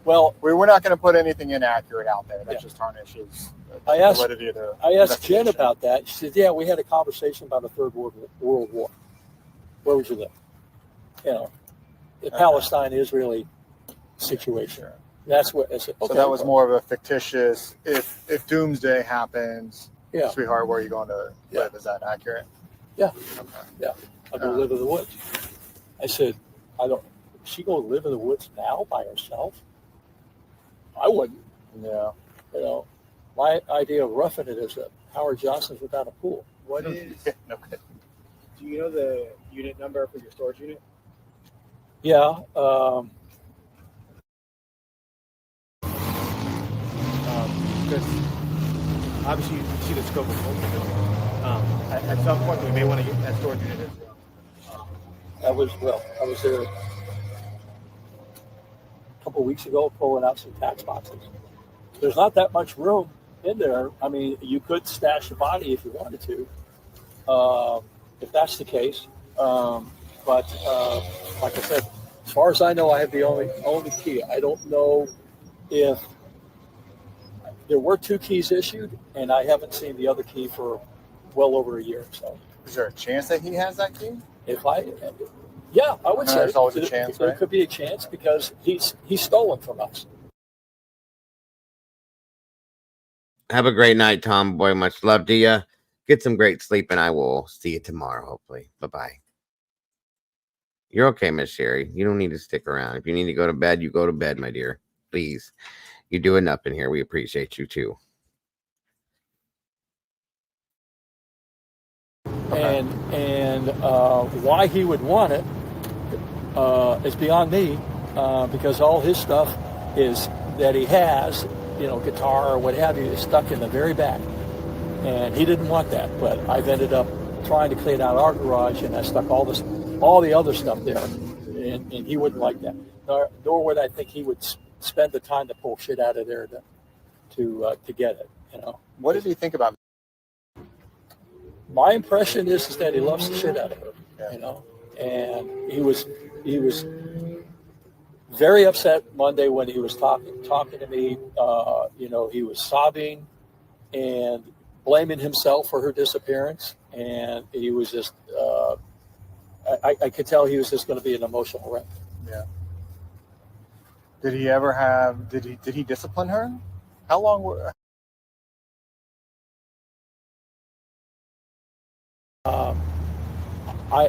Well, we're not going to put anything inaccurate out there. That just tarnishes the validity of the I asked Jen investigation. about that. She said, yeah, we had a conversation about a third World War. Where would you live? You know, the Palestine-Israeli situation. That's what I said. Okay, So that was more of a fictitious, if doomsday happens, Yeah. sweetheart, where are you going to live? Is that accurate? Yeah. Yeah. I'll go live in the woods. I said, she go live in the woods now by herself? I wouldn't. Yeah. You know, my idea of roughing it is that Howard Johnson's without a pool. Why don't you? Do you know the unit number for your storage unit? Yeah. Because obviously you see the scope of what we're doing. At some point, we may want to get that storage unit as well. I was there a couple of weeks ago pulling out some tax boxes. There's not that much room in there. I mean, you could stash a body if you wanted to, if that's the case. But like I said, as far as I know, I have the only key. I don't know if there were 2 keys issued, and I haven't seen the other key for well over a year. So, is there a chance that he has that key? Yeah, I would say there's always a chance, there right? could be a chance because he's stolen from us. Have a great night, Tom Boy. Much love to you. Get some great sleep, and I will see you tomorrow, hopefully. Bye-bye. You're okay, Miss Sherry. You don't need to stick around. If you need to go to bed, you go to bed, my dear. Please. You do enough in here. We appreciate you, too. And why he would want it is beyond me, because all his stuff is that he has, guitar or what have you, is stuck in the very back, and he didn't want that. But I've ended up trying to clean out our garage, and I stuck all the other stuff there, and he wouldn't like that. Nor would I think he would spend the time to pull shit out of there to get it. What did he think about? My impression is that he loves the shit out of her, and he was very upset Monday when he was talking to me. He was sobbing and blaming himself for her disappearance, and he was just I could tell he was just going to be an emotional wreck. Yeah. Did he ever have? Did he discipline her? How long were?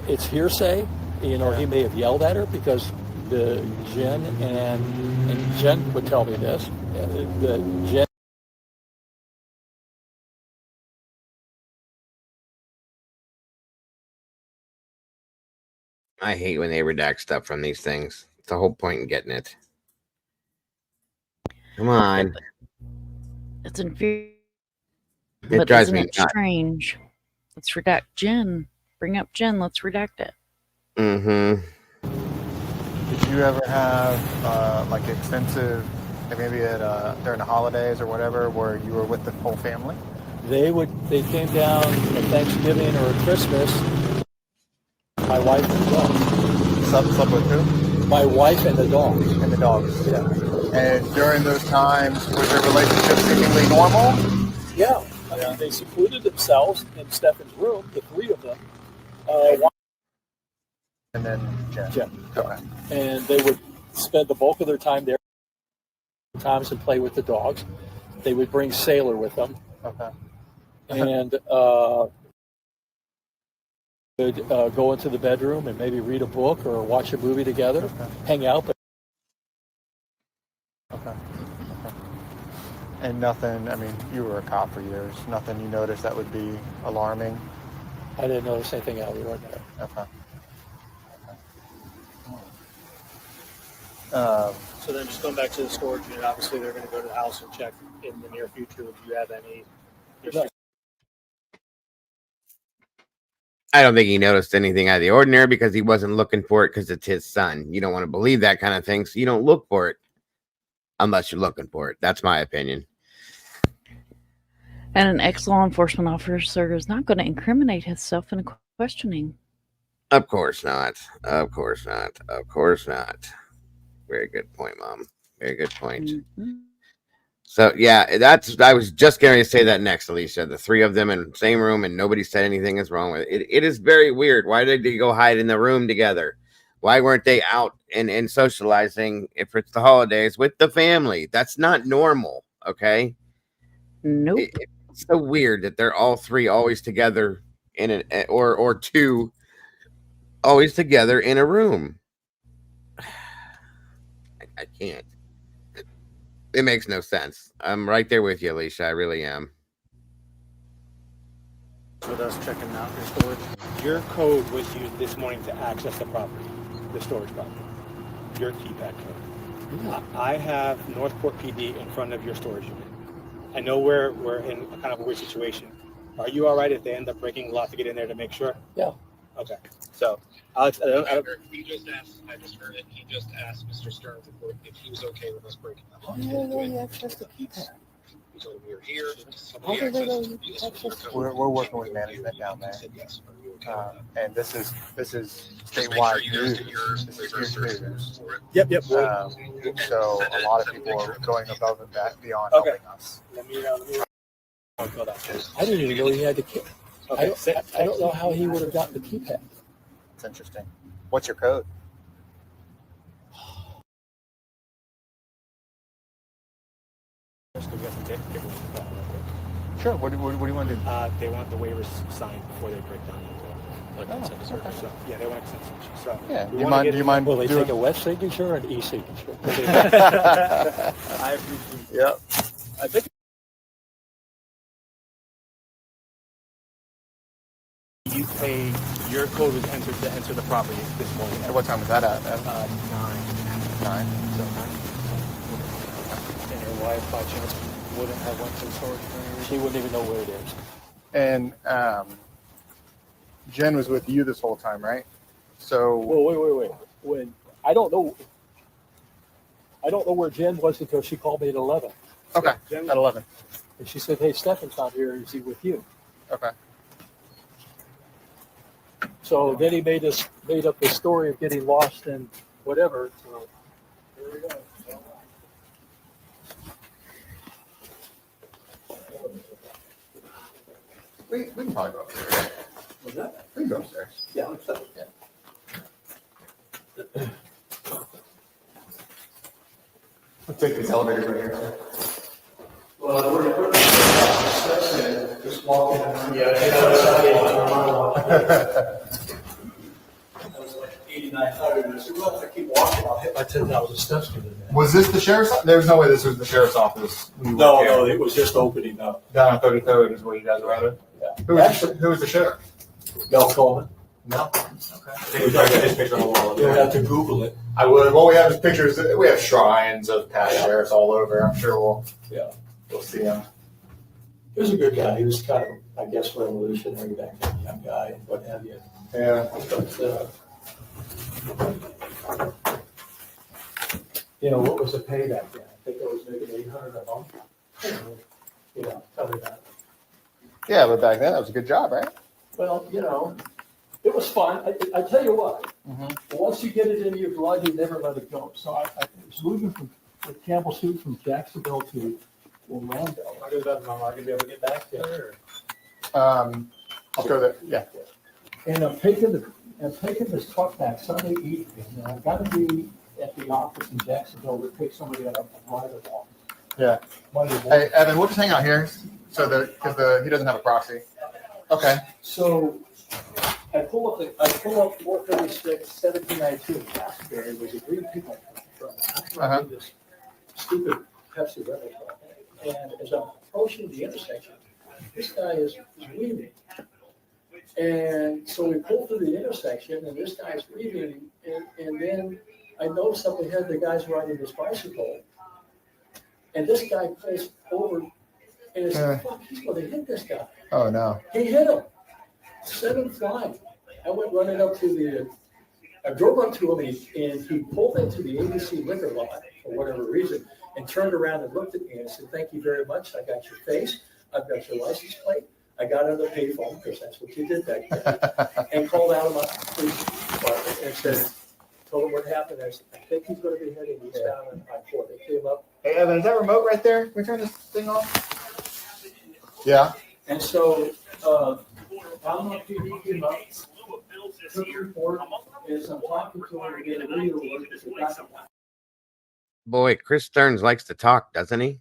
It's hearsay. He may have yelled at her because the Jen and Jen would tell me this. The Jen. I hate when they redact stuff from these things. It's the whole point in getting it. Come on. It's infuriating. It drives me nuts. Strange. Let's redact Jen. Bring up Jen. Let's redact it. Mm-hmm. Did you ever have like extensive, maybe during the holidays or whatever, where you were with the whole family? They came down at Thanksgiving or at Christmas. My wife and the dogs. Slept with who? My wife and the dogs. And the dogs. Yeah. And during those times, was your relationship seemingly normal? Yeah. I mean, they secluded themselves in Stephan's room, the 3 of them. And then Jen. Okay. And they would spend the bulk of their time there, times and play with the dogs. They would bring Sailor with them. Okay. And would go into the bedroom and maybe read a book or watch a movie together, hang out. Okay. And nothing, I mean, you were a cop for years. Nothing you noticed that would be alarming? I didn't notice anything out of the ordinary. Okay. So then just going back to the storage unit, obviously they're going to go to the house and check in the near future. Do you have any issues? I don't think he noticed anything out of the ordinary because he wasn't looking for it because it's his son. You don't want to believe that kind of thing, so you don't look for it unless you're looking for it. That's my opinion. And an ex-law enforcement officer is not going to incriminate himself in a questioning. Of course not. Of course not. Of course not. Very good point, Mom. Very good point. Mm-hmm. So yeah, I was just going to say that next, Alicia. The three of them in the same room and nobody said anything is wrong with it. It is very weird. Why did they go hide in the room together? Why weren't they out and socializing if it's the holidays with the family? That's not normal. Okay. Nope. It's so weird that they're all three always together in an or two always together in a room. I can't. It makes no sense. I'm right there with you, Alicia. I really am. With us checking out your storage, your code was used this morning to access the property, the storage property. Your keypad code. I have Northport PD in front of your storage unit. I know we're in a kind of a weird situation. Are you all right if they end up breaking the lock to get in there to make sure? Yeah. Okay. So, Alex, He just asked. I just heard it. He just asked Mr. Stern if he was okay with us breaking the lock. Yeah, access the keypad. He told me we were here. We're working with management down there, and this is statewide news. This is huge news. Yep. So a lot of people are going above and beyond Okay. helping us. Let me I didn't even know he had the key. Okay. I don't know how he would have gotten the keypad. It's interesting. What's your code? Sure. What do you want to do? They want the waivers signed before they break down the Okay. So, yeah, they want a consent signature. So, Yeah. we Do wanna you mind? Will they doing- take a wet signature or an e-signature? I appreciate it. Yep. I think you paid, your code was entered to enter the property this morning. And what time was that at? 9. 9. So 9. And your wife, by chance, wouldn't have went to the storage for any reason? She wouldn't even know where it is. And Jen was with you this whole time, right? So Well, wait. When I don't know where Jen was until she called me at 11. okay, Jen- at 11. And she said, "Hey, Stephan's not here. Is he with you?" Okay. So then he made up this story of getting lost and whatever. So there we go. We can probably go upstairs. Was that? We can go upstairs. Yeah, let's go. Let's take these elevators right here. Well, we're going to steps in, just walk in. Yeah, I was like 8,900. I said, well, if I keep walking, I'll hit my 10,000 steps to the day. Was this the sheriff's? There's no way this was the sheriff's office. No, it was just opening up. Down on 33rd is where you guys were at it. Yeah. Who was the sheriff? Mel Coleman. No. Okay. You'll have to Google it. I would. Well, we have his pictures. We have shrines of past sheriffs all over. I'm sure we'll see him. He was a good guy. He was kind of, I guess, revolutionary back then, young guy and what have you. Yeah. But, you know, what was the pay back then? I think it was maybe 800 a month. You know, tell me that. Yeah, but back then that was a good job, right? Well, you know, it was fun. I tell you what, once you get it into your blood, you never let it go. So I was moving from Campbell Soup from Jacksonville to Orlando. I going to be able to get back there. Let's go there. Yeah. And I'm taking this truck back Sunday evening, and I've got to be at the office in Jacksonville to take somebody on a private walk. Yeah. Monday morning. Hey, Evan, we'll just hang out here so because he doesn't have a proxy. Okay. So I pull up 436, 1792 in Casper, was a green pickup truck. I'm driving this stupid Pepsi rental truck. And as I'm approaching the intersection, this guy is weaving. And so we pull through the intersection, and this guy's weaving, and then I notice up ahead the guy's riding his bicycle, and this guy pulls over, and it's like, fuck, he's going to hit this guy. Oh no. He hit him, sent him flying. I went running up to I drove up to him, and he pulled into the ABC liquor lot for whatever reason, and turned around and looked at me and said, "Thank you very much. I got your face. I've got your license plate." I got on the payphone, because that's what you did back then, and called out of my police department and said, told him what happened. I said, "I think he's going to be heading eastbound on I-4. They came up. Hey, Evan, is that remote right there? Can we turn this thing off? Yeah. And so, Alamo PD came up, took the report, is I'm talking to him to get a video alert because we got something. Boy, Chris Stearns likes to talk, doesn't he?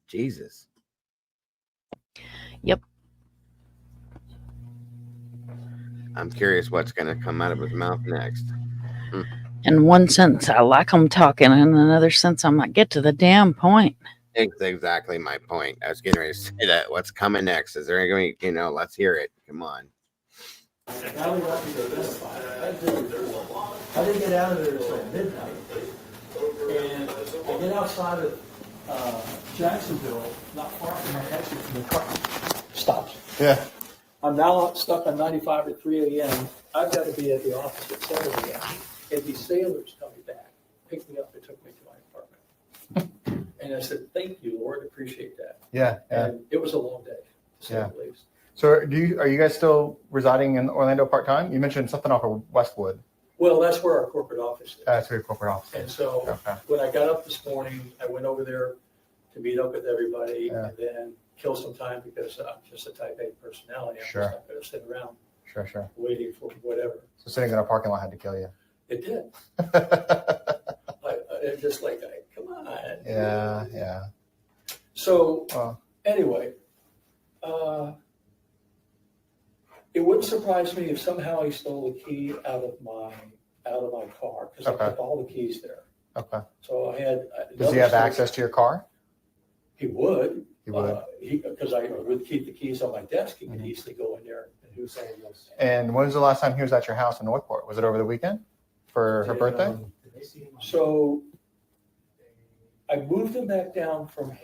Jesus. Yep. I'm curious what's going to come out of his mouth next. In one sense, I like him talking. In another sense, I'm like, get to the damn point. It's exactly my point. I was getting ready to say that. What's coming next? Is there going to, let's hear it. Come on. Now we want to identify it. I didn't get out of there until midnight. And I get outside of Jacksonville, not far from my exit, and the car stops. Yeah. I'm now stuck on 95 at 3 a.m. I've got to be at the office at 7 a.m. And these sailors coming back, picked me up and took me to my apartment. And I said, thank you, Lord, appreciate that. Yeah. And it was a long day, to say the least. So are you guys still residing in Orlando part-time? You mentioned something off of Westwood. Well, that's where our corporate office is. That's where your corporate office is. And so when I got up this morning, I went over there to meet up with everybody and then kill some time because I'm just a type A personality. I'm just not going to sit around waiting for whatever. So sitting in a parking lot had to kill you. It did. It's just like, come on. Yeah. So anyway, it wouldn't surprise me if somehow he stole the key out of my car because I put all the keys there. Okay. So I had. Does he have access to your car? He would. He would. Because I would keep the keys on my desk. He could easily go in there. And when was the last time he was at your house in Northport? Was it over the weekend for her birthday? So I moved him back down from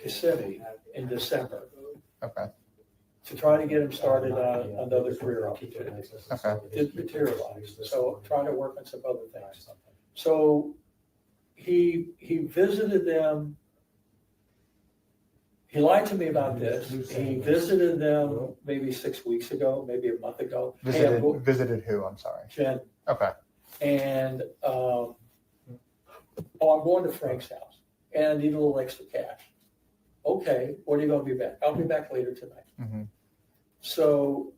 Kissimmee in December. Okay. To try to get him started on another career opportunity. Okay. Didn't materialize. So trying to work on some other things. So he visited them. He lied to me about this. He visited them maybe 6 weeks ago, maybe a month ago. Visited who? I'm sorry. Jen. Okay. And I'm going to Frank's house and I need a little extra cash. Okay, when are you going to be back? I'll be back later tonight. Mm-hmm. So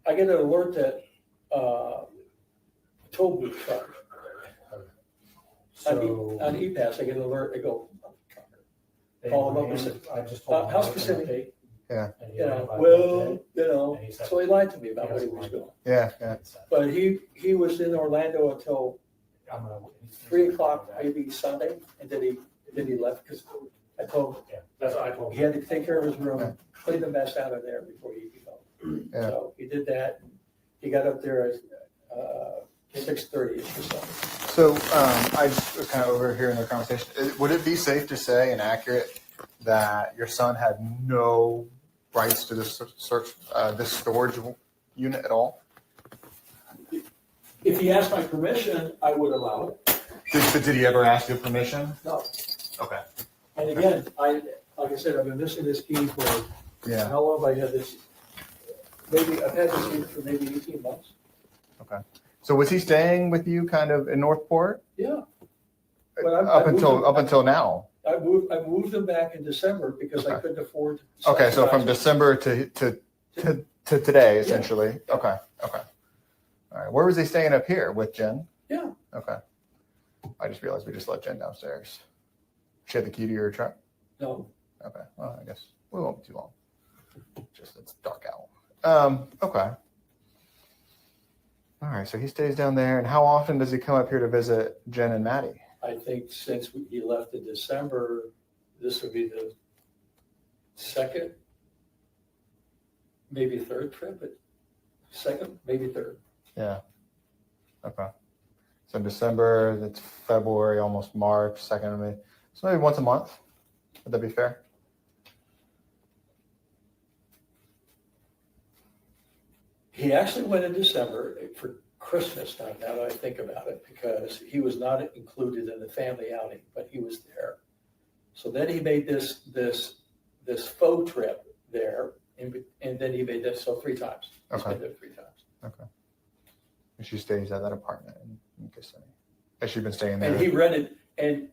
I get an alert that toll booth charge. On E-Pass, I get an alert. I go, call him up and said, how specific? Yeah. So he lied to me about what he was doing. Yeah. But he was in Orlando until 3 o'clock, maybe Sunday, and then he left because I told him he had to take care of his room, clean the mess out of there before he could go. Yeah. So he did that. He got up there at 6:30 or something. So I was kind of overhearing the conversation. Would it be safe to say and accurate that your son had no rights to this this storage unit at all? If he asked my permission, I would allow it. Did he ever ask your permission? No. Okay. And again, like I said, I've been missing this key for how long have I had this? Maybe I've had this key for maybe 18 months. Okay. So was he staying with you kind of in Northport? Yeah. Up until now. I moved him back in December because I couldn't afford. Okay, so from December to today, essentially. Yeah. Okay. All right. Where was he staying up here with Jen? Yeah. Okay. I just realized we just let Jen downstairs. She had the key to your truck? No. Okay. Well, I guess we won't be too long. Just it's dark out. Okay. All right. So he stays down there. And how often does he come up here to visit Jen and Maddie? I think since he left in December, this would be the second, maybe third trip, but second, maybe third. Yeah. Okay. So in December, that's February, almost March, second of May. So maybe once a month. Would that be fair? He actually went in December for Christmas time, now that I think about it, because he was not included in the family outing, but he was there. So then he made this faux trip there, and then he made this 3 times. He's been there 3 times. Okay. And she stays at that apartment in Kissimmee. Has she been staying there? And he rented, and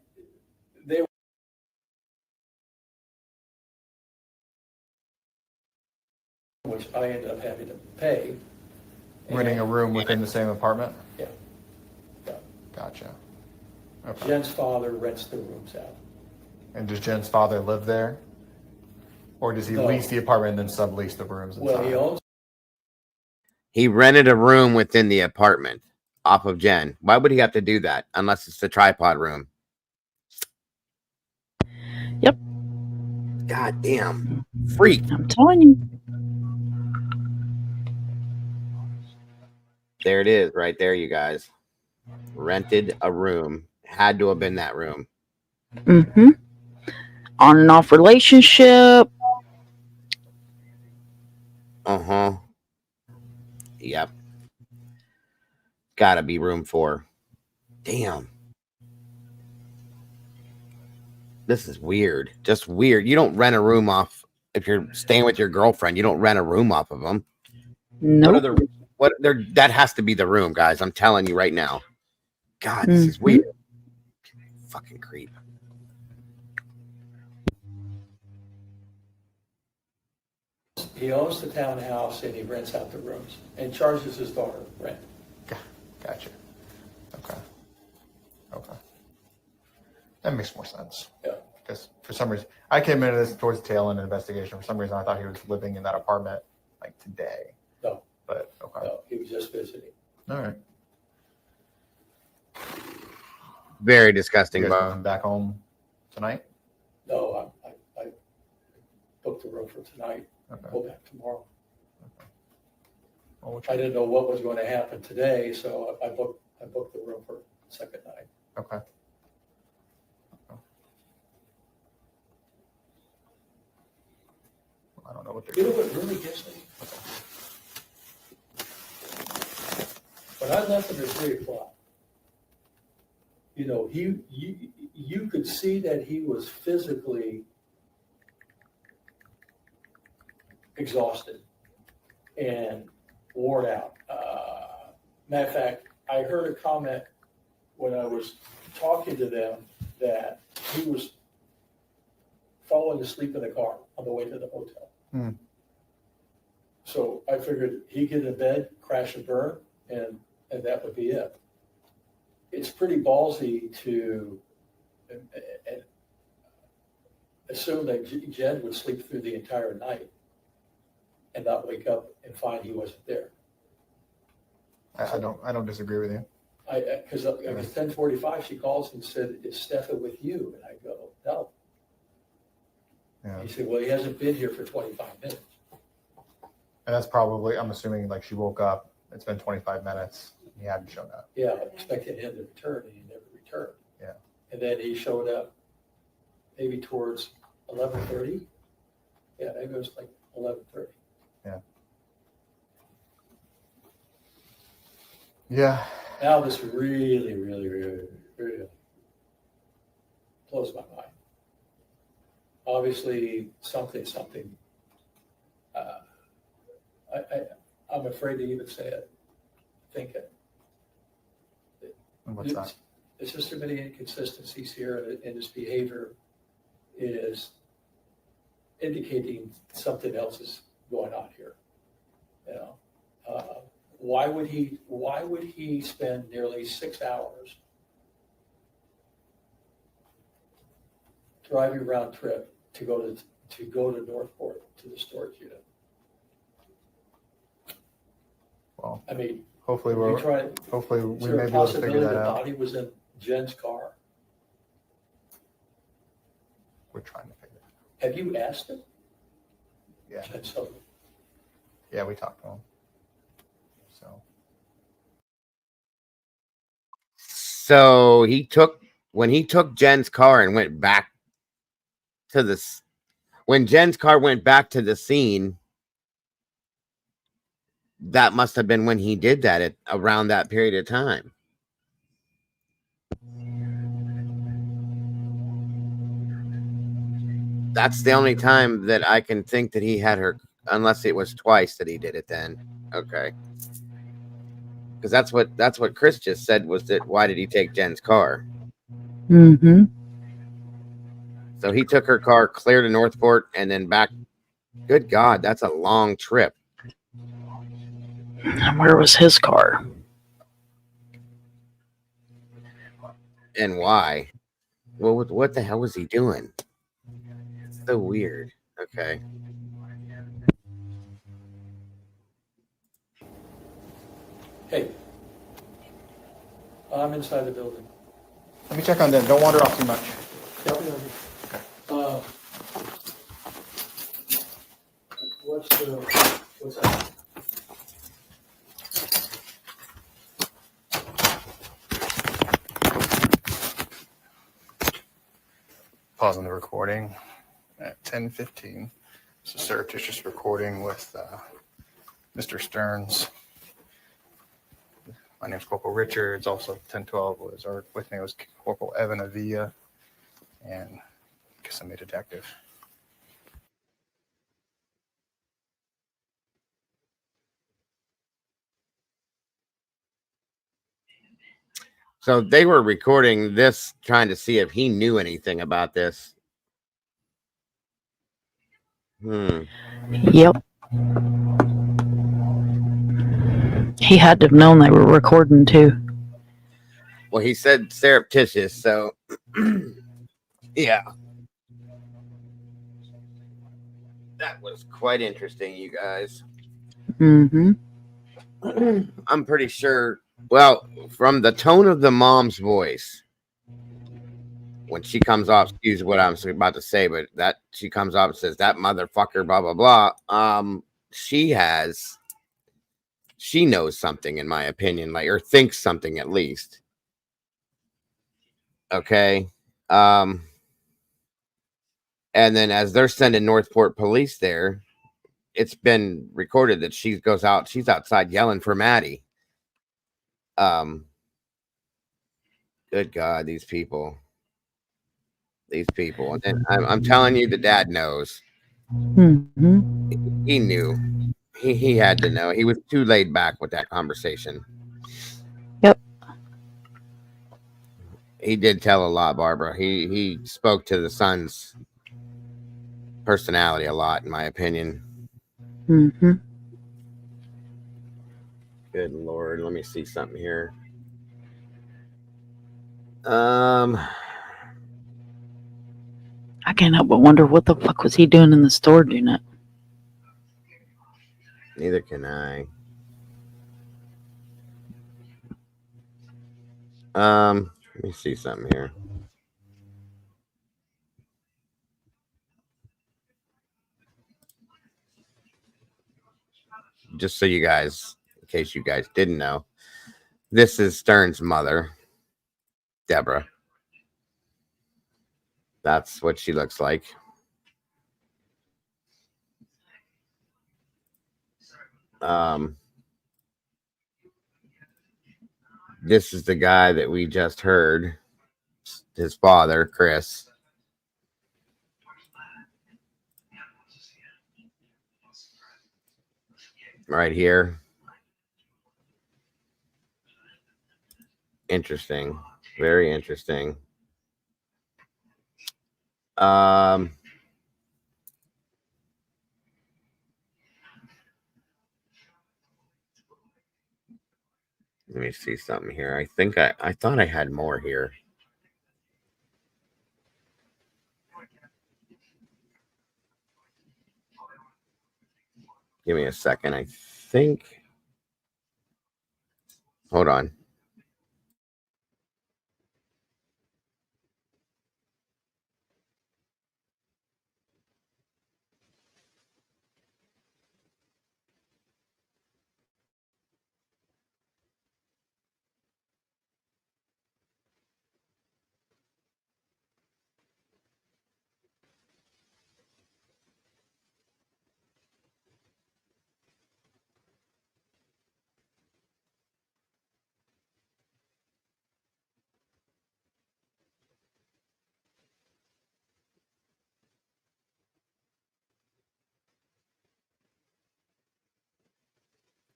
which I ended up having to pay. Renting a room within the same apartment? Yeah. Yeah. Gotcha. Okay. Jen's father rents the rooms out. And does Jen's father live there? Or does he No. lease the apartment and then sublease the rooms inside? Well, he owns. He rented a room within the apartment off of Jen. Why would he have to do that unless it's the tripod room? Yep. God damn. Freak. I'm telling you. There it is, right there, you guys. Rented a room. Had to have been that room. Mm-hmm. On and off relationship. Uh-huh. Yep. Gotta be room 4. Damn. This is weird. Just weird. You don't rent a room off if you're staying with your girlfriend. You don't rent a room off of them. No. Nope. That has to be the room, guys. I'm telling you right now. God, this is weird. Fucking creep. He owns the townhouse and he rents out the rooms and charges his daughter rent. Gotcha. Okay. Okay. That makes more sense. Yeah. Because for some reason, I came into this towards the tail end of the investigation. For some reason, I thought he was living in that apartment like today. No. But okay. No, he was just visiting. All right. Very disgusting. You guys going back home tonight? No, I booked the room for tonight. Okay. Go back tomorrow. Well, I didn't know what was going to happen today, so I booked the room for the second night. Okay. I don't know what they're You know what really gets me? When I left him at 3 o'clock, you know, you could see that he was physically exhausted and worn out. Matter of fact, I heard a comment when I was talking to them that he was falling asleep in the car on the way to the hotel. Hmm. So I figured he'd get in bed, crash and burn, and that would be it. It's pretty ballsy to assume that Jen would sleep through the entire night and not wake up and find he wasn't there. I don't disagree with you. Because at 10:45 she calls and said, "Is Stephan with you?" And I go, "No." Yeah. He said, "Well, he hasn't been here for 25 minutes." And that's probably, I'm assuming, like she woke up, it's been 25 minutes, and he hadn't shown up. Yeah, I expected him to return, and he never returned. Yeah. And then he showed up maybe towards 11:30. Yeah, maybe it was like 11:30. Yeah. Yeah. Now this really blows my mind. Obviously, something. I'm afraid to even say it. Think it. What's that? There's just too many inconsistencies here, and his behavior is indicating something else is going on here. You know, why would he spend nearly 6 hours driving round trip to go to Northport to the storage unit? Well, I mean, hopefully we may be able to figure that the out. body was in Jen's car? We're trying to figure it out. Have you asked him? Yeah. Jen SOTO. Yeah, we talked to him. So when he took Jen's car and went back to when Jen's car went back to the scene, that must have been when he did that at around that period of time. That's the only time that I can think that he had her, unless it was twice that he did it then. Okay. Because that's what Chris just said, was that why did he take Jen's car? Mm-hmm. So he took her car clear to Northport and then back. Good God, that's a long trip. And where was his car? And why? What the hell was he doing? So weird. Okay. Hey, I'm inside the building. Let me check on them. Don't wander off too much. Uh, what's that? Pausing the recording at 10:15. It's a surreptitious recording with Mr. Stearns. My name's Corporal Richards. Also 10:12 with me was Corporal Evan Avila and Kissimmee Detective. So they were recording this, trying to see if he knew anything about this. Yep. He had to have known they were recording too. Well, he said surreptitious, so yeah. That was quite interesting, you guys. Mm-hmm. I'm pretty sure, well, from the tone of the mom's voice, when she comes off, excuse what I'm about to say, but that she comes off and says, that motherfucker, blah, blah, blah. She knows something, in my opinion, like, or thinks something at least. Okay. And then as they're sending Northport police there, it's been recorded that she's outside yelling for Maddie. Good God, these people. And I'm telling you, the dad knows. Mm-hmm. He knew. He had to know. He was too laid back with that conversation. Yep. He did tell a lot, Barbara. He spoke to the son's personality a lot, in my opinion. Mm-hmm. Good Lord. Let me see something here. I can't help but wonder what the fuck was he doing in the storage unit. Neither can I. Let me see something here. Just so you guys, in case you guys didn't know, this is Stern's mother, Deborah. That's what she looks like. This is the guy that we just heard, his father, Chris. Right here. Interesting. Very interesting. Let me see something here. I think I thought I had more here. Give me a second. I think. Hold on.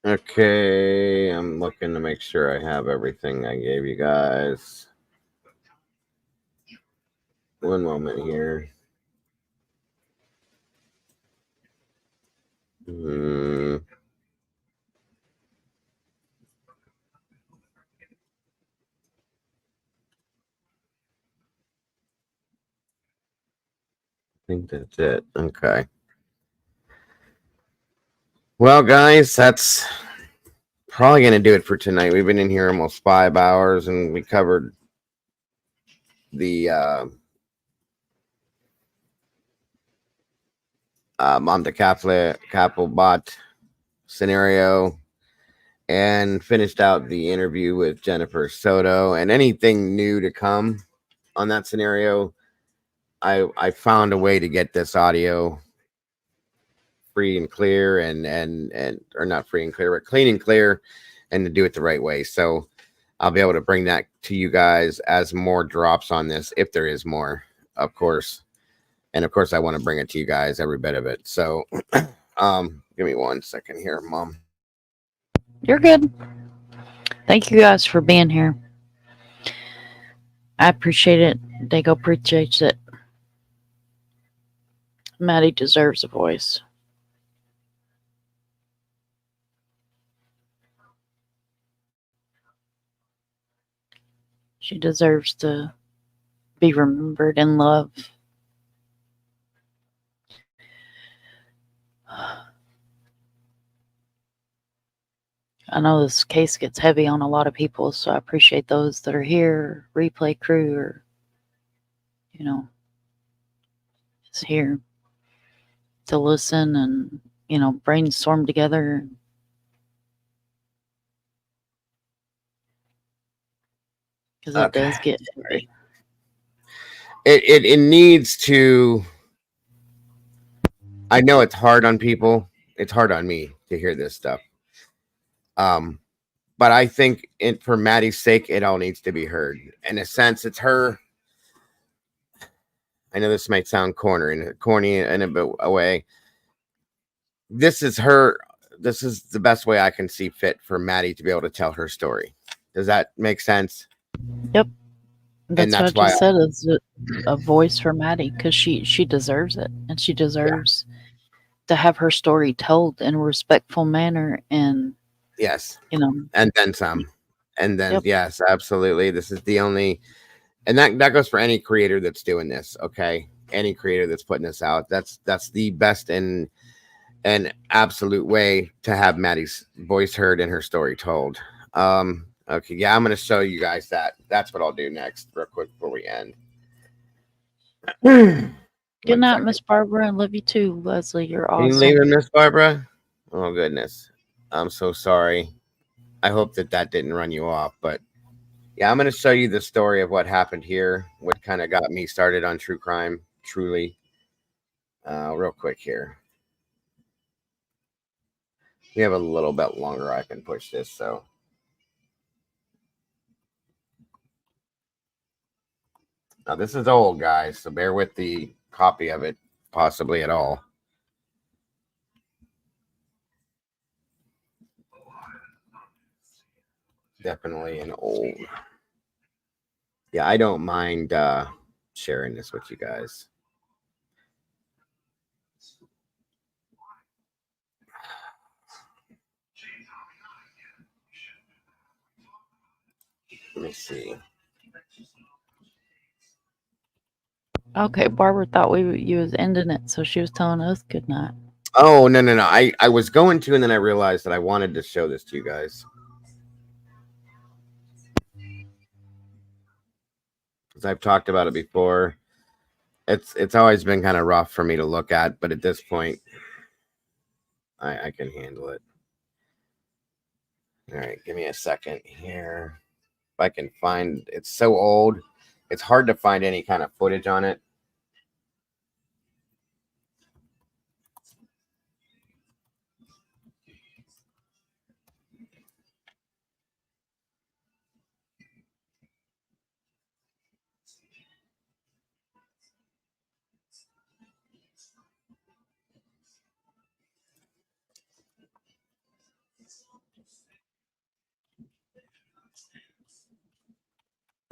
Okay, I'm looking to make sure I have everything I gave you guys. One moment here. think that's it. Okay. Well, guys, that's probably going to do it for tonight. We've been in here almost 5 hours, and we covered the MAMTA KAFLE bot scenario, and finished out the interview with Jennifer SOTO. And anything new to come on that scenario, I found a way to get this audio free and clear, and or not free and clear, but clean and clear, and to do it the right way. So I'll be able to bring that to you guys as more drops on this, if there is more, of course. And of course, I want to bring it to you guys, every bit of it. So give me 1 second here, Mom. You're good. Thank you guys for being here. I appreciate it. Dago appreciates it. Maddie deserves a voice. She deserves to be remembered and loved. I know this case gets heavy on a lot of people, so I appreciate those that are here, replay crew, or, you know, just here to listen and, you know, brainstorm together. Because it does get heavy. It needs to. I know it's hard on people. It's hard on me to hear this stuff. But I think for Maddie's sake, it all needs to be heard. In a sense, it's her. I know this might sound corny in a bit away. This is her. This is the best way I can see fit for Maddie to be able to tell her story. Does that make sense? Yep. That's what I just said, is a voice for Maddie, because she deserves it, and she deserves to have her story told in a respectful manner. And yes, you know, and then some, and then yes, absolutely. This is the only, and that goes for any creator that's doing this. Okay, any creator that's putting this out, that's the best and absolute way to have Maddie's voice heard and her story told. Okay, yeah, I'm going to show you guys that. That's what I'll do next, real quick before we end. Good night, Miss Barbara, and love you too, Leslie. You're awesome. You leaving, Miss Barbara? Oh, goodness. I'm so sorry. I hope that didn't run you off, but yeah, I'm going to show you the story of what happened here, what kind of got me started on true crime, truly. Real quick here. We have a little bit longer I can push this, so. Now, this is old, guys, so bear with the copy of it, possibly at all. Definitely an old. Yeah, I don't mind sharing this with you guys. Let me see. Okay, Barbara thought you was ending it, so she was telling us good night. Oh, no. I was going to, and then I realized that I wanted to show this to you guys. Because I've talked about it before. It's always been kind of rough for me to look at, but at this point, I can handle it. All right, give me a second here. If I can find, it's so old, it's hard to find any kind of footage on it.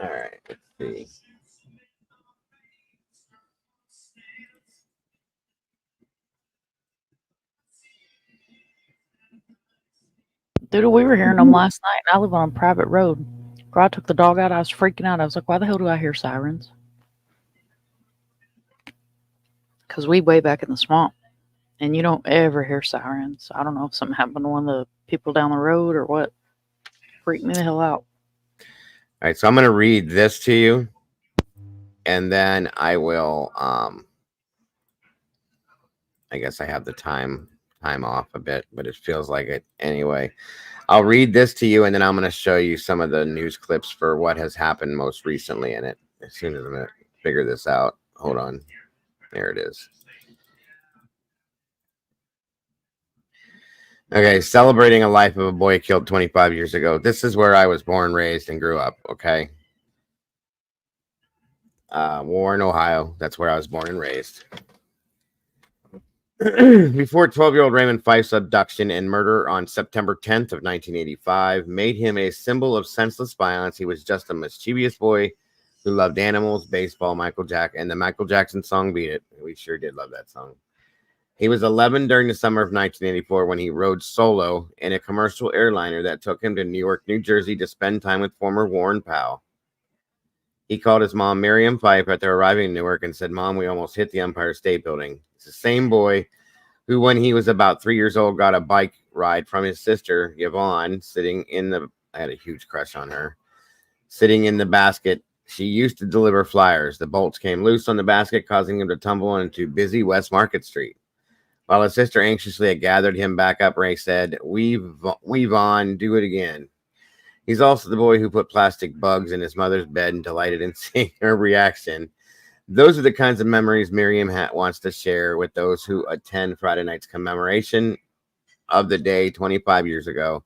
All right, let's see. Dude, we were hearing them last night, and I live on a private road. Girl, I took the dog out. I was freaking out. I was like, why the hell do I hear sirens? because we way back in the swamp, and you don't ever hear sirens. I don't know if something happened to one of the people down the road or what. Freaked me the hell out. All right, so I'm going to read this to you, and then I will, I guess I have the time off a bit, but it feels like it anyway. I'll read this to you, and then I'm going to show you some of the news clips for what has happened most recently in it. As soon as I'm going to figure this out. Hold on. There it is. Okay, celebrating a life of a boy killed 25 years ago. This is where I was born, raised, and grew up, okay? Warren, Ohio. That's where I was born and raised. Before 12-year-old Raymond Fife's abduction and murder on September 10th of 1985 made him a symbol of senseless violence, he was just a mischievous boy who loved animals, baseball, and the Michael Jackson song Beat It. We sure did love that song. He was 11 during the summer of 1984 when he rode solo in a commercial airliner that took him to Newark, New Jersey to spend time with former Warren pal. He called his mom, Miriam Fife, after arriving in Newark and said, "Mom, we almost hit the Empire State Building." It's the same boy who, when he was about 3 years old, got a bike ride from his sister, Yvonne, I had a huge crush on her, sitting in the basket she used to deliver flyers. The bolts came loose on the basket, causing him to tumble into busy West Market Street. While his sister anxiously had gathered him back up, Ray said, Weave on, do it again. He's also the boy who put plastic bugs in his mother's bed and delighted in seeing her reaction. Those are the kinds of memories Miriam wants to share with those who attend Friday night's commemoration of the day 25 years ago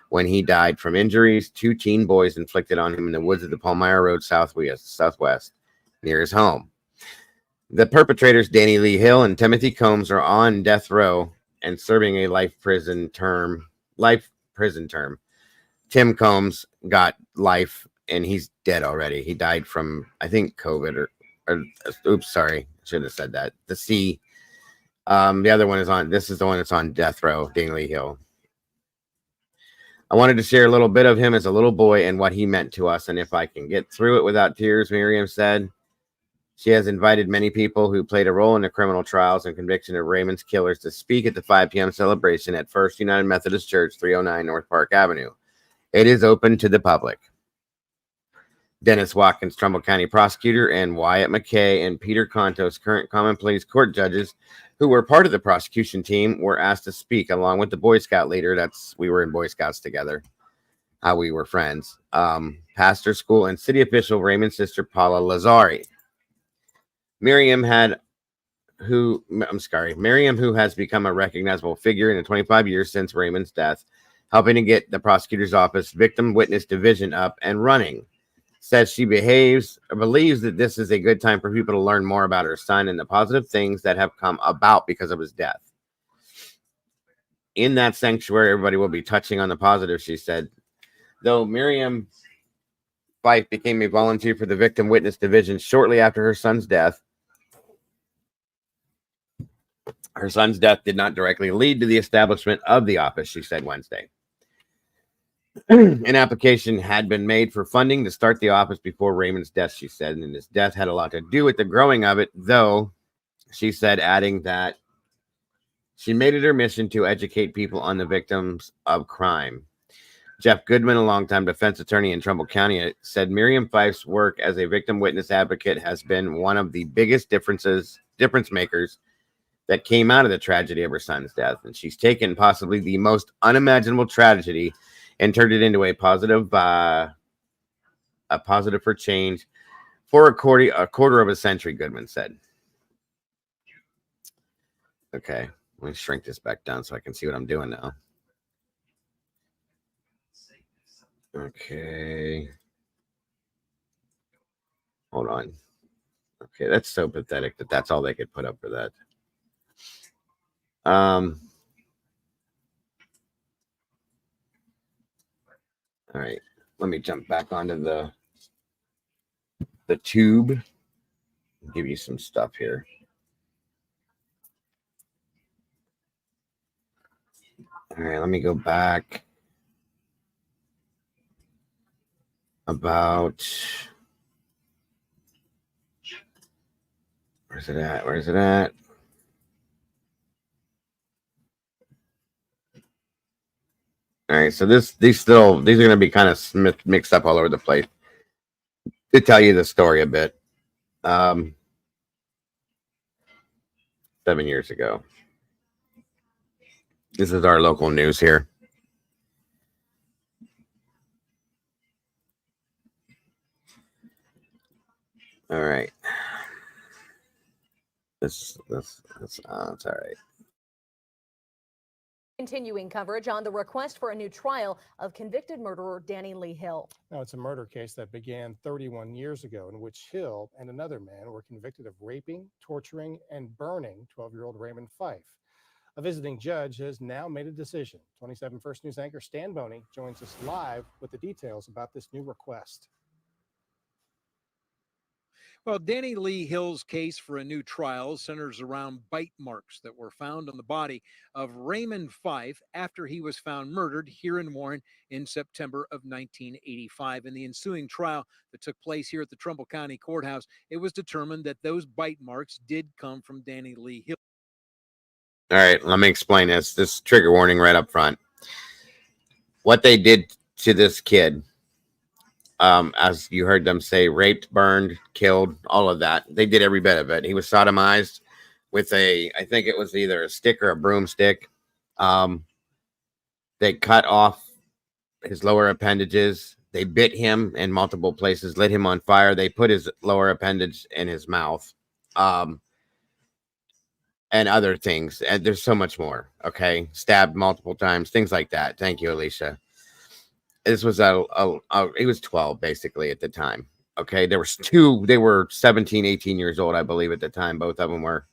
when he died from injuries 2 teen boys inflicted on him in the woods of the Palmyra Road southwest near his home. The perpetrators, Danny Lee Hill and Timothy Combs, are on death row and serving a life prison term. Tim Combs got life, and he's dead already. He died from, I think, COVID oops, sorry, I shouldn't have said that. The other one this is the one that's on death row, Danny Lee Hill. I wanted to share a little bit of him as a little boy and what he meant to us, and if I can get through it without tears, Miriam said. She has invited many people who played a role in the criminal trials and conviction of Raymond's killers to speak at the 5 p.m. celebration at First United Methodist Church, 309 North Park Avenue. It is open to the public. Dennis Watkins, Trumbull County prosecutor, and Wyatt McKay and Peter Contos, current common pleas court judges who were part of the prosecution team, were asked to speak along with the Boy Scout leader. We were in Boy Scouts together. How we were friends. Pastor, school, and city official Raymond's sister, Paula Lazari. Miriam, who has become a recognizable figure in the 25 years since Raymond's death, helping to get the prosecutor's office victim witness division up and running, says she believes that this is a good time for people to learn more about her son and the positive things that have come about because of his death. In that sanctuary, everybody will be touching on the positive, she said. Though Miriam Fife became a volunteer for the victim witness division shortly after her son's death, her son's death did not directly lead to the establishment of the office, she said Wednesday. An application had been made for funding to start the office before Raymond's death, she said, and his death had a lot to do with the growing of it, though, she said, adding that she made it her mission to educate people on the victims of crime. Jeff Goodman, a longtime defense attorney in Trumbull County, said Miriam Fife's work as a victim witness advocate has been one of the biggest difference makers that came out of the tragedy of her son's death, and she's taken possibly the most unimaginable tragedy and turned it into a positive for change for a quarter of a century, Goodman said. Okay, let me shrink this back down so I can see what I'm doing now. Okay. Hold on. Okay, that's so pathetic that that's all they could put up for that. All right, let me jump back onto the tube and give you some stuff here. All right, let me go back about, where's it at? All right, so these are going to be kind of mixed up all over the place. To tell you the story a bit, 7 years ago. This is our local news here. All right. That's all right. Continuing coverage on the request for a new trial of convicted murderer Danny Lee Hill. Now, it's a murder case that began 31 years ago in which Hill and another man were convicted of raping, torturing, and burning 12-year-old Raymond Fife. A visiting judge has now made a decision. 27 First News anchor Stan Boney joins us live with the details about this new request. Well, Danny Lee Hill's case for a new trial centers around bite marks that were found on the body of Raymond Fife after he was found murdered here in Warren in September of 1985. In the ensuing trial that took place here at the Trumbull County Courthouse, it was determined that those bite marks did come from Danny Lee Hill. All right, let me explain this. This trigger warning right up front. What they did to this kid, as you heard them say, raped, burned, killed, all of that. They did every bit of it. He was sodomized with I think it was either a stick or a broomstick. They cut off his lower appendages. They bit him in multiple places, lit him on fire. They put his lower appendage in his mouth. And other things. And there's so much more. Okay. Stabbed multiple times, things like that. Thank you, Alicia. This was he was 12 basically at the time. Okay. There was two, they were 17, 18 years old, I believe at the time. Both of them were,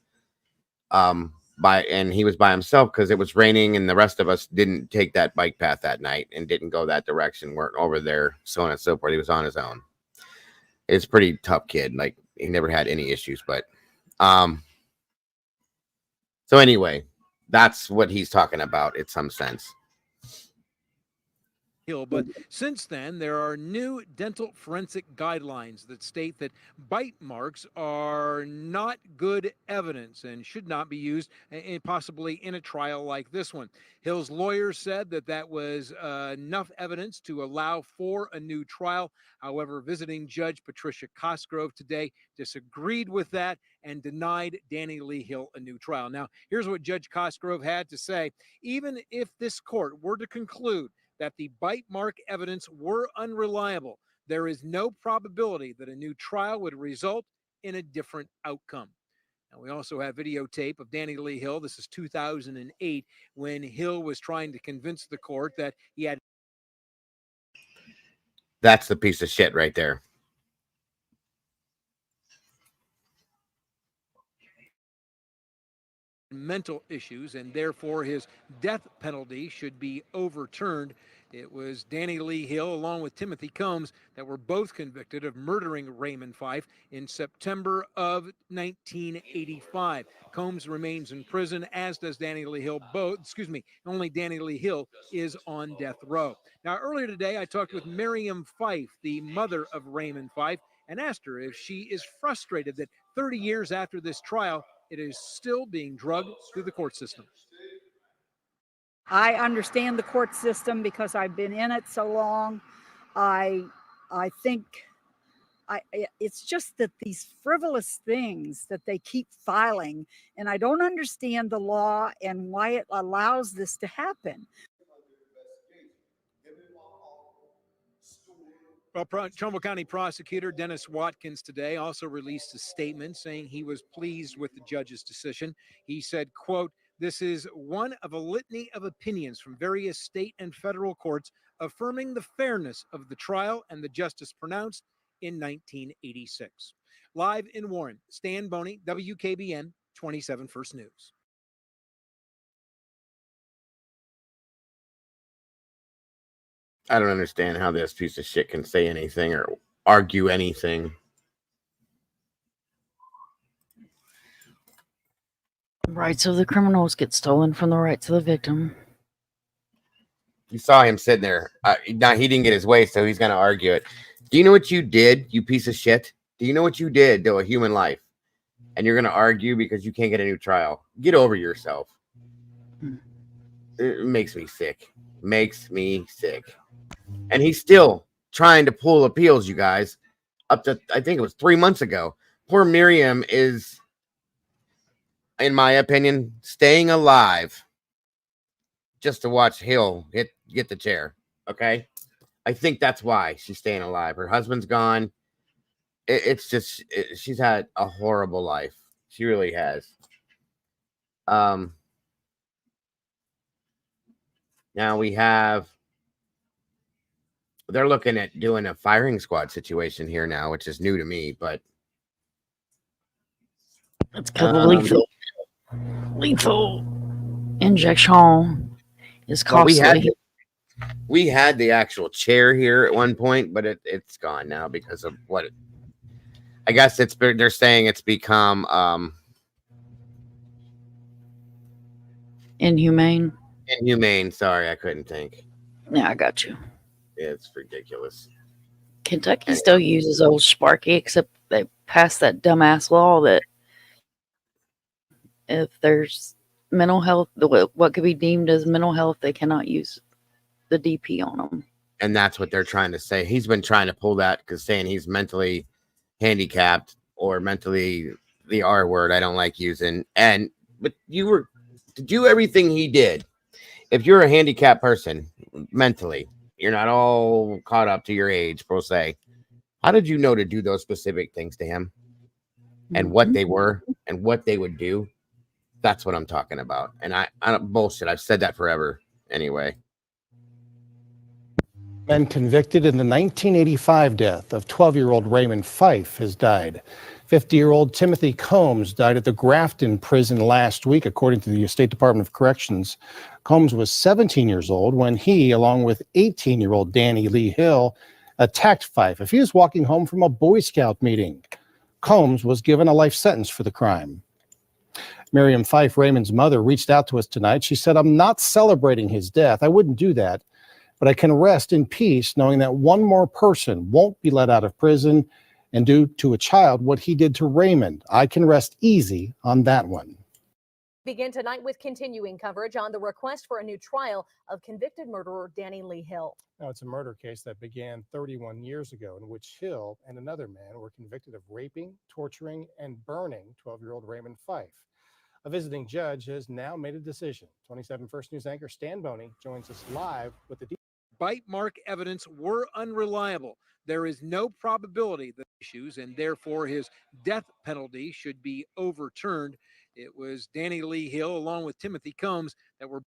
and he was by himself because it was raining and the rest of us didn't take that bike path that night and didn't go that direction. Weren't over there, so on and so forth. He was on his own. It's a pretty tough kid. Like he never had any issues, but, so anyway, that's what he's talking about in some sense. But since then, there are new dental forensic guidelines that state that bite marks are not good evidence and should not be used possibly in a trial like this one. Hill's lawyers said that was enough evidence to allow for a new trial. However, visiting Judge Patricia Cosgrove today disagreed with that and denied Danny Lee Hill a new trial. Now, here's what Judge Cosgrove had to say. Even if this court were to conclude that the bite mark evidence were unreliable, there is no probability that a new trial would result in a different outcome. Now, we also have videotape of Danny Lee Hill. This is 2008 when Hill was trying to convince the court that he had. That's the piece of shit right there. Mental issues and therefore his death penalty should be overturned. It was Danny Lee Hill along with Timothy Combs that were both convicted of murdering Raymond Fife in September of 1985. Combs remains in prison, as does Danny Lee Hill. Only Danny Lee Hill is on death row. Now, earlier today, I talked with Miriam Fife, the mother of Raymond Fife, and asked her if she is frustrated that 30 years after this trial, it is still being drugged through the court system. I understand the court system because I've been in it so long. I think it's just that these frivolous things that they keep filing, and I don't understand the law and why it allows this to happen. Well, Trumbull County Prosecutor Dennis Watkins today also released a statement saying he was pleased with the judge's decision. He said, quote, "This is one of a litany of opinions from various state and federal courts affirming the fairness of the trial and the justice pronounced in 1986. Live in Warren, Stan Boney, WKBN 27 First News. I don't understand how this piece of shit can say anything or argue anything. Rights of the criminals get stolen from the rights of the victim. You saw him sitting there. Now he didn't get his way, so he's going to argue it. Do you know what you did, you piece of shit? Do you know what you did to a human life? And you're going to argue because you can't get a new trial. Get over yourself. It makes me sick. Makes me sick. And he's still trying to pull appeals, you guys. Up to, I think it was 3 months ago. Poor Miriam is, in my opinion, staying alive just to watch Hill get the chair. Okay? I think that's why she's staying alive. Her husband's gone. It's just, she's had a horrible life. She really has. Now we have, they're looking at doing a firing squad situation here now, which is new to me, but It's because lethal injection is costly. Well, we had the actual chair here at one point, but it's gone now because of what I guess they're saying it's become Inhumane. Inhumane. Sorry, I couldn't think. Yeah, I got you. It's ridiculous. Kentucky still uses old Sparky, except they passed that dumbass law that if there's mental health, what could be deemed as mental health, they cannot use the DP on them. And that's what they're trying to say. He's been trying to pull that because saying he's mentally handicapped or mentally the R word I don't like using. But you were to do everything he did. If you're a handicapped person mentally, you're not all caught up to your age, per se. How did you know to do those specific things to him and what they were and what they would do? That's what I'm talking about. And I don't bullshit. I've said that forever anyway. Man convicted in the 1985 death of 12-year-old Raymond Fife has died. 50-year-old Timothy Combs died at the Grafton prison last week, according to the State Department of Corrections. Combs was 17 years old when he, along with 18-year-old Danny Lee Hill, attacked Fife as he was walking home from a Boy Scout meeting. Combs was given a life sentence for the crime. Miriam Fife, Raymond's mother, reached out to us tonight. She said, "I'm not celebrating his death. I wouldn't do that. But I can rest in peace knowing that one more person won't be let out of prison and do to a child what he did to Raymond. I can rest easy on that one." Begin tonight with continuing coverage on the request for a new trial of convicted murderer Danny Lee Hill. Now, it's a murder case that began 31 years ago in which Hill and another man were convicted of raping, torturing, and burning 12-year-old Raymond Fife. A visiting judge has now made a decision. 27 First News anchor Stan Boney joins us live with the bite mark evidence were unreliable. There is no probability that issues, and therefore his death penalty should be overturned. It was Danny Lee Hill along with Timothy Combs that were.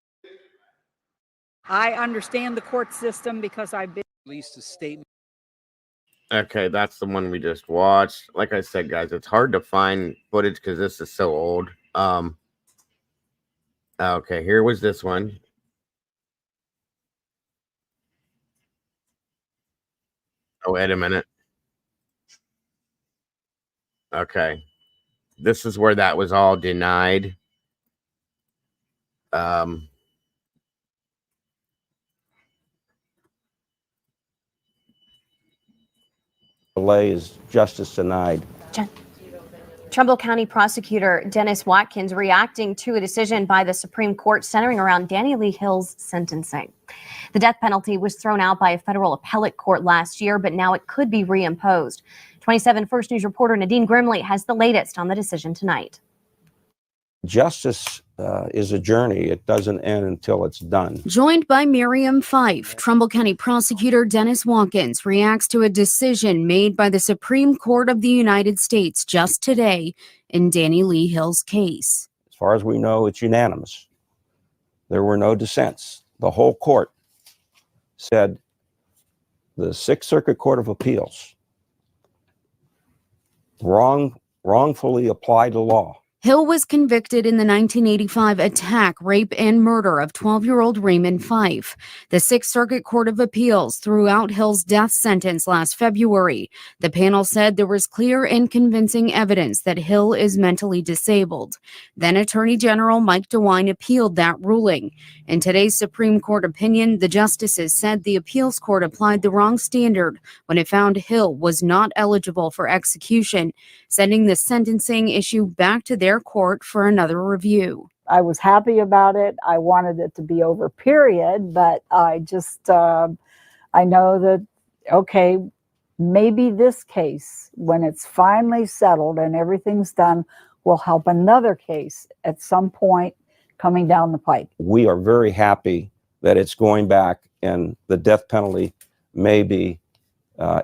I understand the court system because I've been. Released a statement. Okay, that's the one we just watched. Like I said, guys, it's hard to find footage because this is so old. Okay, here was this one. Oh, wait a minute. Okay. This is where that was all denied. Delay is justice denied. Trumbull County Prosecutor Dennis Watkins reacting to a decision by the Supreme Court centering around Danny Lee Hill's sentencing. The death penalty was thrown out by a federal appellate court last year, but now it could be reimposed. 27 First News reporter Nadine Grimley has the latest on the decision tonight. Justice is a journey. It doesn't end until it's done. Joined by Miriam Fife, Trumbull County Prosecutor Dennis Watkins reacts to a decision made by the Supreme Court of the United States just today in Danny Lee Hill's case. As far as we know, it's unanimous. There were no dissents. The whole court said the Sixth Circuit Court of Appeals wrongfully applied the law. Hill was convicted in the 1985 attack, rape, and murder of 12-year-old Raymond Fife. The Sixth Circuit Court of Appeals threw out Hill's death sentence last February. The panel said there was clear and convincing evidence that Hill is mentally disabled. Then Attorney General Mike DeWine appealed that ruling. In today's Supreme Court opinion, the justices said the appeals court applied the wrong standard when it found Hill was not eligible for execution, sending the sentencing issue back to their court for another review. I was happy about it. I wanted it to be over, period. But I just, I know that, okay, maybe this case, when it's finally settled and everything's done, will help another case at some point coming down the pike. We are very happy that it's going back and the death penalty may be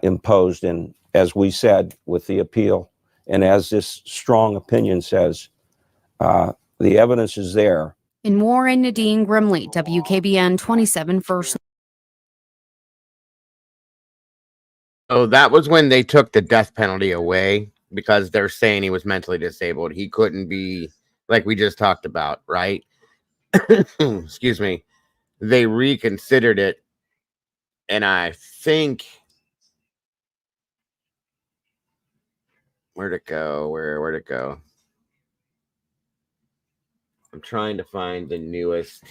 imposed. And as we said with the appeal, and as this strong opinion says, the evidence is there. In Warren, Nadine Grimley, WKBN 27 First. So that was when they took the death penalty away because they're saying he was mentally disabled. He couldn't be, like we just talked about, right? Excuse me. They reconsidered it, and I think where'd it go? Where'd it go? I'm trying to find the newest.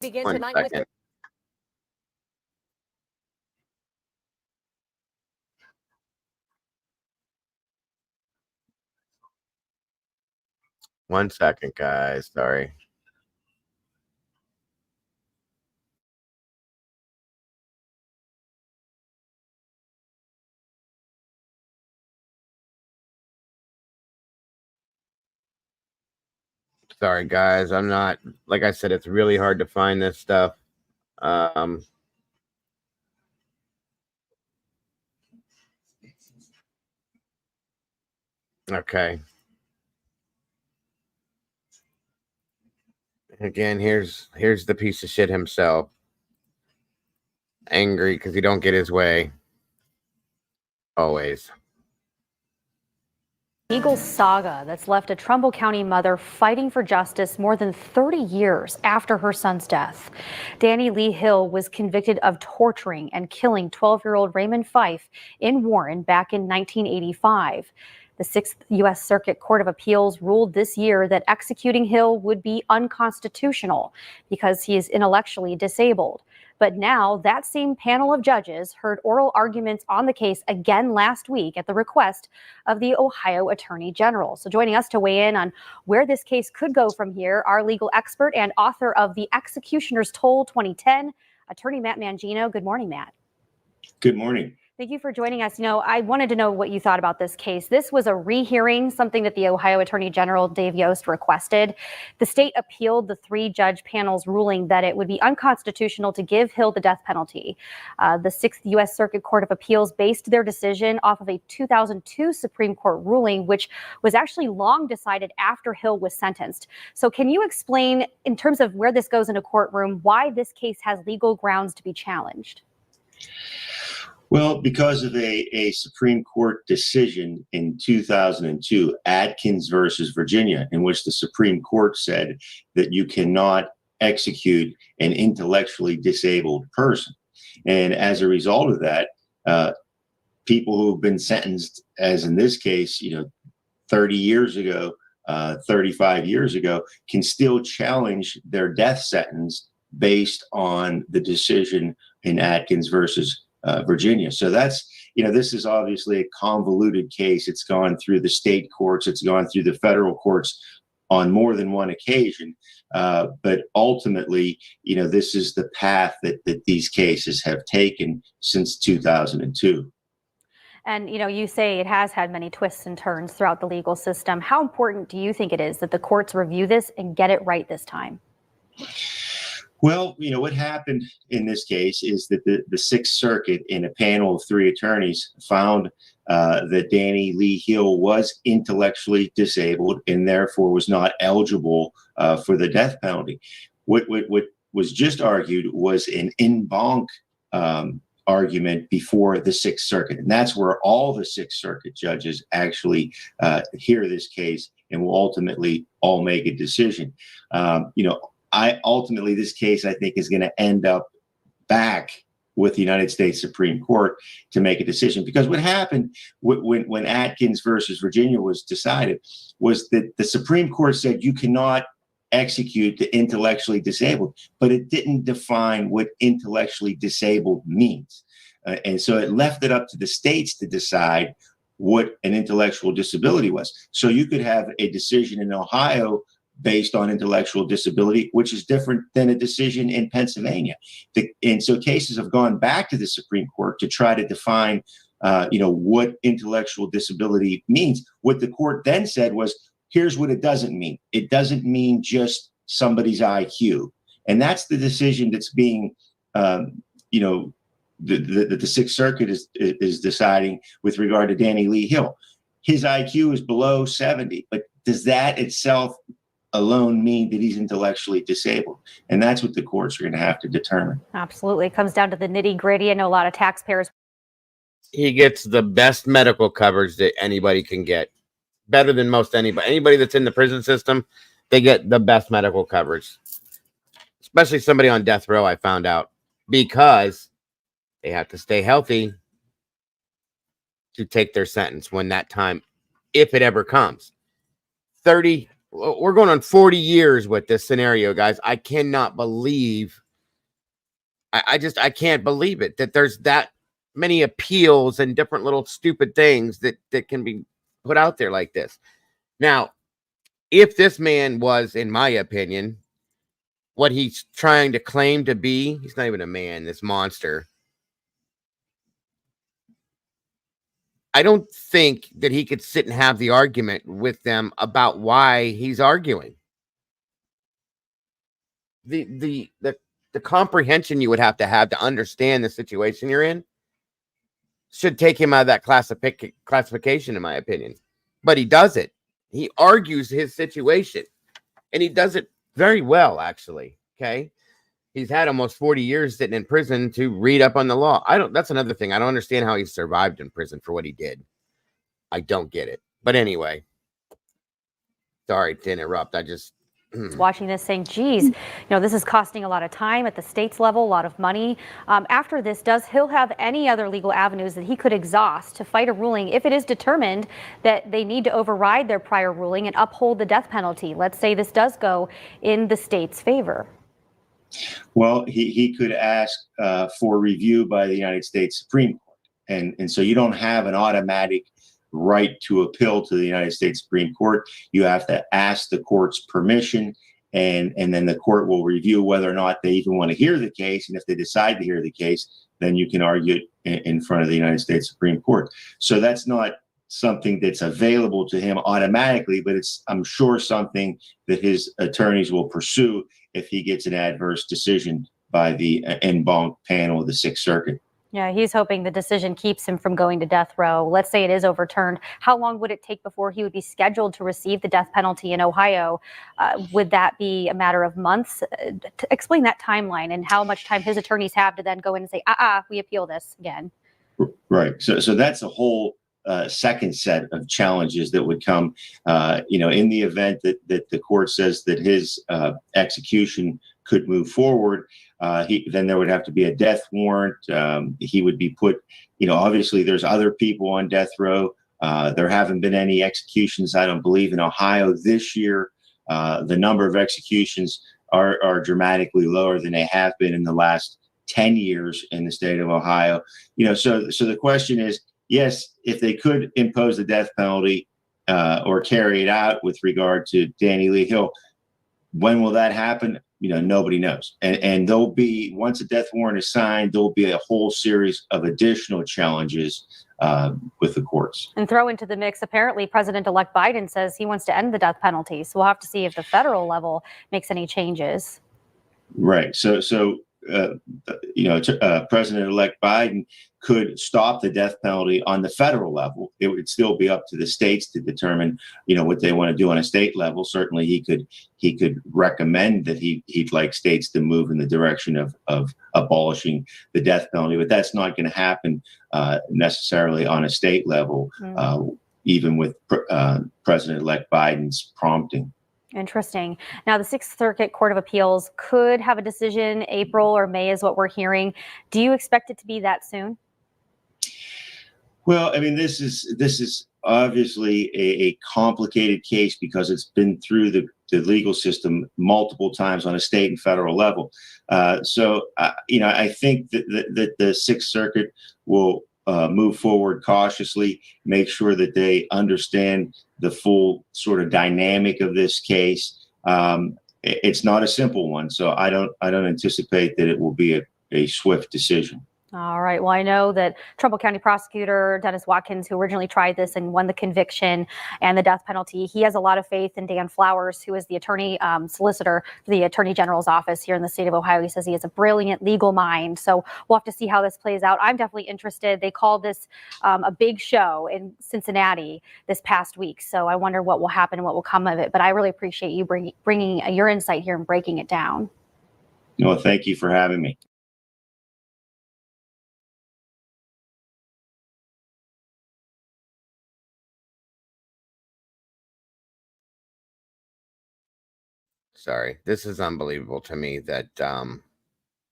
Begin One tonight second. with. One second, guys. Sorry. Sorry, guys. I'm not, like I said, it's really hard to find this stuff. Okay. Again, here's the piece of shit himself. Angry because he don't get his way. Always. Legal saga that's left a Trumbull County mother fighting for justice more than 30 years after her son's death. Danny Lee Hill was convicted of torturing and killing 12-year-old Raymond Fife in Warren back in 1985. The 6th U.S. Circuit Court of Appeals ruled this year that executing Hill would be unconstitutional because he is intellectually disabled. But now that same panel of judges heard oral arguments on the case again last week at the request of the Ohio Attorney General. So joining us to weigh in on where this case could go from here, our legal expert and author of The Executioner's Toll 2010, Attorney Matt Mangino. Good morning, Matt. Good morning. Thank you for joining us. You know, I wanted to know what you thought about this case. This was a rehearing, something that the Ohio Attorney General Dave Yost requested. The state appealed the 3-judge panel's ruling that it would be unconstitutional to give Hill the death penalty. The 6th U.S. Circuit Court of Appeals based their decision off of a 2002 Supreme Court ruling, which was actually long decided after Hill was sentenced. So can you explain, in terms of where this goes in a courtroom, why this case has legal grounds to be challenged? Well, because of a Supreme Court decision in 2002, Atkins versus Virginia, in which the Supreme Court said that you cannot execute an intellectually disabled person. And as a result of that, people who've been sentenced, as in this case, 30 years ago, 35 years ago, can still challenge their death sentence based on the decision in Atkins versus Virginia. So that's, this is obviously a convoluted case. It's gone through the state courts. It's gone through the federal courts on more than one occasion. But ultimately, this is the path that these cases have taken since 2002. And, you say it has had many twists and turns throughout the legal system. How important do you think it is that the courts review this and get it right this time? Well, what happened in this case is that the Sixth Circuit, in a panel of 3 attorneys, found that Danny Lee Hill was intellectually disabled and therefore was not eligible for the death penalty. What was just argued was an en banc argument before the Sixth Circuit. And that's where all the Sixth Circuit judges actually hear this case and will ultimately all make a decision. Ultimately, this case, I think, is going to end up back with the United States Supreme Court to make a decision. Because what happened when Atkins versus Virginia was decided was that the Supreme Court said you cannot execute the intellectually disabled, but it didn't define what intellectually disabled means. And so it left it up to the states to decide what an intellectual disability was. So you could have a decision in Ohio based on intellectual disability, which is different than a decision in Pennsylvania. And so cases have gone back to the Supreme Court to try to define, what intellectual disability means. What the court then said was, here's what it doesn't mean. It doesn't mean just somebody's IQ. And that's the decision that's being, the Sixth Circuit is deciding with regard to Danny Lee Hill. His IQ is below 70, but does that itself alone mean that he's intellectually disabled? And that's what the courts are going to have to determine. Absolutely. It comes down to the nitty gritty. I know a lot of taxpayers. He gets the best medical coverage that anybody can get. Better than most anybody. Anybody that's in the prison system, they get the best medical coverage. Especially somebody on death row, I found out. Because they have to stay healthy to take their sentence when that time, if it ever comes. We're going on 40 years with this scenario, guys. I cannot believe, I can't believe it, that there's that many appeals and different little stupid things that can be put out there like this. Now, if this man was, in my opinion, what he's trying to claim to be, he's not even a man, this monster. I don't think that he could sit and have the argument with them about why he's arguing. The comprehension you would have to understand the situation you're in should take him out of that classification, in my opinion. But he does it. He argues his situation, and he does it very well, actually. Okay. He's had almost 40 years sitting in prison to read up on the law. That's another thing. I don't understand how he survived in prison for what he did. I don't get it. But anyway, sorry to interrupt. I just watching this saying, geez, this is costing a lot of time at the state's level, a lot of money. After this, does Hill have any other legal avenues that he could exhaust to fight a ruling if it is determined that they need to override their prior ruling and uphold the death penalty? Let's say this does go in the state's favor. Well, he could ask for review by the United States Supreme Court. And so you don't have an automatic right to appeal to the United States Supreme Court. You have to ask the court's permission, and then the court will review whether or not they even want to hear the case. And if they decide to hear the case, then you can argue it in front of the United States Supreme Court. So that's not something that's available to him automatically, but it's, I'm sure, something that his attorneys will pursue if he gets an adverse decision by the en banc panel of the Sixth Circuit. Yeah, he's hoping the decision keeps him from going to death row. Let's say it is overturned. How long would it take before he would be scheduled to receive the death penalty in Ohio? Would that be a matter of months? Explain that timeline and how much time his attorneys have to then go in and say, we appeal this again. Right. So that's a whole second set of challenges that would come, in the event that the court says that his execution could move forward. Then there would have to be a death warrant. He would be put, obviously there's other people on death row. There haven't been any executions, I don't believe, in Ohio this year. The number of executions are dramatically lower than they have been in the last 10 years in the state of Ohio. So the question is, yes, if they could impose the death penalty or carry it out with regard to Danny Lee Hill, when will that happen? Nobody knows. And there'll be, once a death warrant is signed, there'll be a whole series of additional challenges with the courts. And throw into the mix, apparently President-elect Biden says he wants to end the death penalty. So we'll have to see if the federal level makes any changes. Right. So President-elect Biden could stop the death penalty on the federal level. It would still be up to the states to determine, what they want to do on a state level. Certainly, he could recommend that he'd like states to move in the direction of abolishing the death penalty, but that's not going to happen necessarily on a state level, even with President-elect Biden's prompting. Interesting. Now, the Sixth Circuit Court of Appeals could have a decision April or May is what we're hearing. Do you expect it to be that soon? Well, I mean, this is obviously a complicated case because it's been through the legal system multiple times on a state and federal level. So I think that the Sixth Circuit will move forward cautiously, make sure that they understand the full sort of dynamic of this case, It's not a simple one, so I don't anticipate that it will be a swift decision. All right. Well, I know that Trumbull County Prosecutor Dennis Watkins, who originally tried this and won the conviction and the death penalty, he has a lot of faith in Dan Flowers, who is the attorney solicitor for the Attorney General's office here in the state of Ohio. He says he has a brilliant legal mind. So we'll have to see how this plays out. I'm definitely interested. They called this a big show in Cincinnati this past week. So I wonder what will happen and what will come of it. But I really appreciate you bringing your insight here and breaking it down. No, thank you for having me. Sorry, this is unbelievable to me that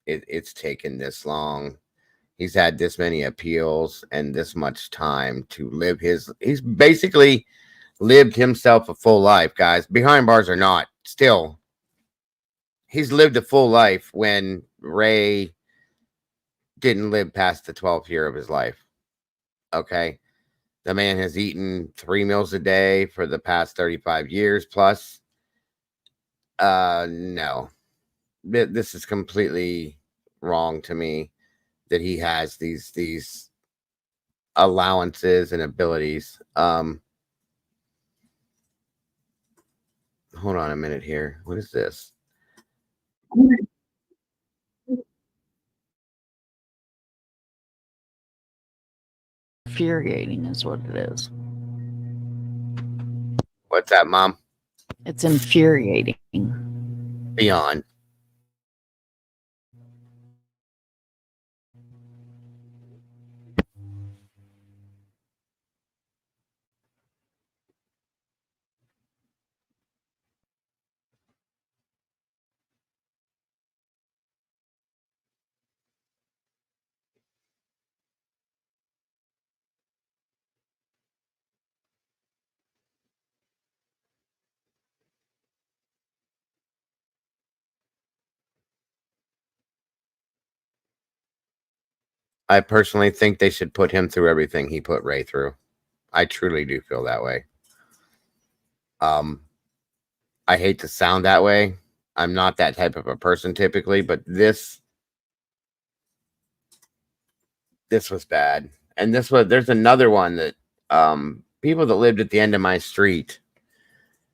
it's taken this long. He's had this many appeals and this much time to live he's basically lived himself a full life, guys. Behind bars or not, still, he's lived a full life when Ray didn't live past the 12th year of his life. Okay. The man has eaten 3 meals a day for the past 35 years plus. No, this is completely wrong to me that he has these allowances and abilities. Hold on a minute here. What is this? Infuriating is what it is. What's that, Mom? It's infuriating. Beyond. I personally think they should put him through everything he put Ray through. I truly do feel that way. I hate to sound that way. I'm not that type of a person typically, but this was bad. And there's another one that people that lived at the end of my street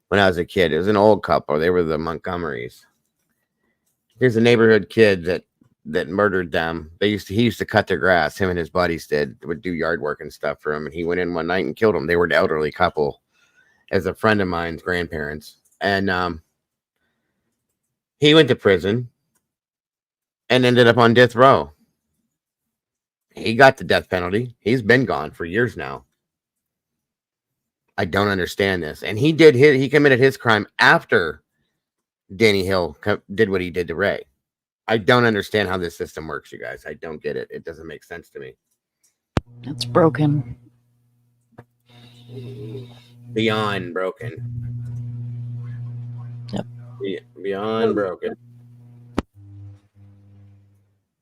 when I was a kid. It was an old couple. They were the Montgomerys. Here's a neighborhood kid that murdered them. He used to cut their grass. Him and his buddies would do yard work and stuff for him. And he went in one night and killed them. They were an elderly couple, as a friend of mine's grandparents. And he went to prison and ended up on death row. He got the death penalty. He's been gone for years now. I don't understand this. And he committed his crime after Danny Hill did what he did to Ray. I don't understand how this system works, you guys. I don't get it. It doesn't make sense to me. It's broken. Beyond broken. Yep. Beyond broken.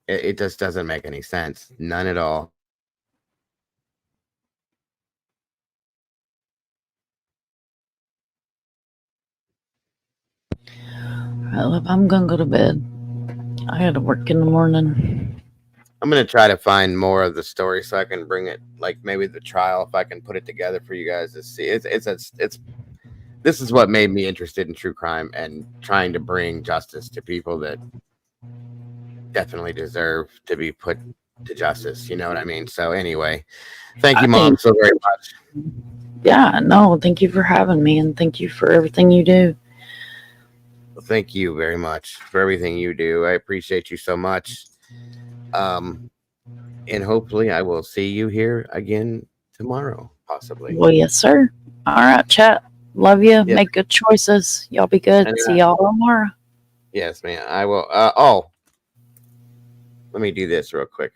It just doesn't make any sense. None at all. Well, if I'm gonna go to bed, I gotta work in the morning. I'm gonna try to find more of the story so I can bring it, like maybe the trial, if I can put it together for you guys to see. This is what made me interested in true crime and trying to bring justice to people that definitely deserve to be put to justice. You know what I mean? So anyway, thank you, Mom, so very much. Yeah, no, thank you for having me, and thank you for everything you do. Thank you very much for everything you do. I appreciate you so much. And hopefully I will see you here again tomorrow, possibly. Well, yes, sir. All right, chat. Love you. Yes. Make good choices. Y'all be good. And, See y'all tomorrow. Yes, man. I will. Let me do this real quick.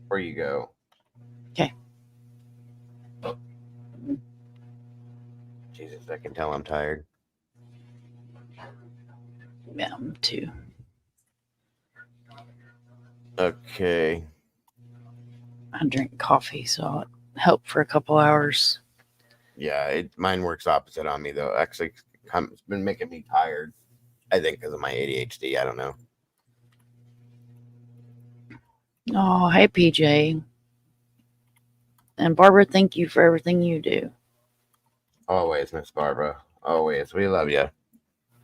Where you go? Okay. Jesus, I can tell I'm tired. Yeah, I'm too. Okay. I drink coffee, so it helped for a couple hours. Yeah, mine works opposite on me though. Actually, it's been making me tired. I think because of my ADHD. I don't know. Oh, hey, PJ. And Barbara, thank you for everything you do. Always, Miss Barbara. Always. We love you.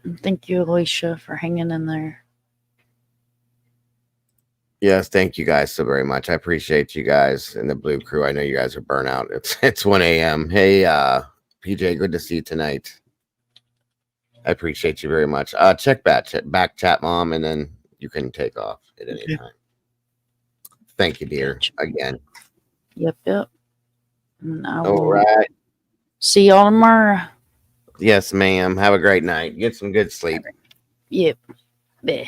And thank you, Alicia, for hanging in there. Yes, thank you guys so very much. I appreciate you guys and the Blue Crew. I know you guys are burnt out. It's 1 a.m. Hey, PJ, good to see you tonight. I appreciate you very much. Check back chat, Mom, and then you can take off at any time. Thank you, dear. Again. Yep. And I All will right. see y'all tomorrow. Yes, ma'am. Have a great night. Get some good sleep. Yep. Bleh.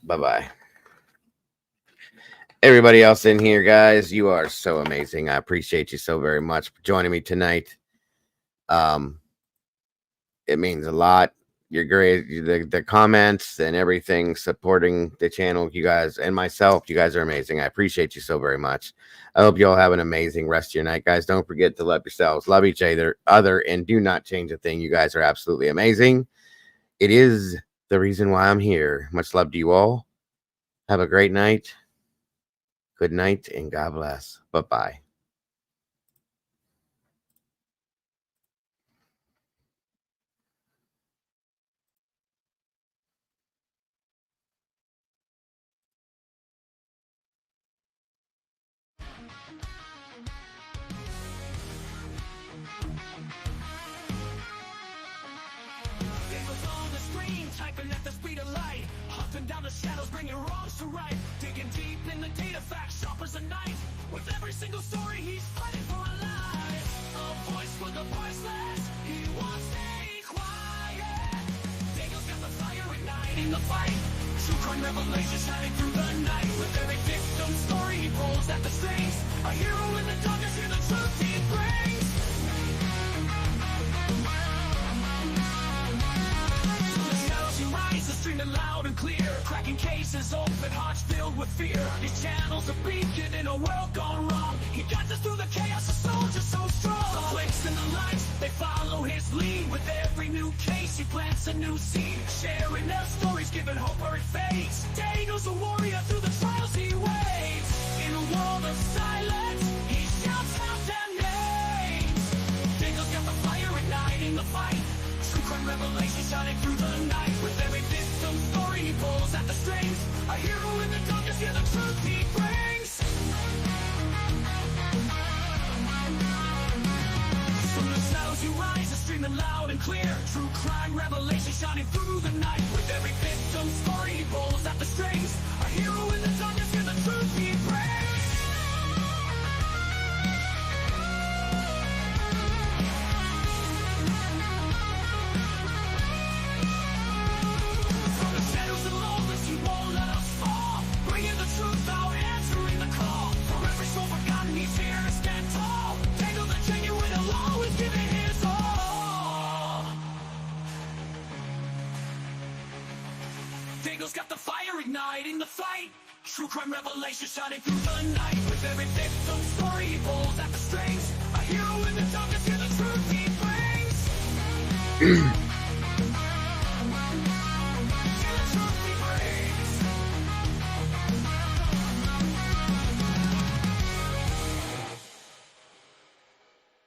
Bye-bye. Everybody else in here, guys, you are so amazing. I appreciate you so very much for joining me tonight. It means a lot. You're great. The comments and everything supporting the channel, you guys, and myself, you guys are amazing. I appreciate you so very much. I hope you all have an amazing rest of your night, guys. Don't forget to love yourselves, love each other, and do not change a thing. You guys are absolutely amazing. It is the reason why I'm here. Much love to you all. Have a great night. Good night, and God bless. Bye-bye. Down the shadows, bring your wrongs to right. Digging deep in the data, facts sharp as a knife. With every single story, he's fighting for a life. A voice for the voiceless, he won't stay quiet. Daniel's got the fire igniting the fight. True crime revelation shining through the night. With every victim story, he pulls at the strings. A hero in the darkness, hear the truth he brings. Streaming loud and clear, cracking cases open, hearts filled with fear. His channel's a beacon in a world gone wrong. He guides us through the chaos, a soldier so strong. The clicks and the lights, they follow his lead. With every new case, he plants a new seed. Sharing their stories, giving hope where it fades. Daniel's a warrior through the trials he waits. In a world of silence, he shouts out their names. Daniel's got the fire igniting the fight. True crime revelation shining through the night. With every victim story, he pulls at the strings. A hero in the darkness, hear the truth he brings. From the shadows you rise, are streaming loud and clear. True crime revelation shining through the night. With every victim story, he pulls at the strings. A hero in the darkness, hear the truth he brings. Truth out, answering the call. For every soul forgotten, he's here to stand tall. Daniel the genuine, will always give it his all. Daniel's got the fire igniting the fight. True crime revelation shining through the night. With every victim story, he pulls at the strings. A hero in the darkness, hear the truth he brings.